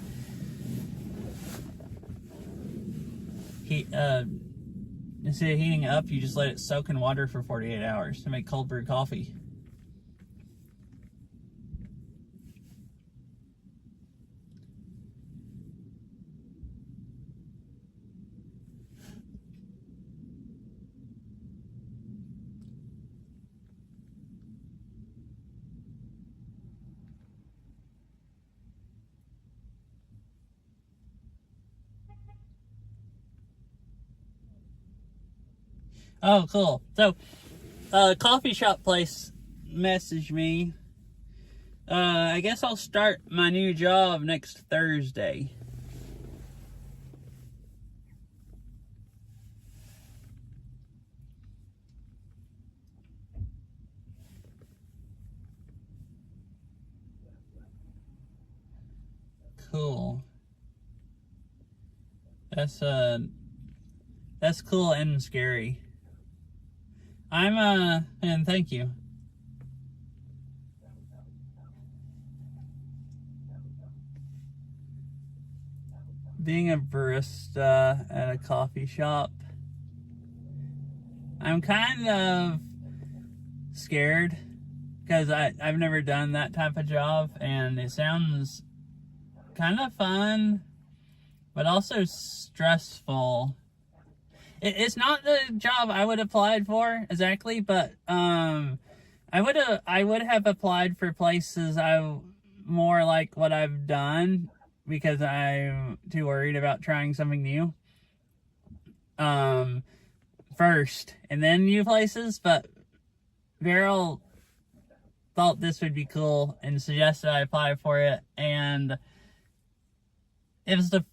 of heating it up, you just let it soak in water for 48 hours to make cold brew coffee. Oh, cool. So, coffee shop place messaged me. I guess I'll start my new job next Thursday. Cool. That's cool and scary. And thank you. Being a barista at a coffee shop, I'm kind of scared because I've never done that type of job, and it sounds kind of fun, but also stressful. It's not the job I would have applied for exactly, but I would have applied for places more like what I've done because I'm too worried about trying something new first, and then new places. But Beryl thought this would be cool and suggested I apply for it, and it was the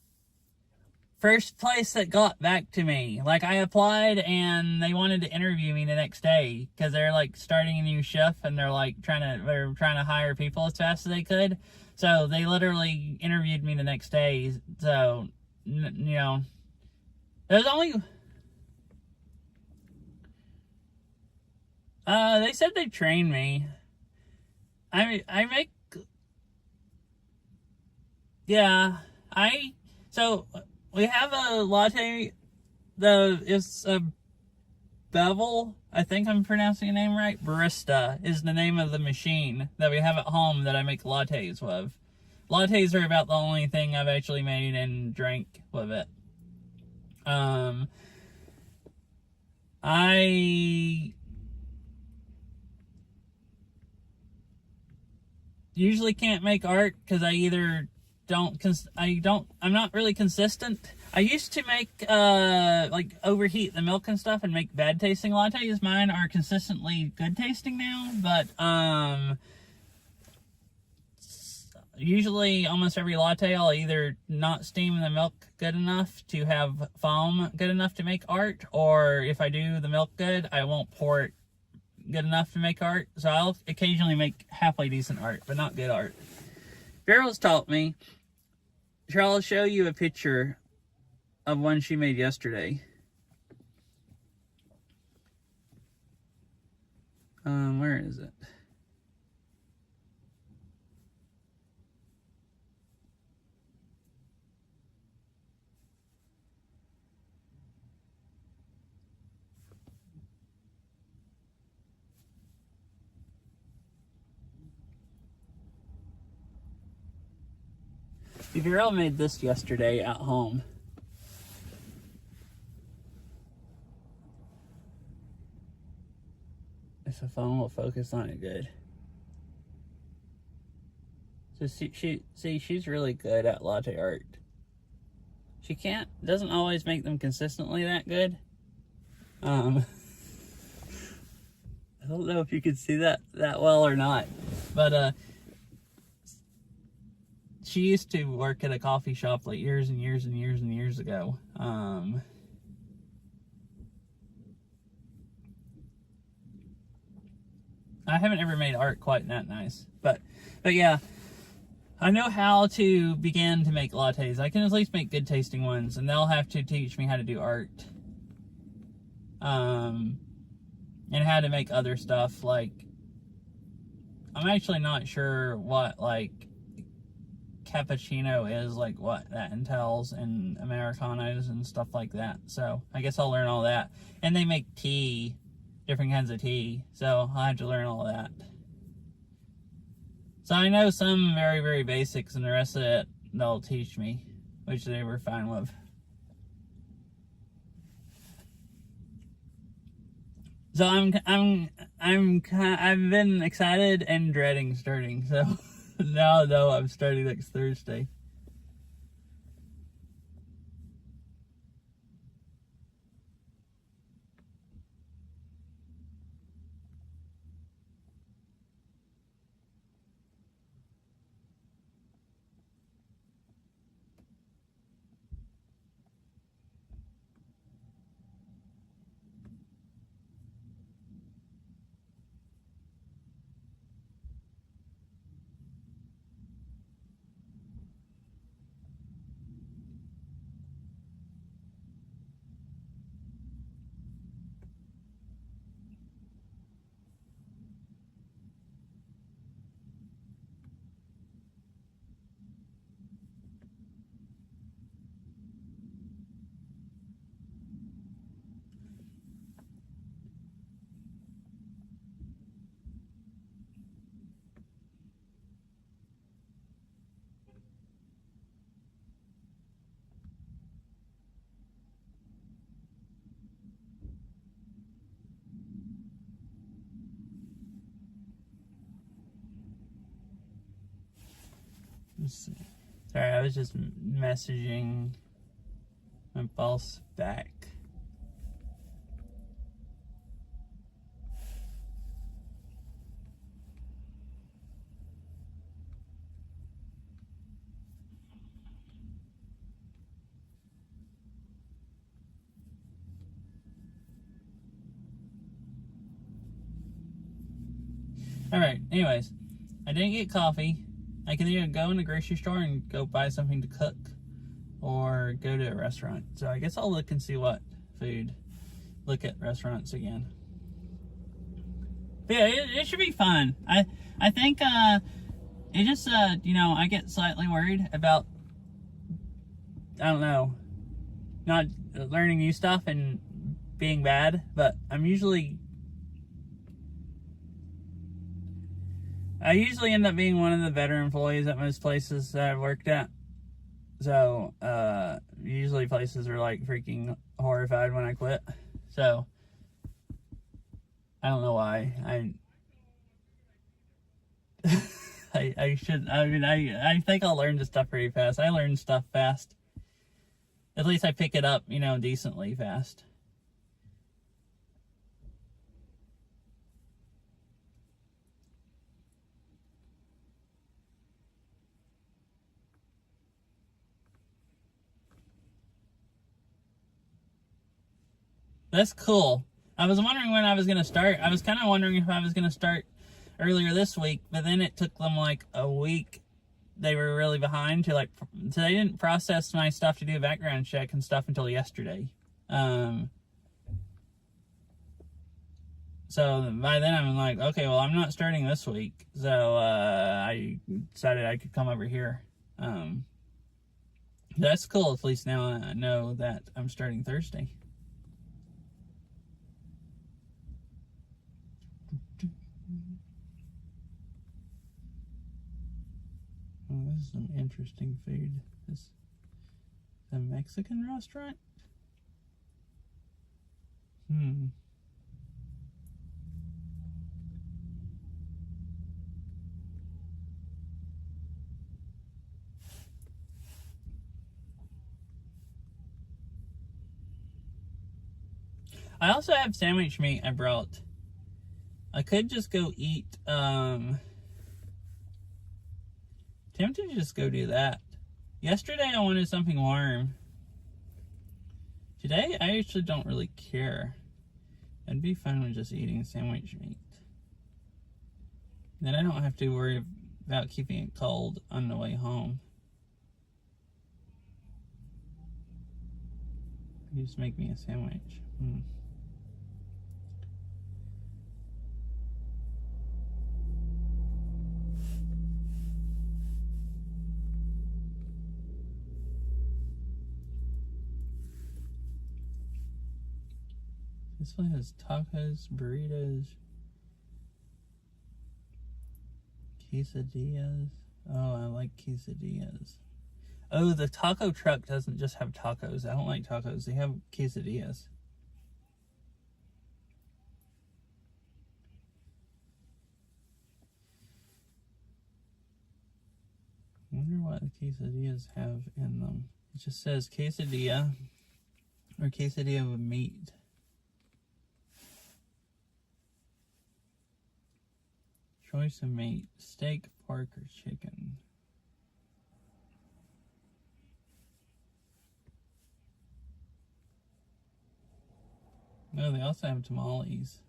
first place that got back to me. Like, I applied and they wanted to interview me the next day because they're like starting a new shift and they're trying to hire people as fast as they could. So they literally interviewed me the next day. So, you know, there's only they said they trained me. So we have a latte. It's a Bevel. I think I'm pronouncing the name right. Barista is the name of the machine that we have at home that I make lattes with. Lattes are about the only thing I've actually made and drank with it. I usually can't make art because I'm not really consistent. I used to make, overheat the milk and stuff and make bad tasting lattes. Mine are consistently good tasting now, but, usually almost every latte I'll either not steam the milk good enough to have foam good enough to make art, or if I do the milk good, I won't pour it good enough to make art. So I'll occasionally make halfway decent art, but not good art. Cheryl's taught me. I'll show you a picture of one she made yesterday. Where is it? Girl made this yesterday at home. If the phone will focus on it good. So she's really good at latte art. She doesn't always make them consistently that good. I don't know if you could see that well or not, but she used to work at a coffee shop like years and years and years and years ago. I haven't ever made art quite that nice. But yeah, I know how to begin to make lattes. I can at least make good tasting ones, and they'll have to teach me how to do art. And how to make other stuff. Like, I'm actually not sure what, like, cappuccino is, like, what that entails, and Americanos and stuff like that. So, I guess I'll learn all that. And they make tea, different kinds of tea, so I'll have to learn all that. So I know some very, very basics, and the rest of it they'll teach me, which they were fine with. So I've been excited and dreading starting. So now though I'm starting next Thursday. Sorry, I was just messaging my boss back. Alright, anyways, I didn't get coffee. I can either go in the grocery store and go buy something to cook, or go to a restaurant. So I guess I'll look and see what food. Look at restaurants again. But yeah, it should be fun. I think it just you know, I get slightly worried about, I don't know, not learning new stuff and being bad, but I usually end up being one of the better employees at most places that I've worked at. So, usually places are like freaking horrified when I quit. So, I don't know why. I think I'll learn this stuff pretty fast. I learn stuff fast. At least I pick it up, you know, decently fast. That's cool. I was wondering when I was going to start. I was kind of wondering if I was going to start earlier this week, but then it took them like a week. They were really behind so they didn't process my stuff to do a background check and stuff until yesterday. So by then I'm like, okay, well, I'm not starting this week. So I decided I could come over here. That's cool. At least now I know that I'm starting Thursday. Oh, this is some interesting food. This is a Mexican restaurant? I also have sandwich meat I brought. I could just go eat, tempted to just go do that. Yesterday I wanted something warm. Today I actually don't really care. I'd be fine with just eating sandwich meat. Then I don't have to worry about keeping it cold on the way home. You just make me a sandwich. This one has tacos, burritos, quesadillas. Oh, I like quesadillas. Oh, the taco truck doesn't just have tacos. I don't like tacos. They have quesadillas. I wonder what the quesadillas have in them. It just says quesadilla or quesadilla with meat. Choice of meat, steak, pork, or chicken. No, they also have tamales.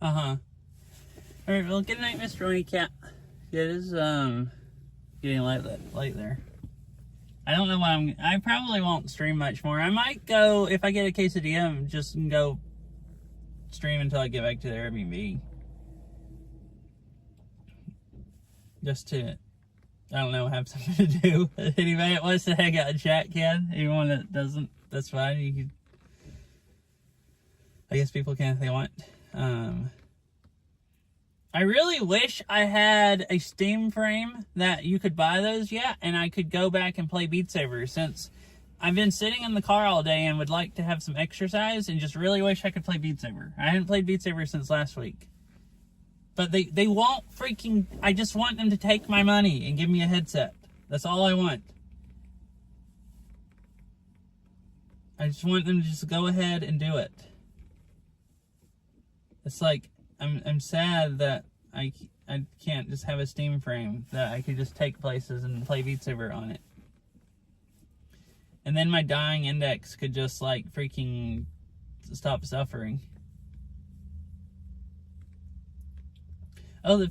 Uh-huh. Alright, well, good night, Mr. Winnie Cat. It is, getting late there. I don't know why I probably won't stream much more. I might go, if I get a quesadilla, just go stream until I get back to the Airbnb. Just to, I don't know, have something to do. Anybody that wants to hang out and chat can. Anyone that doesn't, that's fine. You can, I guess people can if they want. I really wish I had a Steam frame that you could buy those yet, and I could go back and play Beat Saber, since I've been sitting in the car all day and would like to have some exercise and just really wish I could play Beat Saber. I haven't played Beat Saber since last week. But they won't freaking... I just want them to take my money and give me a headset. That's all I want. I just want them to just go ahead and do it. It's like, I'm sad that I can't just have a Steam frame that I could just take places and play Beat Saber on it. And then my dying index could just like freaking stop suffering. Oh,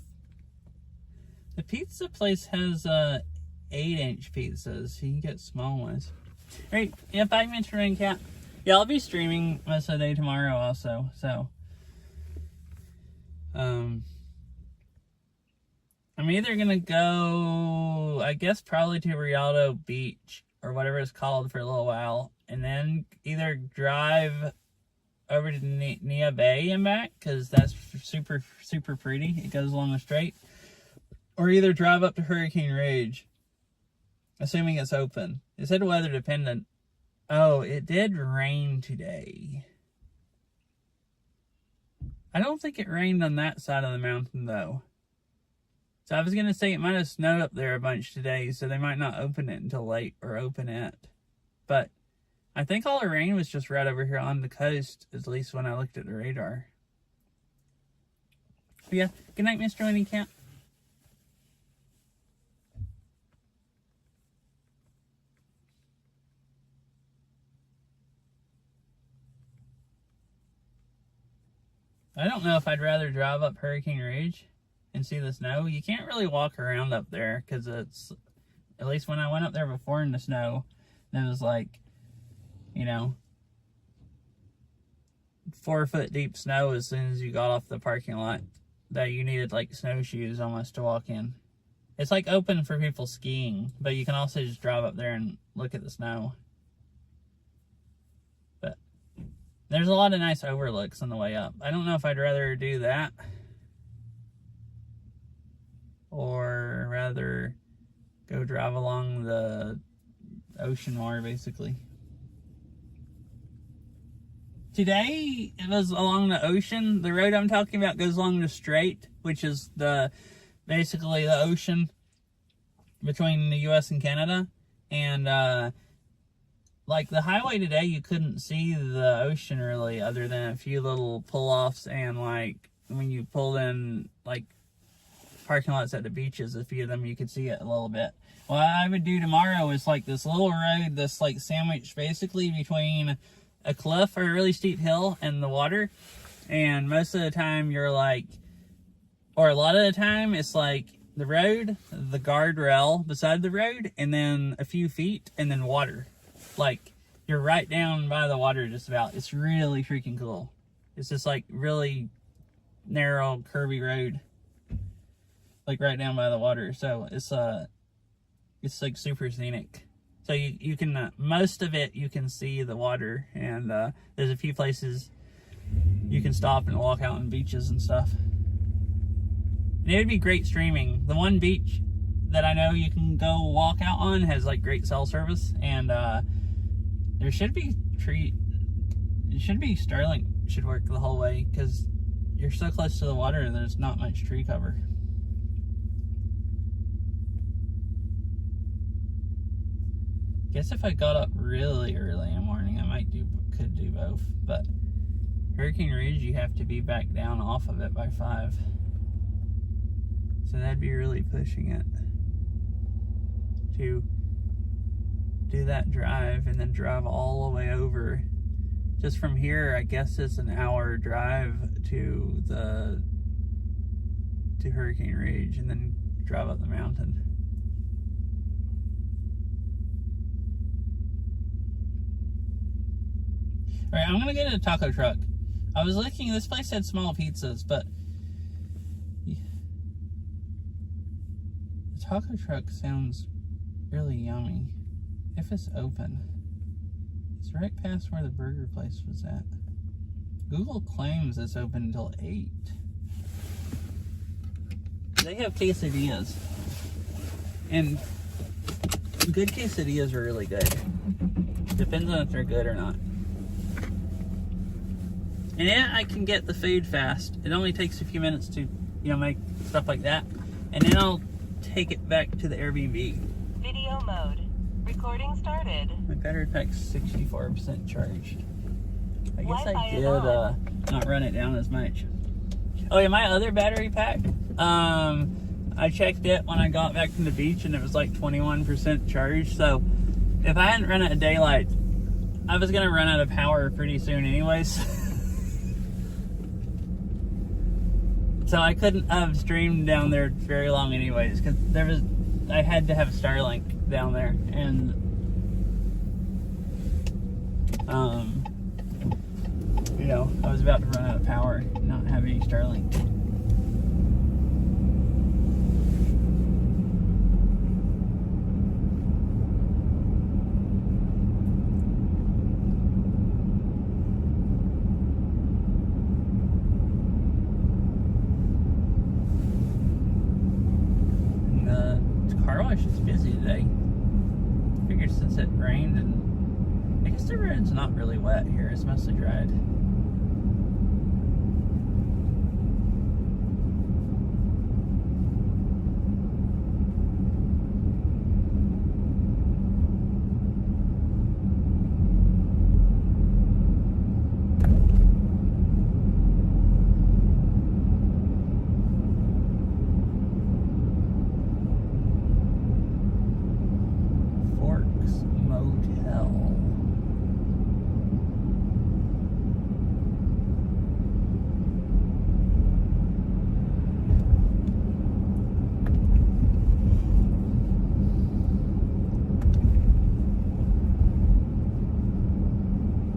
the pizza place has 8-inch pizzas. You can get small ones. Right, yeah, 5-inch ring cat. Yeah, I'll be streaming most of the day tomorrow also, so. I'm either gonna go, I guess probably to Rialto Beach or whatever it's called for a little while, and then either drive over to Nia Bay and back, because that's super, super pretty. It goes along the strait. Or either drive up to Hurricane Ridge, assuming it's open. It said weather dependent. Oh, it did rain today. I don't think it rained on that side of the mountain, though. So I was going to say it might have snowed up there a bunch today, so they might not open it until late, or open it. But I think all the rain was just right over here on the coast, at least when I looked at the radar. But yeah, good night, Mr. Winnie Cat. I don't know if I'd rather drive up Hurricane Ridge and see the snow. You can't really walk around up there because it's, at least when I went up there before in the snow, it was like, you know, 4-foot deep snow as soon as you got off the parking lot, that you needed like snowshoes almost to walk in. It's like open for people skiing, but you can also just drive up there and look at the snow. There's a lot of nice overlooks on the way up. I don't know if I'd rather do that or rather go drive along the ocean more, basically. Today, it was along the ocean. The road I'm talking about goes along the strait, which is basically the ocean between the U.S. and Canada. And, like, the highway today, you couldn't see the ocean, really, other than a few little pull-offs and, like, when you pulled in, like, parking lots at the beaches, a few of them, you could see it a little bit. What I would do tomorrow is, like, this little road that's, like, sandwiched basically between a cliff or a really steep hill and the water. And most of the time, you're, like, or a lot of the time, it's, like, the road, the guardrail beside the road, and then a few feet, and then water. Like, you're right down by the water just about. It's really freaking cool. It's just like really narrow, curvy road. Like right down by the water. So it's like super scenic. So you can, most of it you can see the water, and there's a few places you can stop and walk out on beaches and stuff. And it would be great streaming. The one beach that I know you can go walk out on has like great cell service, and there should be Starlink should work the whole way, because you're so close to the water and there's not much tree cover. Guess if I got up really early in the morning, I could do both. But Hurricane Ridge, you have to be back down off of it by 5. So that'd be really pushing it to do that drive and then drive all the way over. Just from here, I guess it's an hour drive to Hurricane Ridge, and then drive up the mountain. All right, I'm gonna go to the taco truck. I was looking, this place had small pizzas, but the taco truck sounds really yummy. If it's open. It's right past where the burger place was at. Google claims it's open until 8. They have quesadillas. And good quesadillas are really good. Depends on if they're good or not. And yeah, I can get the food fast. It only takes a few minutes to, make stuff like that. And then I'll take it back to the Airbnb. Video mode. Recording started. My battery pack's 64% charged. I guess Wi-Fi I did on. not run it down as much. Oh yeah, my other battery pack, I checked it when I got back from the beach and it was like 21% charged. So if I hadn't run it at daylight, I was gonna run out of power pretty soon anyways. So I couldn't have streamed down there very long anyways, because I had to have Starlink down there, and I was about to run out of power and not have any Starlink. It's busy today. I figured since it rained, and I guess the road's not really wet here, it's mostly dried.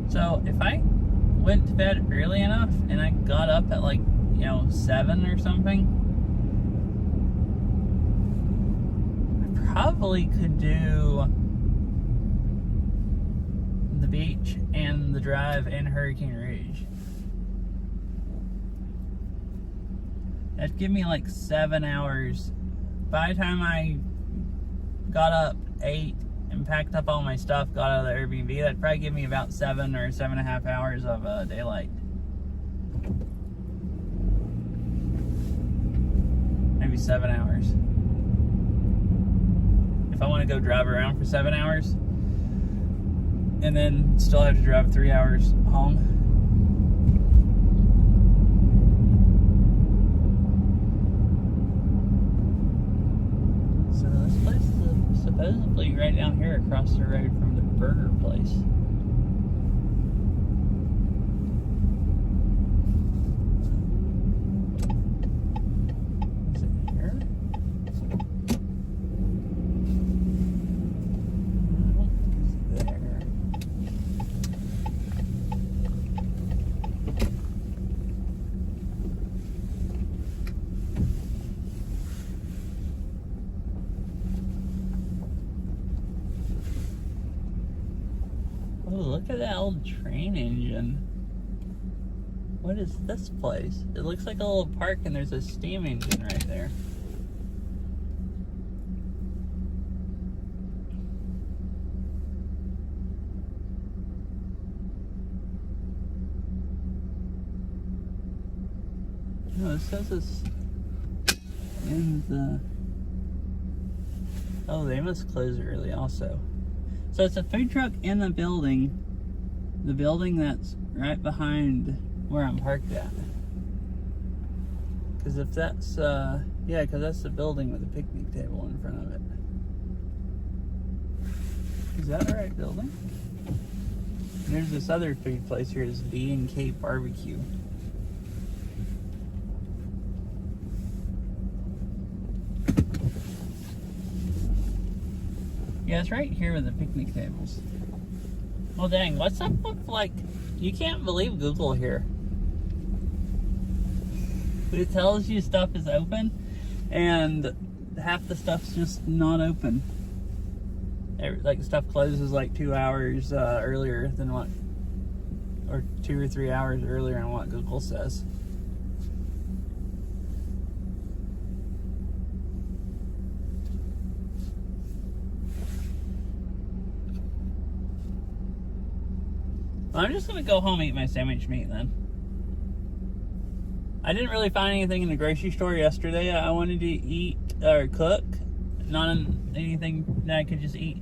So if I went to bed early enough and I got up at 7 or something, I probably could do the beach and the drive in Hurricane Rouge. That'd give me like 7 hours. By the time I got up, ate, and packed up all my stuff, got out of the Airbnb, that'd probably give me about 7 or 7.5 hours of daylight. Maybe 7 hours. If I want to go drive around for 7 hours and then still have to drive 3 hours home. So this place is supposedly right down here across the road from the burger place. Is it here? I don't think it's there. Oh, look at that old train engine. What is this place? It looks like a little park and there's a steam engine right there. No, it says it's in the... Oh, they must close early also. So it's a food truck in the building that's right behind where I'm parked at. Because if that's, yeah, because that's the building with the picnic table in front of it. Is that the right building? And there's this other food place here, this B&K Barbecue. Yeah, it's right here with the picnic tables. Well, dang, what's up with, like, you can't believe Google here. It tells you stuff is open, and half the stuff's just not open. Like, stuff closes like 2 hours earlier than what, or 2 or 3 hours earlier than what Google says. I'm just gonna go home and eat my sandwich meat then. I didn't really find anything in the grocery store yesterday. I wanted to eat or cook, not anything that I could just eat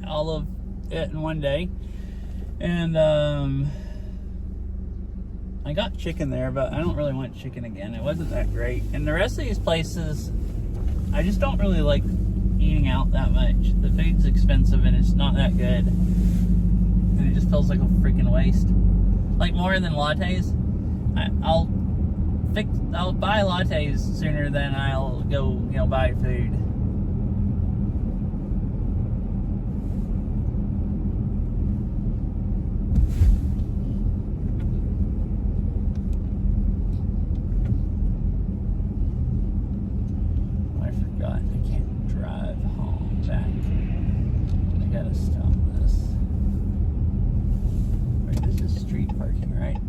all of it in one day. And I got chicken there, but I don't really want chicken again. It wasn't that great. And the rest of these places, I just don't really like eating out that much. The food's expensive and it's not that good. And it just feels like a freaking waste. Like more than lattes, I'll buy lattes sooner than I'll go, buy food. I forgot I can't drive home back. I gotta stop this. Wait, this is street parking, right?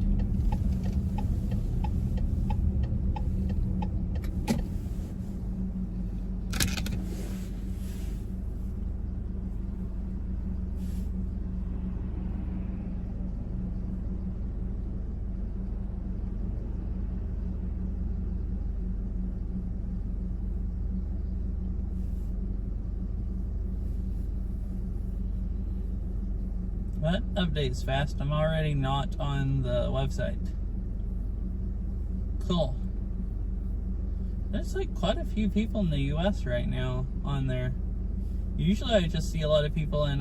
That updates fast. I'm already not on the website. Cool. There's like quite a few people in the US right now on there. Usually I just see a lot of people in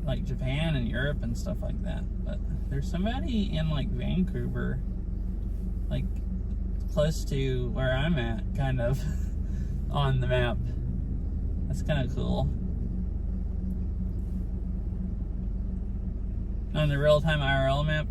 like Japan and Europe and stuff like that. But there's somebody in like Vancouver, like close to where I'm at, kind of on the map. That's kind of cool. On the real-time IRL map.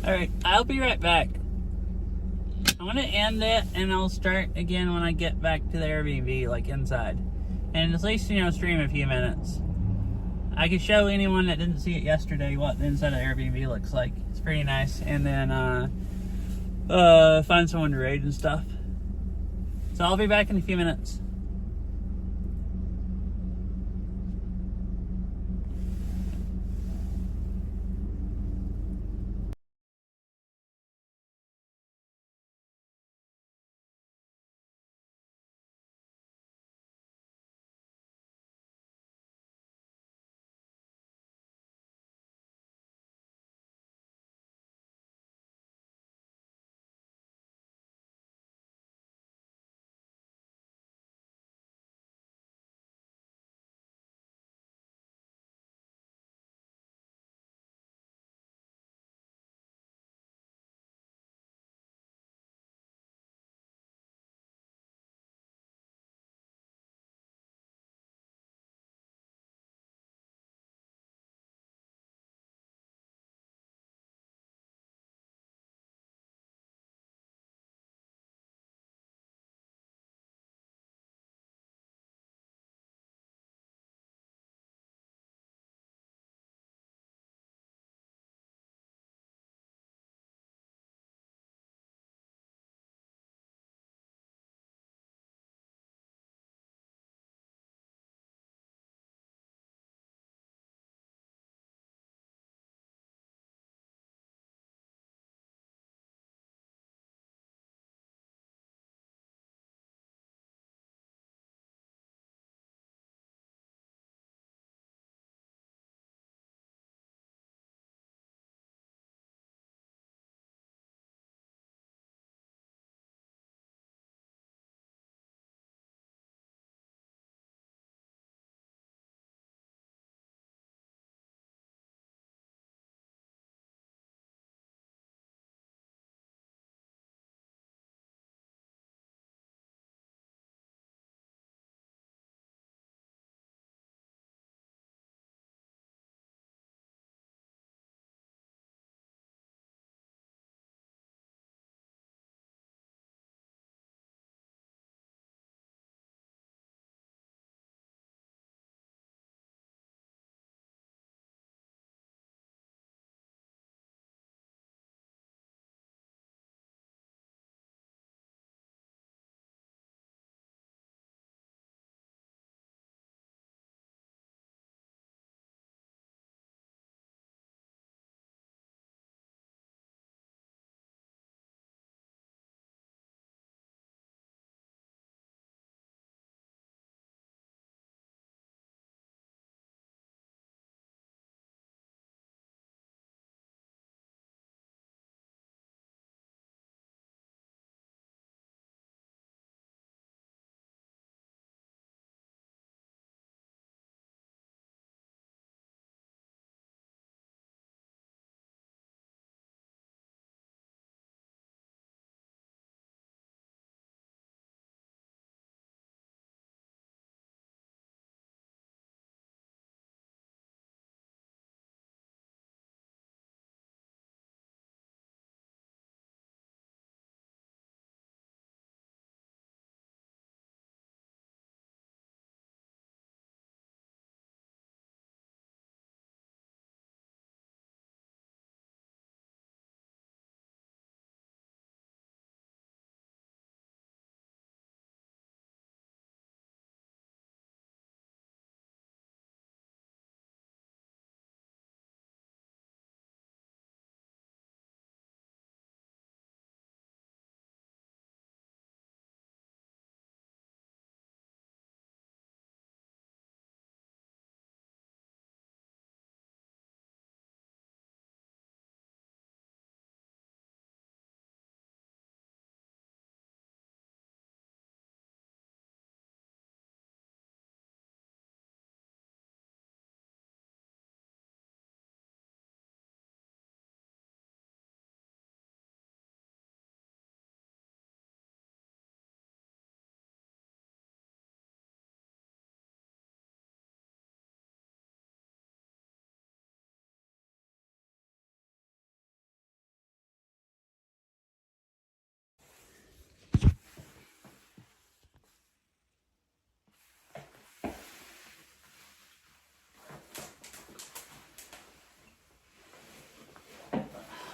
Alright, I'll be right back. I'm gonna end it and I'll start again when I get back to the Airbnb, like inside. And at least, stream a few minutes. I could show anyone that didn't see it yesterday what the inside of the Airbnb looks like. It's pretty nice. And then find someone to raid and stuff. So I'll be back in a few minutes.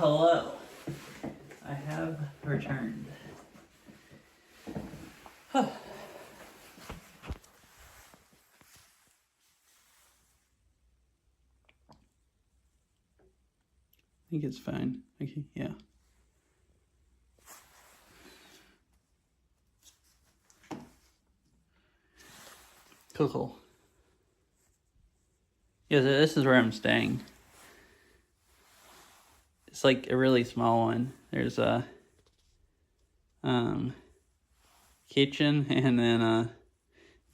Hello. I have returned. I think it's fine. Okay, yeah. Cool. Yeah, so this is where I'm staying. It's like a really small one. There's a kitchen and then a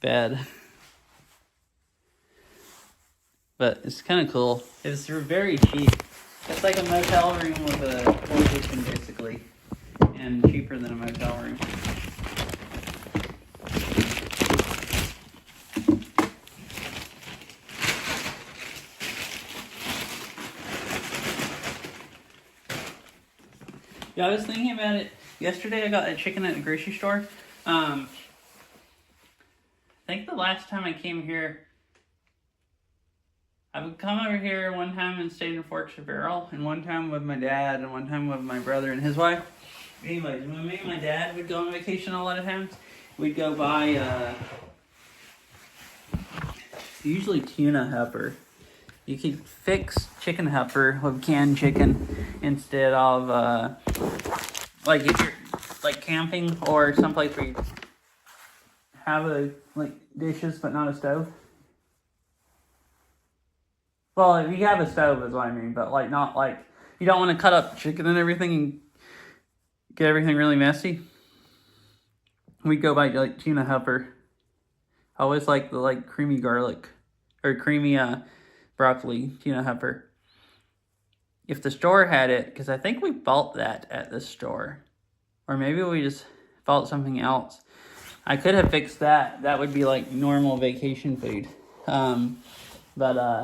bed. But it's kind of cool. It's very cheap. It's like a motel room with a full kitchen, basically, and cheaper than a motel room. Yeah, I was thinking about it yesterday. I got a chicken at the grocery store. I think the last time I came here, I would come over here one time and stayed in Forks or Barrel, and one time with my dad, and one time with my brother and his wife. Anyways, when me and my dad would go on vacation a lot of times, we'd go buy usually tuna heifer. You could fix chicken heifer with canned chicken instead of like if you're like camping or someplace where you have dishes but not a stove. Well, if you have a stove is what I mean, but like not like you don't want to cut up chicken and everything and get everything really messy. We'd go buy like tuna heifer. I always like the creamy garlic or creamy broccoli tuna heifer. If the store had it, because I think we bought that at the store, or maybe we just bought something else. I could have fixed that. That would be like normal vacation food. I didn't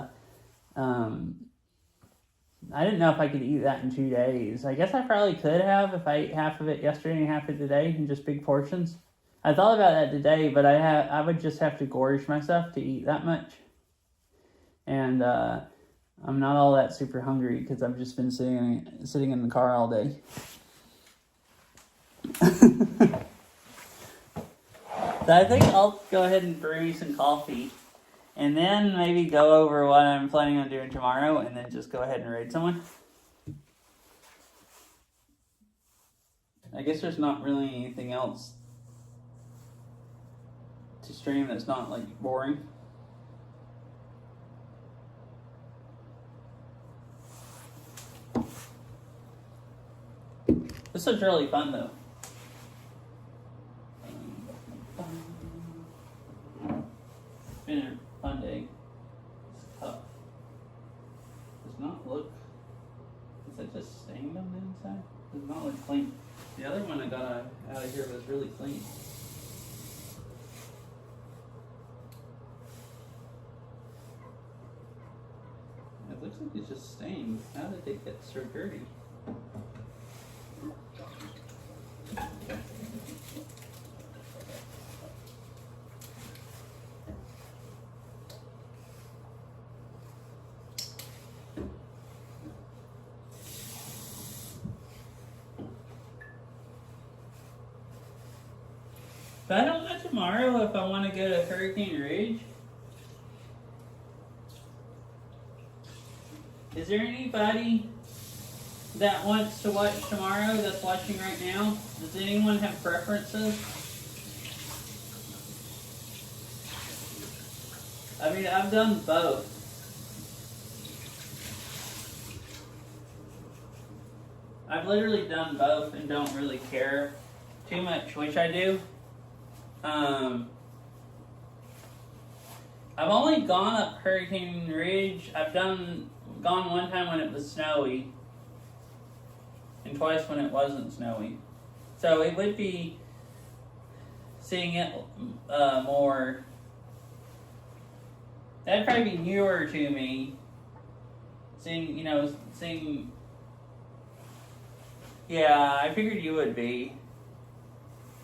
know if I could eat that in 2 days. I guess I probably could have if I ate half of it yesterday and half of it today in just big portions. I thought about that today, but I would just have to gorge myself to eat that much. And I'm not all that super hungry because I've just been sitting in the car all day. So I think I'll go ahead and brew me some coffee. And then maybe go over what I'm planning on doing tomorrow, and then just go ahead and raid someone. I guess there's not really anything else to stream that's not like boring. This is really fun though. It's been a fun day. It's tough. Does not look. Is that just stained on the inside? Does not look clean. The other one I got out of here was really clean. It looks like it's just stained. How did they get so dirty? But I don't know tomorrow if I want to go to Hurricane Ridge. Is there anybody that wants to watch tomorrow that's watching right now? Does anyone have preferences? I mean, I've done both. I've literally done both and don't really care too much which I do. I've only gone up Hurricane Ridge. I've gone one time when it was snowy, and twice when it wasn't snowy. So it would be seeing it more. That'd probably be newer to me. Seeing. Yeah, I figured you would be,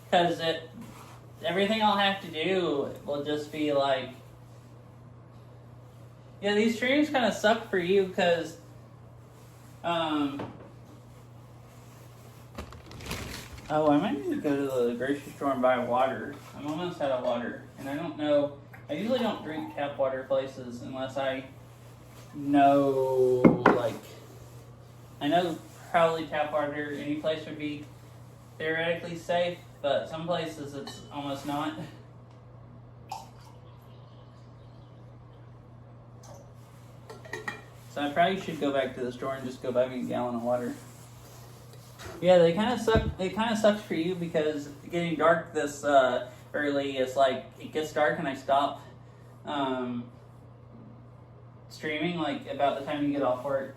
because everything I'll have to do will just be like. Yeah, these streams kind of suck for you because Oh, I might need to go to the grocery store and buy water. I'm almost out of water, and I don't know. I usually don't drink tap water places unless I know, like, I know probably tap water any place would be theoretically safe, but some places it's almost not. So I probably should go back to the store and just go buy me a gallon of water. Yeah, they kind of suck. It kind of sucks for you because getting dark this early is like it gets dark and I stop streaming like about the time you get off work.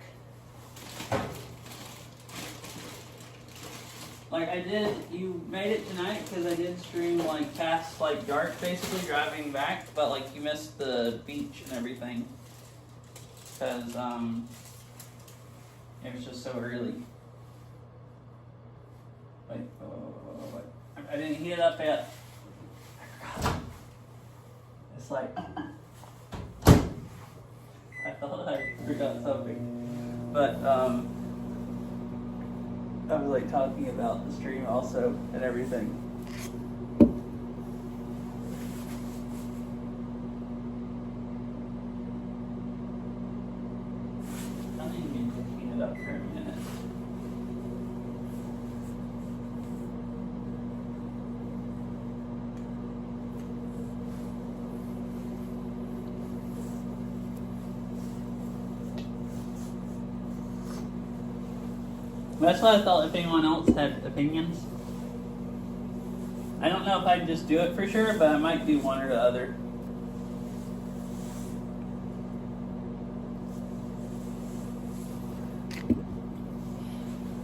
Like I did, you made it tonight because I did stream like past like dark, basically driving back, but like you missed the beach and everything because it was just so early. Wait. I didn't heat it up yet. I forgot. It's like I thought I forgot something, but I was like talking about the stream also and everything. I think you need to heat it up for a minute. That's why I thought if anyone else had opinions. I don't know if I'd just do it for sure, but I might do one or the other.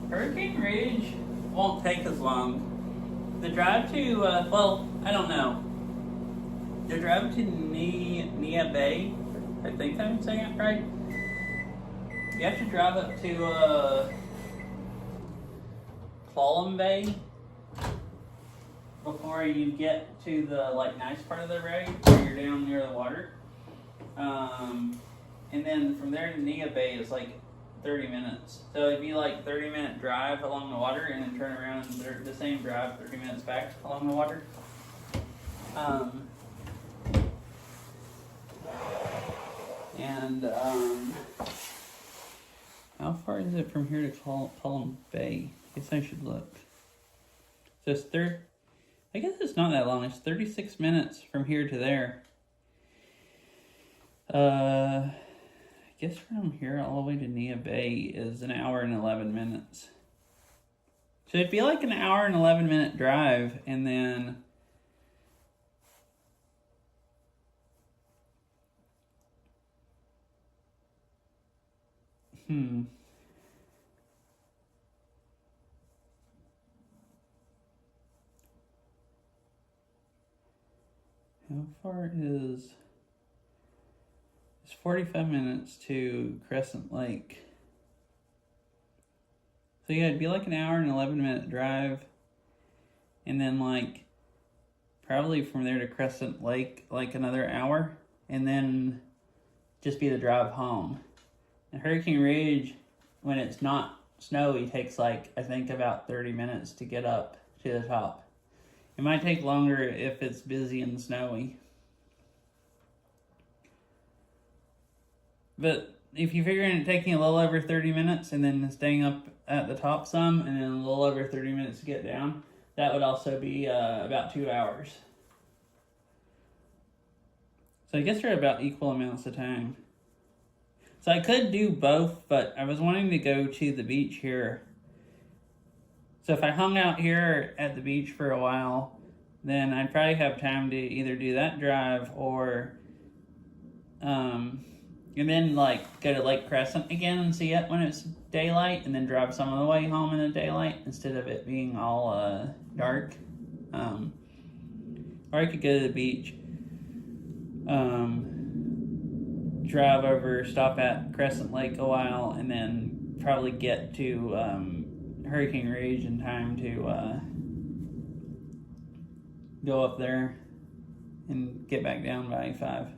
Hurricane Ridge won't take as long. The drive to, well, I don't know. The drive to Nia Bay, I think I'm saying it right. You have to drive up to, Column Bay before you get to the like nice part of the road where you're down near the water. And then from there to Nia Bay is like 30 minutes. So it'd be like 30-minute drive along the water and then turn around and the same drive 30 minutes back along the water. How far is it from here to Column Bay? I guess I should look. So it's I guess it's not that long. It's 36 minutes from here to there. I guess from here all the way to Nia Bay is an hour and 11 minutes. So it'd be like an hour and 11-minute drive, and then how far is... It's 45 minutes to Crescent Lake. So yeah, it'd be like an hour and 11-minute drive. And then like, probably from there to Crescent Lake, like another hour. And then just be the drive home. And Hurricane Ridge, when it's not snowy, takes like, I think about 30 minutes to get up to the top. It might take longer if it's busy and snowy. But if you figure in it taking a little over 30 minutes and then staying up at the top some and then a little over 30 minutes to get down, that would also be about 2 hours. So I guess they're about equal amounts of time. So I could do both, but I was wanting to go to the beach here. So if I hung out here at the beach for a while, then I'd probably have time to either do that drive or, and then like go to Lake Crescent again and see it when it's daylight, and then drive some of the way home in the daylight instead of it being all dark. Or I could go to the beach, drive over, stop at Crescent Lake a while, and then probably get to Hurricane Ridge in time to go up there and get back down by I-5.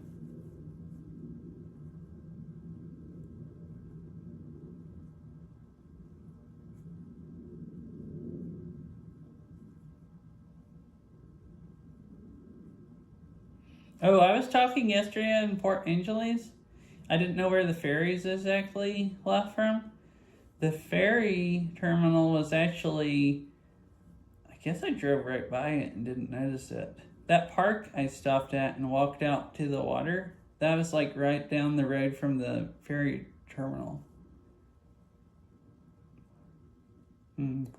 Oh, I was talking yesterday in Port Angeles. I didn't know where the ferries exactly left from. The ferry terminal was actually, I guess I drove right by it and didn't notice it. That park I stopped at and walked out to the water, that was like right down the road from the ferry terminal.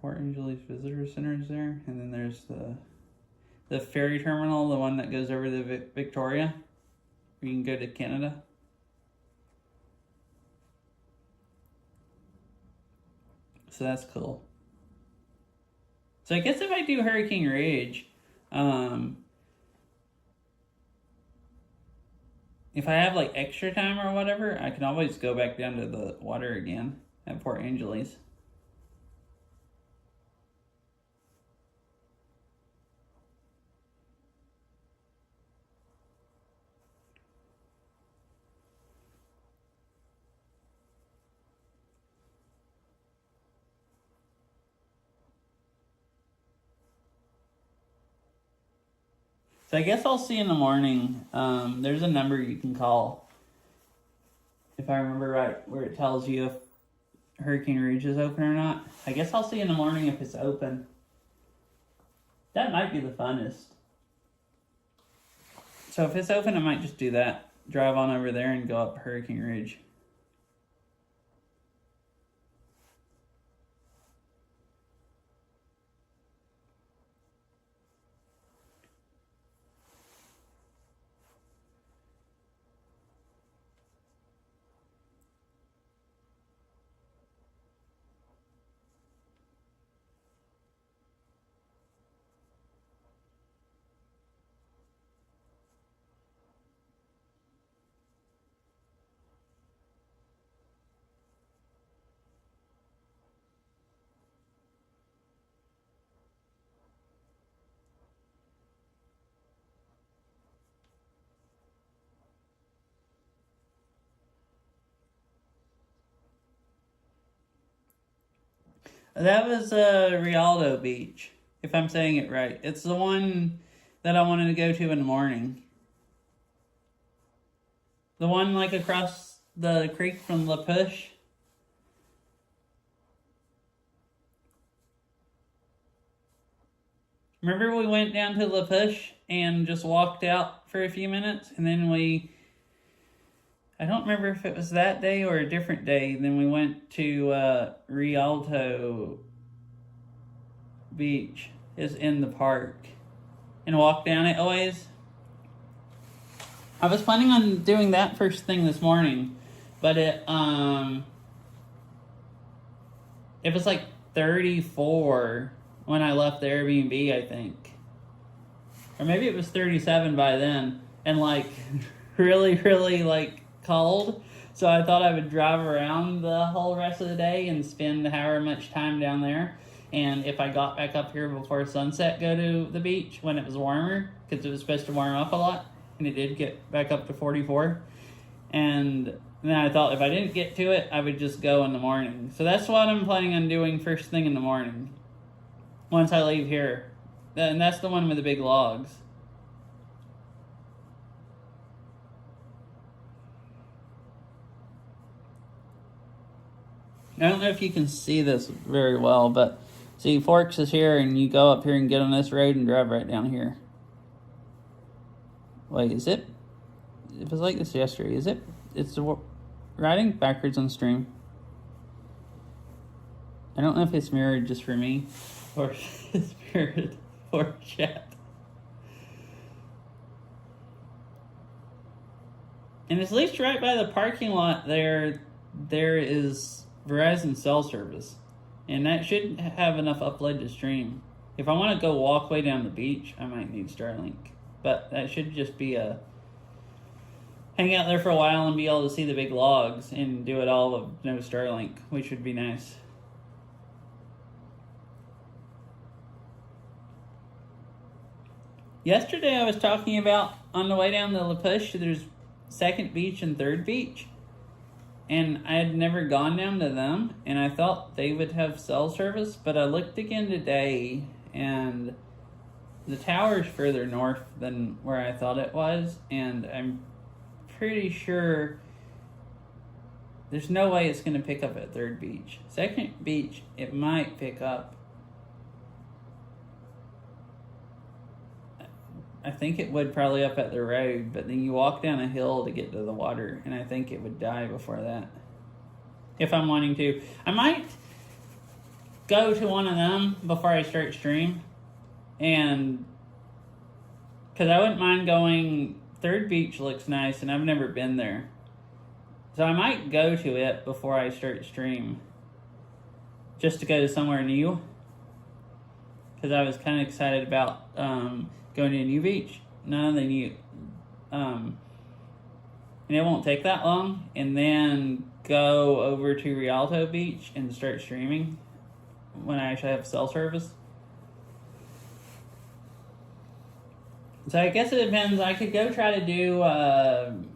Port Angeles Visitor Center is there, and then there's the ferry terminal, the one that goes over the Victoria, where you can go to Canada. So that's cool. So I guess if I do Hurricane Ridge, if I have like extra time or whatever, I can always go back down to the water again at Port Angeles. So I guess I'll see in the morning. There's a number you can call, if I remember right, where it tells you if Hurricane Ridge is open or not. I guess I'll see in the morning if it's open. That might be the funnest. So if it's open, I might just do that. Drive on over there and go up Hurricane Ridge. That was Rialto Beach, if I'm saying it right. It's the one that I wanted to go to in the morning. The one like across the creek from La Push. Remember we went down to La Push and just walked out for a few minutes, and then I don't remember if it was that day or a different day. Then we went to Rialto Beach, is in the park, and walked down it always. I was planning on doing that first thing this morning, but it was like 34 when I left the Airbnb, I think. Or maybe it was 37 by then, and like really, really like cold. So I thought I would drive around the whole rest of the day and spend however much time down there. And if I got back up here before sunset, go to the beach when it was warmer, because it was supposed to warm up a lot, and it did get back up to 44. And then I thought if I didn't get to it, I would just go in the morning. So that's what I'm planning on doing first thing in the morning, once I leave here. And that's the one with the big logs. I don't know if you can see this very well, but see, Forks is here, and you go up here and get on this road and drive right down here. Wait, is it? It was like this yesterday. Is it? It's riding backwards on stream. I don't know if it's mirrored just for me, or it's mirrored for chat. And it's at least right by the parking lot there is Verizon cell service, and that should have enough upload to stream. If I want to go walk way down the beach, I might need Starlink, but that should just be a hang out there for a while and be able to see the big logs and do it all with no Starlink, which would be nice. Yesterday I was talking about on the way down to La Push, there's Second Beach and Third Beach. And I had never gone down to them, and I thought they would have cell service, but I looked again today, and the tower's further north than where I thought it was, and I'm pretty sure there's no way it's going to pick up at Third Beach. Second Beach, it might pick up. I think it would probably up at the road, but then you walk down a hill to get to the water, and I think it would die before that. If I'm wanting to. I might go to one of them before I start stream, and because I wouldn't mind going. Third Beach looks nice, and I've never been there, so I might go to it before I start stream, just to go to somewhere new, because I was kind of excited about going to a new beach. None of the new, and it won't take that long, and then go over to Rialto Beach and start streaming when I actually have cell service. So I guess it depends. I could go try to do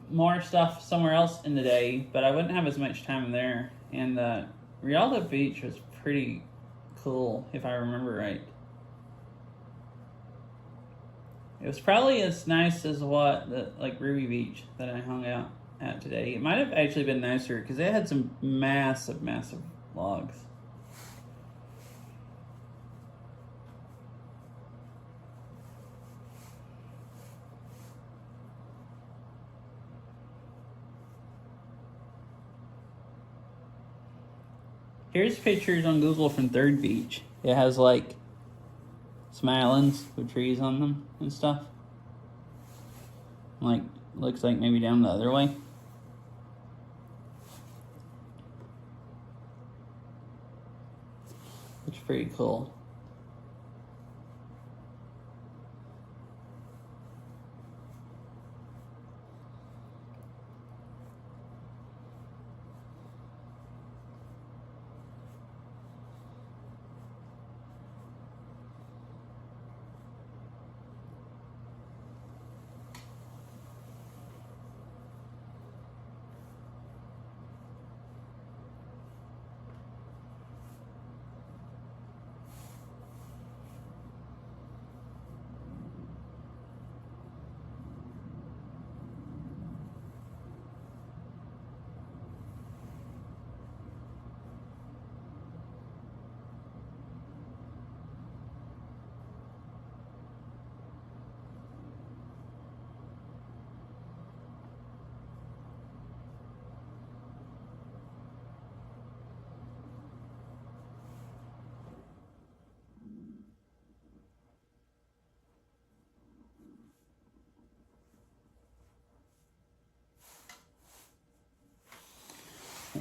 more stuff somewhere else in the day, but I wouldn't have as much time there. And Rialto Beach was pretty cool, if I remember right. It was probably as nice as like Ruby Beach that I hung out at today. It might have actually been nicer because it had some massive, massive logs. Here's pictures on Google from Third Beach. It has like some islands with trees on them and stuff. Like, looks like maybe down the other way. Looks pretty cool.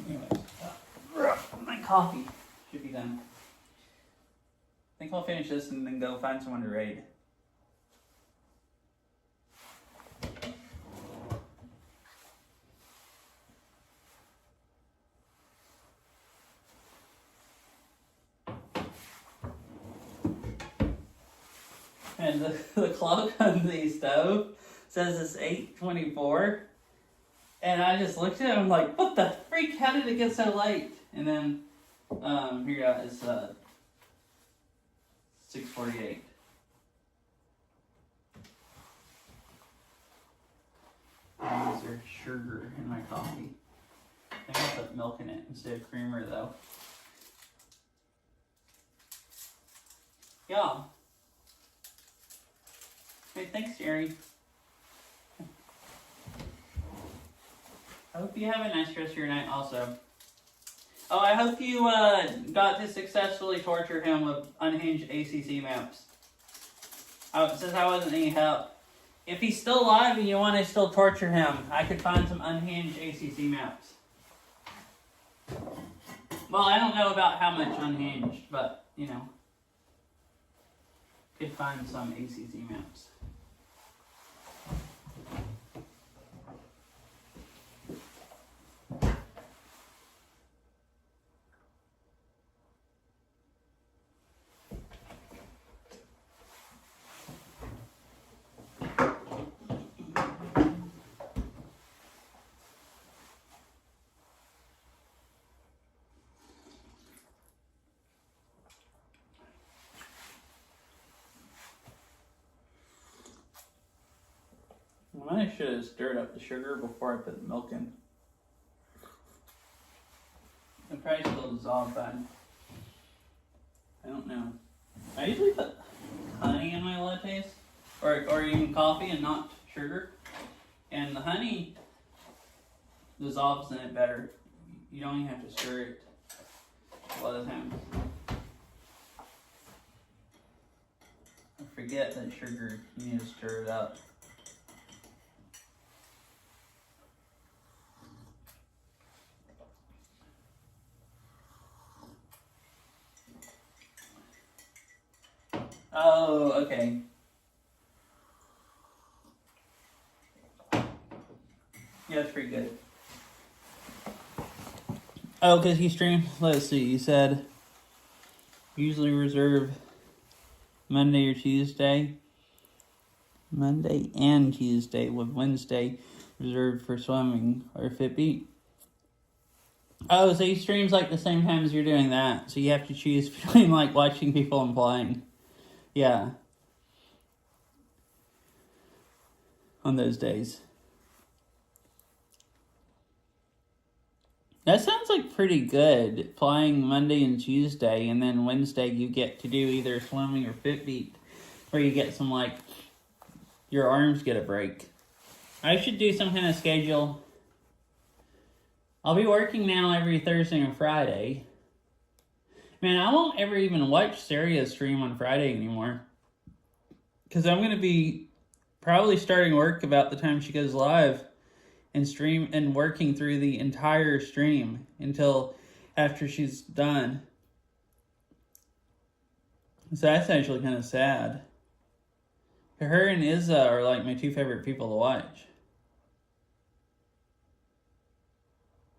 Anyways, my coffee should be done. I think I'll finish this and then go find someone to raid. And the clock on the stove says it's 8:24. And I just looked at it and I'm like, what the freak? How did it get so late? And then, here it's 6:48. I use their sugar in my coffee. I think I'll put milk in it instead of creamer though. Yeah. Hey, thanks, Jerry. I hope you have a nice rest of your night also. Oh, I hope you got to successfully torture him with unhinged ACC maps. Since I wasn't any help. If he's still alive and you want to still torture him, I could find some unhinged ACC maps. Well, I don't know about how much unhinged, but, you know. Could find some ACC maps. I should have stirred up the sugar before I put the milk in. It probably still dissolve fine. I don't know. I usually put honey in my lattes, or even coffee and not sugar. And the honey dissolves in it better. You don't even have to stir it a lot of times. I forget that sugar, you need to stir it up. Oh, okay. Yeah, it's pretty good. Oh, because he streamed, let's see, you said usually reserve Monday or Tuesday. Monday and Tuesday, with Wednesday reserved for swimming or Fitbit. Oh, so he streams like the same time as you're doing that. So you have to choose between like watching people and playing. Yeah. On those days. That sounds like pretty good. Flying Monday and Tuesday, and then Wednesday you get to do either swimming or Fitbit, where you get some, like, your arms get a break. I should do some kind of schedule. I'll be working now every Thursday and Friday. Man, I won't ever even watch Saria's stream on Friday anymore. Because I'm going to be probably starting work about the time she goes live. And stream and working through the entire stream until after she's done. So that's actually kind of sad. Her and Izza are like my two favorite people to watch.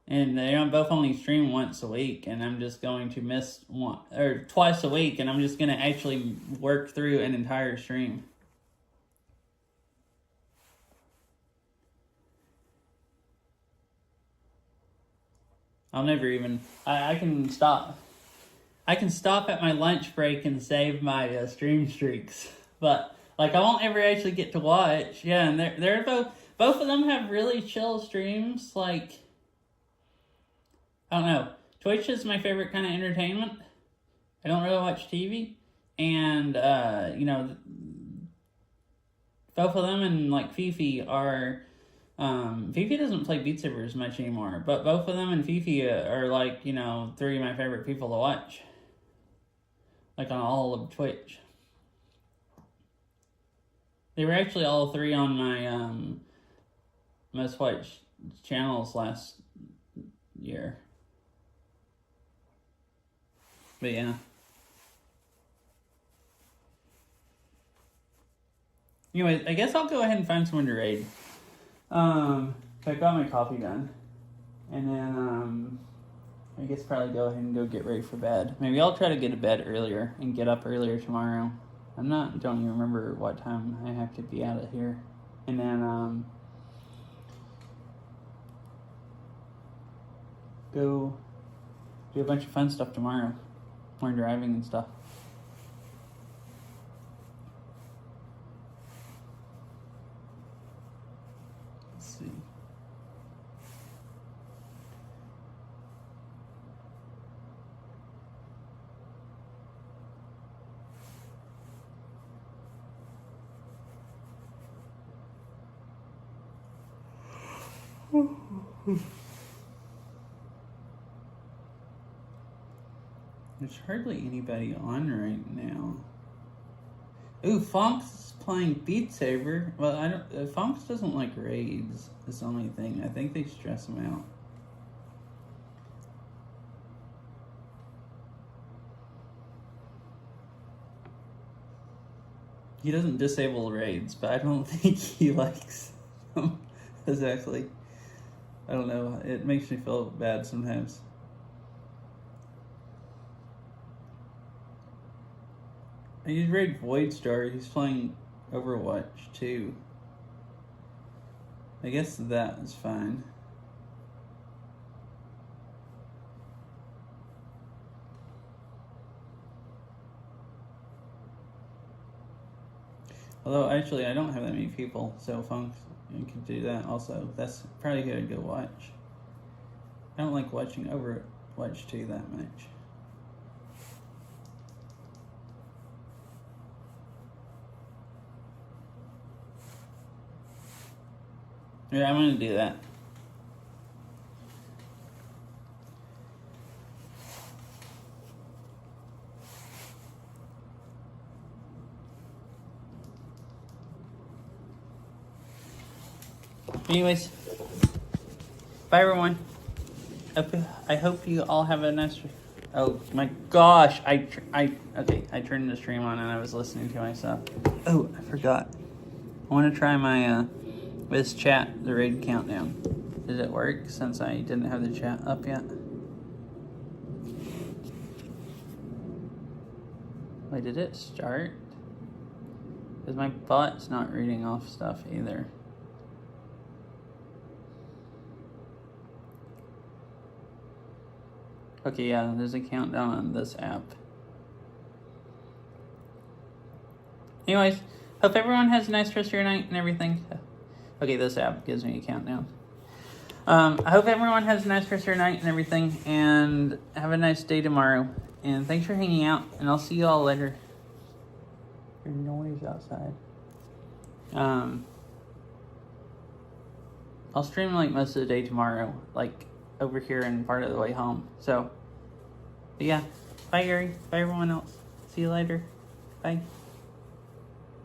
And they both only stream once a week, and I'm just going to miss one or twice a week, and I'm just going to actually work through an entire stream. I'll never even. I can stop. I can stop at my lunch break and save my stream streaks, but like I won't ever actually get to watch. Yeah, and they're both of them have really chill streams. Like I don't know. Twitch is my favorite kind of entertainment. I don't really watch TV, and you know, both of them and like Fifi are. Fifi doesn't play Beat Saber as much anymore, but both of them and Fifi are like, you know, three of my favorite people to watch. Like on all of Twitch. They were actually all three on my most watched channels last year. But yeah. Anyway, I guess I'll go ahead and find someone to raid. So I got my coffee done. And then, I guess probably go ahead and go get ready for bed. Maybe I'll try to get to bed earlier and get up earlier tomorrow. Don't even remember what time I have to be out of here. And then, go do a bunch of fun stuff tomorrow. More driving and stuff. See. There's hardly anybody on right now. Ooh, Fonk's playing Beat Saber. Well, I don't. Fonk's doesn't like raids. That's the only thing. I think they stress him out. He doesn't disable raids, but I don't think he likes them exactly. I don't know. It makes me feel bad sometimes. I used raid Void Star. He's playing Overwatch too. I guess that is fine. Although actually I don't have that many people, so Funk's You could do that also. That's probably good to go watch. I don't like watching Overwatch 2 that much. Yeah, I'm gonna do that. Anyways, bye everyone. I hope you all have a nice. Oh my gosh! I turned the stream on and I was listening to myself. Oh, I forgot. I want to try my this chat, the raid countdown. Did it work since I didn't have the chat up yet? Wait, did it start? Because my bot's not reading off stuff either. Okay, yeah, there's a countdown on this app. Anyways, hope everyone has a nice rest of your night and everything. Okay, this app gives me a countdown. I hope everyone has a nice rest of your night and everything, and have a nice day tomorrow. And thanks for hanging out, and I'll see you all later. There's noise outside. I'll stream like most of the day tomorrow, like over here and part of the way home. So, but yeah, bye Gary, bye everyone else. See you later. Bye.